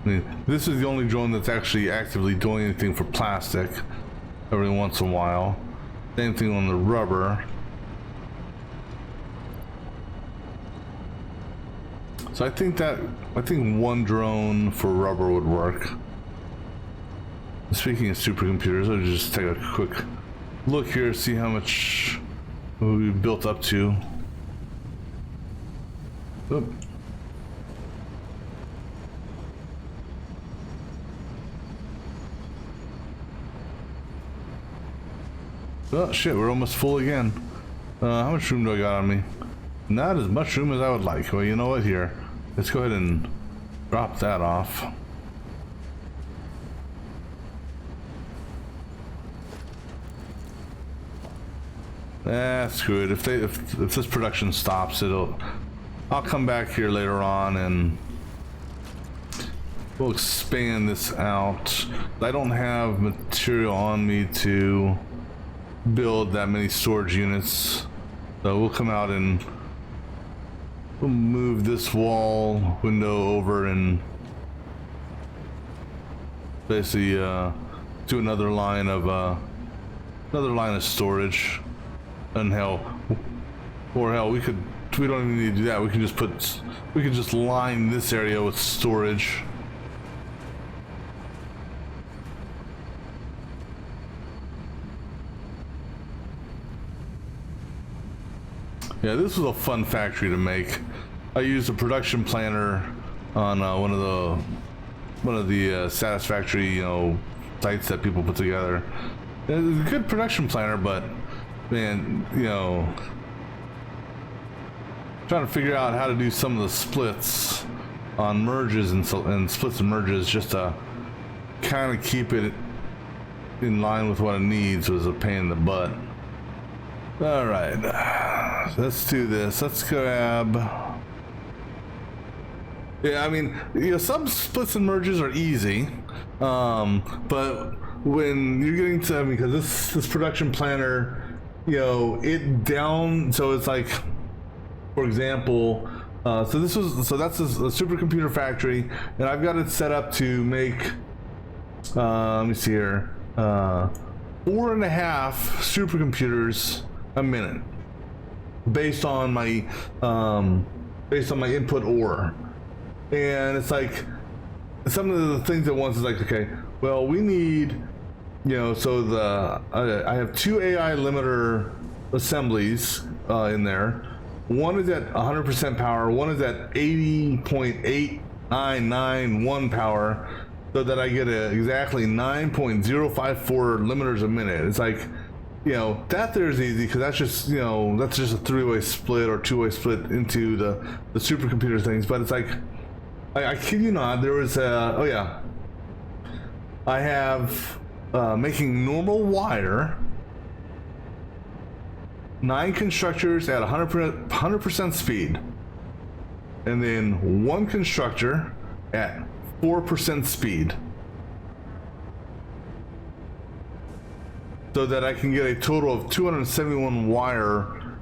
I mean, this is the only drone that's actually actively doing anything for plastic every once in a while. Same thing on the rubber. So I think one drone for rubber would work. Speaking of supercomputers, I'll just take a quick look here, see how much we built up to. Oop. Oh shit, we're almost full again. How much room do I got on me? Not as much room as I would like. Well, you know what, here, let's go ahead and drop that off. That's good. If this production stops, I'll come back here later on and we'll expand this out. I don't have material on me to build that many storage units, so we'll come out and we'll move this wall window over and basically do another line of storage. And hell, we don't even need to do that. We can just line this area with storage. Yeah, this was a fun factory to make. I used a production planner on one of the Satisfactory, sites that people put together. It was a good production planner, but man, trying to figure out how to do some of the splits on merges and splits and merges just to kind of keep it in line with what it needs was a pain in the butt. All right, let's do this. Let's grab. Yeah, I mean, some splits and merges are easy, but when you're getting to, because this production planner, it down, so it's like, for example, that's a supercomputer factory, and I've got it set up to make, let me see here, 4.5 supercomputers a minute, based on my input ore, and it's like some of the things at once is like, okay, well, we need, you know, so the I have two AI limiter assemblies in there. One is at 100% power, one is at 80.8991 power, so that I get exactly 9.054 limiters a minute. It's like, you know, that there's easy, because that's just, you know, that's just a three-way split or two-way split into the supercomputer things. But it's like, I kid you not, there was oh yeah, I have making normal wire, 9 constructors at 100% speed, and then 1 constructor at 4% speed, so that I can get a total of 271 wire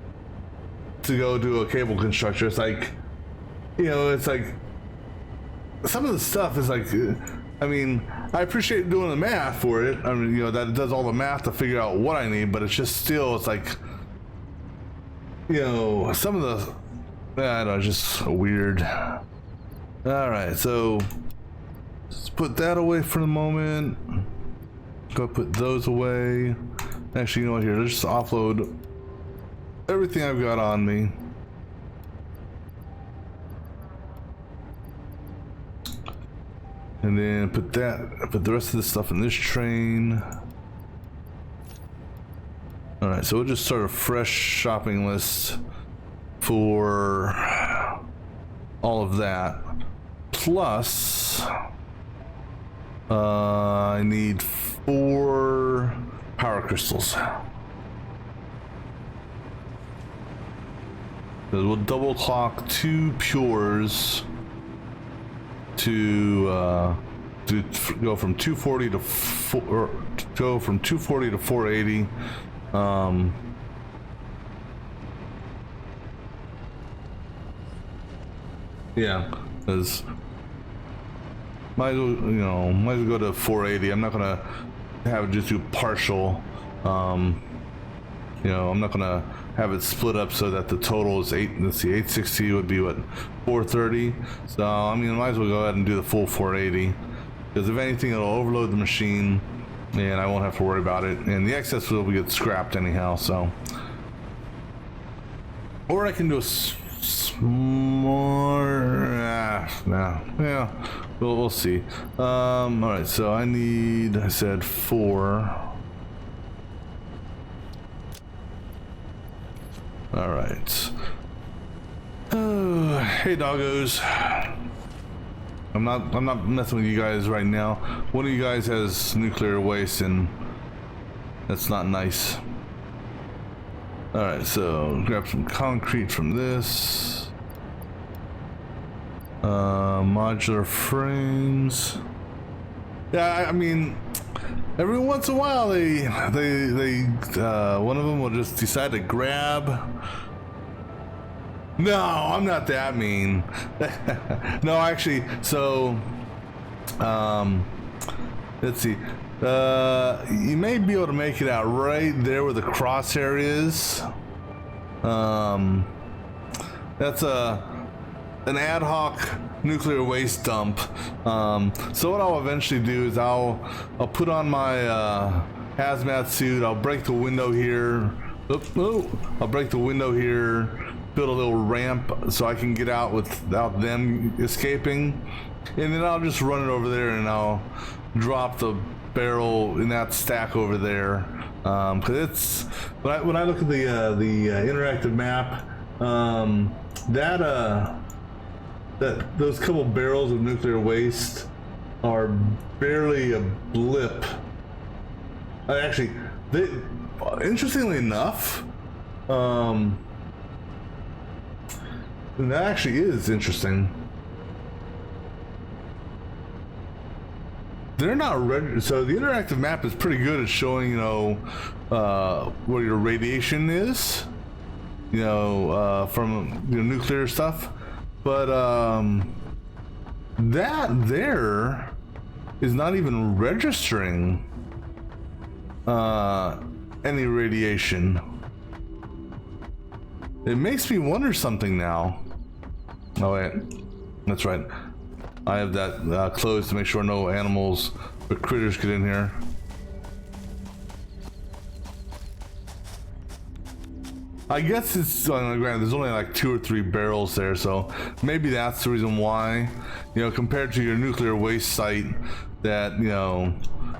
to go do a cable constructor. It's like, you know, it's like some of the stuff is like, I mean, I appreciate doing the math for it. I mean, you know, that it does all the math to figure out what I need, but it's just still, it's like, you know, some of the, I don't know, just weird. All right, so let's put that away for the moment. Go put those away. Actually, you know what, here, let's just offload everything I've got on me. And then put the rest of this stuff in this train. All right, so we'll just start a fresh shopping list for all of that. Plus, I need 4 power crystals. We'll double clock 2 pures to go from 240 to go from 240 to 480. Yeah, because might as well, you know, might as well go to 480. I'm not gonna have it just do partial. You know, I'm not gonna have it split up so that the total is 860 would be what, 430. So I mean, I might as well go ahead and do the full 480, because if anything, it'll overload the machine and I won't have to worry about it, and the excess will get scrapped anyhow. So, or I can do a yeah, we'll see. All right, so I said 4. All right. Hey doggos. I'm not messing with you guys right now. One of you guys has nuclear waste, and that's not nice. All right, so grab some concrete from this. Modular frames. Yeah, I mean, every once in a while they one of them will just decide to grab. No, I'm not that mean. No, actually, so let's see. You may be able to make it out right there where the crosshair is. That's an ad hoc nuclear waste dump. So what I'll eventually do is I'll put on my hazmat suit. I'll break the window here. I'll break the window here. Build a little ramp so I can get out without them escaping, and then I'll just run it over there and I'll drop the barrel in that stack over there. Because it's when I look at the interactive map, that those couple barrels of nuclear waste are barely a blip. Actually, interestingly enough, and that actually is interesting. They're not ready. So the interactive map is pretty good at showing, you know, where your radiation is, you know, from nuclear stuff. But that there is not even registering any radiation. It makes me wonder something now. Oh wait, that's right. I have that closed to make sure no animals or critters get in here. I guess it's on the ground. There's only like 2 or 3 barrels there, so maybe that's the reason why. You know, compared to your nuclear waste site that, you know,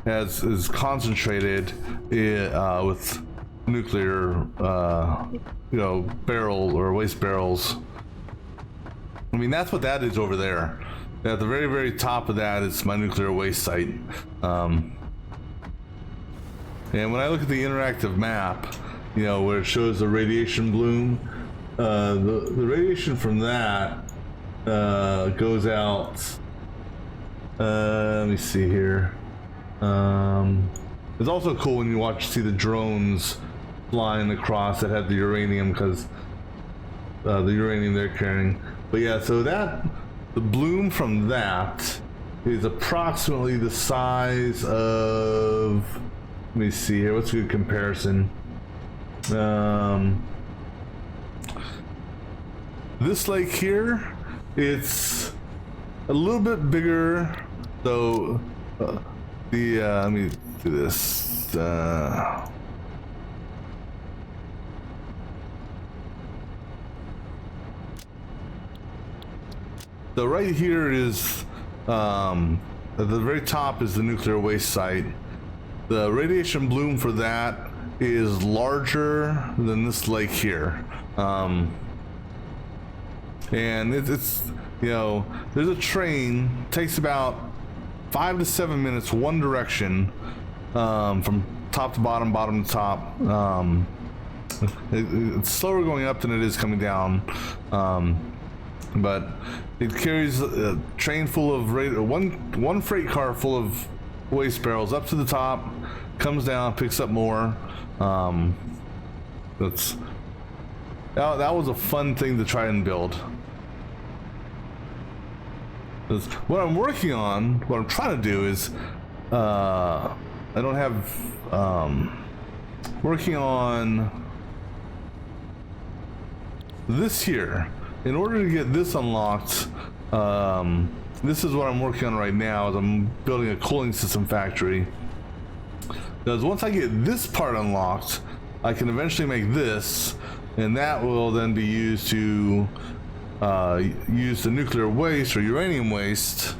is concentrated with nuclear, you know, barrel or waste barrels. I mean, that's what that is over there. At the very, very top of that is my nuclear waste site. And when I look at the interactive map, you know, where it shows the radiation bloom, the radiation from that goes out. Let me see here. It's also cool when you see the drones flying across that have the uranium, because the uranium they're carrying. But yeah, so that the bloom from that is approximately the size of. Let me see here. What's a good comparison? This lake here, it's a little bit bigger. So let me do this. So right here is at the very top is the nuclear waste site. The radiation bloom for that is larger than this lake here, and it's you know, there's a train, takes about 5 to 7 minutes one direction, from top to bottom, bottom to top. It's slower going up than it is coming down, but it carries a train full of one freight car full of waste barrels up to the top, comes down, picks up more. That was a fun thing to try and build. What I'm working on, what I'm trying to do is, I don't have, working on this here. In order to get this unlocked, this is what I'm working on right now, is I'm building a cooling system factory. Because once I get this part unlocked, I can eventually make this, and that will then be used to use the nuclear waste or uranium waste,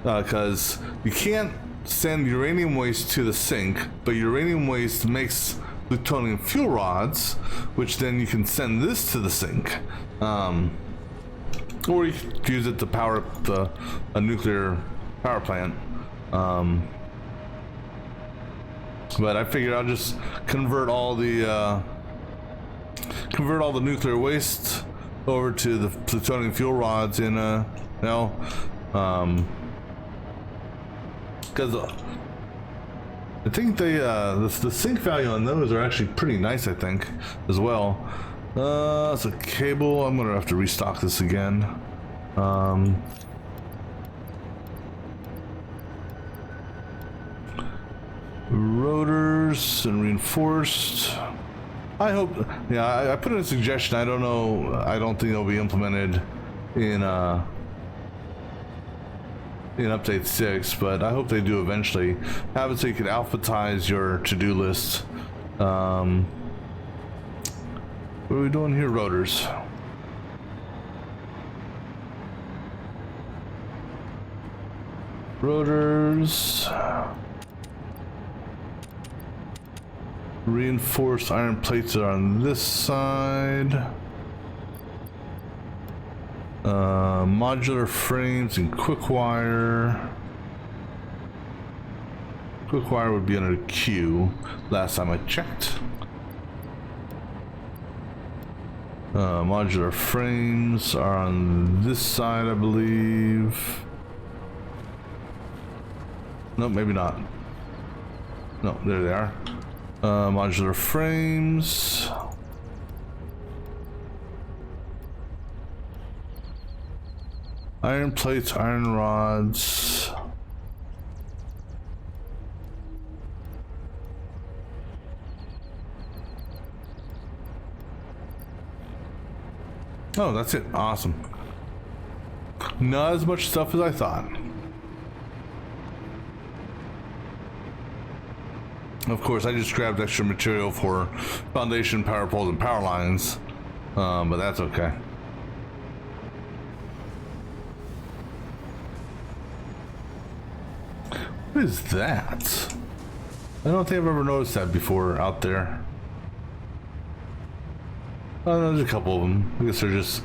because you can't send uranium waste to the sink, but uranium waste makes plutonium fuel rods, which then you can send this to the sink, or you can use it to power up a nuclear power plant. But I figured I'll just convert all the nuclear waste over to the plutonium fuel rods in you know, because I think they the sink value on those are actually pretty nice, I think, as well. It's a cable. I'm gonna have to restock this again. Rotors and reinforced. I hope, yeah, I put in a suggestion. I don't know, I don't think it'll be implemented in update 6, but I hope they do eventually. Have it so you can alphabetize your to-do list. What are we doing here? Rotors. Rotors. Reinforced iron plates are on this side. Modular frames and quick wire. Quick wire would be under Q last time I checked. Modular frames are on this side, I believe. No, maybe not. No, there they are. Modular frames. Iron plates, iron rods. Oh, that's it. Awesome. not as much stuff as I thought. Of course, I just grabbed extra material for foundation, power poles, and power lines, but that's okay. What is that? I don't think I've ever noticed that before out there. Oh, no, there's a couple of them. I guess they're just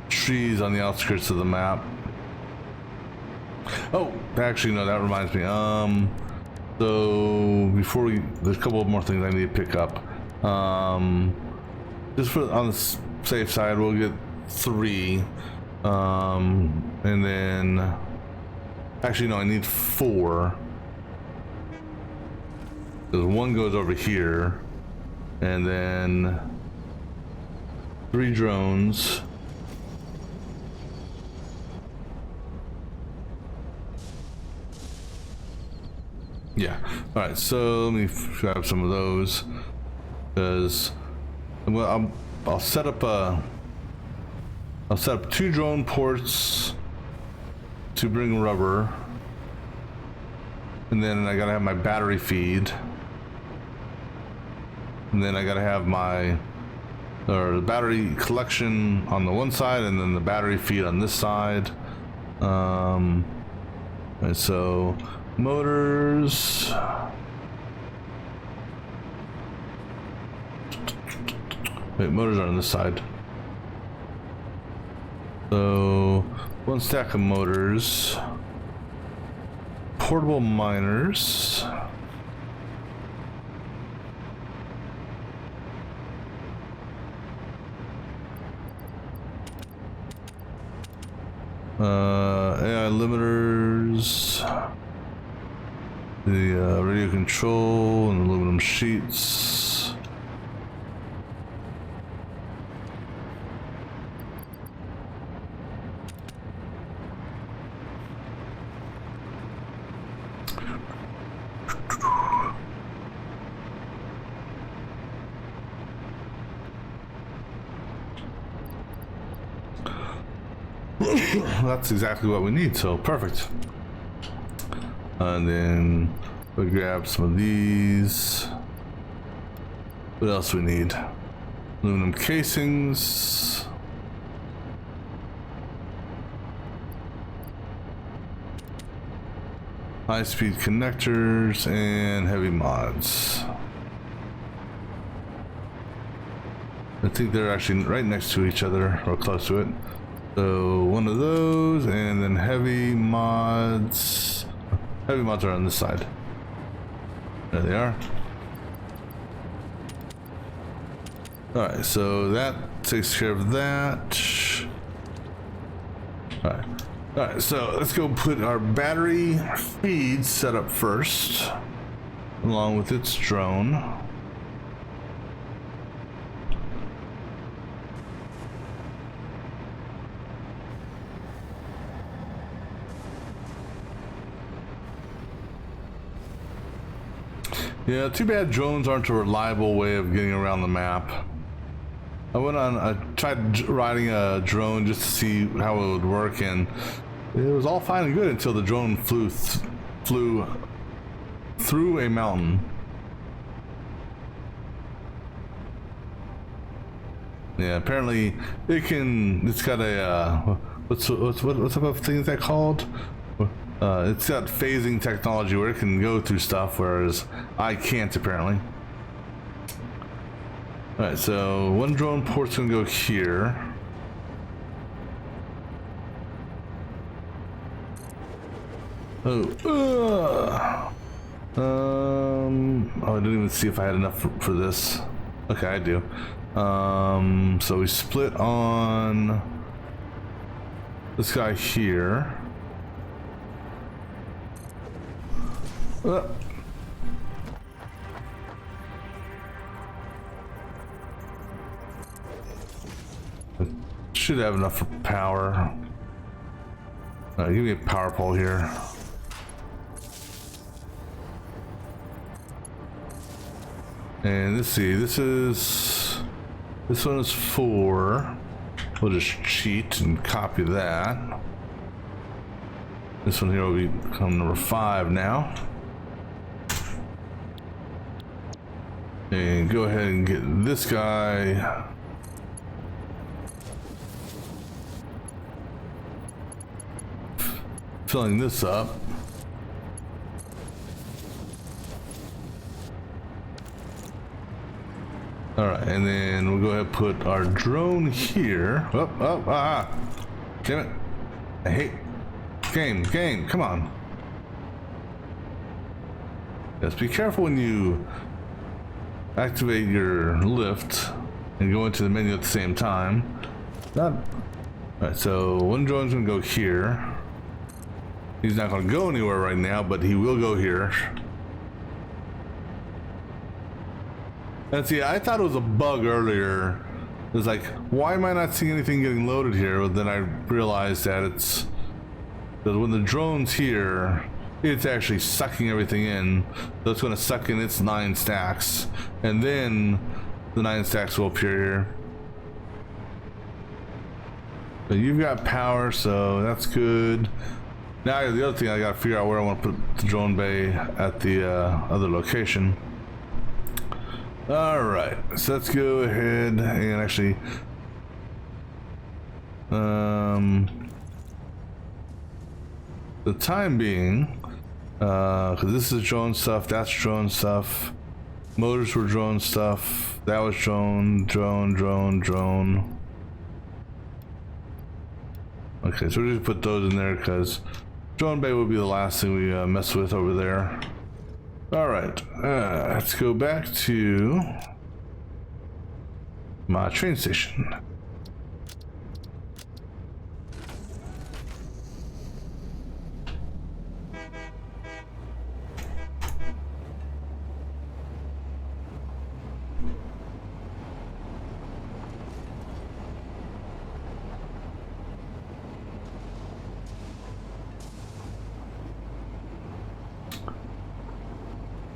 trees on the outskirts of the map. Oh, actually, no, that reminds me. So before there's a couple more things I need to pick up. Just for on the safe side, we'll get 3, and then actually no, I need 4. Because 1 goes over here, and then 3 drones. Yeah. All right. So let me grab some of those, because I'll set up 2 drone ports to bring rubber, and then I gotta have my battery feed, and then I gotta have the battery collection on the one side, and then the battery feed on this side. And so. Motors. Wait, motors are on this side. So, 1 stack of motors. Portable miners. AI limiters. The radio control and aluminum sheets. That's exactly what we need, so perfect. And then we'll grab some of these. What else we need? Aluminum casings. High-speed connectors and heavy mods. I think they're actually right next to each other or close to it. So 1 of those, and then heavy mods. Heavy mods are on this side. There they are. Alright, so that takes care of that. Alright, so let's go put our battery feed set up first, along with its drone. Yeah, too bad drones aren't a reliable way of getting around the map. I tried riding a drone just to see how it would work, and it was all fine and good until the drone flew through a mountain. Yeah, apparently it's got a what's type of thing is that called? It's got phasing technology where it can go through stuff, whereas I can't apparently. Alright, so 1 drone port's gonna go here. Oh, I didn't even see if I had enough for this. Okay, I do. So we split on this guy here. Should have enough for power. Give me a power pole here. And let's see, this one is 4. We'll just cheat and copy that. This one here will become number 5 now. And go ahead and get this guy. Filling this up. All right, and then we'll go ahead and put our drone here. Damn it. I hate game, come on. Yes, be careful when you activate your lift and go into the menu at the same time. All right, so one drone's gonna go here. He's not gonna go anywhere right now, but he will go here. And see, I thought it was a bug earlier. It was like, why am I not seeing anything getting loaded here? But then I realized that it's that when the drone's here, it's actually sucking everything in. So it's going to suck in its 9 stacks, and then the 9 stacks will appear here. But you've got power, so that's good. Now the other thing, I got to figure out where I want to put the drone bay at the other location. All right, so let's go ahead and actually the time being, because this is drone stuff, that's drone stuff, motors were drone stuff, that was drone. Okay, so we'll just put those in there because drone bay will be the last thing we mess with over there. All right, let's go back to my train station.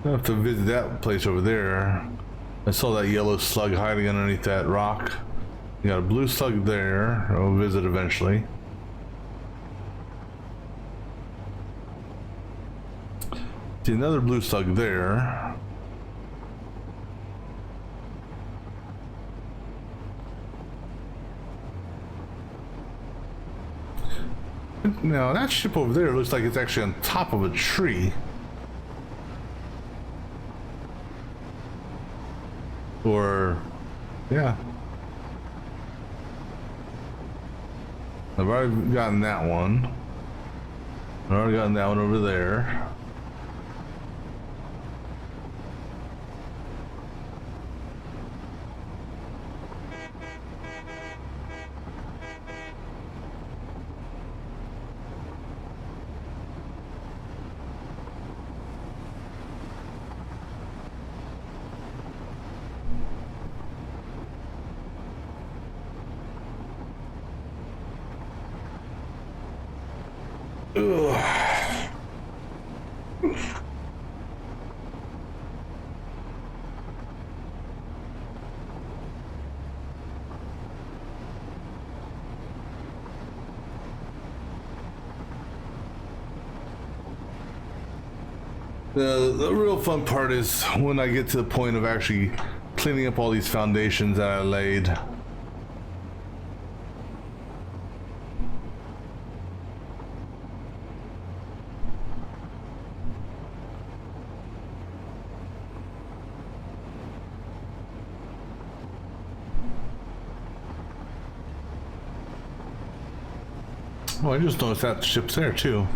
I have to visit that place over there. I saw that yellow slug hiding underneath that rock. You got a blue slug there. I'll visit eventually. See another blue slug there. Now that ship over there looks like it's actually on top of a tree. Or, yeah. I've already gotten that one. I've already gotten that one over there. The real fun part is when I get to the point of actually cleaning up all these foundations that I laid. Oh, I just noticed that ship's there too.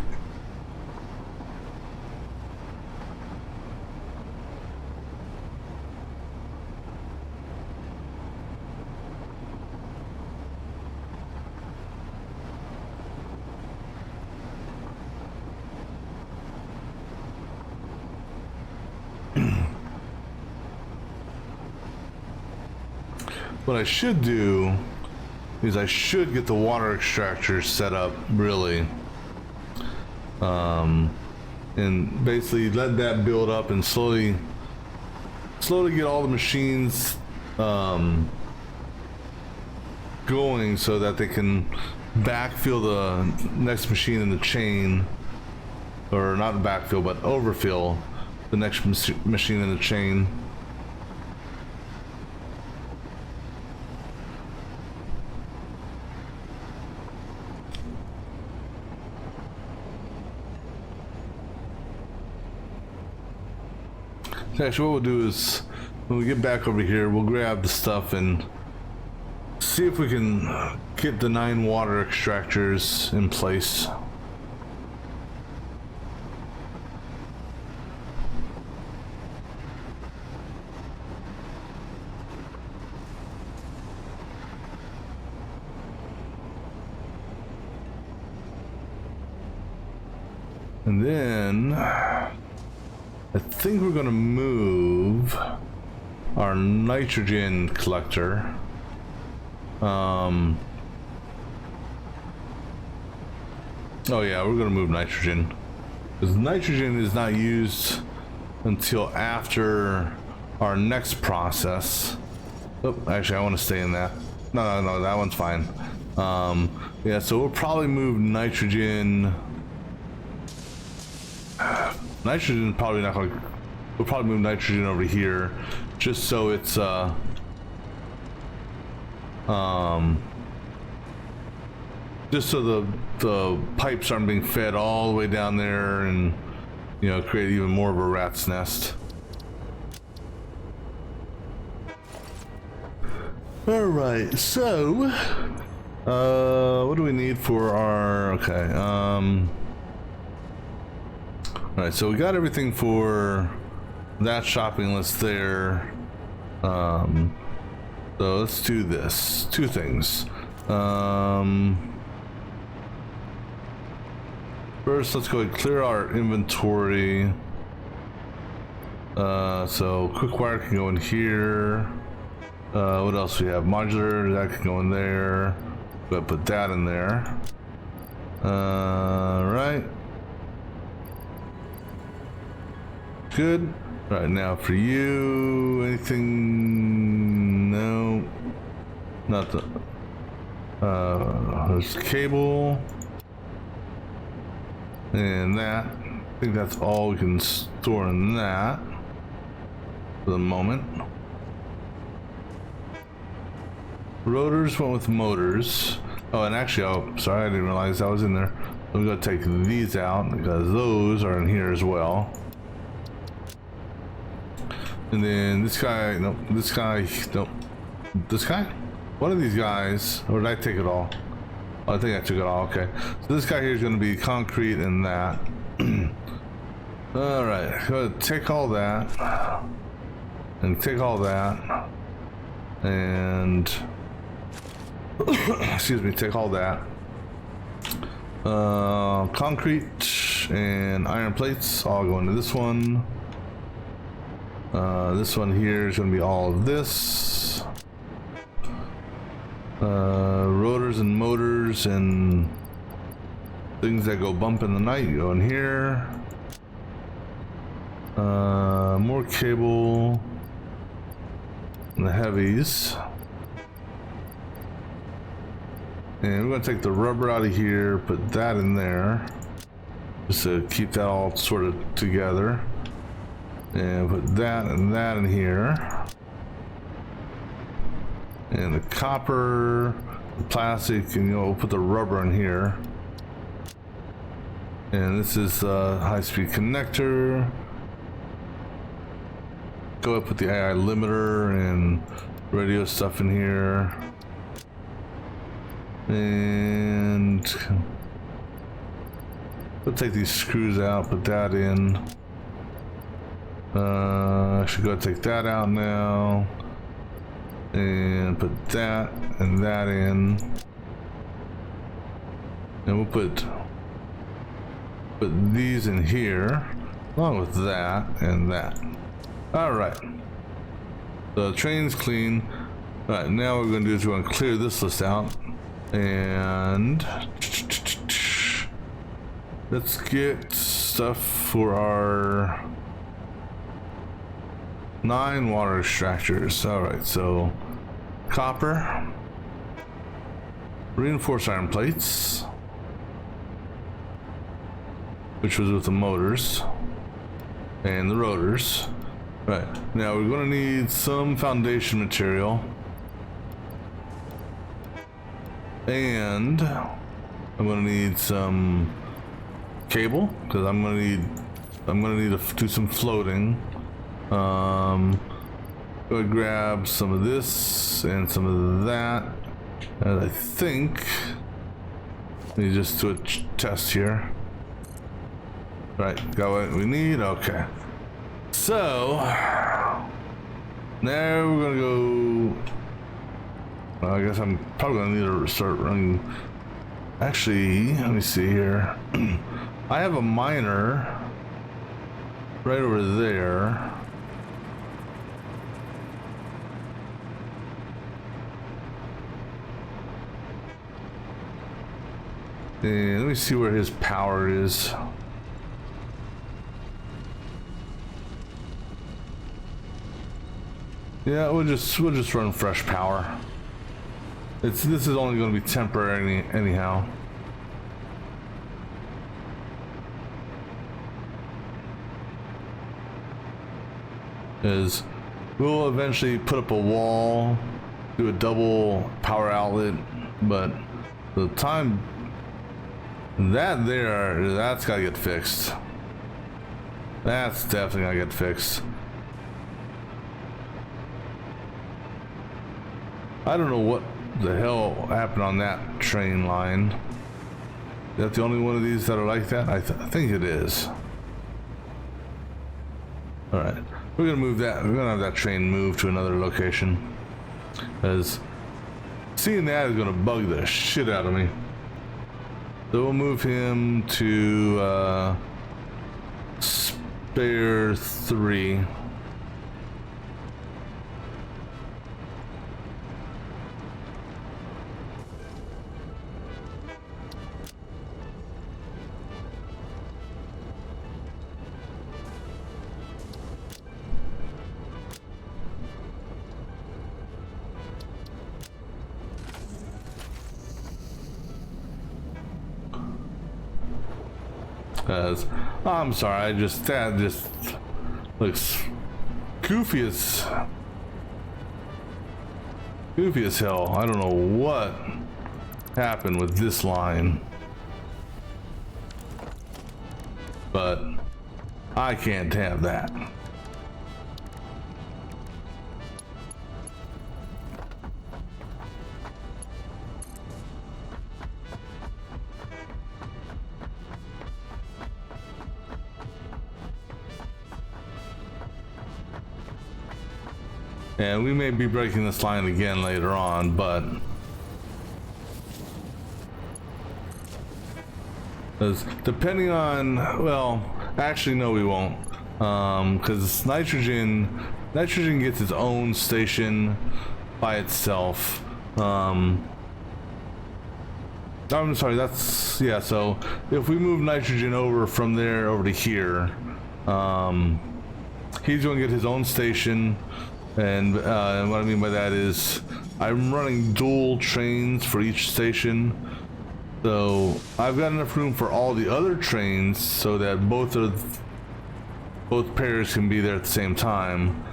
What I should do is I should get the water extractor set up really, and basically let that build up and slowly get all the machines going so that they can backfill the next machine in the chain, or not backfill but overfill the next machine in the chain. Actually, what we'll do is when we get back over here, we'll grab the stuff and see if we can get the 9 water extractors in place. And then I think we're gonna move our nitrogen collector. Oh yeah, we're gonna move nitrogen, because nitrogen is not used until after our next process. Oh, actually, I want to stay in that. No, that one's fine. Yeah, so we'll probably move nitrogen. Nitrogen probably not going. We'll probably move nitrogen over here, just so it's just so the pipes aren't being fed all the way down there, and you know, create even more of a rat's nest. All right, so what do we need for our all right, so we got everything for that shopping list there. So let's do this. 2 things. First, let's go ahead and clear our inventory. So quick wire can go in here. What else we have? Modular, that can go in there. Go ahead and put that in there. Right. Good. All right, now for you, anything? No, not the. There's cable, and that. I think that's all we can store in that for the moment. Rotors went with motors. Oh, and actually, oh, sorry, I didn't realize that was in there. I'm gonna take these out because those are in here as well. And then this guy, nope, this guy, nope, this guy? One of these guys, or did I take it all? Oh, I think I took it all, okay. So this guy here is going to be concrete and that. All right, go ahead, take all that. And take all that. And, excuse me, take all that. Concrete and iron plates all go into this one. This one here is going to be all of this. Rotors and motors and things that go bump in the night go in here. More cable and the heavies. And we're going to take the rubber out of here, put that in there, just to keep that all sort of together. And put that and that in here. And the copper, the plastic, and we'll put the rubber in here. And this is a high-speed connector. Go ahead and put the AI limiter and radio stuff in here. And we'll take these screws out, put that in. I should go take that out now and put that and that in, and we'll put these in here along with that and that. All right, the train's clean. All right, now what we're going to do is we're going to clear this list out, and let's get stuff for our 9 water extractors. All right, so copper, reinforced iron plates, which was with the motors and the rotors. Right, now we're going to need some foundation material, and I'm going to need some cable because I'm going to need to do some floating. Go ahead, grab some of this and some of that, and I think let me just do a test here. Right, got what we need. Okay, so now we're gonna go. Well, I guess I'm probably gonna need to start running. Actually, let me see here. I have a miner right over there. And let me see where his power is. Yeah, we'll just run fresh power. This is only going to be temporary anyhow. Is we'll eventually put up a wall, do a double power outlet, but the time that's got to get fixed. That's definitely got to get fixed. I don't know what the hell happened on that train line. Is that the only one of these that are like that? I think it is. All right, we're gonna move that. We're gonna have that train move to another location, as seeing that is gonna bug the shit out of me. So we'll move him to spare 3. Because I'm sorry, that just looks goofy as hell. I don't know what happened with this line, but I can't have that. And we may be breaking this line again later on, but depending on, well, actually no, we won't, because nitrogen gets its own station by itself. I'm sorry, that's, yeah, so if we move nitrogen over from there over to here, he's going to get his own station. And what I mean by that is I'm running dual trains for each station, so I've got enough room for all the other trains so that both pairs can be there at the same time.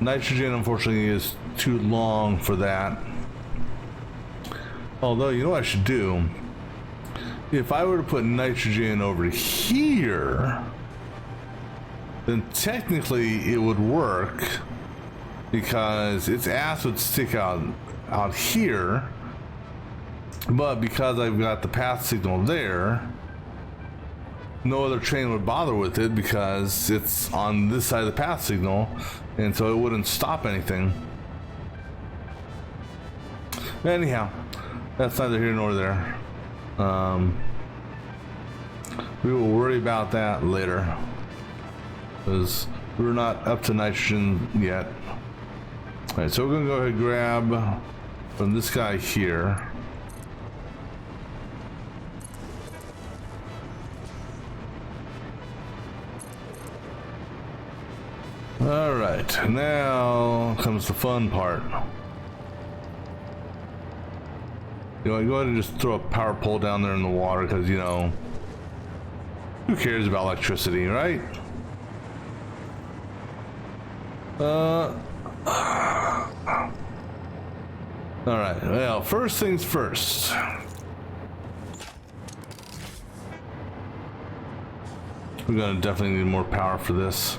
Nitrogen unfortunately is too long for that, although you know what I should do, if I were to put nitrogen over here, then technically it would work because its ass would stick out here, but because I've got the path signal there, no other train would bother with it because it's on this side of the path signal, and so it wouldn't stop anything. Anyhow, that's neither here nor there. We will worry about that later, because we're not up to nitrogen yet. All right, so we're gonna go ahead and grab from this guy here. All right, now comes the fun part. You know, go ahead and just throw a power pole down there in the water because, you know, who cares about electricity, right? Alright, well, first things first. We're gonna definitely need more power for this.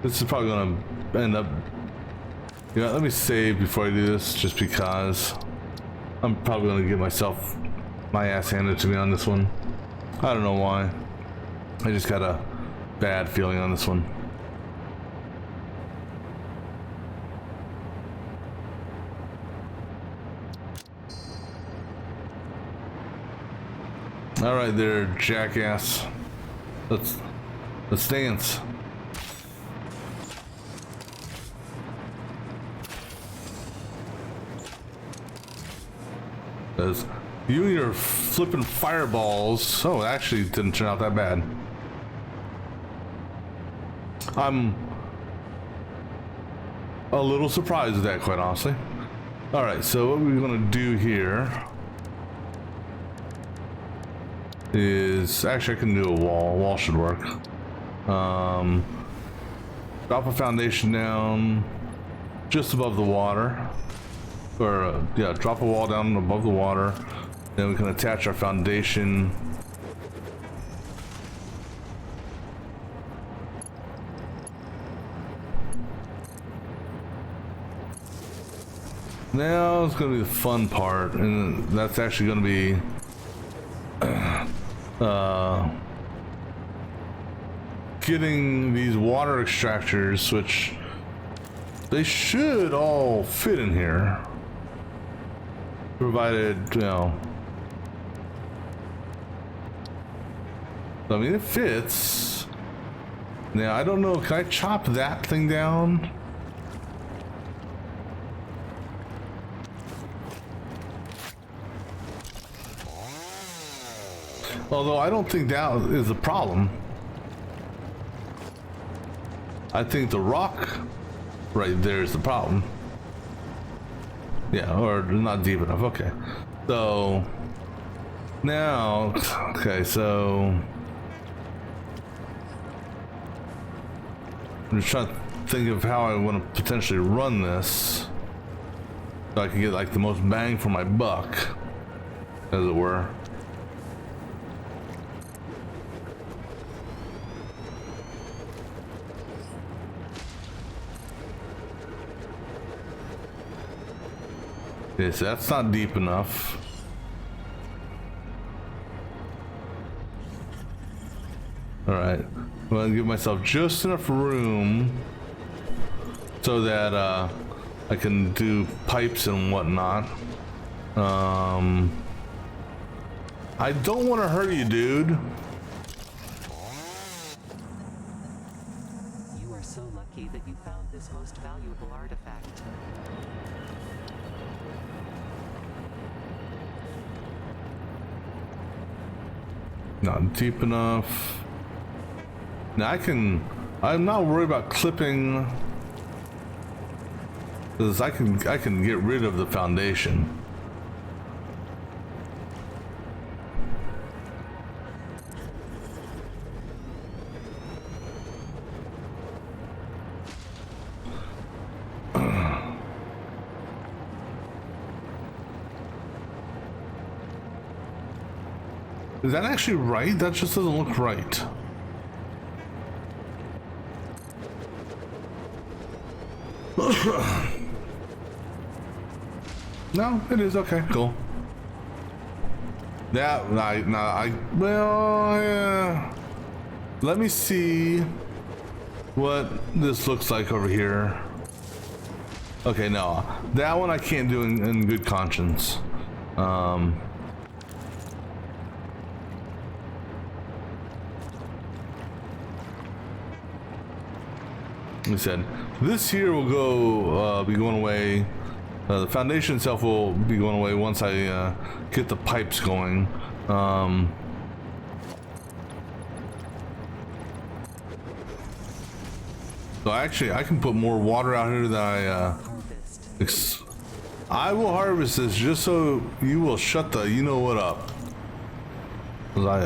This is probably gonna end up. You know, let me save before I do this, just because I'm probably gonna get my ass handed to me on this one. I don't know why. I just got a bad feeling on this one. All right, there, jackass. Let's dance. Because you and your flipping fireballs. Oh, it actually didn't turn out that bad. I'm a little surprised at that, quite honestly. All right, so what we're gonna do here is actually I can do a wall. A wall should work. Drop a foundation down just above the water, or yeah, drop a wall down above the water. Then we can attach our foundation. Now it's going to be the fun part, and that's actually going to be getting these water extractors, which they should all fit in here, provided, you know, I mean, it fits. Now, I don't know, can I chop that thing down? Although I don't think that is a problem. I think the rock right there is the problem. Yeah, or not deep enough. Okay. So now, okay, so I'm just trying to think of how I want to potentially run this so I can get like the most bang for my buck, as it were. Okay, so that's not deep enough. All right, I'm gonna give myself just enough room so that I can do pipes and whatnot. I don't want to hurt you, dude. You are so lucky that you found this most valuable artifact. Not deep enough. Now I'm not worried about clipping, because I can get rid of the foundation. Is that actually right? That just doesn't look right. No, it is. Okay, cool. That, well, yeah. Let me see what this looks like over here. Okay, no, that one I can't do in good conscience. Like I said, this here will go be going away The foundation itself will be going away once I get the pipes going. So actually, I can put more water out here than I will harvest this just so you will shut the you know what up. 'Cause I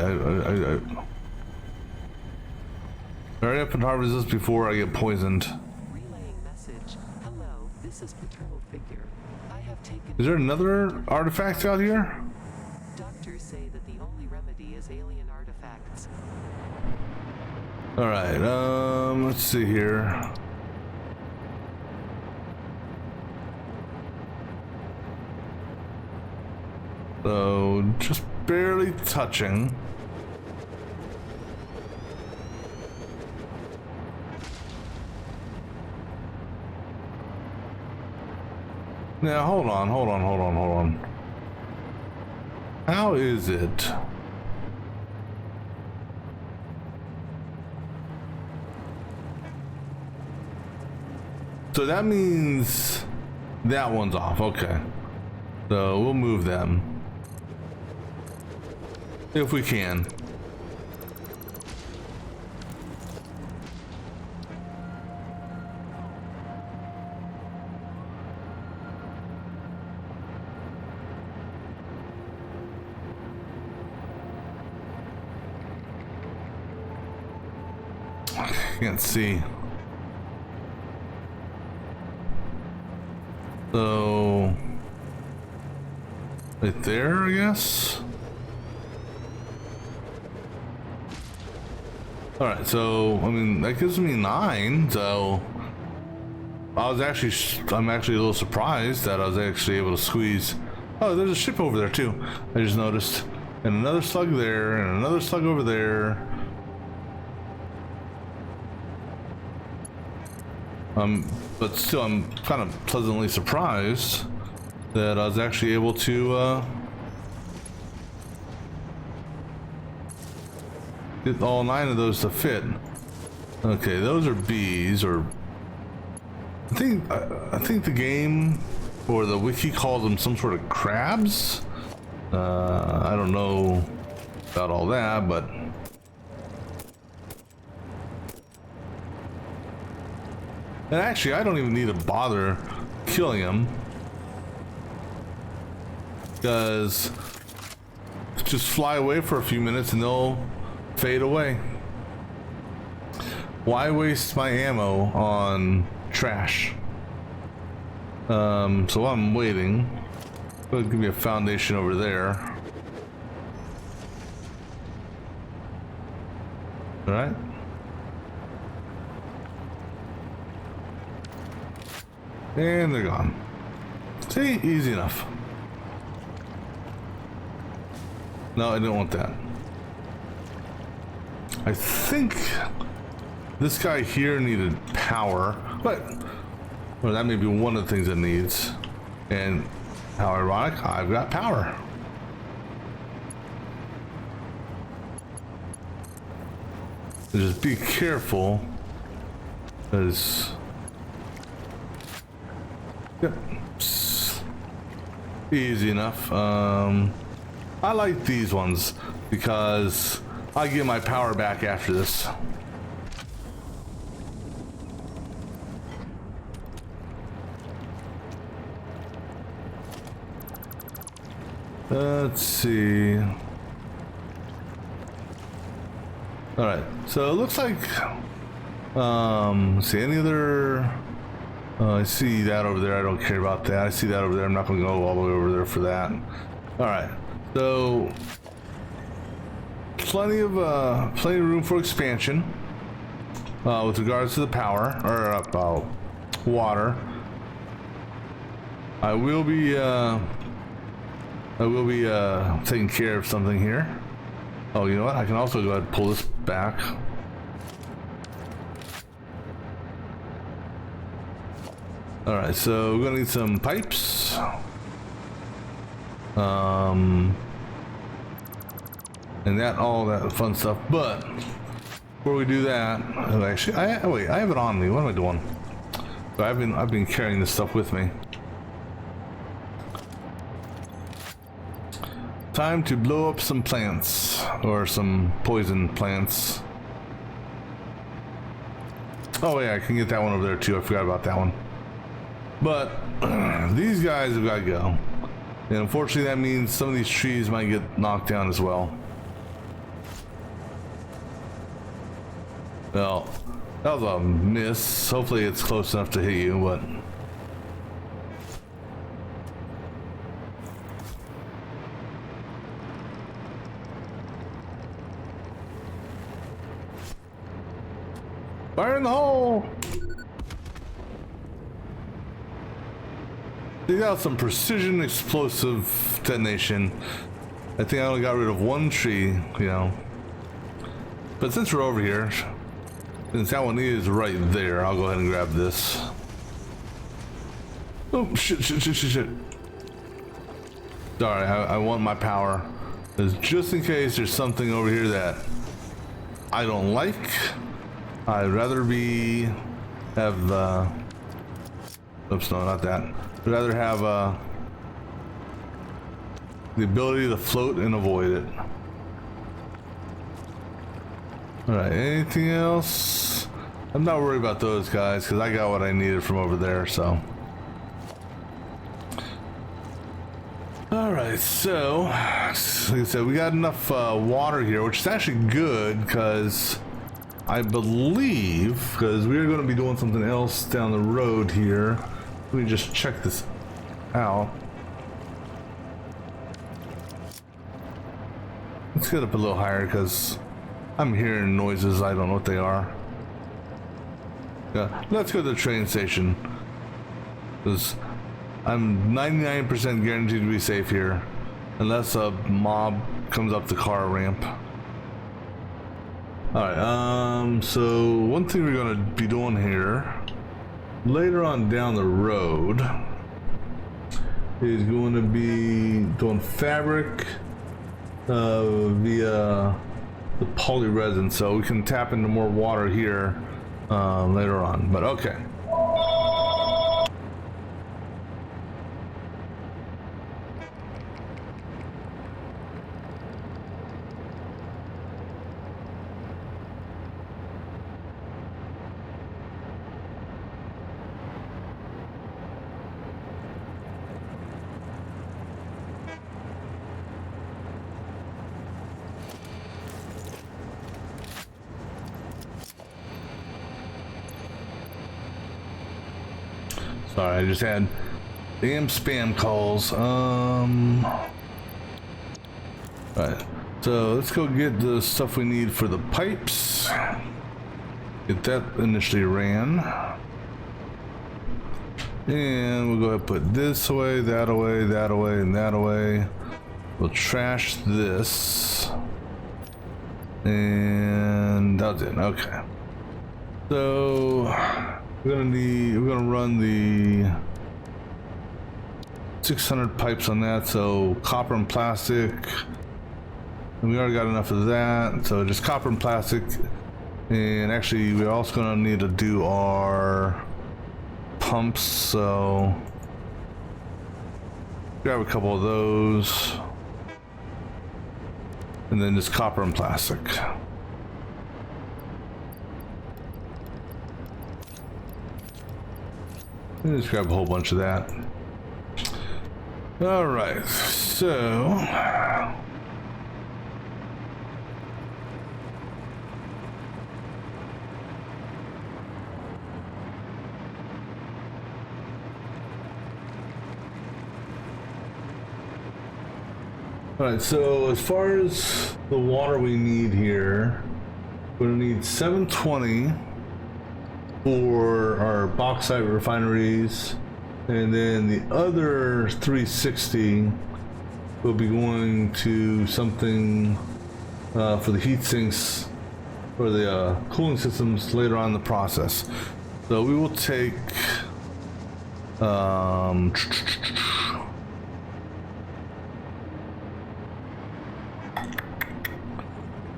hurry up and harvest this before I get poisoned. Relaying message. Hello, this is Paternal Figure. I have taken. Is there another artifact out here? Doctors say that the only remedy is alien artifacts. All right. Let's see here. So just barely touching. Now hold on. How is it? So that means that one's off. Okay. So we'll move them. If we can. I can't see. So right there, I guess. All right, so I mean that gives me 9. So I'm actually a little surprised that I was actually able to squeeze. Oh, there's a ship over there too. I just noticed, and another slug there, and another slug over there. But still, I'm kind of pleasantly surprised that I was actually able to get all 9 of those to fit. Okay, those are bees, or I think the game or the wiki calls them some sort of crabs. I don't know about all that, but. And actually, I don't even need to bother killing them, because just fly away for a few minutes and they'll fade away. Why waste my ammo on trash? So while I'm waiting, go ahead and give me a foundation over there. All right. And they're gone. See, easy enough. No, I didn't want that. I think this guy here needed power, but well, that may be one of the things it needs. And how ironic, I've got power. So just be careful, because yep. Easy enough. I like these ones because I get my power back after this. Let's see. All right, so it looks like let's see, any other I see that over there. I don't care about that. I see that over there. I'm not going to go all the way over there for that. All right. So plenty of room for expansion with regards to the power or water. I will be taking care of something here. Oh, you know what? I can also go ahead and pull this back. All right, so we're gonna need some pipes. And all that fun stuff. But before we do that, actually, I have it on me. What am I doing? So I've been carrying this stuff with me. Time to blow up some plants, or some poison plants. Oh yeah, I can get that one over there too. I forgot about that one. But these guys have got to go. And unfortunately that means some of these trees might get knocked down as well. Well, that was a miss. Hopefully it's close enough to hit you, but... Fire in the hole! They got some precision explosive detonation. I think I only got rid of one tree, you know. But since we're over here, since that one is right there, I'll go ahead and grab this. Oh, shit. Sorry, I want my power. Just in case there's something over here that I don't like. I'd rather have oops, no, not that. I'd rather have the ability to float and avoid it. Alright, anything else? I'm not worried about those guys because I got what I needed from over there, so. Alright, so, like I said, we got enough water here, which is actually good because I believe, because we're going to be doing something else down the road here. Let me just check this out. Let's get up a little higher because I'm hearing noises. I don't know what they are. Yeah, let's go to the train station because I'm 99% guaranteed to be safe here unless a mob comes up the car ramp. Alright, so one thing we're gonna be doing here later on down the road is going to be doing fabric via the poly resin, so we can tap into more water here later on, but okay. Sorry, I just had damn spam calls. Right. So let's go get the stuff we need for the pipes. Get that initially ran. And we'll go ahead and put this away, that away, that away, and that away. We'll trash this. And that's it. Okay. So we're gonna run the 600 pipes on that, so copper and plastic, and we already got enough of that, so just copper and plastic. And actually we're also gonna need to do our pumps, so grab a couple of those and then just copper and plastic. Just grab a whole bunch of that. All right, so all right, so as far as the water we need here, we're gonna need 720 for our bauxite refineries, and then the other 360 will be going to something for the heat sinks or the cooling systems later on in the process. So we will take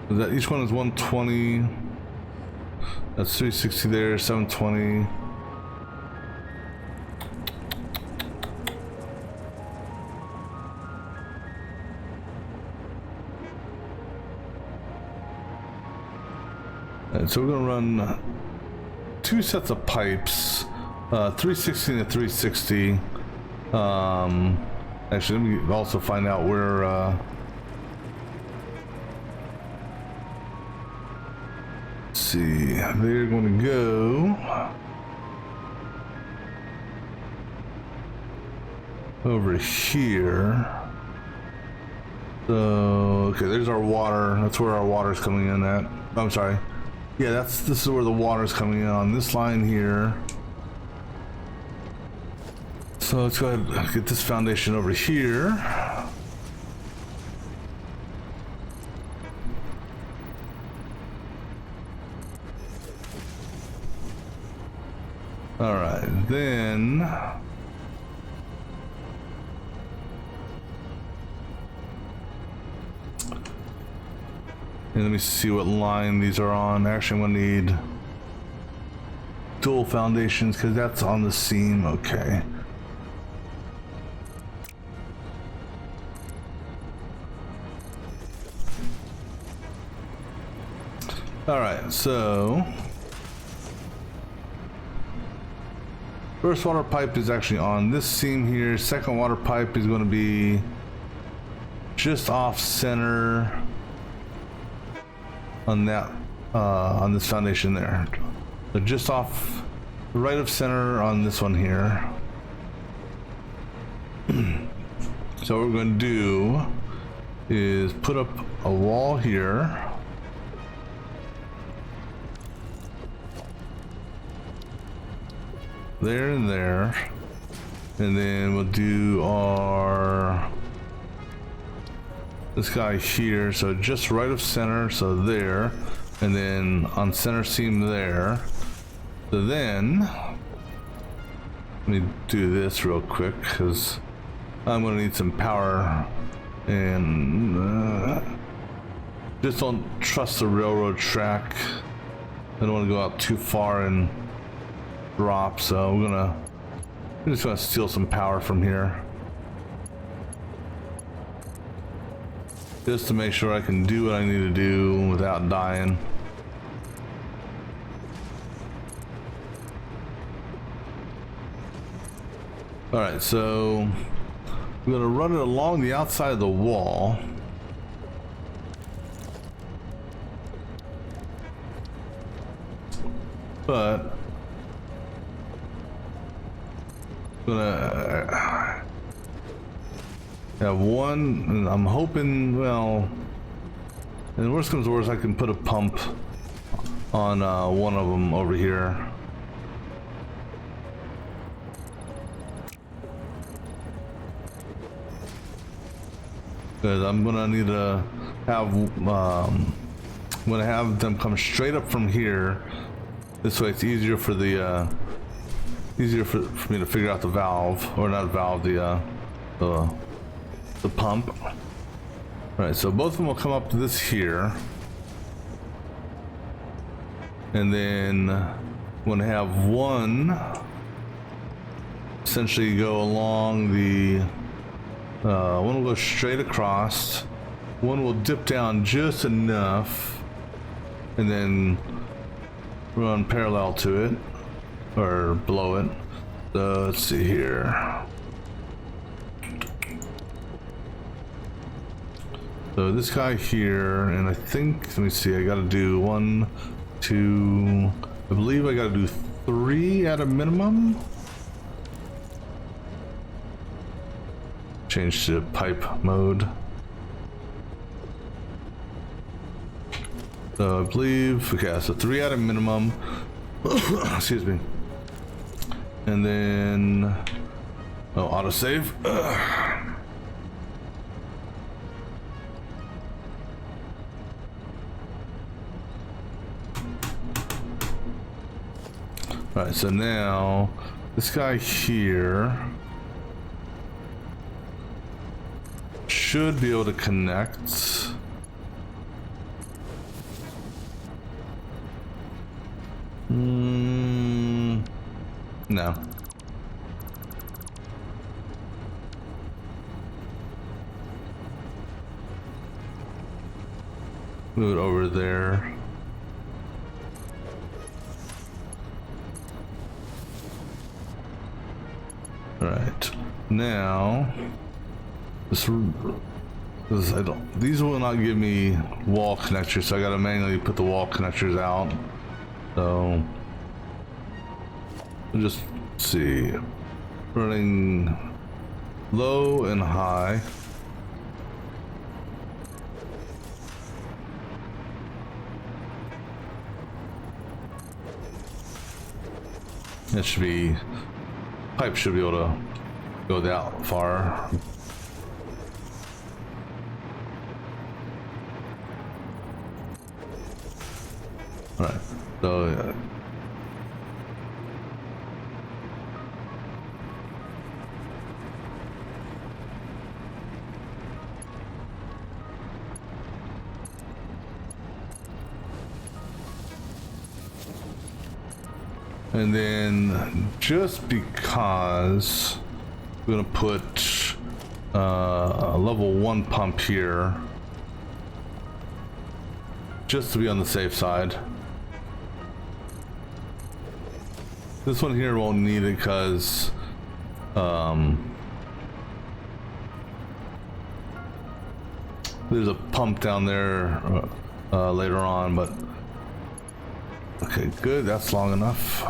that each one is 120. That's 360 there, 720. And so we're gonna run 2 sets of pipes, 360 to 360. Actually, let me also find out where. Let's see, they're going to go over here. So, okay, there's our water. That's where our water's coming in at. I'm sorry. Yeah, this is where the water's coming in on this line here. So let's go ahead and get this foundation over here. All right, then and let me see what line these are on. Actually, I'm gonna need dual foundations because that's on the seam. Okay. All right, so first water pipe is actually on this seam here. Second water pipe is going to be just off center on that on this foundation there. So just off the right of center on this one here. So what we're going to do is put up a wall here. There and there, and then we'll do this guy here, so just right of center, so there, and then on center seam there. So then let me do this real quick because I'm gonna need some power, and just don't trust the railroad track. I don't want to go out too far and drop, so I'm just gonna steal some power from here just to make sure I can do what I need to do without dying. All right, so I'm gonna run it along the outside of the wall. But gonna have one, and I'm hoping, well, and worst comes to worst, I can put a pump on one of them over here. Because I'm gonna need to have, I'm gonna have them come straight up from here. This way it's easier for the easier for me to figure out the valve, or not valve, the pump. All right, so both of them will come up to this here, and then I'm going to have one essentially go along the one will go straight across, one will dip down just enough and then run parallel to it or below it. So let's see here. So this guy here, and I think, let me see, I gotta do 1, 2, I believe I gotta do 3 at a minimum. Change to pipe mode. So I believe, okay, so 3 at a minimum. Excuse me. And then, oh, autosave. All right, so now this guy here should be able to connect. No. Move it over there. All right, now this I don't. These will not give me wall connectors, so I gotta manually put the wall connectors out. So we'll just see, running low and high. That should be, pipe should be able to go that far. All right, so and then just because we're gonna put a level 1 pump here just to be on the safe side. This one here won't need it because there's a pump down there later on, but okay, good, that's long enough,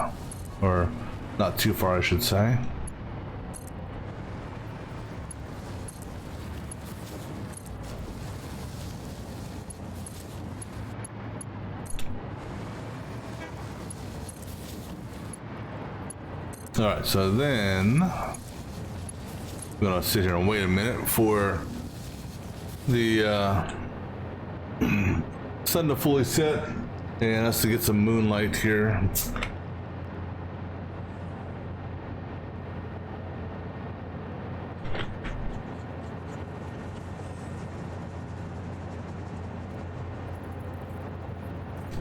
or not too far I should say. All right, so then I'm gonna sit here and wait a minute for the sun to fully set and us to get some moonlight here.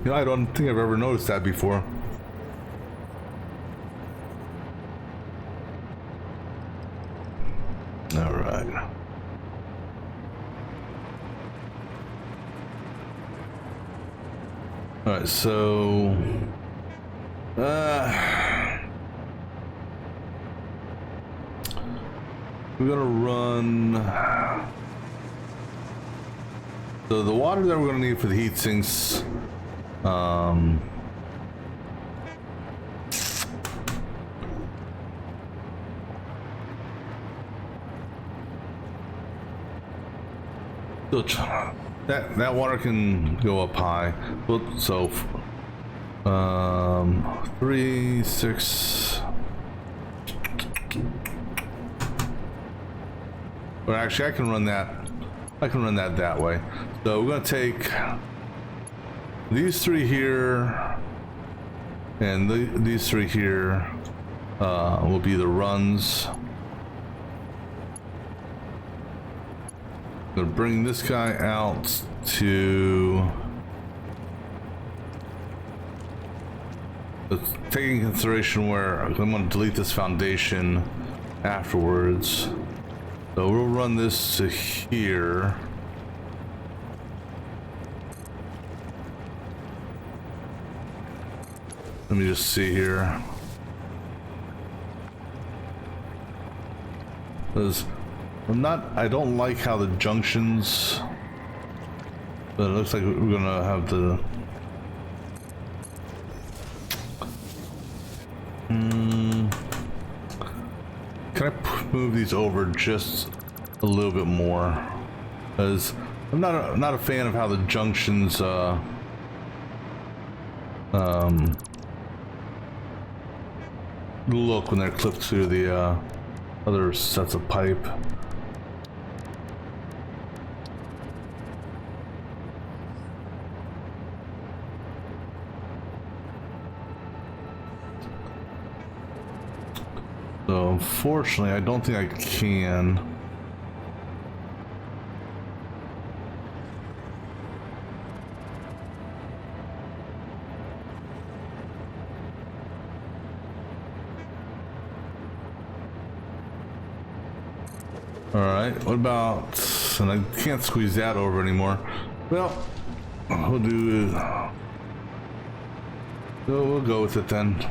You know, I don't think I've ever noticed that before. All right. All right, so we're gonna run. So the water that we're gonna need for the heat sinks. That water can go up high. So 3, 6. But actually, I can run that. I can run that way. So we're gonna take these 3 here, and these 3 here will be the runs. I'm gonna bring this guy out to. Let's take in consideration where I'm gonna delete this foundation afterwards. So we'll run this to here. Let me just see here. I don't like how the junctions, but it looks like we're gonna have to. Can I move these over just a little bit more? Because I'm not a fan of how the junctions look when they're clipped through the other sets of pipe. So unfortunately, I don't think I can. All right, what about, and I can't squeeze that over anymore. Well, we'll go with it then.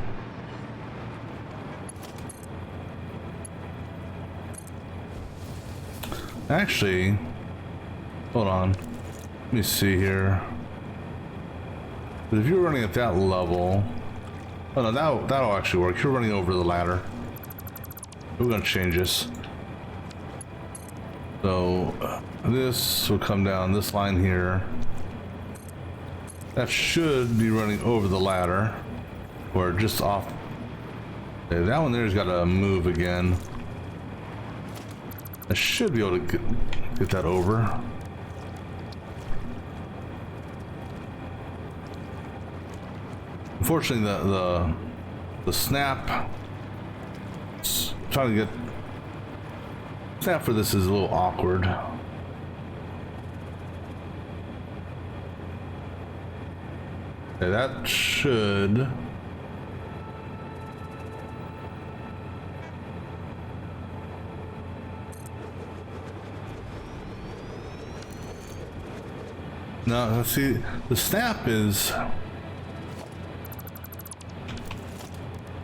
Actually, hold on. Let me see here. But if you're running at that level, oh no, that'll actually work. You're running over the ladder. We're gonna change this. So this will come down this line here. That should be running over the ladder, or just off. Okay, that one there's got to move again. I should be able to get that over. Unfortunately, the snap. Trying to get snap for this is a little awkward. Okay, that should. No, let's see. The snap is. I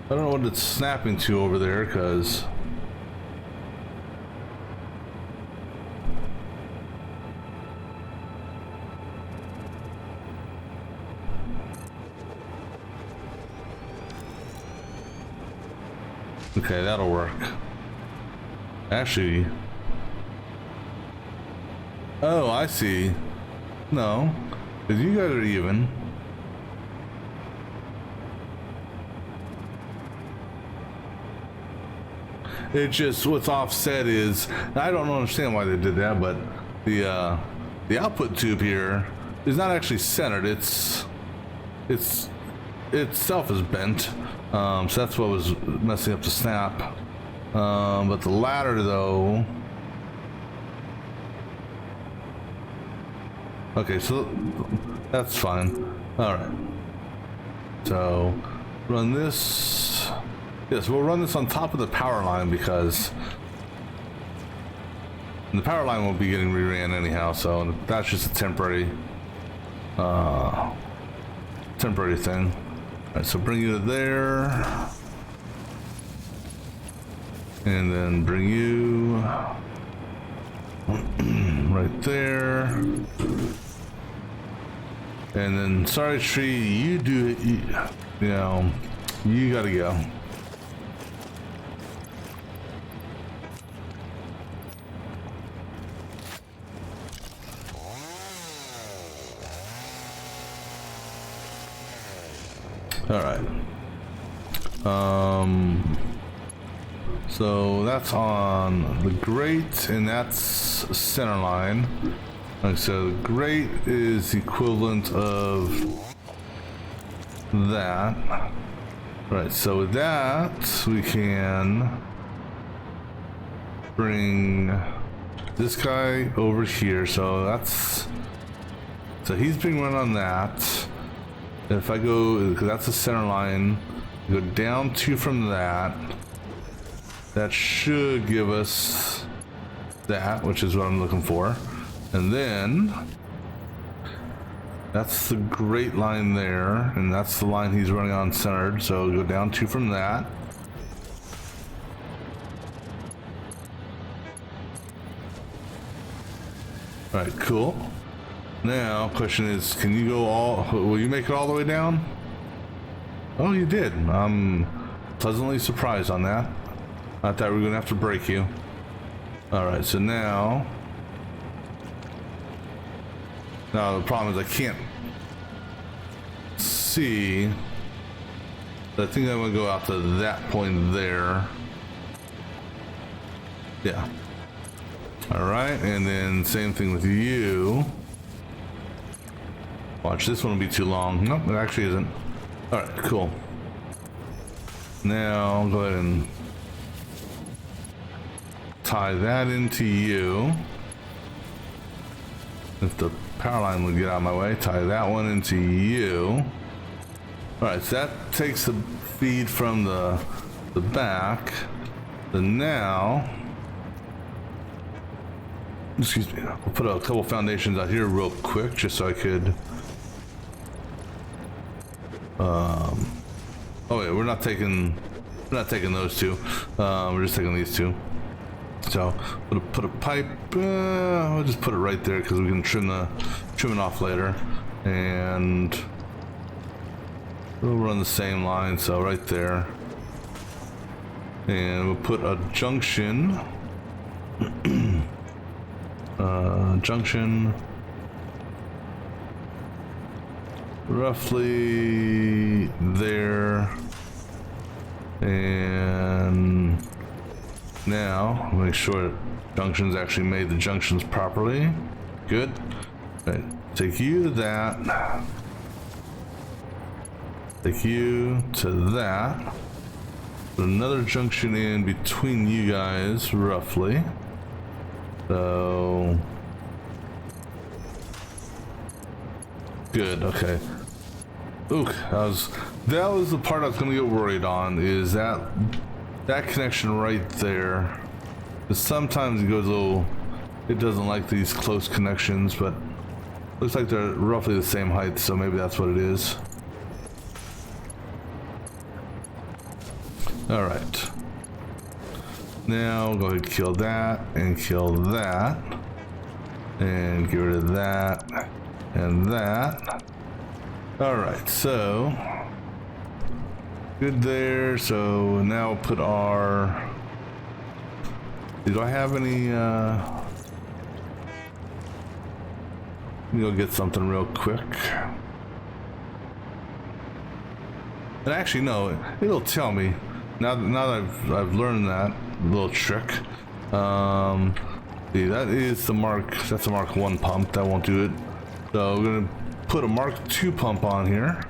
don't know what it's snapping to over there, because. Okay, that'll work. Actually. Oh, I see. No, because you guys are even. It just, what's offset is, I don't understand why they did that, but the output tube here is not actually centered. It's itself is bent. So that's what was messing up the snap. But the ladder though. Okay, so that's fine. All right. So run this. Yes, we'll run this on top of the power line because the power line won't be getting reran anyhow. So that's just a temporary thing. All right, so bring you to there, and then bring you right there, and then sorry tree, you do it. You know, you gotta go. All right. So that's on the grate, and that's center line. And so the grate is equivalent of that. Right. So with that, we can bring this guy over here. So he's being run on that. If I go, because that's the center line, go down 2 from that, that should give us that, which is what I'm looking for. And then that's the grate line there, and that's the line he's running on centered. So go down 2 from that. All right, cool. Now, question is, can you go will you make it all the way down? Oh, you did. I'm pleasantly surprised on that. I thought we were gonna have to break you. All right, so now the problem is I can't see. I think I'm gonna go out to that point there. Yeah. All right, and then same thing with you. Watch, this one will be too long. Nope, it actually isn't. All right, cool. Now I'll go ahead and tie that into you. If the power line would get out of my way, tie that one into you. All right, so that takes the feed from the back. Then now, excuse me, I'll put a couple foundations out here real quick just so I could. Oh yeah, we're not taking those two. We're just taking these two. So put a pipe. I'll just put it right there because we can trim it off later, and we'll run the same line. So right there, and we'll put a junction. Junction. Roughly there, and now make sure junctions actually made the junctions properly. Good. Right. Take you to that. Take you to that. Put another junction in between you guys, roughly. So good. Okay. Ooh, that was the part I was gonna get worried on. Is that connection right there? Because sometimes it goes a little. It doesn't like these close connections, but looks like they're roughly the same height, so maybe that's what it is. All right. Now go ahead and kill that and kill that and get rid of that and that. All right, so good there. So now we'll put our. Do I have any? Let me go get something real quick. And actually, no, it'll tell me now that I've learned that little trick. See, that is the Mark. That's a Mark 1 pump. That won't do it. So we're gonna put a Mark 2 pump on here,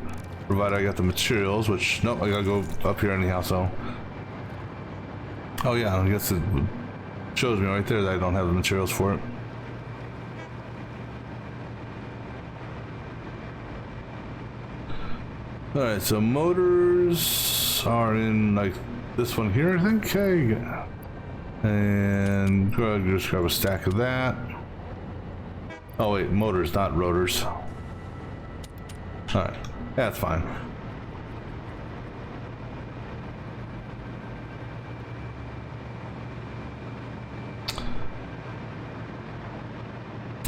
provided I got the materials. Which nope, I gotta go up here anyhow. So, oh yeah, I guess it shows me right there that I don't have the materials for it. All right, so motors are in like this one here, I think. Okay, and go ahead and just grab a stack of that. Oh wait, motors, not rotors. All right, that's fine.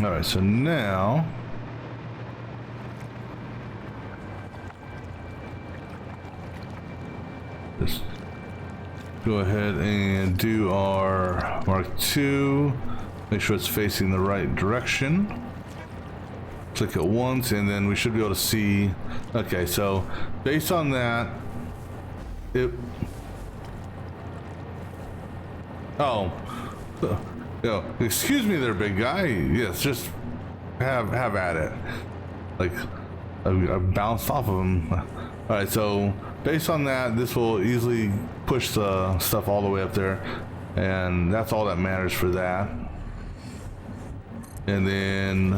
All right, so now just go ahead and do our Mark II. Make sure it's facing the right direction. Click it once and then we should be able to see. Okay, so based on that, oh, excuse me there, big guy. Yes, just have at it. Like I bounced off of him. All right, so based on that, this will easily push the stuff all the way up there, and that's all that matters for that. And then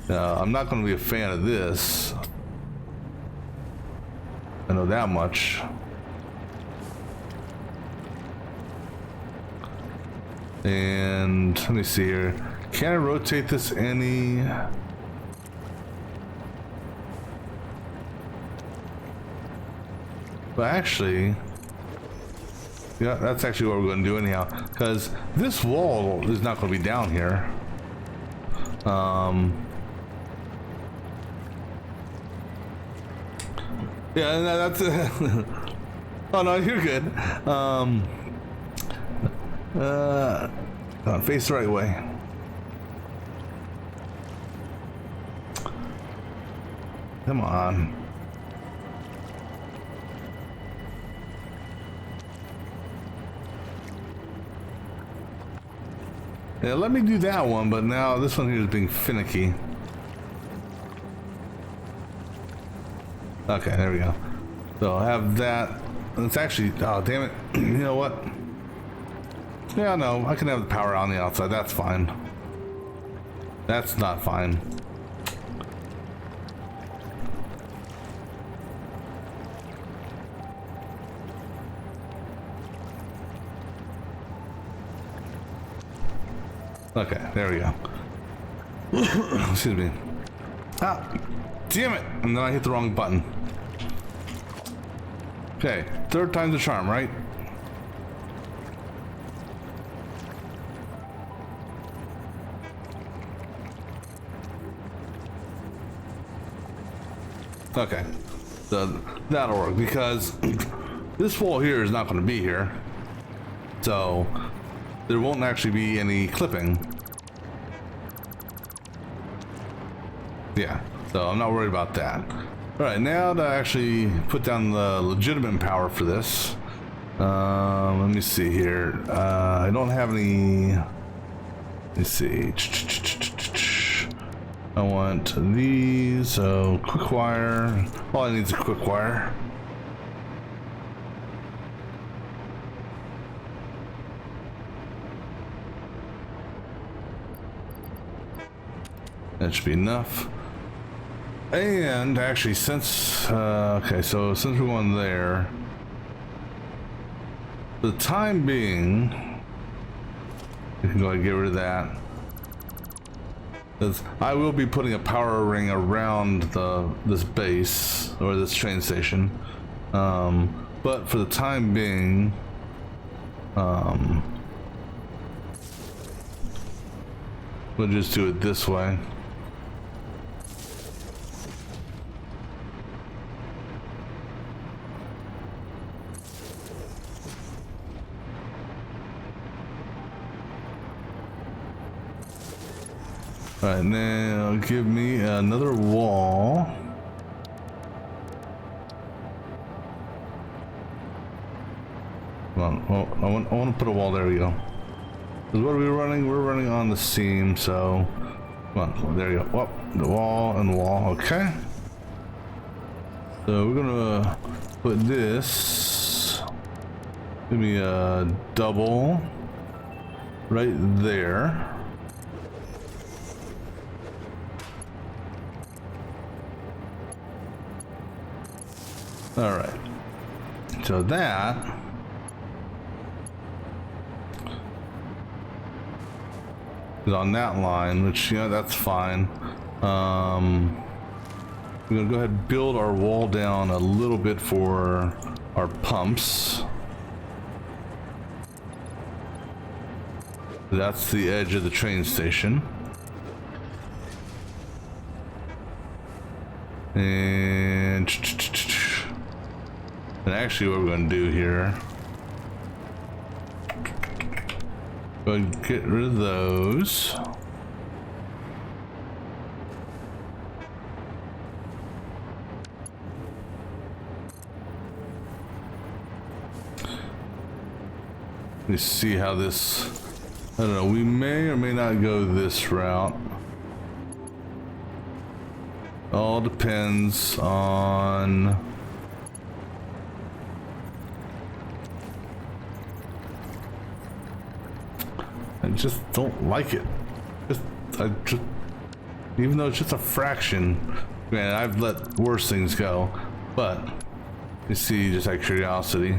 I'm not going to be a fan of this. I know that much. And let me see here. Can I rotate this any? But actually, yeah, that's actually what we're going to do anyhow. Because this wall is not going to be down here. Yeah, that's. Oh no, you're good. Face the right way. Come on. Yeah, let me do that one, but now this one here is being finicky. Okay, there we go. So I'll have that. It's actually, oh damn it. You know what? Yeah, no, I can have the power on the outside. That's fine. That's not fine. Okay, there we go. Excuse me. Ah, damn it! And then I hit the wrong button. Okay, third time's the charm, right? Okay, so that'll work because this wall here is not going to be here, so there won't actually be any clipping. Yeah, so I'm not worried about that. All right, now to actually put down the legitimate power for this. Let me see here. I don't have any. Let me see. I want these. So quick wire. All I need is a quick wire. That should be enough. And actually, since okay, so since we're going there, for the time being, we can go ahead and get rid of that. Because I will be putting a power ring around this base or this train station, but for the time being, we'll just do it this way. Alright, now give me another wall. Come on, oh, I want to put a wall, there we go. Because what are we running? We're running on the seam, so come on, there you go. Oh, the wall and the wall, okay. So we're gonna put this, give me a double right there. All right, so that is on that line, which, you know, that's fine. We're gonna go ahead and build our wall down a little bit for our pumps. That's the edge of the train station. And actually what we're going to do here, go ahead and get rid of those. Let me see how this, I don't know, we may or may not go this route. All depends on I just don't like it. Even though it's just a fraction, man, I've let worse things go. But you see, just out of curiosity,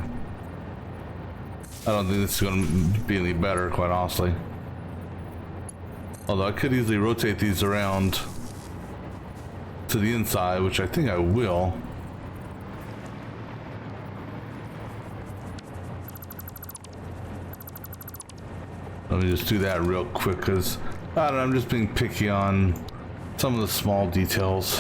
I don't think this is going to be any better, quite honestly. Although I could easily rotate these around to the inside, which I think I will. Let me just do that real quick, because I don't know, I'm just being picky on some of the small details.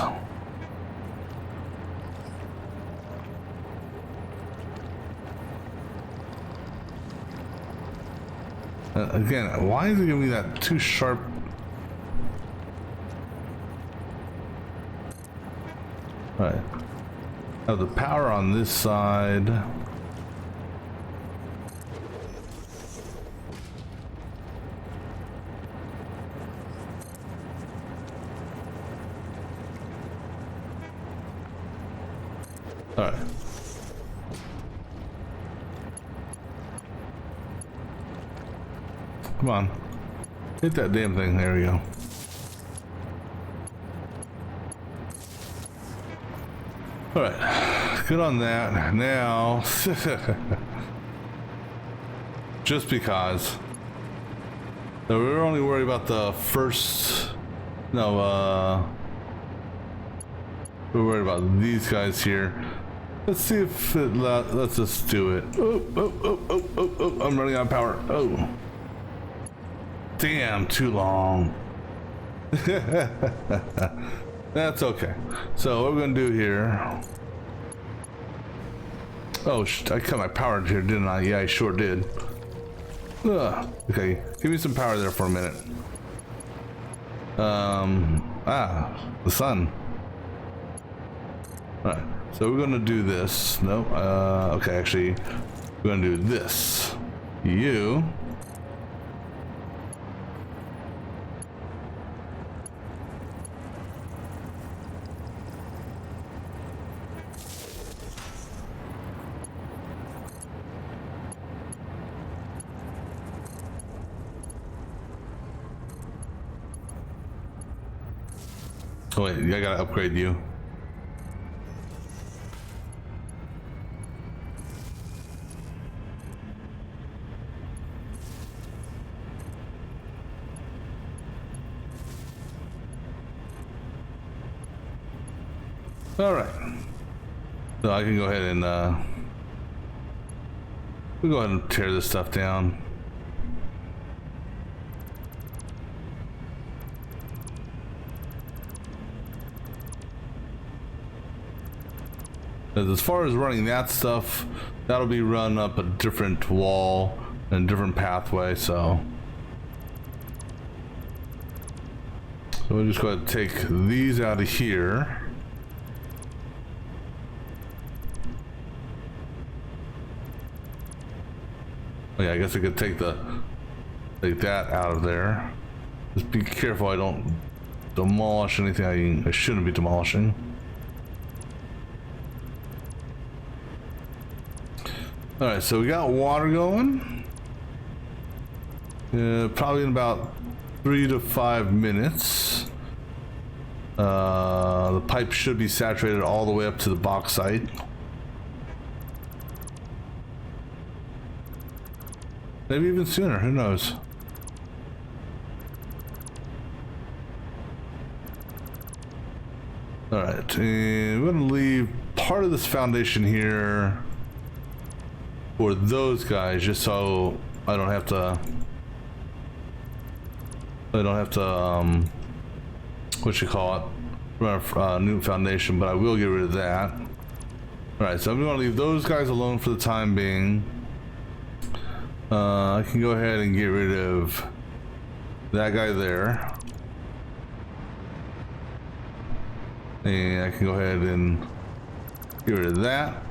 Again, why is it giving me that too sharp? All right. Have the power on this side. All right. Come on. Hit that damn thing. There we go. All right. Good on that. Now, just because. So we're only worried about the first. No, we're worried about these guys here. Let's see if it lets us do it. Oh, I'm running out of power. Oh. Damn, too long. That's okay. So what we're gonna do here. Oh, I cut my power here, didn't I? Yeah, I sure did. Okay, give me some power there for a minute. The sun. Alright, so we're gonna do this. Nope, okay, actually, we're gonna do this. You. Oh wait, I gotta upgrade you. All right. So I can go ahead and we'll go ahead and tear this stuff down. As far as running that stuff, that'll be run up a different wall and different pathway, so we're just going to take these out of here. Oh yeah, I guess I could take that out of there. Just be careful I don't demolish anything I shouldn't be demolishing. Alright, so we got water going. Probably in about 3 to 5 minutes. The pipe should be saturated all the way up to the bauxite. Maybe even sooner, who knows? Alright, and we're gonna leave part of this foundation here for those guys, just so I don't have to what you call it, run a new foundation, but I will get rid of that. Alright, so I'm gonna leave those guys alone for the time being. I can go ahead and get rid of that guy there. And I can go ahead and get rid of that.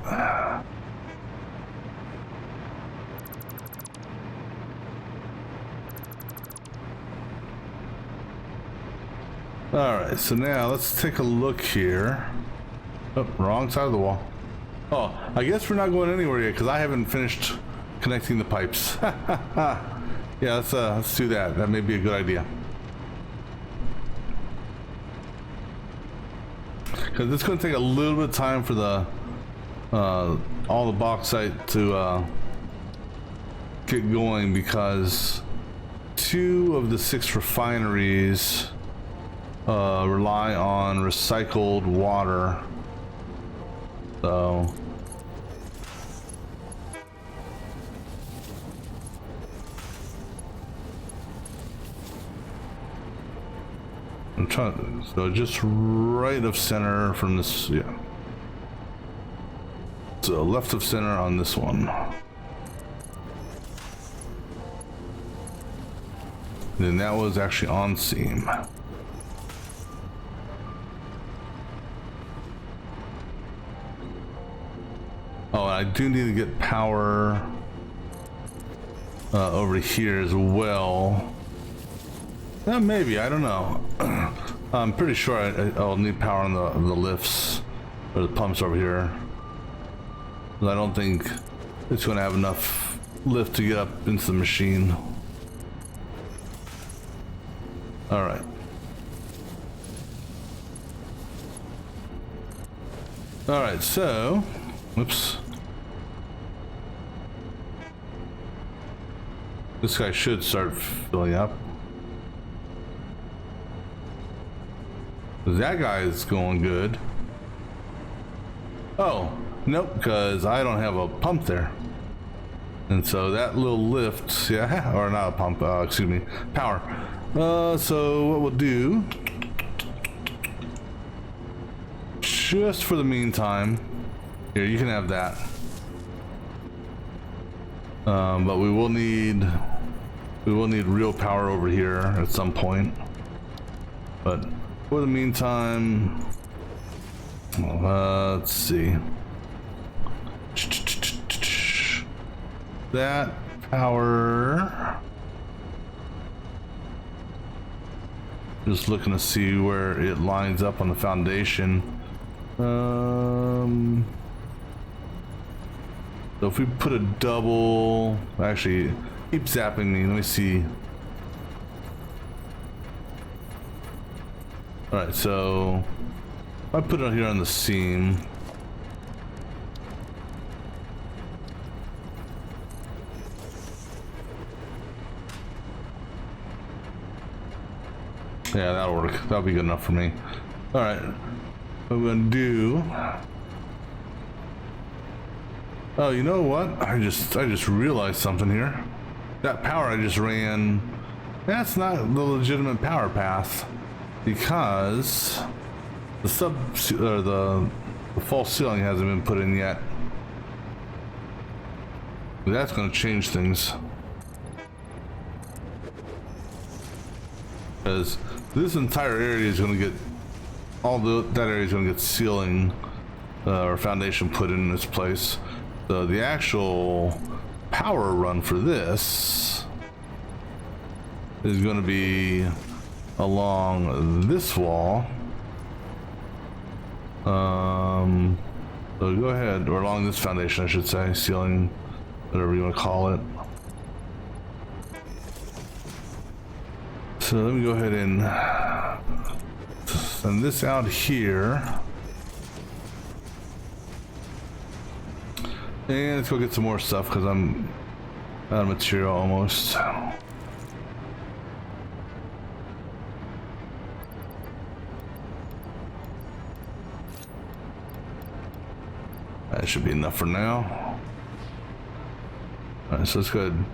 Alright, so now let's take a look here. Oh, wrong side of the wall. Oh, I guess we're not going anywhere yet because I haven't finished connecting the pipes. Yeah, let's do that. That may be a good idea. Because it's going to take a little bit of time for the all the bauxite to get going, because 2 of the 6 refineries rely on recycled water. So I'm trying, so just right of center from this, yeah. So left of center on this one. Then that was actually on seam. Oh, I do need to get power over here as well. Maybe, I don't know. I'm pretty sure I'll need power on the lifts or the pumps over here. But I don't think it's going to have enough lift to get up into the machine. All right. All right, so, whoops. This guy should start filling up. That guy is going good. Oh, Nope, because I don't have a pump there. And so that little lift, yeah, or not a pump, excuse me, power. So what we'll do, just for the meantime, here, you can have that. But we will need real power over here at some point. But for the meantime, let's see. That power. Just looking to see where it lines up on the foundation. So if we put a double, actually, keep zapping me. Let me see. All right, so if I put it here on the seam. Yeah, that'll work. That'll be good enough for me. All right, what I'm gonna do. Oh, you know what? I just realized something here. That power I just ran, that's not the legitimate power path, because the false ceiling hasn't been put in yet. That's gonna change things. Because this entire area is going to get that area is going to get ceiling or foundation put in its place. So the actual power run for this is going to be along this wall. So go ahead, or along this foundation, I should say, ceiling, whatever you want to call it. So let me go ahead and send this out here. And let's go get some more stuff because I'm out of material almost. That should be enough for now. Alright, so let's go ahead.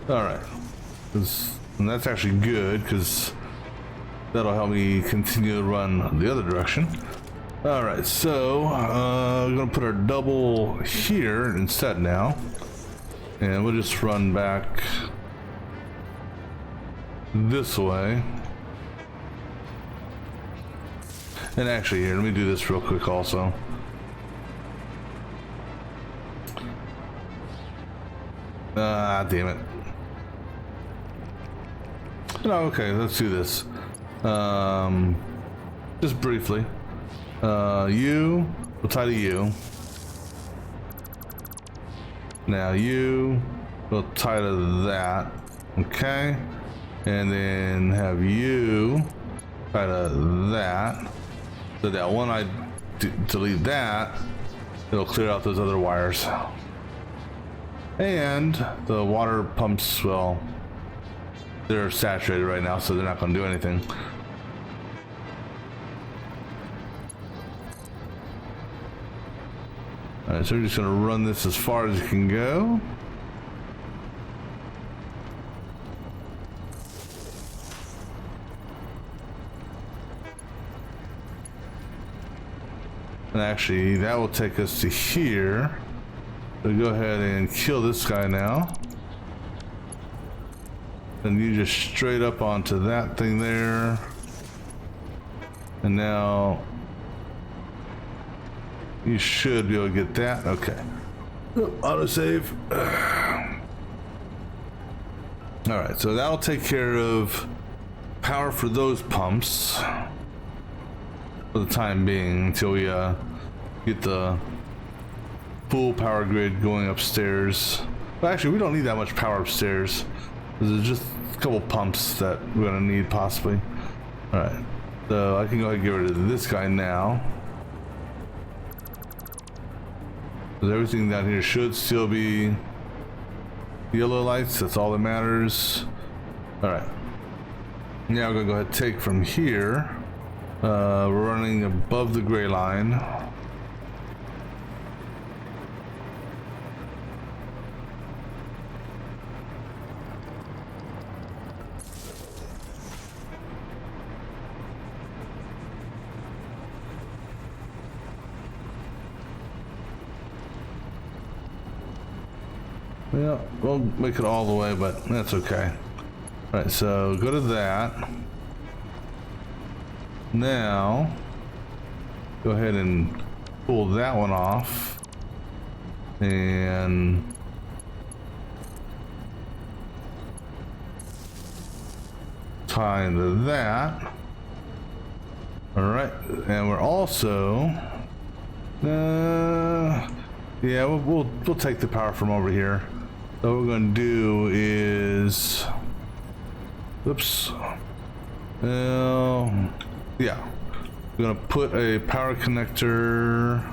All right, and that's actually good because that'll help me continue to run the other direction. All right, so we're gonna put our double here instead now, and we'll just run back this way. And actually, here, let me do this real quick also. Ah, damn it. No, okay, let's do this. Just briefly. You, we'll tie to you. Now you, we'll tie to that. Okay. And then have you tie to that. So that when I delete that, it'll clear out those other wires. And the water pumps, well, they're saturated right now, so they're not going to do anything. Alright, so we're just going to run this as far as it can go. And actually, that will take us to here. So go ahead and kill this guy now. And you just straight up onto that thing there. And now you should be able to get that. Okay. Autosave. Alright, so that'll take care of power for those pumps for the time being until we get the full power grid going upstairs. But actually, we don't need that much power upstairs. There's just a couple pumps that we're gonna need possibly. All right, so I can go ahead and get rid of this guy now. 'Cause everything down here should still be yellow lights. That's all that matters. All right. Now we're gonna go ahead and take from here. We're running above the gray line. Yeah, we'll make it all the way, but that's okay. All right, so go to that. Now, go ahead and pull that one off. And tie into that. All right, and we're also, yeah, we'll take the power from over here. So what we're going to do is, oops, yeah, we're going to put a power connector,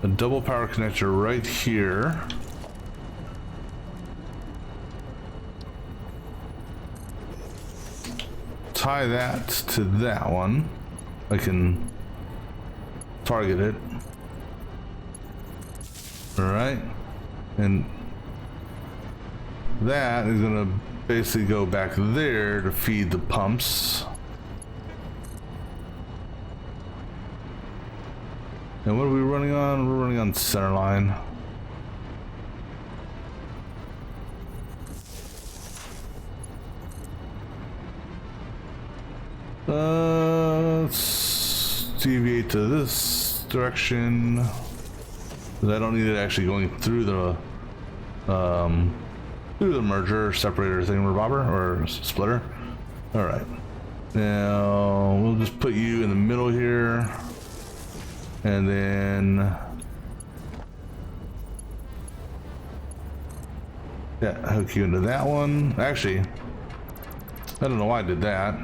a double power connector right here. Tie that to that one. I can target it. All right, and that is gonna basically go back there to feed the pumps. And what are we running on? We're running on center line. Let's deviate to this direction. I don't need it actually going through the merger separator thingamabobber or splitter. All right, now we'll just put you in the middle here, and then hook you into that one. Actually, I don't know why I did that.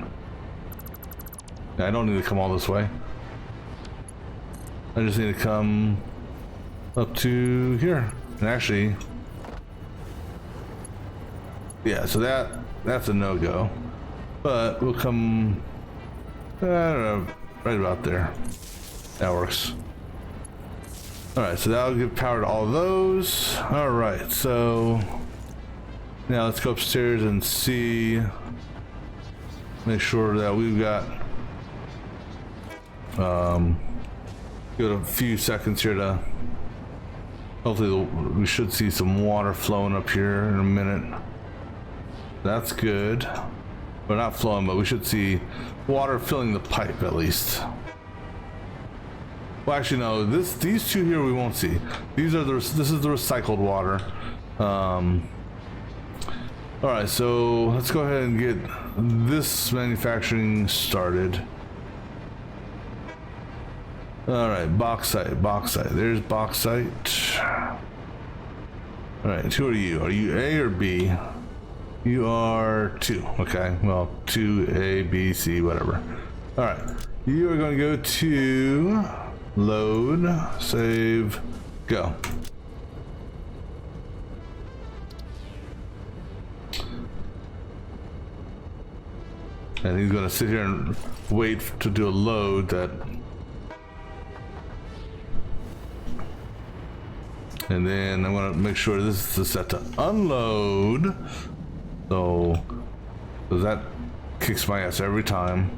I don't need to come all this way. I just need to come up to here. And actually, yeah, so that's a no-go. But we'll come, I don't know, right about there. That works. All right, so that'll give power to all those. All right, so now let's go upstairs and see, make sure that we've got, give it a few seconds here to, hopefully we should see some water flowing up here in a minute. That's good. We're not flowing, but we should see water filling the pipe at least. Well, actually, no. These two here we won't see. These are this is the recycled water. All right, so let's go ahead and get this manufacturing started. All right, bauxite. There's bauxite. All right, who are you? Are you A or B? You are 2. Okay, well, 2, A, B, C, whatever. All right, you are going to go to load, save, go. And he's going to sit here and wait to do a load that. And then I want to make sure this is set to unload. So that kicks my ass every time.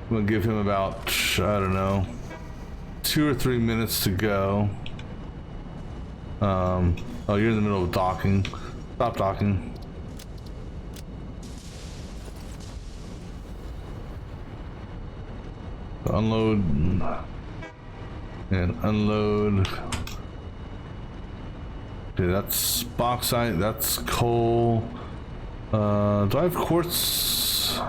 I'm gonna give him about, I don't know, 2 or 3 minutes to go. Oh, you're in the middle of docking. Stop docking. Unload and unload. Okay, that's bauxite, that's coal. Do I have quartz?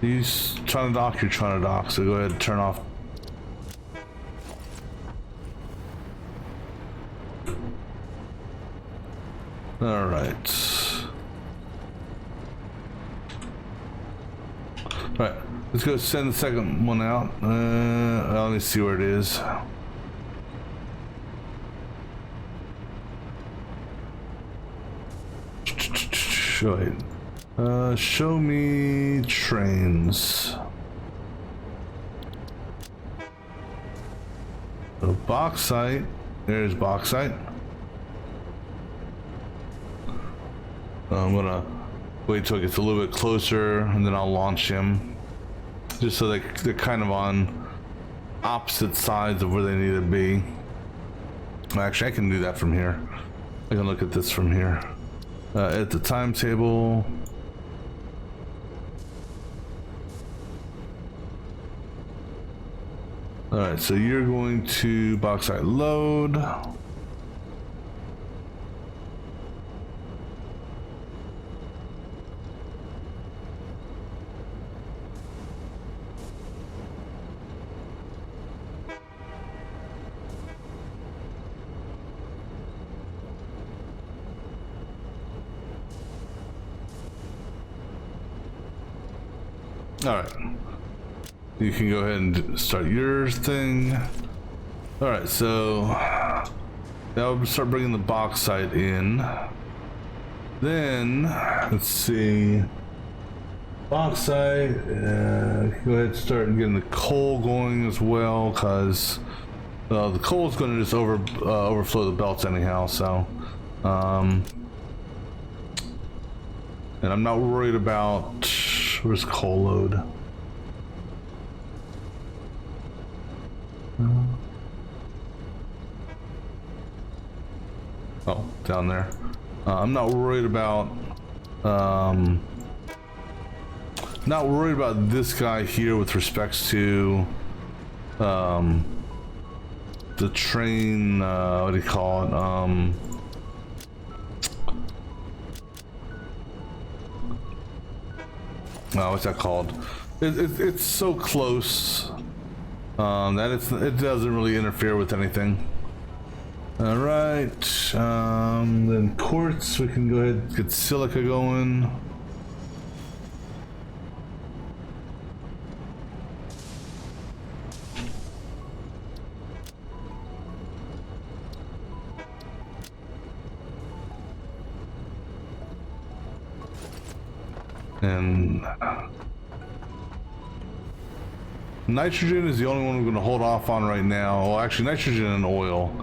He's trying to dock, you're trying to dock, so go ahead and turn off. All right. All right, let's go send the second one out. Let me see where it is. Show me trains. So bauxite. There's bauxite. I'm gonna wait till it gets a little bit closer and then I'll launch him. Just so they're kind of on opposite sides of where they need to be. Actually, I can do that from here. I can look at this from here. At the timetable. Alright, so you're going to bauxite load. Alright. You can go ahead and start your thing. Alright, so now we'll start bringing the bauxite in. Then, let's see. Bauxite, go ahead and start getting the coal going as well, because the coal is going to just overflow the belts anyhow, so. And I'm not worried about, where's coal load? Oh, down there. I'm not worried about this guy here with respects to the train, what do you call it? What's that called? It's so close that it doesn't really interfere with anything. All right, then quartz, we can go ahead and get silica going. And nitrogen is the only one we're going to hold off on right now. Well, actually, nitrogen and oil.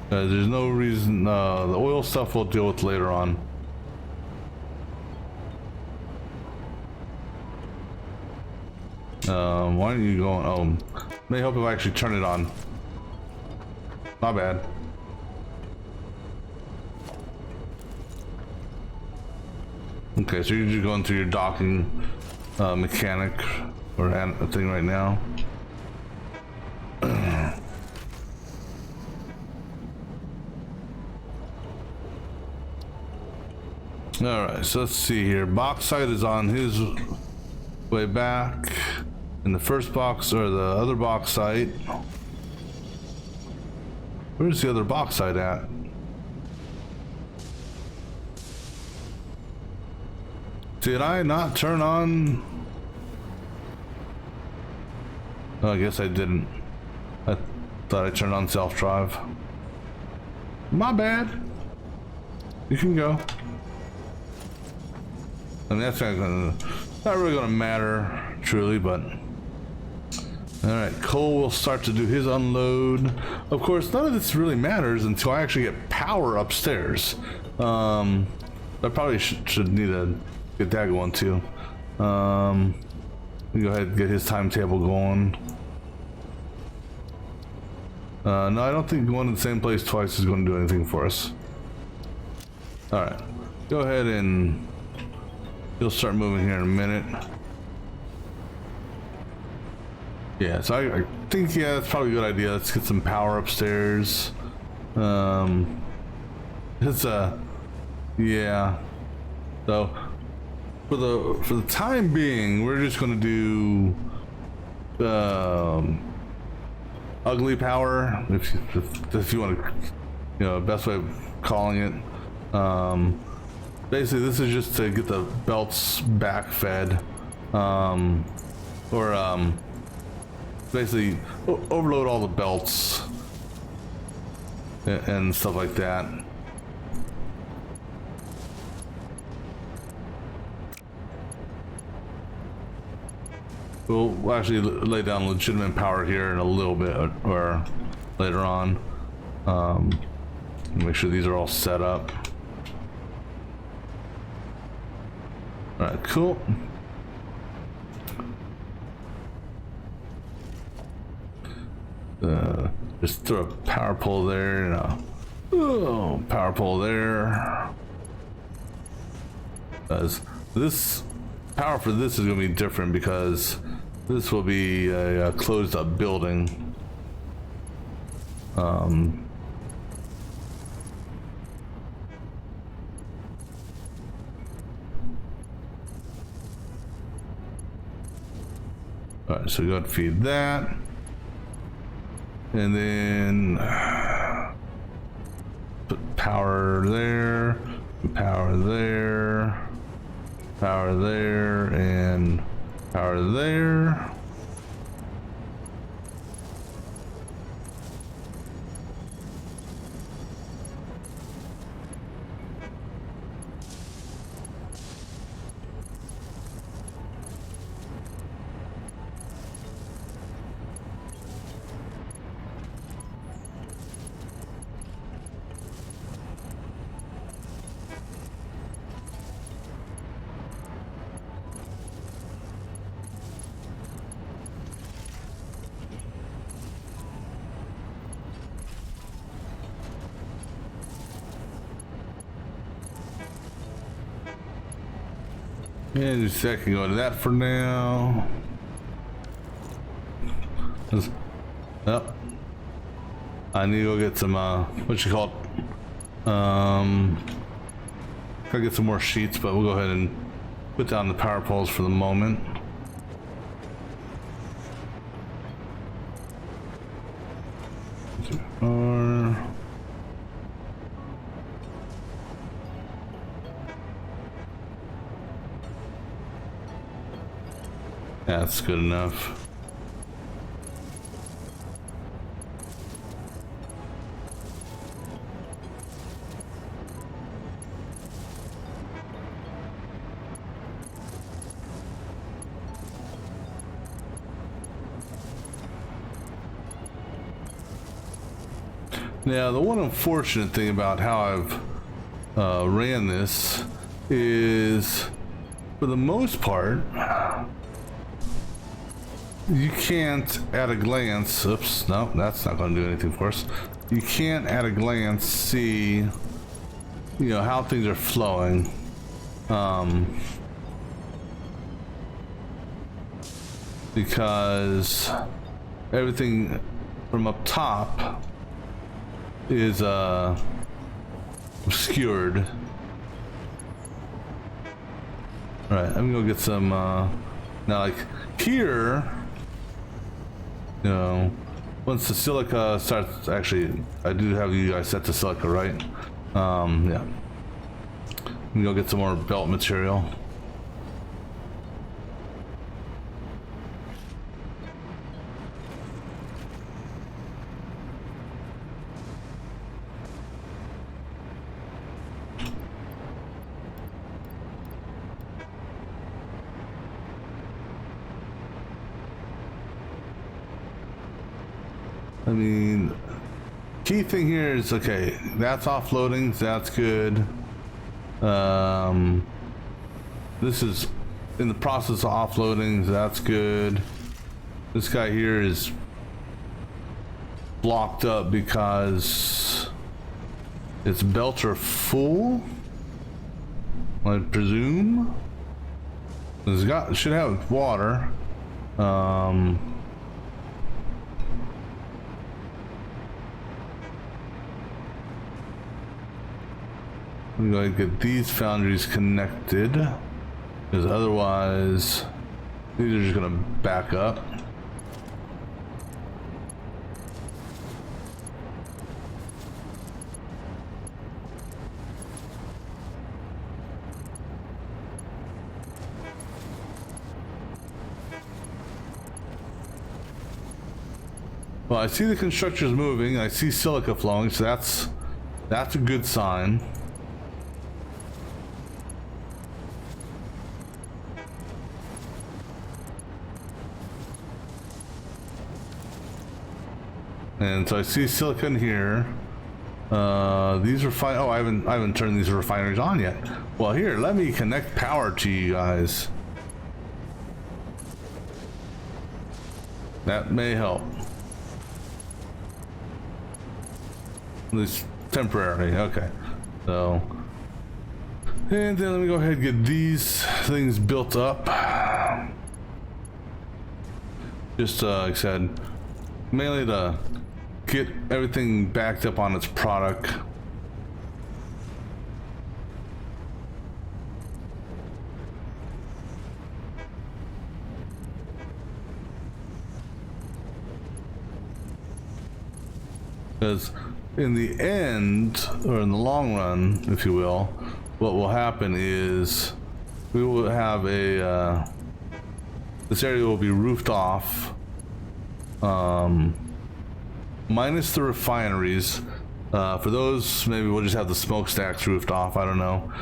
There's no reason. The oil stuff we'll deal with later on. Why aren't you going? Oh, may help if I actually turn it on. My bad. Okay, so you're just going through your docking mechanic or thing right now. Alright, so let's see here. Bauxite is on his way back. And the first box, or the other bauxite. Where's the other bauxite at? Did I not turn on? Oh, I guess I didn't. I thought I turned on self-drive. My bad. You can go. I mean, that's not really gonna matter, truly, but. Alright, Cole will start to do his unload. Of course, none of this really matters until I actually get power upstairs. I probably should need to get that going too. We go ahead and get his timetable going. No, I don't think going to the same place twice is going to do anything for us. Alright, go ahead and he'll start moving here in a minute. Yeah, so I think, yeah, that's probably a good idea. Let's get some power upstairs. It's yeah. So for the time being, we're just gonna do ugly power, if you want to, you know, best way of calling it. Basically, this is just to get the belts back fed, basically overload all the belts and stuff like that. we'll actually lay down legitimate power here in a little bit, or later on. Make sure these are all set up. All right, cool. Just throw a power pole there and a power pole there. Because this power for this is going to be different, because this will be a closed up building. Alright, so go ahead and feed that. And then put power there, power there, power there, and power there. And just a second, go to that for now. Oh, I need to go get some what you call it? Gotta get some more sheets, but we'll go ahead and put down the power poles for the moment. That's good enough. Now, the one unfortunate thing about how I've ran this is, for the most part, you can't at a glance, oops, no, that's not going to do anything for us. You can't at a glance see, you know, how things are flowing. Because everything from up top is obscured. All right, I'm gonna go get some now, like here, you know, once the silica starts, actually I do have you guys set to silica, right? Yeah, I'm gonna go get some more belt material. I mean, key thing here is, okay, that's offloading, so that's good. This is in the process of offloading, so that's good. This guy here is blocked up because its belts are full, I presume. It should have water. I'm going to get these foundries connected, because otherwise these are just going to back up. Well, I see the constructors moving, I see silica flowing, so that's a good sign. And so I see silicon here. These refine. Oh, I haven't turned these refineries on yet. Well, here, let me connect power to you guys. That may help. At least temporarily. Okay. So, and then let me go ahead and get these things built up. Just like I said, mainly to get everything backed up on its product. Because in the end, or in the long run, if you will, what will happen is we will have a this area will be roofed off, minus the refineries. For those, maybe we'll just have the smokestacks roofed off. I don't know.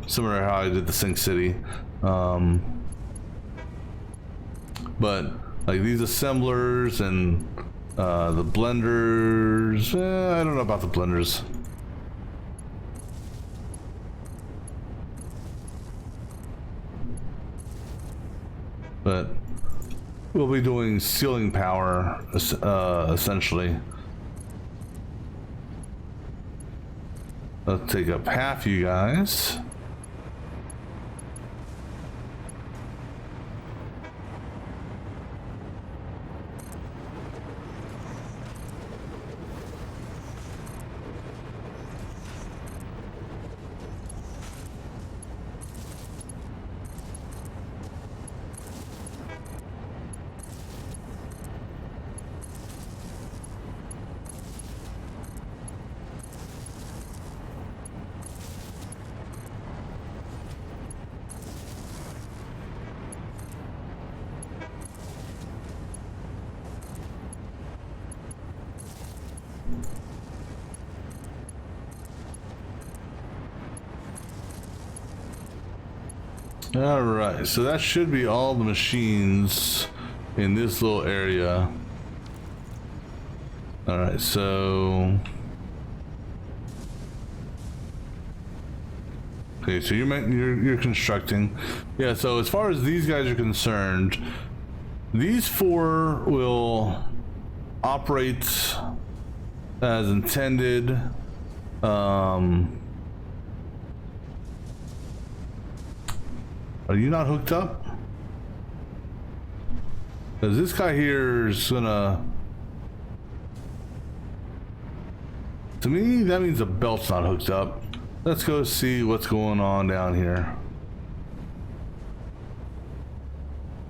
Similar to how I did the Sink City. But like these assemblers and the blenders, I don't know about the blenders. But we'll be doing sealing power, essentially. Let's take up half you guys. All right, so that should be all the machines in this little area. All right, so okay, so you're constructing. Yeah, so as far as these guys are concerned, these four will operate as intended. Are you not hooked up? Because this guy here is gonna... To me, that means the belt's not hooked up. Let's go see what's going on down here.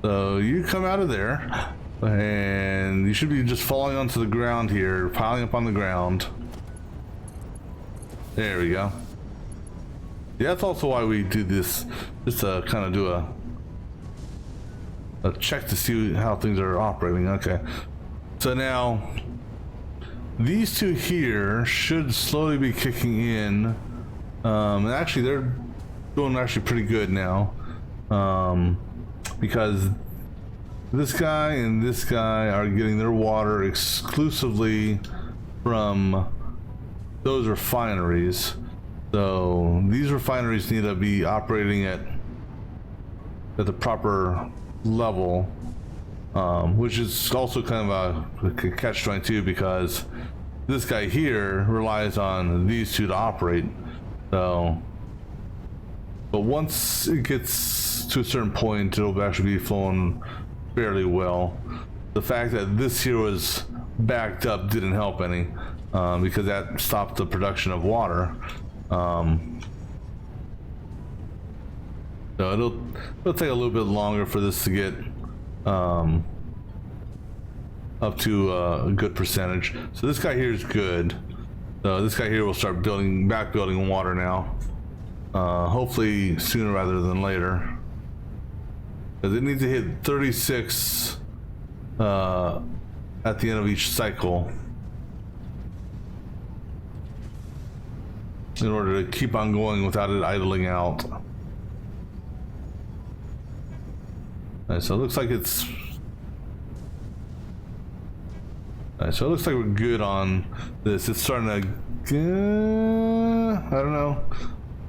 So you come out of there, and you should be just falling onto the ground here, piling up on the ground. There we go. Yeah, that's also why we do this, just to kind of do a check to see how things are operating. Okay, so now these two here should slowly be kicking in, and actually they're doing actually pretty good now, because this guy and this guy are getting their water exclusively from those refineries. So these refineries need to be operating at the proper level, which is also kind of a catch-22, because this guy here relies on these two to operate. So, but once it gets to a certain point, it'll actually be flowing fairly well. The fact that this here was backed up didn't help any, because that stopped the production of water. So it'll take a little bit longer for this to get up to a good percentage. So this guy here is good. So this guy here will start building water now. Hopefully sooner rather than later. Because it needs to hit 36 at the end of each cycle in order to keep on going without it idling out. Alright, so it looks like it's Alright, so it looks like we're good on this. It's starting to, I don't know.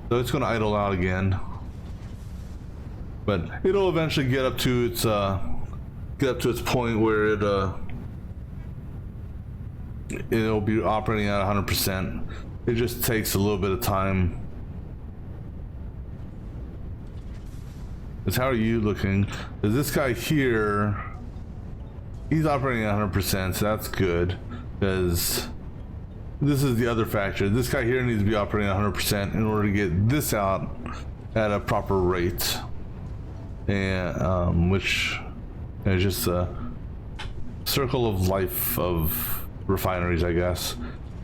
So it's going to idle out again, but it'll eventually get up to its point where it'll be operating at 100%. It just takes a little bit of time. Because how are you looking? Because this guy here, he's operating at 100%, so that's good. Because this is the other factor. This guy here needs to be operating at 100% in order to get this out at a proper rate. And which is just a circle of life of refineries, I guess.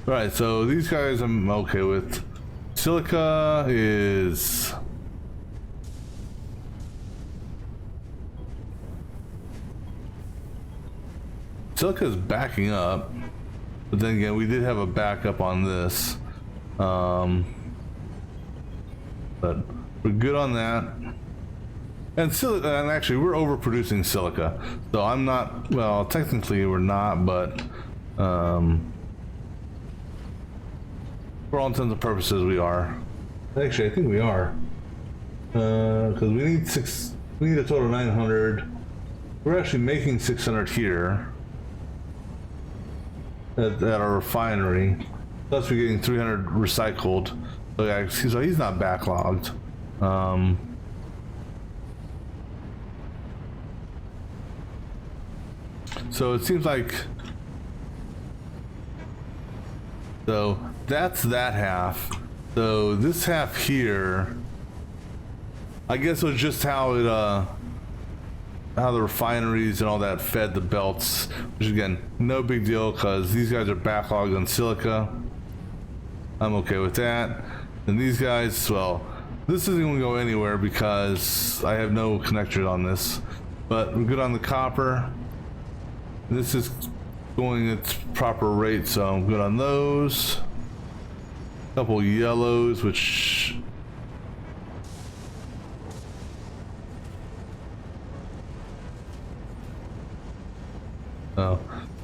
All right, so these guys I'm okay with. Silica is... Silica is backing up, but then again, we did have a backup on this. But we're good on that. And silica, and actually, we're overproducing silica. So I'm not, well, technically we're not, but for all intents and purposes, we are. Actually, I think we are. Because we need a total of 900. We're actually making 600 here. At our refinery, plus we're getting 300 recycled. So, yeah, so he's not backlogged. So it seems like, so that's that half. So this half here, I guess it was just how it how the refineries and all that fed the belts, which again, no big deal because these guys are backlogged on silica. I'm okay with that. And these guys, well, this isn't going to go anywhere because I have no connectors on this, but we're good on the copper. This is going its proper rate, so I'm good on those. A couple yellows, which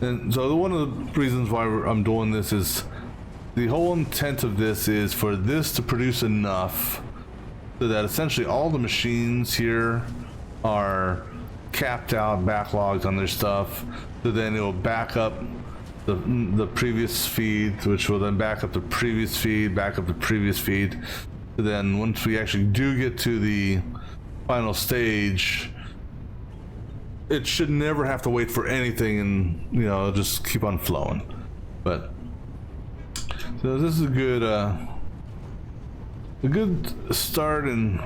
and so one of the reasons why I'm doing this is the whole intent of this is for this to produce enough so that essentially all the machines here are capped out, backlogged on their stuff, so then it will back up the previous feed, which will then back up the previous feed, back up the previous feed. So then once we actually do get to the final stage, it should never have to wait for anything, and you know, just keep on flowing. But so this is a good start, and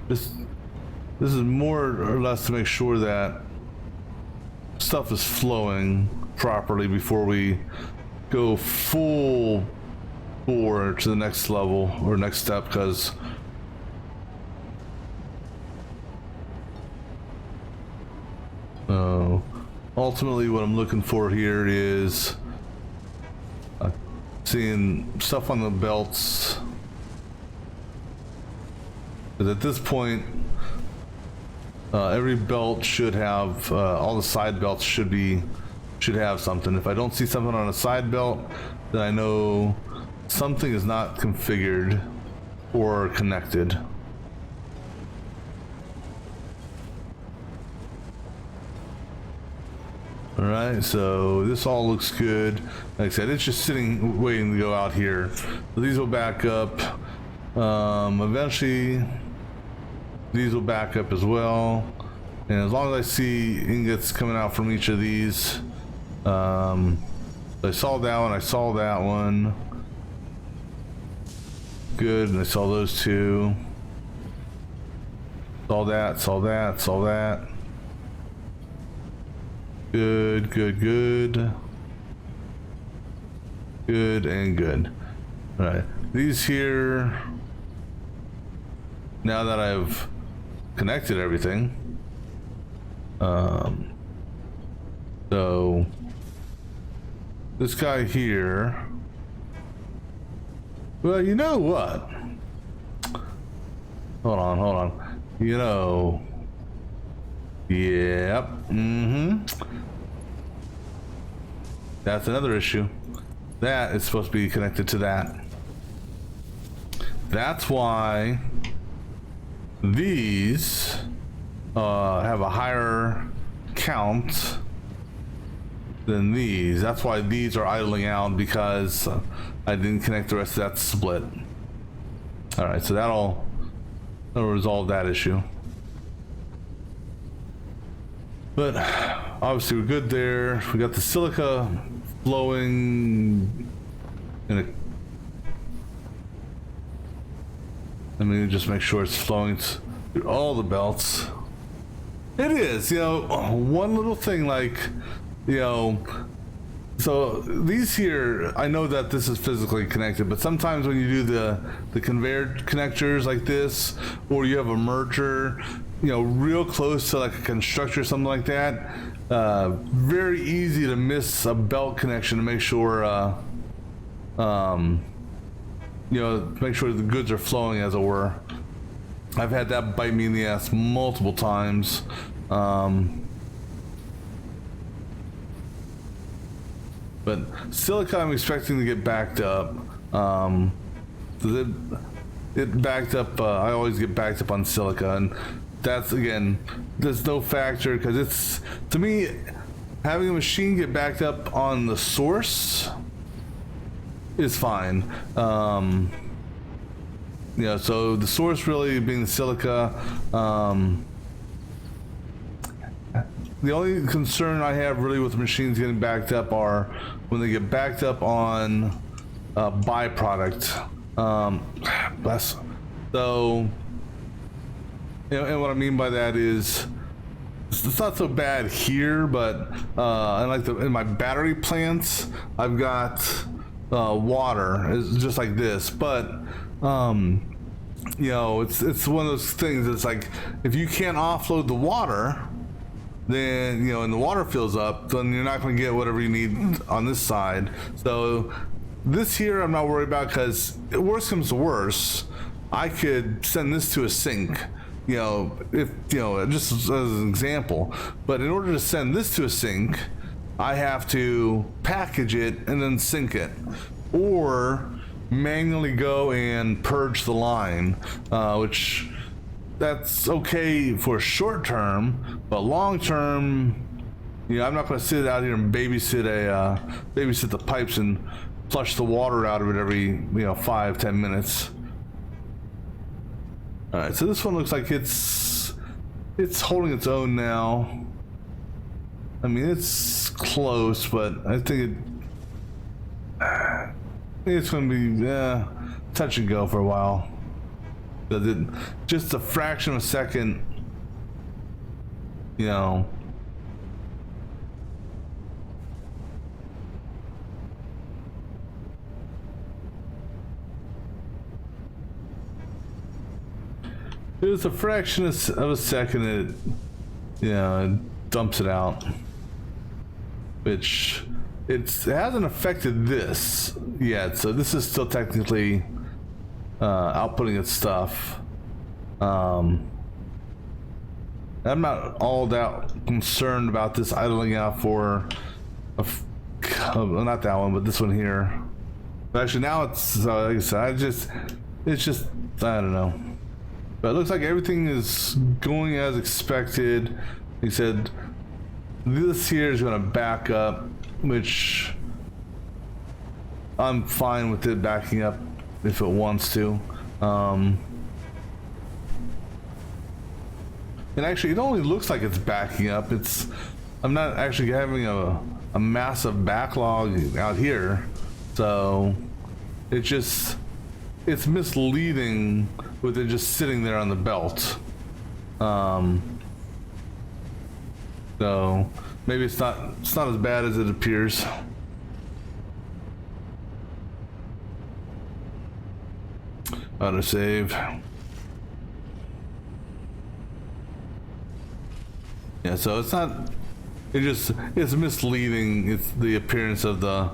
this is more or less to make sure that stuff is flowing properly before we go full bore to the next level or next step, because ultimately what I'm looking for here is seeing stuff on the belts. Because at this point, every belt should have, all the side belts should have something. If I don't see something on a side belt, then I know something is not configured or connected. Alright, so this all looks good. Like I said, it's just sitting, waiting to go out here. So these will back up. Eventually, these will back up as well. And as long as I see ingots coming out from each of these, I saw that one, I saw that one. Good, and I saw those two. Saw that, saw that, saw that. Good, good, good. Good and good. All right, these here, now that I've connected everything, so this guy here, well, you know what? Hold on. You know, yep, That's another issue. That is supposed to be connected to that. That's why these have a higher count than these. That's why these are idling out, because I didn't connect the rest of that split. All right, so that'll resolve that issue. But obviously we're good there. We got the silica flowing in a, let me just make sure it's flowing through all the belts. It is, you know, one little thing, like, you know, so these here, I know that this is physically connected, but sometimes when you do the conveyor connectors like this, or you have a merger, you know, real close to like a constructor or something like that, very easy to miss a belt connection to make sure, you know, make sure the goods are flowing, as it were. I've had that bite me in the ass multiple times. But silica, I'm expecting to get backed up. It backed up. I always get backed up on silica, and that's, again, there's no factor, because it's, to me, having a machine get backed up on the source is fine. You know, so the source really being the silica. The only concern I have really with machines getting backed up are when they get backed up on a byproduct. So, you know, and what I mean by that is, it's not so bad here, but in my battery plants, I've got water. It's just like this, but you know, it's one of those things. It's like, if you can't offload the water, then, you know, and the water fills up, then you're not going to get whatever you need on this side. So this here I'm not worried about, because worst comes to worst, I could send this to a sink, you know, if, you know, just as an example. But in order to send this to a sink, I have to package it and then sink it, or manually go and purge the line, which, that's okay for short term, but long term, you know, I'm not going to sit out here and babysit the pipes and flush the water out of it every, you know, 5-10 minutes. All right, so this one looks like it's holding its own now. I mean, it's close, but I think it's going to be touch and go for a while. Just a fraction of a second, you know. It was a fraction of a second, it, you know, it dumps it out, which it hasn't affected this yet, so this is still technically outputting its stuff. I'm not all that concerned about this idling out for not that one, but this one here. But actually now it's, like I said, it's just, I don't know. But it looks like everything is going as expected. He said this here is going to back up, which I'm fine with it backing up if it wants to. And actually, it only looks like it's backing up. I'm not actually having a massive backlog out here, so it's misleading with it just sitting there on the belt. So maybe it's not as bad as it appears. Autosave. Yeah, so it's misleading. It's the appearance of the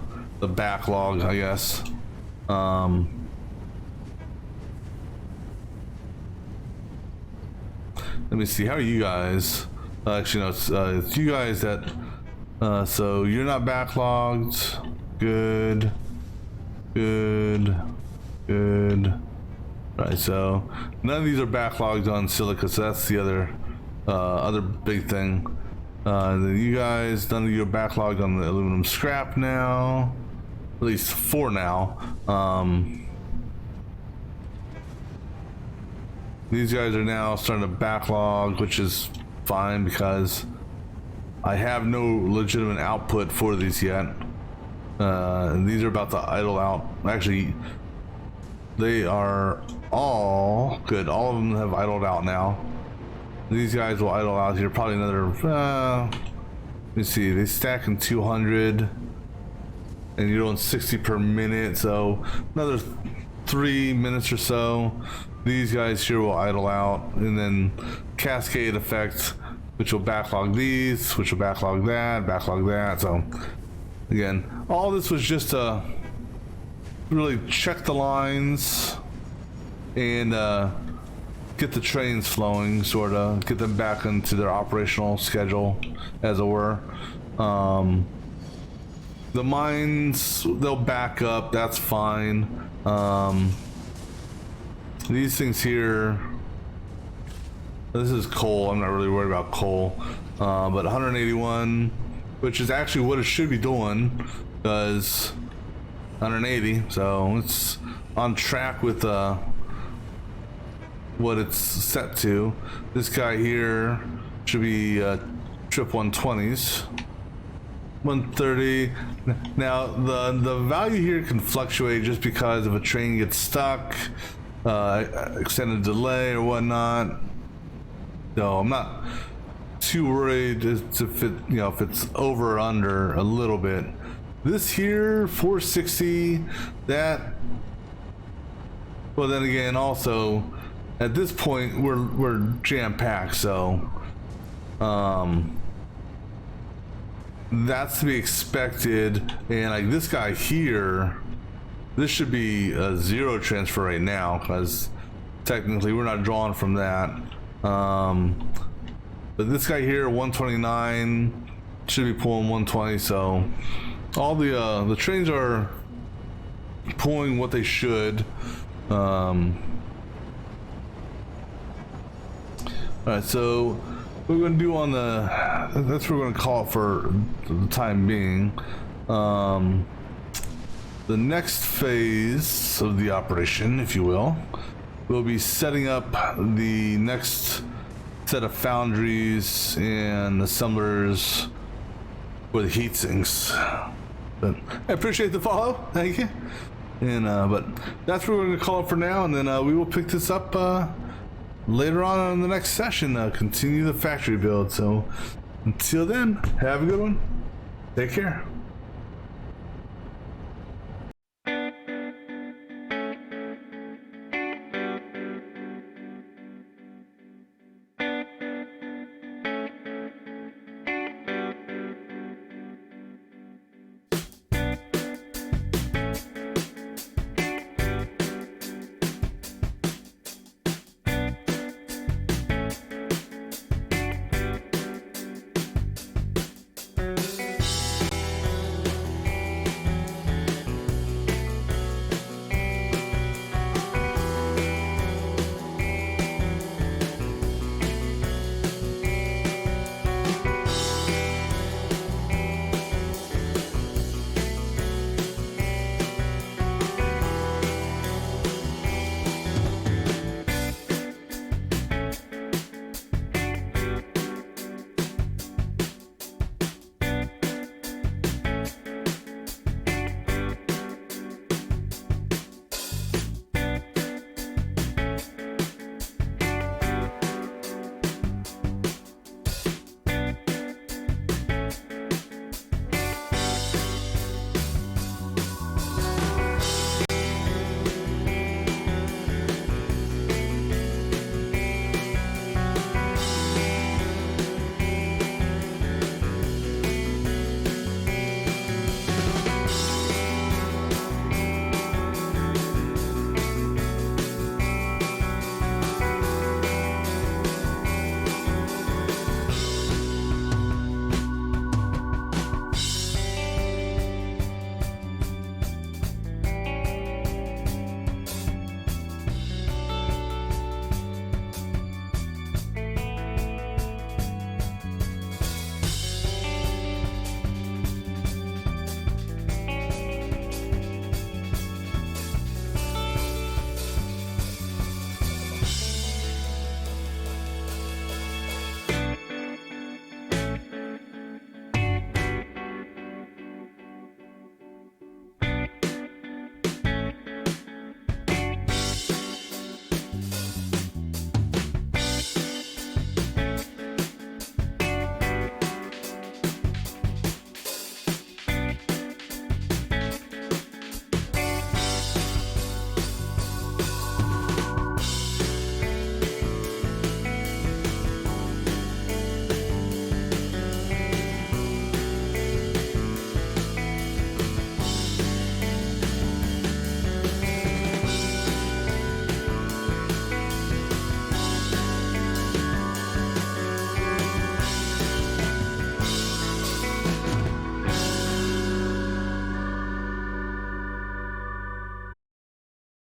backlog, I guess. Let me see, how are you guys? Actually, no, it's you guys that So you're not backlogged. Good. Good. Good. Right, so none of these are backlogged on silica, so that's the other big thing. Then you guys, none of you are backlogged on the aluminum scrap now, at least for now. These guys are now starting to backlog, which is fine because I have no legitimate output for these yet. And these are about to idle out. Actually, they are all good. All of them have idled out now. These guys will idle out here probably another, let me see, they stack in 200 and you're doing 60 per minute, so another 3 minutes or so. These guys here will idle out, and then cascade effect, which will backlog these, which will backlog that. So again, all this was just to really check the lines and get the trains flowing, sort of get them back into their operational schedule, as it were. The mines, they'll back up, that's fine. These things here, this is coal. I'm not really worried about coal, but 181, which is actually what it should be doing, does 180, so it's on track with what it's set to. This guy here should be trip 120s. 130. Now the value here can fluctuate just because if a train gets stuck, extended delay or whatnot. So I'm not too worried if it, you know, if it's over or under a little bit. This here 460, that, well, then again, also at this point we're jam-packed, so that's to be expected. And like this guy here, this should be a zero transfer right now because technically we're not drawing from that. But this guy here 129 should be pulling 120, so all the trains are pulling what they should. Alright, so what we're going to do on the, that's what we're going to call it for the time being. The next phase of the operation, if you will be setting up the next set of foundries and assemblers for the heat sinks. But I appreciate the follow, thank you. And but that's what we're going to call it for now, and then we will pick this up later on in the next session, continue the factory build. So until then, have a good one, take care.